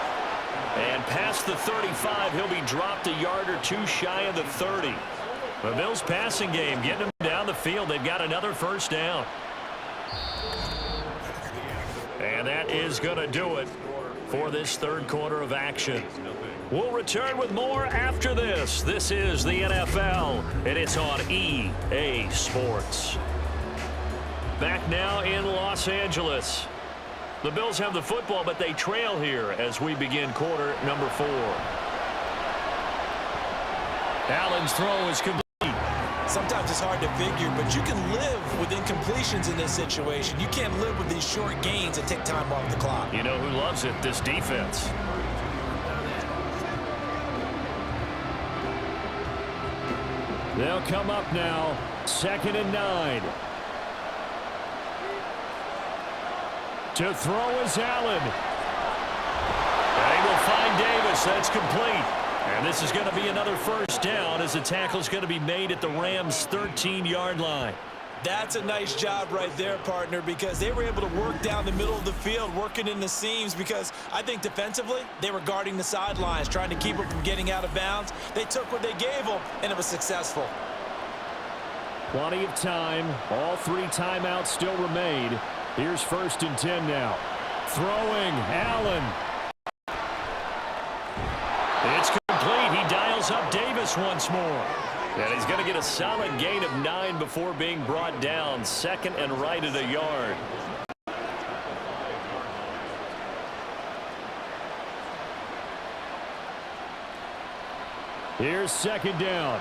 And past the 35, he'll be dropped a yard or 2 shy of the 30. The Bills passing game getting them down the field. They've got another first down. And that is going to do it for this third quarter of action. We'll return with more after this. This is the NFL, and it's on EA Sports. Back now in Los Angeles. The Bills have the football, but they trail here as we begin quarter number 4. Allen's throw is complete. Sometimes it's hard to figure, but you can live with incompletions in this situation. You can't live with these short gains that take time off the clock. You know who loves it? This defense. They'll come up now. 2nd and 9. To throw is Allen. And he will find Davis. That's complete. And this is going to be another first down as the tackle is going to be made at the Rams' 13-yard line. That's a nice job right there, partner, because they were able to work down the middle of the field, working in the seams, because I think defensively they were guarding the sidelines, trying to keep them from getting out of bounds. They took what they gave them, and it was successful. Plenty of time. All 3 timeouts still remain. Here's 1st and 10 now. Throwing, Allen. It's complete. He dials up Davis once more. And he's going to get a solid gain of 9 before being brought down. 2nd and right at a yard. Here's 2nd down.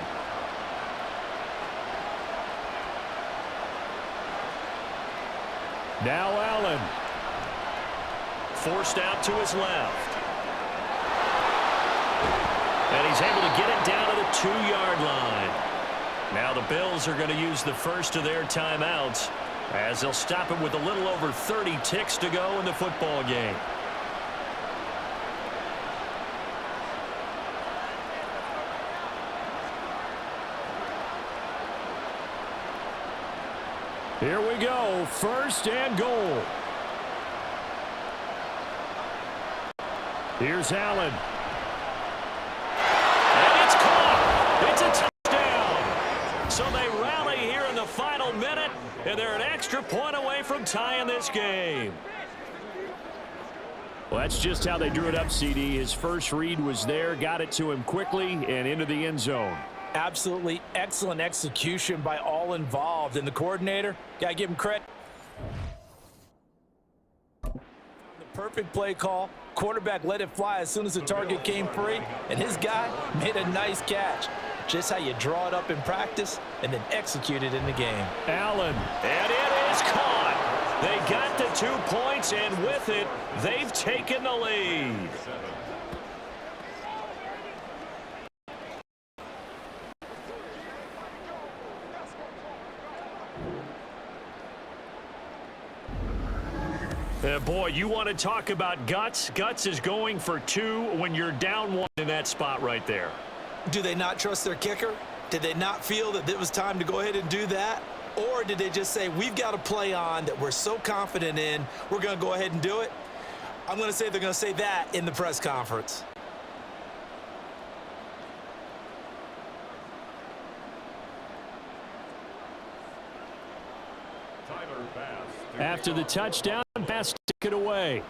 Now Allen. Forced out to his left. And he's able to get it down to the 2-yard line. Now the Bills are going to use the first of their timeouts as they'll stop it with a little over 30 ticks to go in the football game. Here we go. 1st and goal. Here's Allen. And it's caught. It's a touchdown. So they rally here in the final minute, and they're an extra point away from tying this game. Well, that's just how they drew it up, CD. His first read was there, got it to him quickly, and into the end zone. Absolutely excellent execution by all involved. And the coordinator, got to give him credit. The perfect play call. Quarterback let it fly as soon as the target came free. And his guy made a nice catch. Just how you draw it up in practice and then execute it in the game. Allen. And it is caught. They got the 2 points, and with it, they've taken the lead. Boy, you want to talk about guts? Guts is going for 2 when you're down 1 in that spot right there. Do they not trust their kicker? Did they not feel that it was time to go ahead and do that? Or did they just say, we've got a play on that we're so confident in, we're going to go ahead and do it? I'm going to say they're going to say that in the press conference. After the touchdown, pass took it away.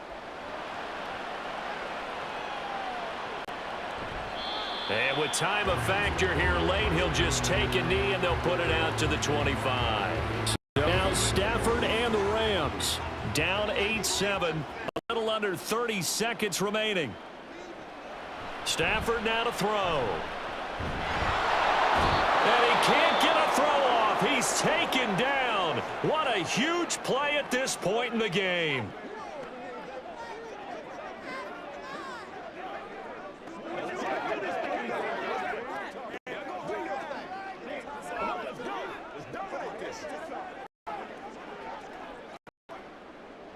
And with time a factor here late, he'll just take a knee and they'll put it out to the 25. Now Stafford and the Rams down 8-7, a little under 30 seconds remaining. Stafford now to throw. And he can't get a throw off. He's taken down. What a huge play at this point in the game.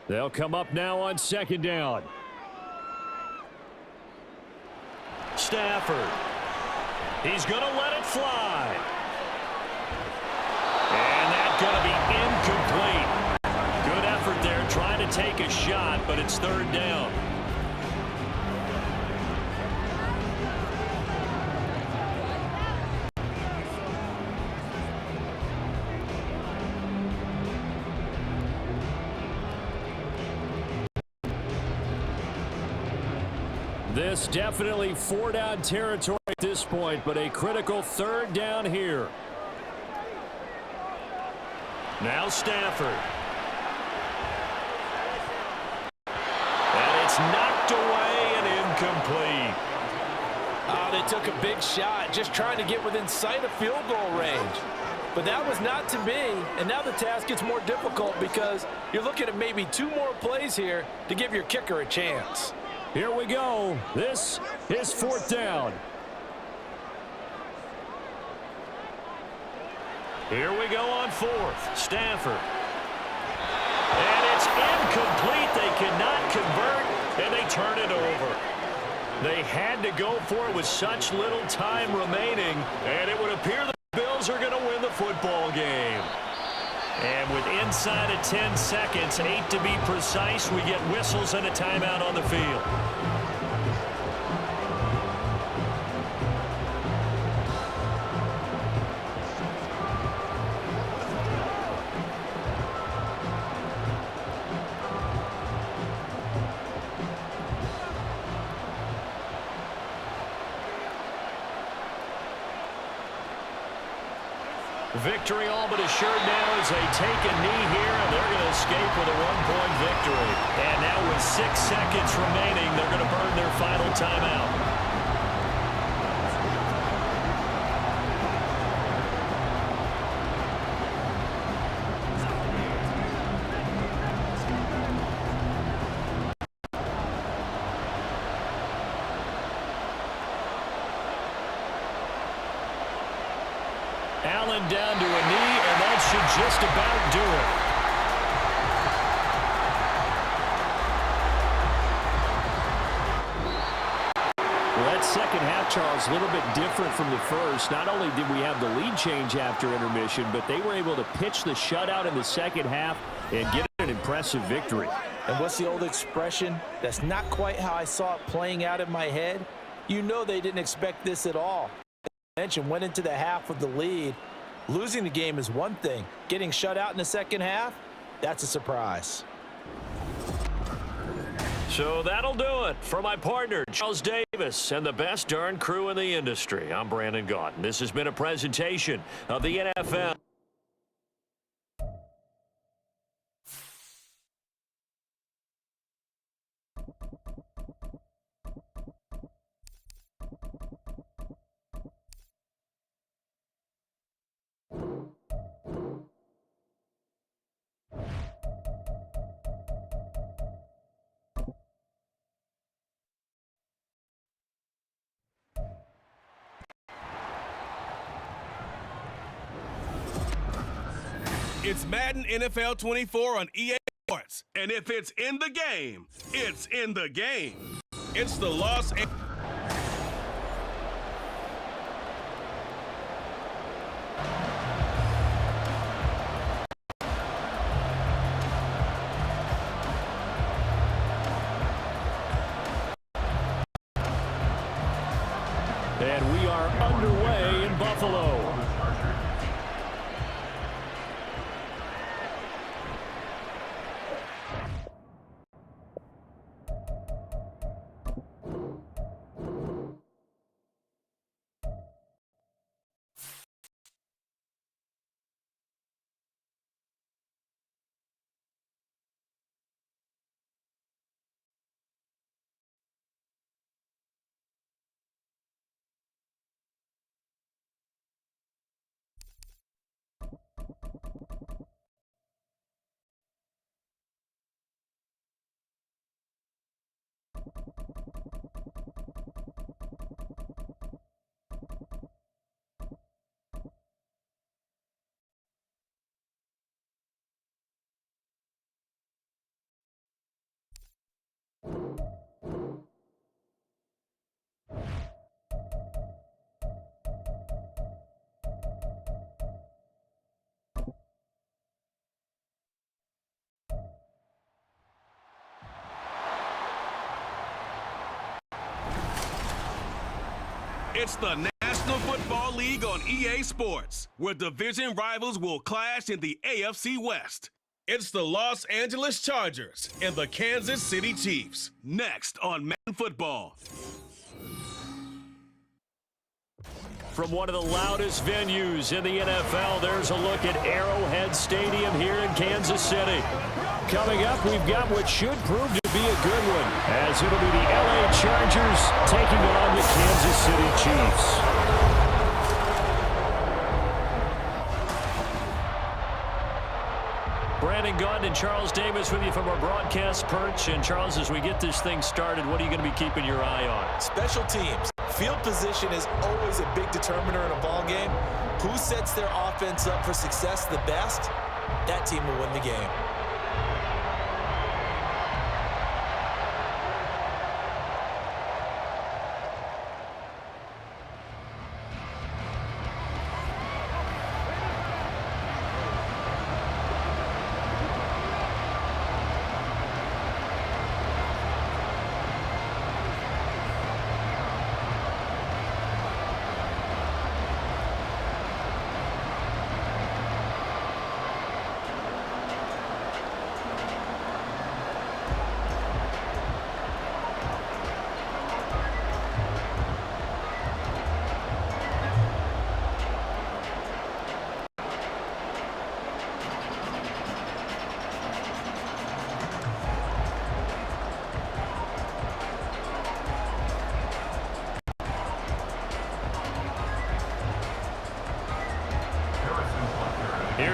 They'll come up now on 2nd down. Stafford. He's going to let it fly. And that's going to be incomplete. Good effort there trying to take a shot, but it's 3rd down. This definitely 4-down territory at this point, but a critical 3rd down here. Now Stafford. And it's knocked away and incomplete. Oh, they took a big shot, just trying to get within sight of field goal range. But that was not to be, and now the task gets more difficult because you're looking at maybe 2 more plays here to give your kicker a chance. Here we go. This is 4th down. Here we go on 4th. Stafford. And it's incomplete. They cannot convert, and they turn it over. They had to go for it with such little time remaining, and it would appear the Bills are going to win the football game. And with inside of 10 seconds, 8 to be precise, we get whistles and a timeout on the field. Victory all but assured now as they take a knee here, and they're going to escape with a 1-point victory. And now with 6 seconds remaining, they're going to burn their final timeout. Allen down to a knee, and that should just about do it. Well, that second half, Charles, a little bit different from the first. Not only did we have the lead change after intermission, but they were able to pitch the shutout in the second half and get an impressive victory. And what's the old expression? That's not quite how I saw it playing out in my head. You know they didn't expect this at all. And went into the half with the lead. Losing the game is one thing. Getting shut out in the second half, that's a surprise. So that'll do it for my partner, Charles Davis, and the best darn crew in the industry. I'm Brandon Gaudin. This has been a presentation of the NFL. It's Madden NFL24 on EA Sports. And if it's in the game, it's in the game. It's the Los Angeles. And we are underway in Buffalo. It's the National Football League on EA Sports, where division rivals will clash in the AFC West. It's the Los Angeles Chargers and the Kansas City Chiefs. Next on Madden Football. From one of the loudest venues in the NFL, there's a look at Arrowhead Stadium here in Kansas City. Coming up, we've got what should prove to be a good one, as it'll be the LA Chargers taking on the Kansas City Chiefs. Brandon Gaudin and Charles Davis with you from our broadcast perch. And Charles, as we get this thing started, what are you going to be keeping your eye on? Special teams. Field position is always a big determiner in a ball game. Who sets their offense up for success the best, that team will win the game.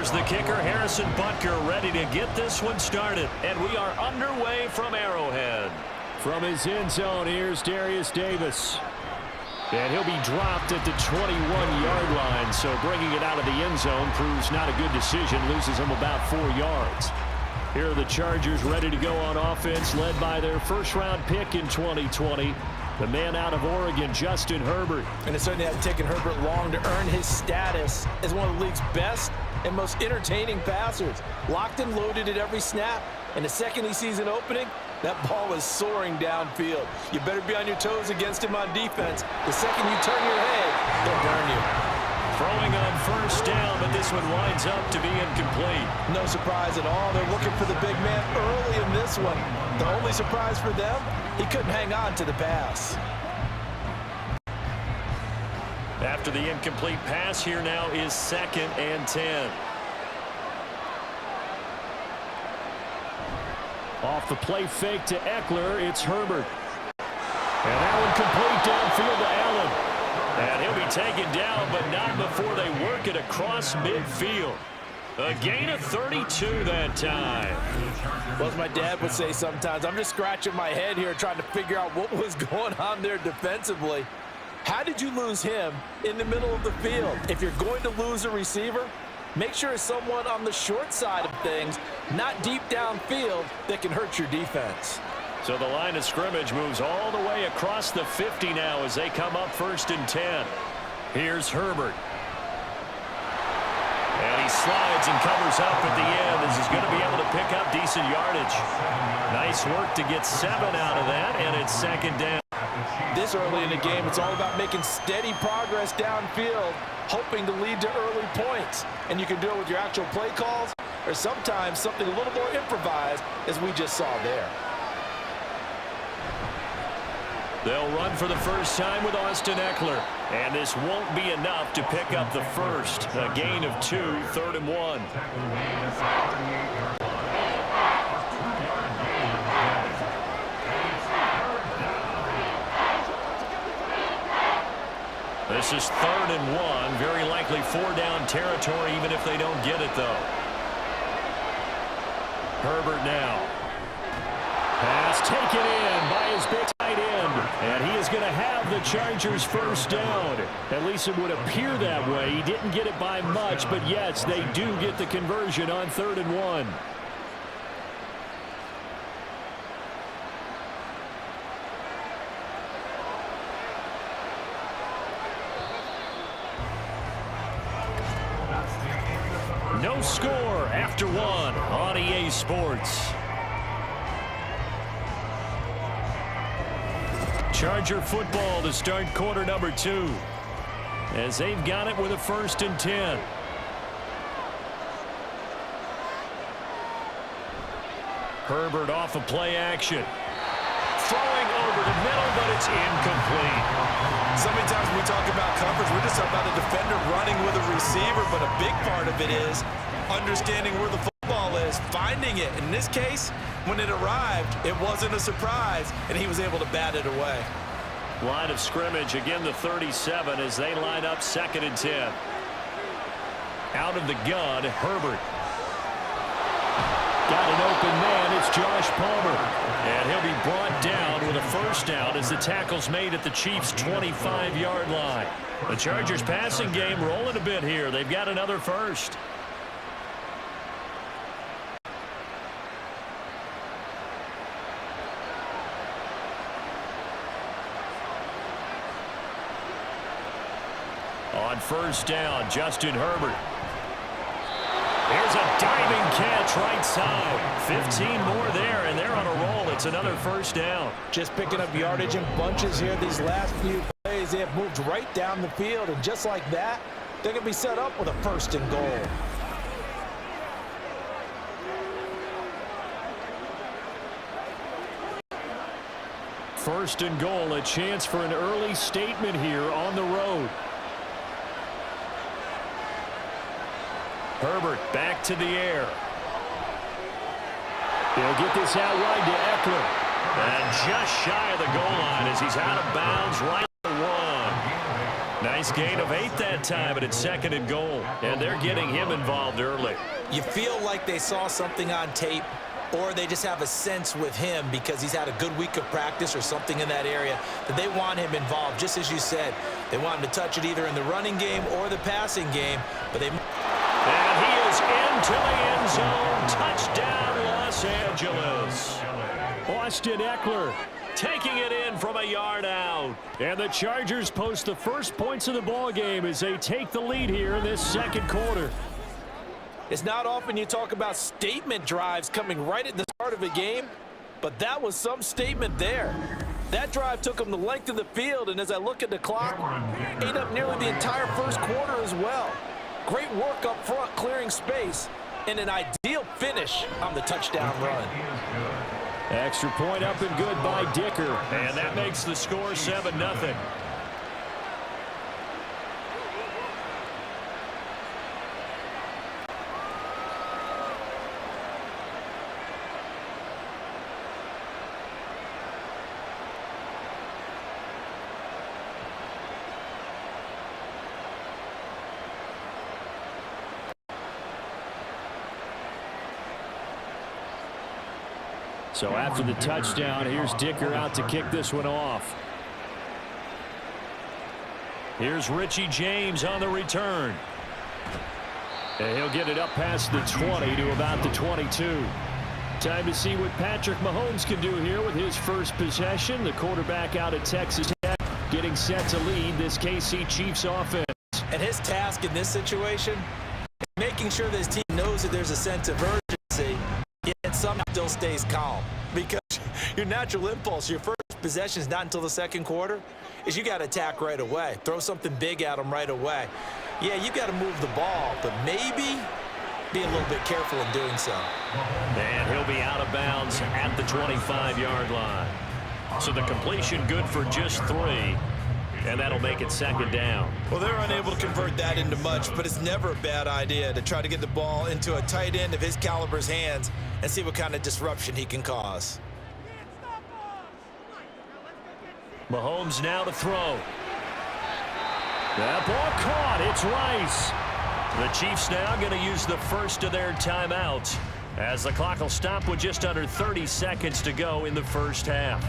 Here's the kicker, Harrison Butker, ready to get this one started. And we are underway from Arrowhead. From his end zone, here's Darius Davis. And he'll be dropped at the 21-yard line, so bringing it out of the end zone proves not a good decision, loses him about 4 yards. Here are the Chargers ready to go on offense, led by their first-round pick in 2020, the man out of Oregon, Justin Herbert. And it certainly hasn't taken Herbert long to earn his status as one of the league's best and most entertaining passers. Locked and loaded at every snap, and the second he sees an opening, that ball is soaring downfield. You better be on your toes against him on defense. The second you turn your head, he'll burn you. Throwing on first down, but this one winds up to be incomplete. No surprise at all. They're looking for the big man early in this one. The only surprise for them, he couldn't hang on to the pass. After the incomplete pass, here now is 2nd and 10. Off the play fake to Eckler, it's Herbert. And that one complete downfield to Allen. And he'll be taken down, but not before they work it across midfield. A gain of 32 that time. Well, as my dad would say sometimes, I'm just scratching my head here trying to figure out what was going on there defensively. How did you lose him in the middle of the field? If you're going to lose a receiver, make sure it's someone on the short side of things, not deep downfield, that can hurt your defense. So the line of scrimmage moves all the way across the 50 now as they come up 1st and 10. Here's Herbert. And he slides and covers up at the end as he's going to be able to pick up decent yardage. Nice work to get 7 out of that, and it's 2nd down. This early in the game, it's all about making steady progress downfield, hoping to lead to early points. And you can do it with your actual play calls, or sometimes something a little more improvised, as we just saw there. They'll run for the first time with Austin Eckler. And this won't be enough to pick up the first. A gain of 2, 3rd and 1. This is 3rd and 1. Very likely 4-down territory, even if they don't get it, though. Herbert now. Pass taken in by his big tight end. And he is going to have the Chargers first down. At least it would appear that way. He didn't get it by much, but yes, they do get the conversion on 3rd and 1. No score after 1 on EA Sports. Charger football to start quarter number 2. As they've got it with a 1st and 10. Herbert off of play action. Throwing over the middle, but it's incomplete. So many times when we talk about coverage, we're just talking about a defender running with a receiver, but a big part of it is understanding where the football is, finding it. In this case, when it arrived, it wasn't a surprise, and he was able to bat it away. Line of scrimmage, again the 37 as they line up 2nd and 10. Out of the gun, Herbert. Got an open man, it's Josh Palmer. And he'll be brought down with a first down as the tackle's made at the Chiefs' 25-yard line. The Chargers passing game rolling a bit here. They've got another first. On first down, Justin Herbert. Here's a diving catch right side. 15 more there, and they're on a roll. It's another first down. Just picking up yardage in bunches here these last few plays. They have moved right down the field, and just like that, they're going to be set up with a 1st and goal. First and goal, a chance for an early statement here on the road. Herbert back to the air. They'll get this out wide to Eckler. And just shy of the goal line as he's out of bounds right at the 1. Now Nice gain of 8 that time, but it's 2nd and goal. And they're getting him involved early. You feel like they saw something on tape, or they just have a sense with him because he's had a good week of practice or something in that area that they want him involved. Just as you said, they want him to touch it either in the running game or the passing game. But they. And he is into the end zone. Touchdown, Los Angeles. Austin Eckler Taking it in from a yard out. And the Chargers post the first points of the ball game as they take the lead here in this 2nd quarter. It's not often you talk about statement drives coming right at the start of a game, but that was some statement there. That drive took them the length of the field, and as I look at the clock, ate up nearly the entire first quarter as well. Great work up front, clearing space, and an ideal finish on the touchdown run. Extra point up and good by Dicker. And that makes the score 7-0. So after the touchdown, here's Dicker out to kick this one off. Here's Richie James on the return. And he'll get it up past the 20 to about the 22. Time to see what Patrick Mahomes can do here with his first possession. The quarterback out of Texas Tech getting set to lead this KC Chiefs offense. And his task in this situation is making sure that his team knows that there's a sense of urgency, yet somehow still stays calm. Because your natural impulse, your first possession is not until the 2nd quarter, is you got to attack right away. Throw something big at them right away. Yeah, you got to move the ball, but maybe be a little bit careful in doing so. And he'll be out of bounds at the 25-yard line. So the completion good for just 3. And that'll make it 2nd down. Well, they're unable to convert that into much, but it's never a bad idea to try to get the ball into a tight end of his caliber's hands and see what kind of disruption he can cause. Mahomes now to throw. That ball caught. It's Rice. The Chiefs now going to use the first of their timeouts as the clock will stop with just under 30 seconds to go in the first half.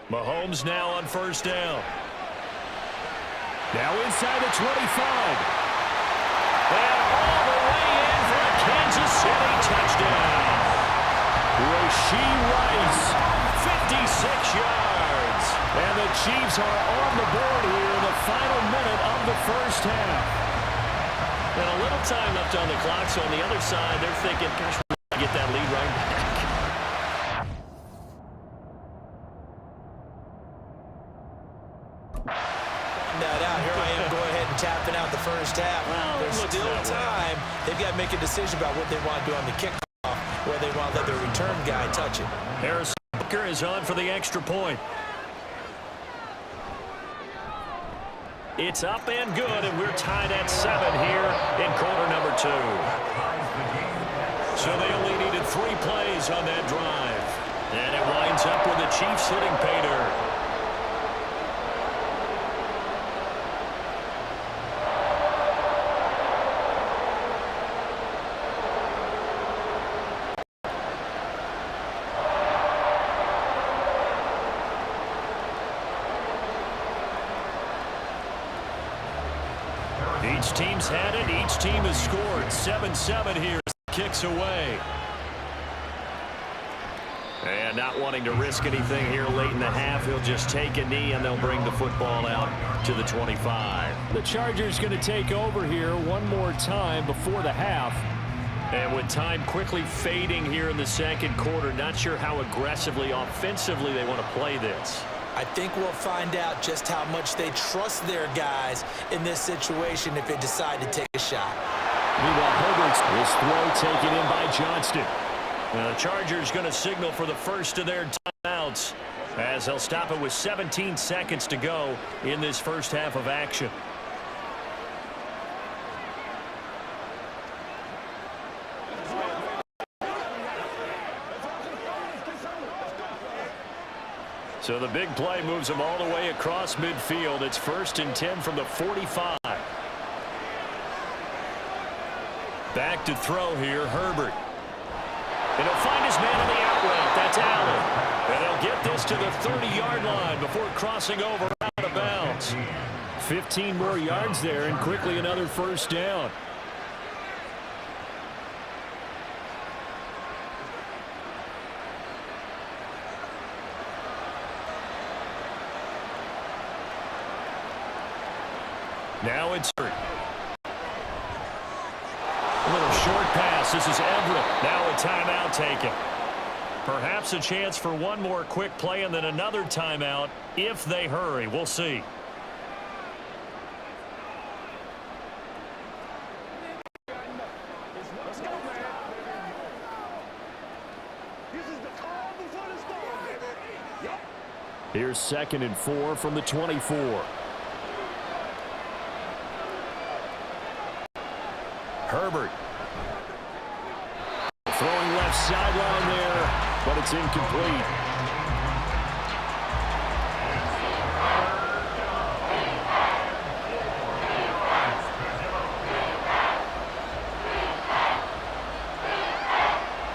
Mahomes now on first down. Now inside the 25. And all the way in for a Kansas City touchdown. Rashee Rice, 56 yards. And the Chiefs are on the board here in the final minute of the first half. And a little time left on the clock, so on the other side, they're thinking, gosh, we're going to get that lead right back. That out. Here I am going ahead and tapping out the first half. Well, there's still time. They've got to make a decision about what they want to do on the kickoff, where they want to let their return guy touch it. Harrison Butker is on for the extra point. It's up and good, and we're tied at 7 here in quarter number 2. So they only needed 3 plays on that drive. And it winds up with the Chiefs hitting pay dirt. Each team's had it. Each team has scored. 7-7 here. Kicks away. And not wanting to risk anything here late in the half, he'll just take a knee and they'll bring the football out to the 25. The Chargers going to take over here one more time before the half. And with time quickly fading here in the 2nd quarter, not sure how aggressively, offensively they want to play this. I think we'll find out just how much they trust their guys in this situation if they decide to take a shot. Meanwhile, Herbert's this throw taken in by Johnston. Now the Chargers going to signal for the first of their timeouts as they'll stop it with 17 seconds to go in this first half of action. So the big play moves them all the way across midfield. It's 1st and 10 from the 45. Back to throw here, Herbert. And he'll find his man on the out route. That's Allen. And he'll get this to the 30-yard line before crossing over out of bounds. 15 more yards there, and quickly another first down. Now it's a little short pass. This is Everett. Now a timeout taken. Perhaps a chance for one more quick play and then another timeout if they hurry. We'll see. Here's 2nd and 4 from the 24. Herbert. Throwing left sideline there, but it's incomplete.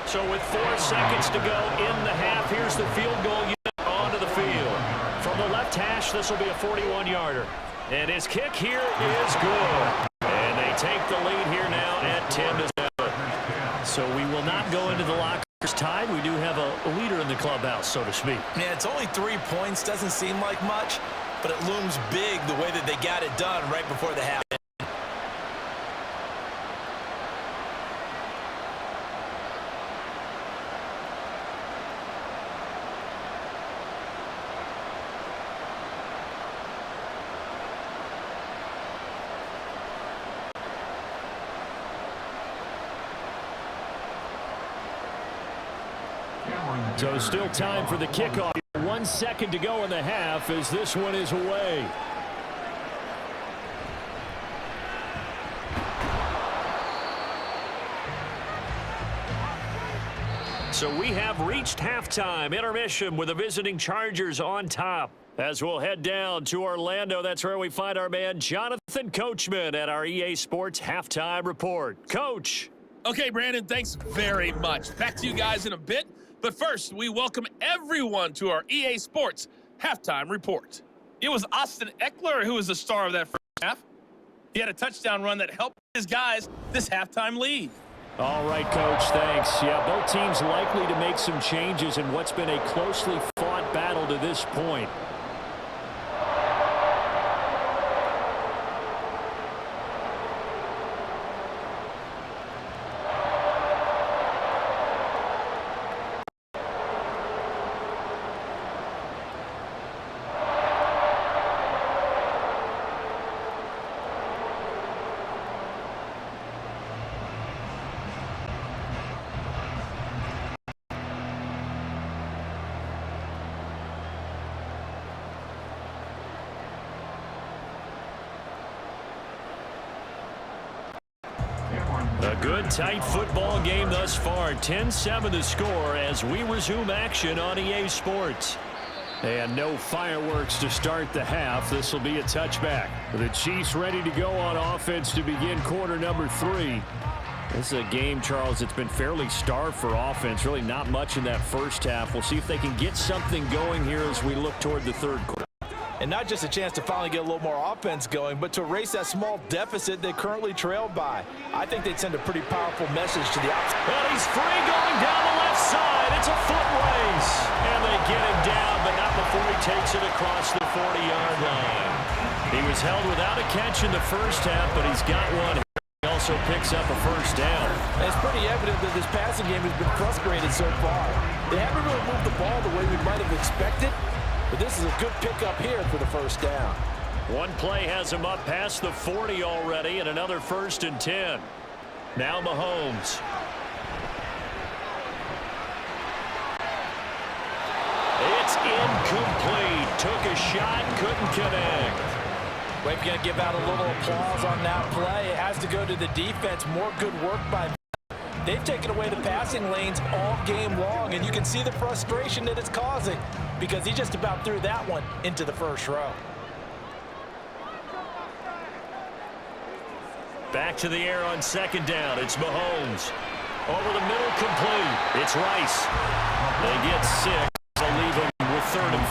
So with 4 seconds to go in the half, here's the field goal unit onto the field. From the left hash, this will be a 41-yarder. And his kick here is good. And they take the lead here now at 10-7. So we will not go into the lockers tied. We do have a leader in the clubhouse, so to speak. Yeah, it's only 3 points. Doesn't seem like much, but it looms big the way that they got it done right before the half. So still time for the kickoff. 1 second to go in the half as this one is away. So we have reached halftime. Intermission with the visiting Chargers on top. As we'll head down to Orlando, that's where we find our man Jonathan Coachman at our EA Sports Halftime Report. Coach. Okay, Brandon, thanks very much. Back to you guys in a bit. But first, we welcome everyone to our EA Sports Halftime Report. It was Austin Eckler who was the star of that first half. He had a touchdown run that helped his guys this halftime lead. All right, Coach, thanks. Yeah, both teams likely to make some changes in what's been a closely fought battle to this point. A good, tight football game thus far. 10-7 the score as we resume action on EA Sports. And no fireworks to start the half. This will be a touchback. The Chiefs ready to go on offense to begin quarter number 3. This is a game, Charles, that's been fairly starved for offense. Really not much in that first half. We'll see if they can get something going here as we look toward the third quarter. And not just a chance to finally get a little more offense going, but to erase that small deficit they currently trailed by. I think they'd send a pretty powerful message to the outside. Well, he's free going down the left side. It's a foot race. And they get him down, but not before he takes it across the 40-yard line. He was held without a catch in the first half, but he's got one. He also picks up a first down. And it's pretty evident that this passing game has been frustrated so far. They haven't really moved the ball the way we might have expected. But this is a good pickup here for the first down. One play has him up past the 40 already, and another 1st and 10. Now Mahomes. It's It's incomplete. Took a shot, couldn't connect. We're going to give out a little applause on that play. It has to go to the defense. More good work by them. They've taken away the passing lanes all game long, and you can see the frustration that it's causing because he just about threw that one into the first row. Back to the air on second down. It's Mahomes. Over the middle, complete. It's Rice. They get 6. They'll leave him with 3rd and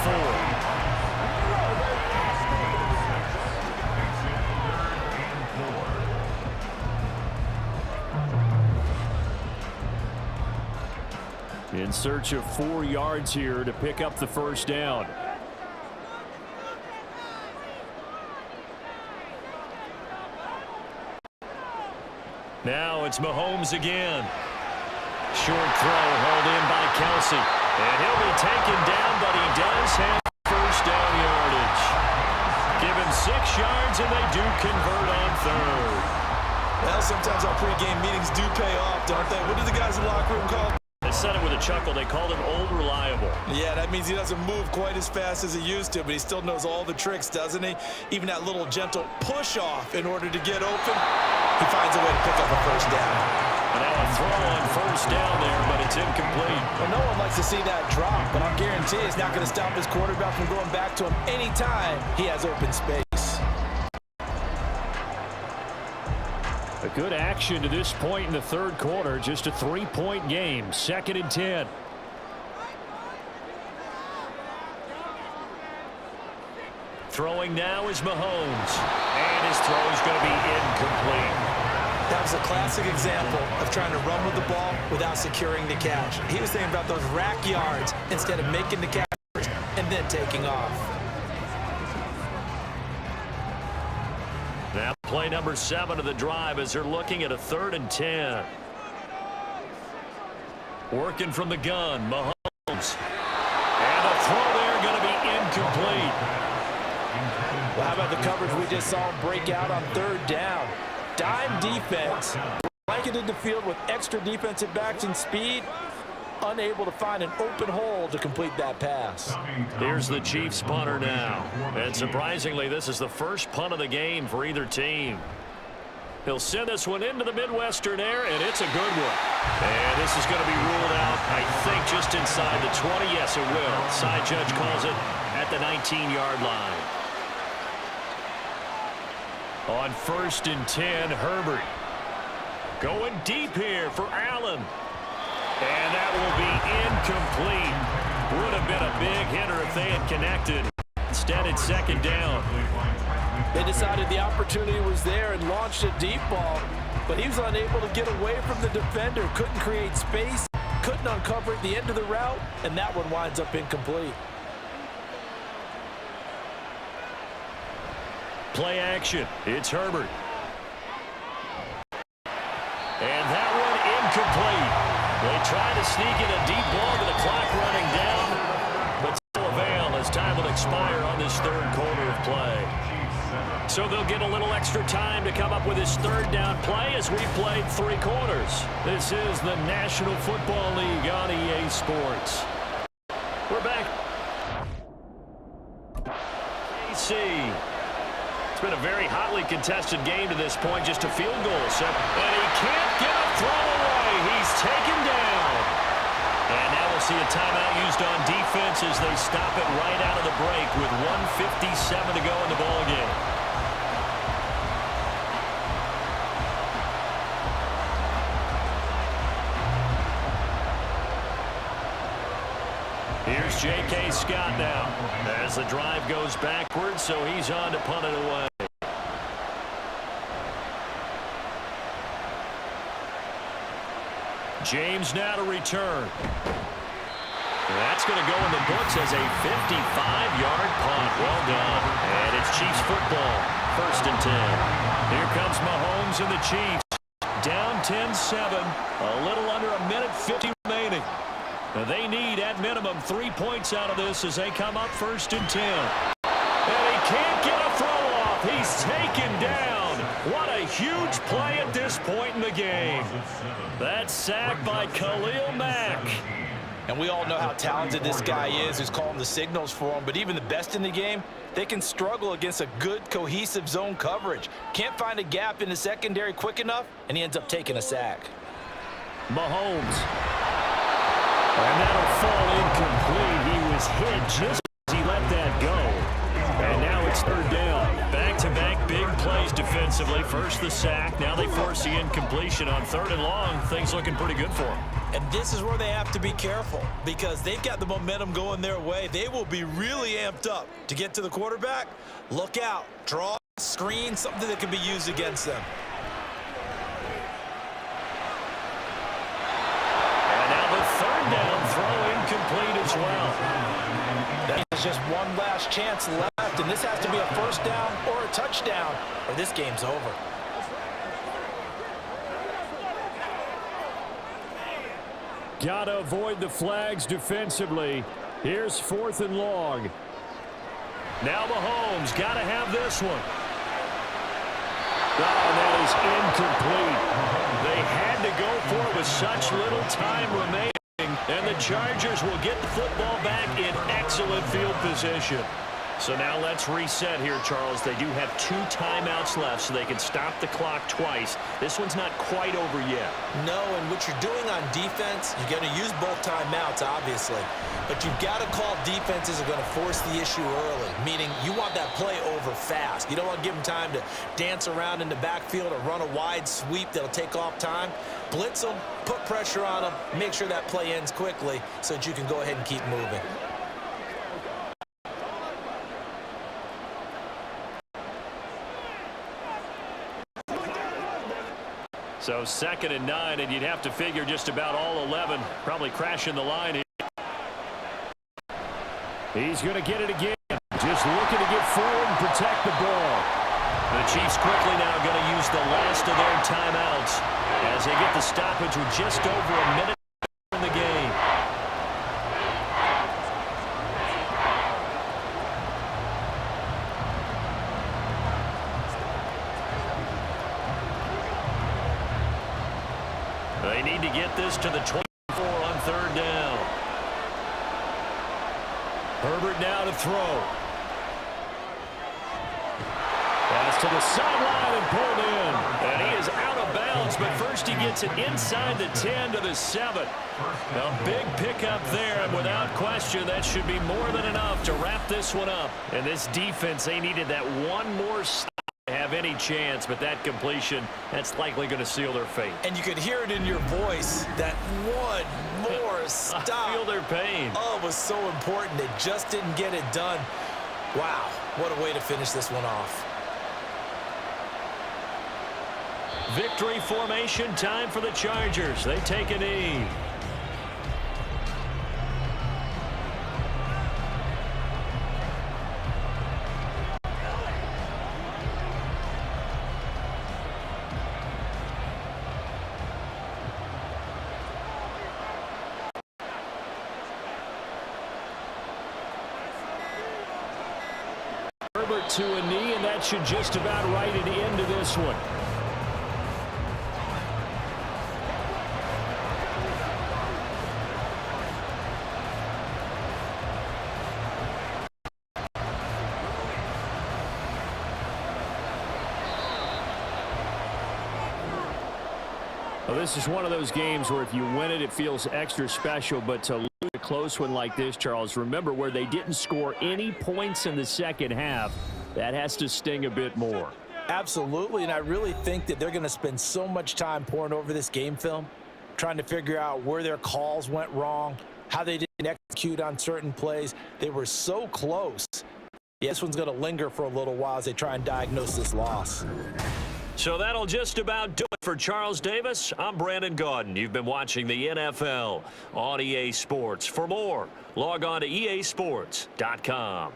4. In search of 4 yards here to pick up the first down. Now it's Mahomes again. Short throw hauled in by Kelsey. And he'll be taken down, but he does have first down yardage. Give him 6 yards, and they do convert on 3rd. Well, sometimes our pregame meetings do pay off, don't they? What do the guys in the locker room call? They said it with a chuckle. They called him old reliable. Yeah, that means he doesn't move quite as fast as he used to, but he still knows all the tricks, doesn't he? Even that little gentle push-off in order to get open, he finds a way to pick up a first down. And now a throw on first down there, but it's incomplete. Well, no one likes to see that drop, but I'll guarantee it's not going to stop his quarterback from going back to him anytime he has open space. A good action to this point in the 3rd quarter. Just a 3-point game. 2nd and 10. Throwing now is Mahomes. And his throw is going to be incomplete. That was a classic example of trying to run with the ball without securing the catch. He was thinking about those rack yards instead of making the catch and then taking off. Now play number 7 of the drive as they're looking at a 3rd and 10. Working from the gun, Mahomes. And a throw there going to be incomplete. Well, how about the coverage we just saw him break out on 3rd down? Dime defense, blanketed the field with extra defensive backs and speed, unable to find an open hole to complete that pass. Here's the Chiefs punter now. And surprisingly, this is the first punt of the game for either team. He'll send this one into the Midwestern air, and it's a good one. And this is going to be ruled out, I think, just inside the 20. Yes, it will. Side judge calls it at the 19-yard line. On 1st and 10, Herbert. Going deep here for Allen. And that will be incomplete. Would have been a big hitter if they had connected. Instead, it's 2nd down. They decided the opportunity was there and launched a deep ball, but he was unable to get away from the defender, couldn't create space, couldn't uncover at the end of the route, and that one winds up incomplete. Play action. It's Herbert. And that one incomplete. They try to sneak in a deep ball with the clock running down, but still avail as time will expire on this 3rd quarter of play. So they'll get a little extra time to come up with his 3rd down play as we've played 3 quarters. This is the National Football League on EA Sports. We're back. KC. It's been a very hotly contested game to this point. Just a field goal. And he can't get a throw away. He's taken down. And now we'll see a timeout used on defense as they stop it right out of the break with 1:57 to go in the ballgame. Here's J.K. Scott now as the drive goes backwards, so he's on to punt it away. James now to return. That's going to go in the books as a 55-yard punt. Well done. And it's Chiefs football. 1st and 10. Here comes Mahomes and the Chiefs. Down 10-7. A little under a minute 50 remaining. Now they need, at minimum, 3 points out of this as they come up 1st and 10. And he can't get a throw off. He's taken down. What a huge play at this point in the game. That sack by Khalil Mack. And we all know how talented this guy is who's calling the signals for him. But even the best in the game, they can struggle against a good, cohesive zone coverage. Can't find a gap in the secondary quick enough, and he ends up taking a sack. Mahomes. And that'll fall incomplete. He was hit just as he let that go. And now it's third down. Back-to-back big plays defensively. First the sack. Now they force the incompletion on 3rd and long. Things looking pretty good for them. And this is where they have to be careful because they've got the momentum going their way. They will be really amped up to get to the quarterback. Look out. Draw, screen, something that can be used against them. And now the 3rd down throw incomplete as well. That is just one last chance left, and this has to be a first down or a touchdown, or this game's over. Gotta avoid the flags defensively. Here's 4th and long. Now Mahomes gotta have this one. Oh, that is incomplete. They had to go for it with such little time remaining, and the Chargers will get the football back in excellent field position. So now let's reset here, Charles. They do have 2 timeouts left, so they can stop the clock twice. This one's not quite over yet. No, and what you're doing on defense, you're going to use both timeouts, obviously. But you've got to call defenses are going to force the issue early, meaning you want that play over fast. You don't want to give them time to dance around in the backfield or run a wide sweep that'll take off time. Blitz them, put pressure on them, make sure that play ends quickly so that you can go ahead and keep moving. So 2nd and 9, and you'd have to figure just about all 11 probably crashing the line here. He's going to get it again. Just looking to get forward and protect the ball. The Chiefs quickly now going to use the last of their timeouts as they get the stoppage with just over a minute in the game. They need to get this to the 24 on 3rd down. Herbert now to throw. Pass to the sideline and pulled in. And he is out of bounds, but first he gets it inside the 10 to the 7. A big pickup there, and without question, that should be more than enough to wrap this one up. And this defense, they needed that one more stop to have any chance, but that completion, that's likely going to seal their fate. And you could hear it in your voice, that one more stop. I feel their pain. Oh, it was so important. They just didn't get it done. Wow, what a way to finish this one off. Victory formation time for the Chargers. They take a knee. Herbert to a knee, and that should just about write it into this one. Well, this is one of those games where if you win it, it feels extra special, but to lose a close one like this, Charles, remember where they didn't score any points in the second half, that has to sting a bit more. Absolutely, and I really think that they're going to spend so much time poring over this game film, trying to figure out where their calls went wrong, how they didn't execute on certain plays. They were so close. Yeah, this one's going to linger for a little while as they try and diagnose this loss. So that'll just about do it for Charles Davis. I'm Brandon Gaudin. You've been watching the NFL on EA Sports. For more, log on to easports.com.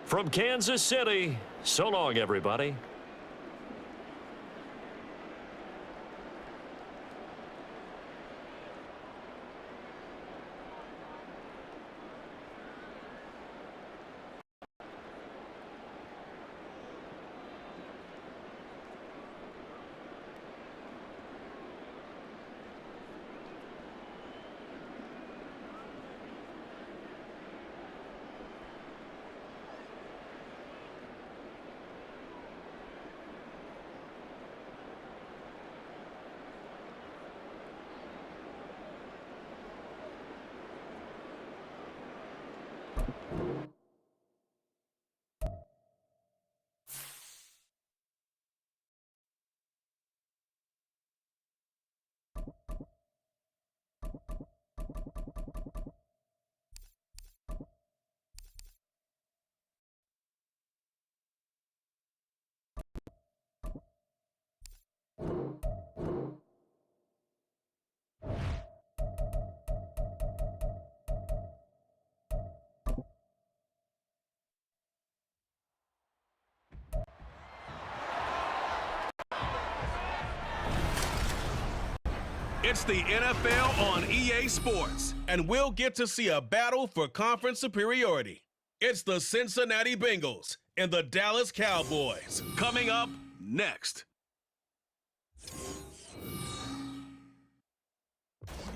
From Kansas City, so long, everybody. It's the NFL on EA Sports, and we'll get to see a battle for conference superiority. It's the Cincinnati Bengals and the Dallas Cowboys. Coming up next.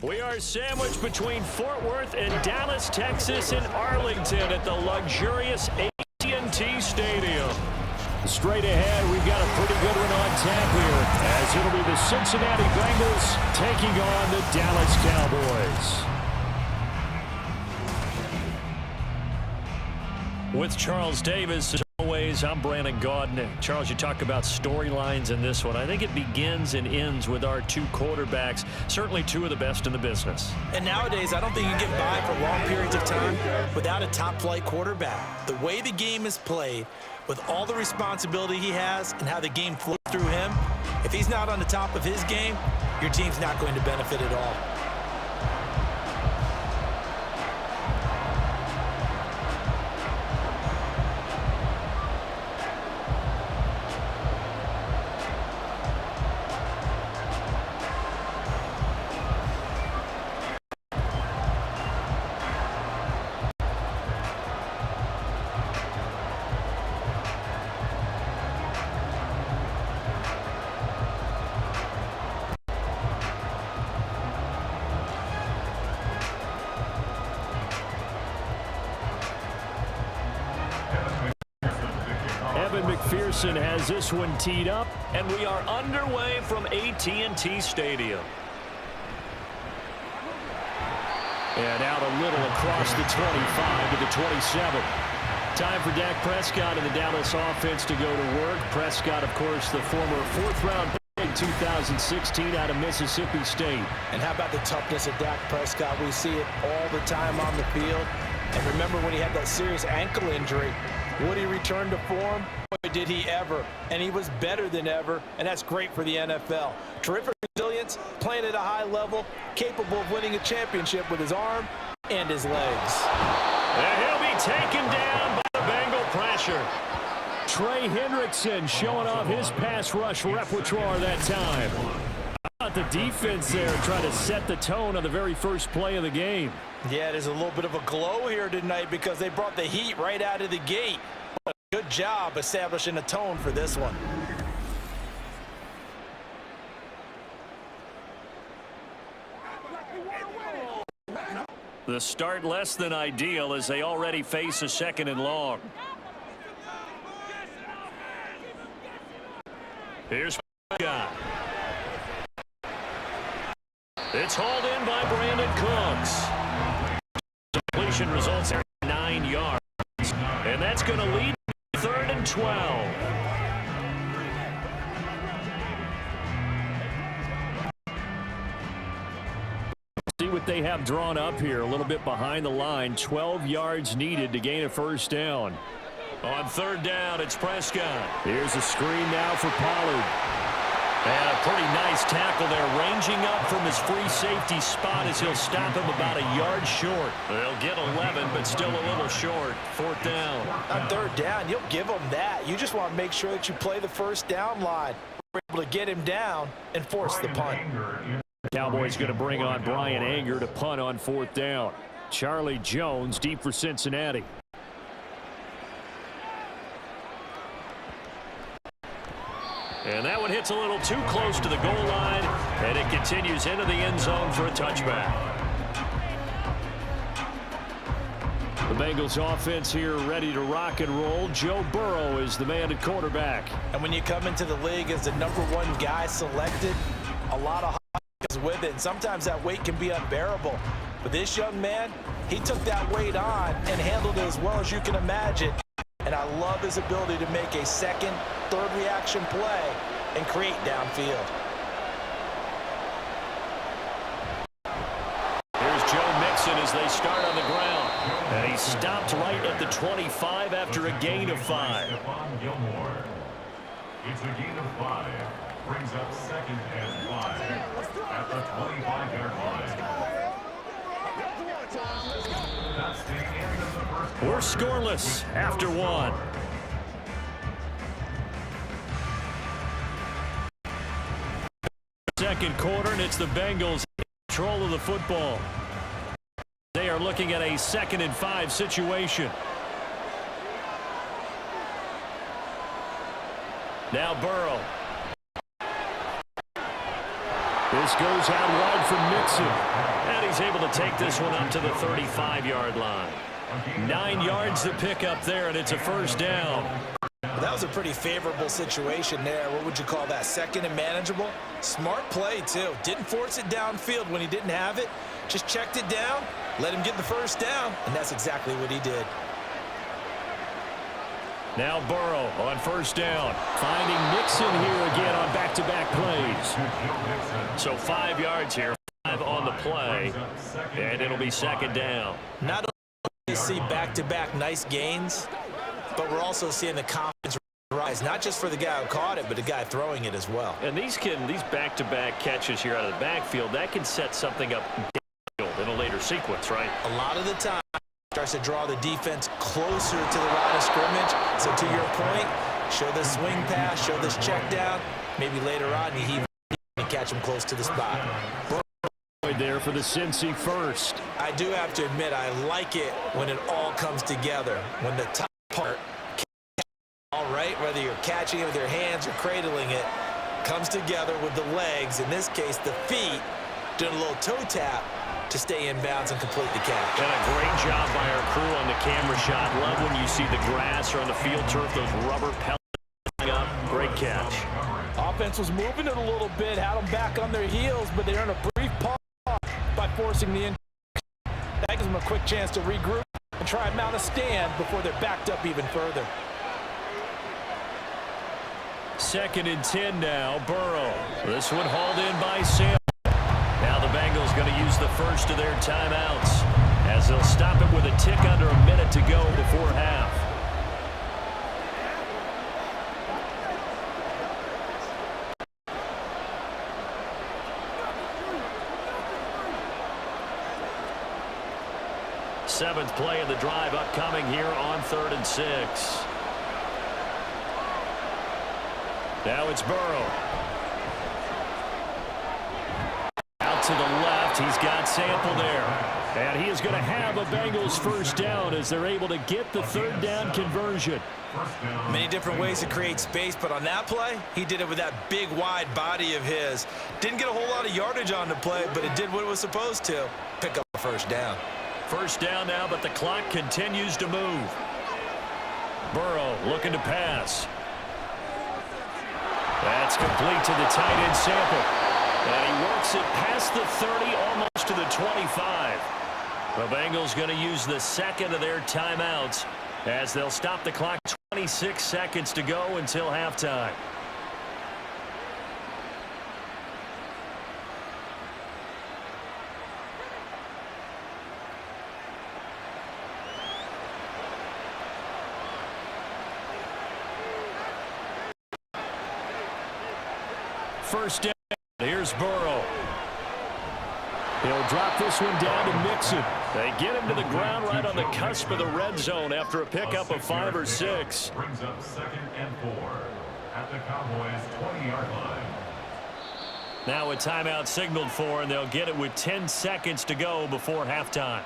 We are sandwiched between Fort Worth and Dallas, Texas, and Arlington at the luxurious AT&T Stadium. Straight ahead, we've got a pretty good one on tap here, as it'll be the Cincinnati Bengals taking on the Dallas Cowboys. With Charles Davis, as always, I'm Brandon Gaudin. Charles, you talk about storylines in this one. I think it begins and ends with our two quarterbacks, certainly two of the best in the business. And nowadays, I don't think you can get by for long periods of time without a top-flight quarterback. The way the game is played, with all the responsibility he has and how the game flows through him, if he's not on the top of his game, your team's not going to benefit at all. McPherson has this one teed up, and we are underway from AT&T Stadium. And out a little across the 25 to the 27. Time for Dak Prescott and the Dallas offense to go to work. Prescott, of course, the former fourth-round pick in 2016 out of Mississippi State. And how about the toughness of Dak Prescott? We see it all the time on the field. And remember when he had that serious ankle injury, would he return to form? Boy, did he ever. And he was better than ever, and that's great for the NFL. Terrific resilience, playing at a high level, capable of winning a championship with his arm and his legs. And he'll be taken down by the Bengal pressure. Trey Hendrickson showing off his pass rush repertoire that time. How about the defense there trying to set the tone on the very first play of the game? Yeah, there's a little bit of a glow here tonight because they brought the heat right out of the gate. Good job establishing a tone for this one. The start less than ideal as they already face a second and long. Here's Scott. It's hauled in by Brandon Cooks. Completion results are 9 yards. And that's going to lead to 3rd and 12. See what they have drawn up here. A little bit behind the line. 12 yards needed to gain a first down. On 3rd down, it's Prescott. Here's a screen now for Pollard. And a pretty nice tackle there, ranging up from his free safety spot as he'll stop him about a yard short. They'll get 11, but still a little short. 4th down. On 3rd down, you'll give them that. You just want to make sure that you play the first down line. We're able to get him down and force the punt. Cowboys going to bring on Brian Anger to punt on 4th down. Charlie Jones deep for Cincinnati. And that one hits a little too close to the goal line, and it continues into the end zone for a touchback. The Bengals offense here ready to rock and roll. Joe Burrow is the man at quarterback. And when you come into the league as the #1 guy selected, a lot of goes with it. And sometimes that weight can be unbearable. But this young man, he took that weight on and handled it as well as you can imagine. And I love his ability to make a second, third reaction play and create downfield. Here's Joe Mixon as they start on the ground. And he stopped right at the 25 after a gain of 5. It's a gain of 5. Brings up 2nd and 5 at the 25-yard line. That's the end of the first quarter. We're scoreless after 1. second quarter, and it's the Bengals in control of the football. They are looking at a 2nd and 5 situation. Now Burrow. This goes out wide for Mixon. And he's able to take this one up to the 35-yard line. 9 yards to pick up there, and it's a first down. Well, that was a pretty favorable situation there. What would you call that? 2nd and manageable? Smart play, too. Didn't force it downfield when he didn't have it. Just checked it down, let him get the first down, and that's exactly what he did. Now Burrow on first down. Finding Mixon here again on back-to-back plays. So 5 yards here, 5 on the play, and it'll be 2nd down. Not only do we see back-to-back nice gains, but we're also seeing the confidence rise, not just for the guy who caught it, but the guy throwing it as well. And these back-to-back catches here out of the backfield, that can set something up in a later sequence, right? A lot of the time, starts to draw the defense closer to the line of scrimmage. So to your point, show this swing pass, show this check down. Maybe later on you catch him close to the spot. There for the Cincy first. I do have to admit, I like it when it all comes together. When the top part, all right, whether you're catching it with your hands or cradling it, comes together with the legs, in this case the feet, doing a little toe tap to stay in bounds and complete the catch. And a great job by our crew on the camera shot. Love when you see the grass or on the field turf, those rubber pellets up. Great catch. Offense was moving it a little bit, had them back on their heels, but they earned a brief pause by forcing the in. That gives them a quick chance to regroup and try and mount a stand before they're backed up even further. 2nd and 10 now, Burrow. This one hauled in by Sam. Now the Bengals going to use the first of their timeouts as they'll stop it with a tick under a minute to go before half. Seventh play of the drive upcoming here on 3rd and 6. Now it's Burrow. Out to the left. He's got Sample there. And he is going to have a Bengals first down as they're able to get the 3rd down conversion. Many different ways to create space, but on that play, he did it with that big, wide body of his. Didn't get a whole lot of yardage on the play, but it did what it was supposed to. Pick up a first down. First down now, but the clock continues to move. Burrow looking to pass. That's complete to the tight end Sample. And he works it past the 30, almost to the 25. The Bengals going to use the 2nd of their timeouts as they'll stop the clock. 26 seconds to go until halftime. First down. Here's Burrow. He'll drop this one down to Mixon. They get him to the ground right on the cusp of the red zone after a pickup of 5 or 6. Brings up 2nd and 4 at the Cowboys' 20-yard line. Now a timeout signaled for, and they'll get it with 10 seconds to go before halftime.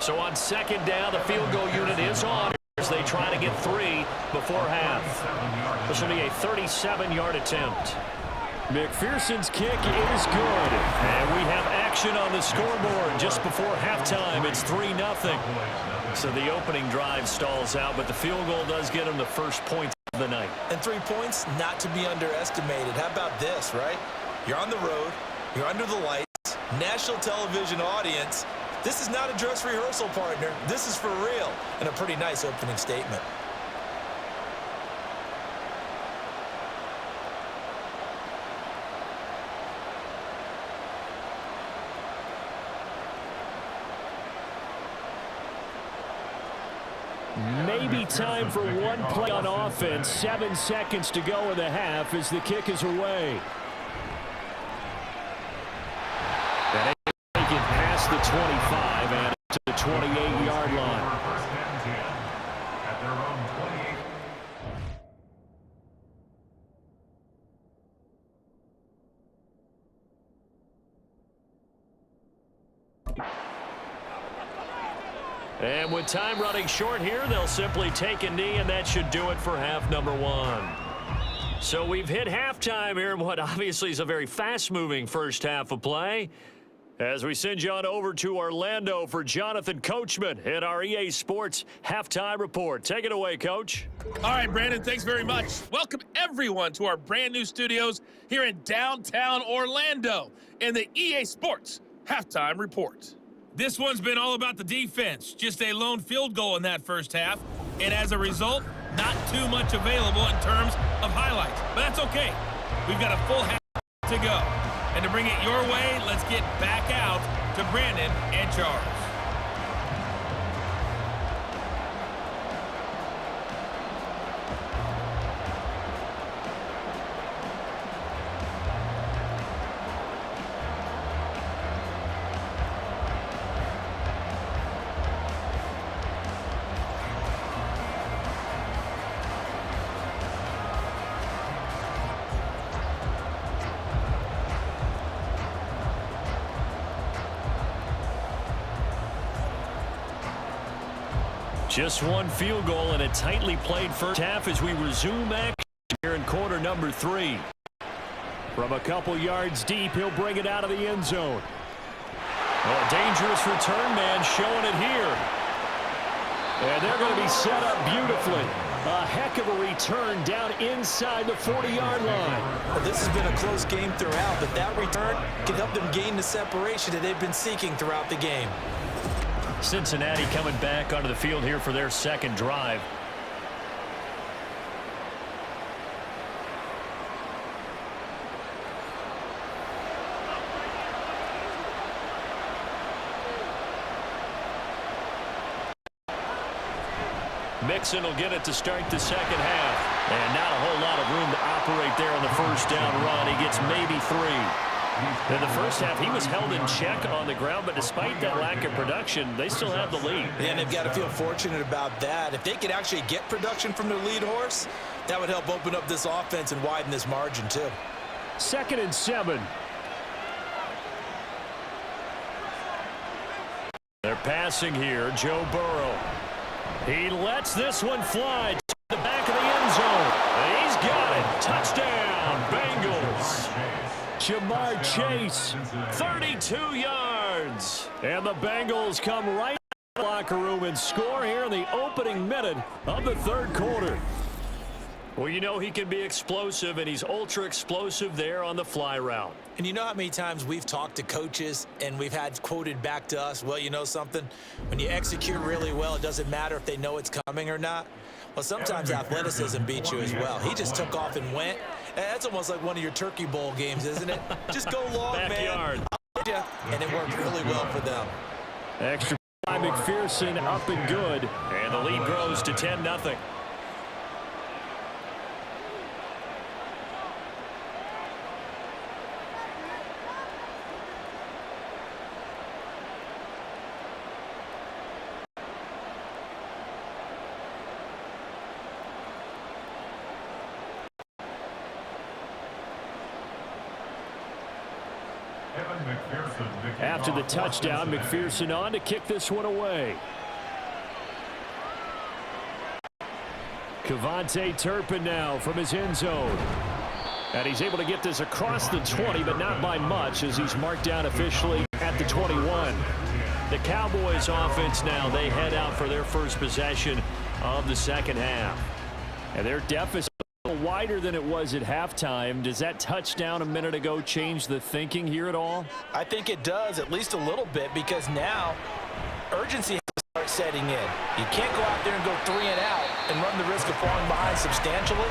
So on 2nd down, the field goal unit is on as they try to get 3 before half. This will be a 37-yard attempt. McPherson's kick is good. And we have action on the scoreboard just before halftime. It's 3-0. So the opening drive stalls out, but the field goal does get them the first points of the night. And 3 points, not to be underestimated. How about this, right? You're on the road. You're under the lights. National television audience. This is not a dress rehearsal, partner. This is for real. And a pretty nice opening statement. Maybe time for one play on offense. 7 seconds to go in the half as the kick is away. And they get past the 25 and to the 28-yard line. First and 10 at their own 28. And with time running short here, they'll simply take a knee, and that should do it for half number one. So we've hit halftime here in what obviously is a very fast-moving first half of play. As we send you on over to Orlando for Jonathan Coachman in our EA Sports Halftime Report. Take it away, Coach. All right, Brandon, thanks very much. Welcome, everyone, to our brand-new studios here in downtown Orlando in the EA Sports Halftime Report. This one's been all about the defense. Just a lone field goal in that first half. And as a result, not too much available in terms of highlights. But that's okay. We've got a full half to go. And to bring it your way, let's get back out to Brandon and Charles. Just one field goal in a tightly played first half as we resume action here in quarter number 3. From a couple yards deep, he'll bring it out of the end zone. A dangerous return man showing it here. And they're going to be set up beautifully. A heck of a return down inside the 40-yard line. Well, this has been a close game throughout, but that return can help them gain the separation that they've been seeking throughout the game. Cincinnati coming back onto the field here for their second drive. Mixon will get it to start the second half. And not a whole lot of room to operate there on the first down run. He gets maybe 3. In the first half, he was held in check on the ground, but despite that lack of production, they still have the lead. And they've got to feel fortunate about that. If they could actually get production from their lead horse, that would help open up this offense and widen this margin too. 2nd and 7. They're passing here. Joe Burrow. He lets this one fly to the back of the end zone. And he's got it. Touchdown, Bengals. Jamar Chase, 32 yards. And the Bengals come right to the locker room and score here in the opening minute of the third quarter. Well, you know he can be explosive, and he's ultra explosive there on the fly route. And you know how many times we've talked to coaches and we've had quoted back to us, well, you know something? When you execute really well, it doesn't matter if they know it's coming or not. Well, sometimes athleticism beats you as well. He just took off and went. That's almost like one of your Turkey Bowl games, isn't it? Just go long, Backyard. man. And it worked really well for them. Extra by McPherson up and good. And the lead grows to 10-0. After the touchdown, McPherson on to kick this one away. Kevontae Turpin now from his end zone. And he's able to get this across the 20, but not by much as he's marked down officially at the 21. The Cowboys offense now, they head out for their first possession of the second half. And their deficit wider than it was at halftime. Does that touchdown a minute ago change the thinking here at all? I think it does, at least a little bit, because now urgency has to start setting in. You can't go out there and go 3 and out and run the risk of falling behind substantially,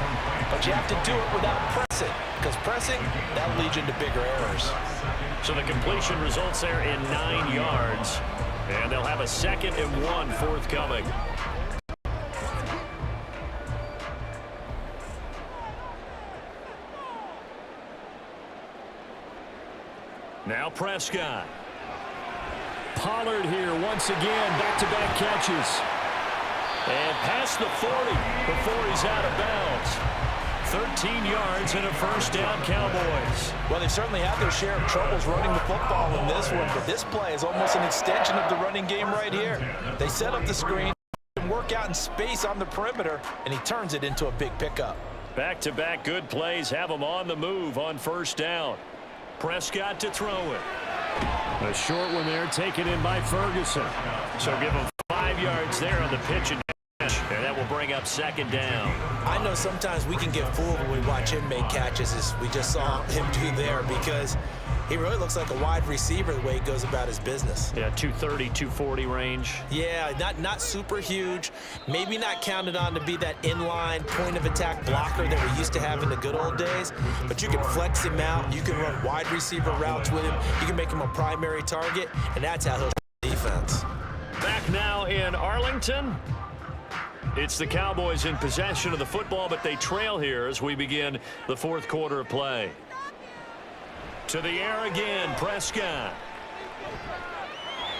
but you have to do it without pressing, because pressing, that leads you into bigger errors. So the completion results there in 9 yards, and they'll have a 2nd and 1 forthcoming. Prescott. Pollard here once again, back-to-back catches. And past the 40 before he's out of bounds. 13 yards and a first down, Cowboys. Well, they've certainly had their share of troubles running the football in this one, but this play is almost an extension of the running game right here. They set up the screen and work out in space on the perimeter, and he turns it into a big pickup. Back-to-back good plays have him on the move on first down. Prescott to throw it. A short one there taken in by Ferguson. So give him 5 yards there on the pitch and that will bring up second down. I know sometimes we can get fooled when we watch him make catches, as we just saw him do there, because he really looks like a wide receiver the way he goes about his business. Yeah, 230, 240 range. Yeah, not super huge. Maybe not counted on to be that inline point-of-attack blocker that we used to have in the good old days, but you can flex him out. You can run wide receiver routes with him. You can make him a primary target, and that's how he'll defense. Back now in Arlington. It's the Cowboys in possession of the football, but they trail here as we begin the fourth quarter of play. To the air again, Prescott.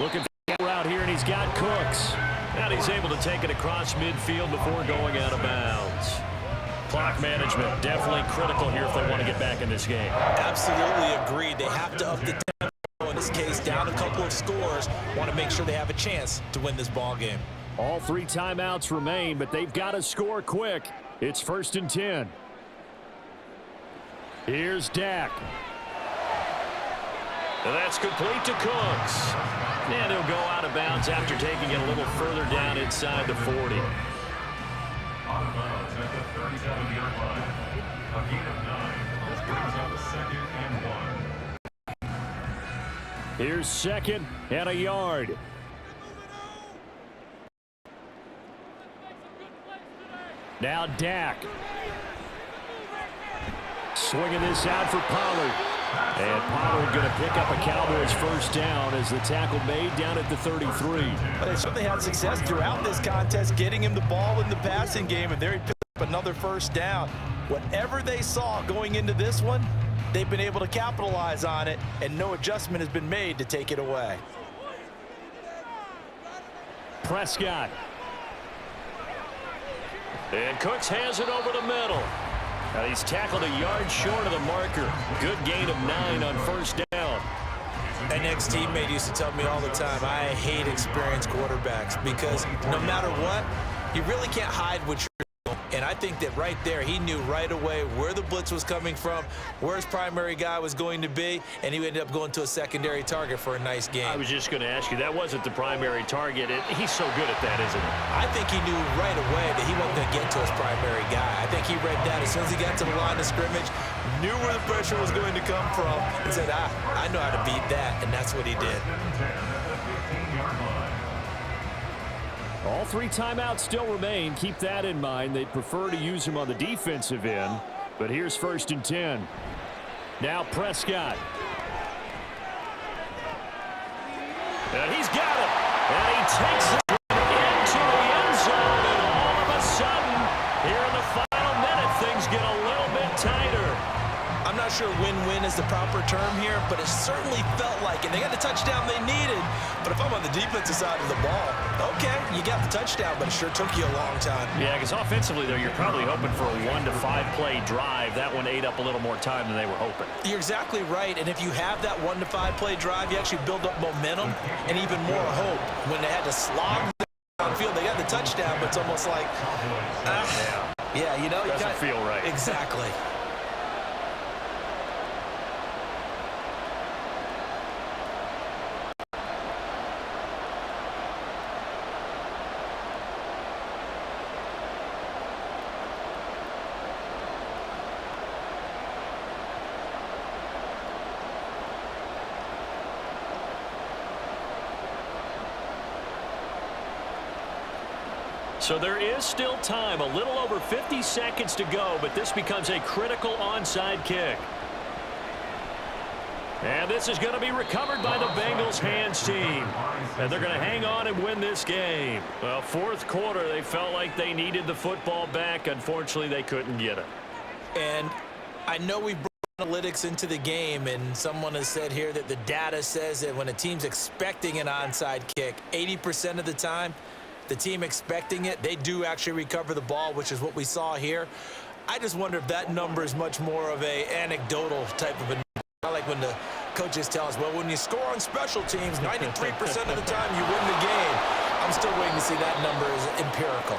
Looking for a route here, and he's got Cooks. And he's able to take it across midfield before going out of bounds. Clock management definitely critical here if they want to get back in this game. Absolutely agreed. They have to up the tempo. In this case, down a couple of scores. Want to make sure they have a chance to win this ball game. All 3 timeouts remain, but they've got to score quick. It's 1st and 10. Here's Dak. And that's complete to Cooks. And he'll go out of bounds after taking it a little further down inside the 40. Out of bounds at the 37-yard line. A gain of 9. This brings up a 2nd and 1. Here's 2nd and a yard. Now Dak. Swinging this out for Pollard. And Pollard going to pick up a Cowboys first down as the tackle made down at the 33. But they certainly had success throughout this contest, getting him the ball in the passing game, and there he picked up another first down. Whatever they saw going into this one, they've been able to capitalize on it, and no adjustment has been made to take it away. Prescott. And Cooks has it over the middle. Now he's tackled a yard short of the marker. Good gain of 9 on first down. An ex-teammate used to tell me all the time, I hate experienced quarterbacks because no matter what, you really can't hide what you're doing. And I think that right there, he knew right away where the blitz was coming from, where his primary guy was going to be, and he ended up going to a secondary target for a nice game. I was just going to ask you, that wasn't the primary target. He's so good at that, isn't he? I think he knew right away that he wasn't going to get to his primary guy. I think he read that as soon as he got to the line of scrimmage, knew where the pressure was going to come from, and said, I know how to beat that, and that's what he did. All 3 timeouts still remain. Keep that in mind. They'd prefer to use him on the defensive end. But here's 1st and 10. Now Prescott. And he's got it. And he takes it into the end zone. And all of a sudden, here in the final minute, things get a little bit tighter. I'm not sure win-win is the proper term here, but it certainly felt like it. They got the touchdown they needed, but if I'm on the defensive side of the ball, okay, you got the touchdown, but it sure took you a long time. Yeah, because offensively, though, you're probably hoping for a 1 to 5 play drive. That one ate up a little more time than they were hoping. You're exactly right, and if you have that 1 to 5 play drive, you actually build up momentum and even more hope. When they had to slog downfield, they got the touchdown, but it's almost like, yeah, you know, you doesn't feel right. Exactly. So there is still time, a little over 50 seconds to go, but this becomes a critical onside kick. And this is going to be recovered by the Bengals hands team. And they're going to hang on and win this game. Well, fourth quarter, they felt like they needed the football back. Unfortunately, they couldn't get it. And I know we analytics into the game, and someone has said here that the data says that when a team's expecting an onside kick, 80% of the time, the team expecting it, they do actually recover the ball, which is what we saw here. I just wonder if that number is much more of a anecdotal type of a number. Not like when the coaches tell us, well, when you score on special teams, 93% of the time you win the game. I'm still waiting to see that number is empirical.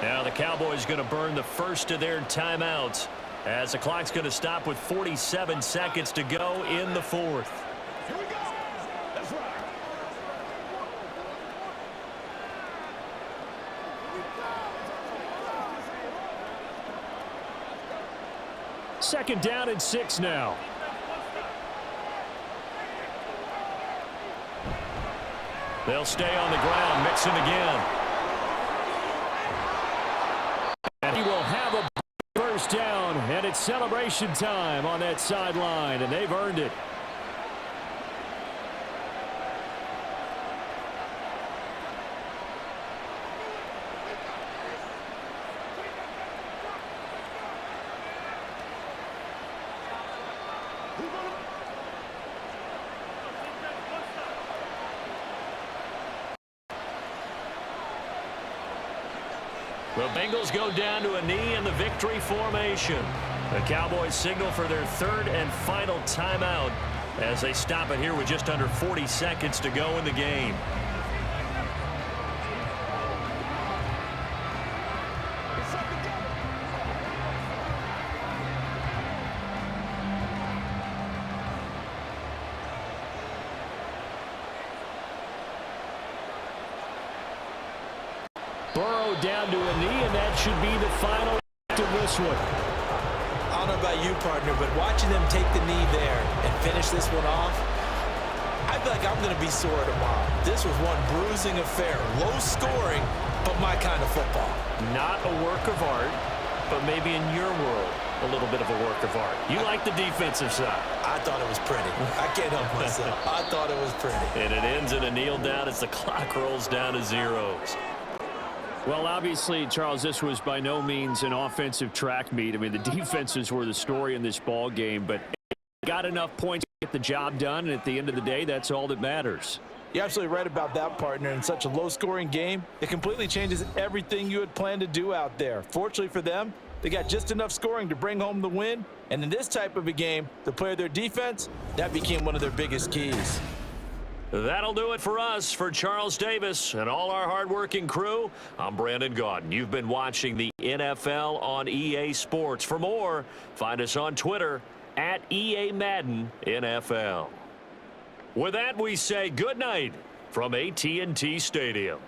Now the Cowboys going to burn the first of their timeouts as the clock's going to stop with 47 seconds to go in the fourth. Here we go. That's right. Second down and 6 now. They'll stay on the ground, mixing again. And he will have a first down, and it's celebration time on that sideline, and they've earned it. The Bengals go down to a knee in the victory formation. The Cowboys signal for their third and final timeout as they stop it here with just under 40 seconds to go in the game. Burrow down to a knee, and that should be the final to this one. I don't know about you, partner, but watching them take the knee there and finish this one off, I feel like I'm going to be sore tomorrow. This was one bruising affair. Low scoring, but my kind of football. Not a work of art, but maybe in your world, a little bit of a work of art. You like the defensive side. I thought it was pretty. I can't help myself. I thought it was pretty. And it ends in a kneel down as the clock rolls down to zeros. Well, obviously, Charles, this was by no means an offensive track meet. I mean, the defenses were the story in this ball game, but got enough points to get the job done, and at the end of the day, that's all that matters. You're absolutely right about that, partner. In such a low-scoring game, it completely changes everything you had planned to do out there. Fortunately for them, they got just enough scoring to bring home the win, and in this type of a game, to play their defense, that became one of their biggest keys. That'll do it for us. For Charles Davis and all our hardworking crew, I'm Brandon Gaudin. You've been watching the NFL on EA Sports. For more, find us on Twitter at EA Madden NFL. With that, we say good night from AT&T Stadium.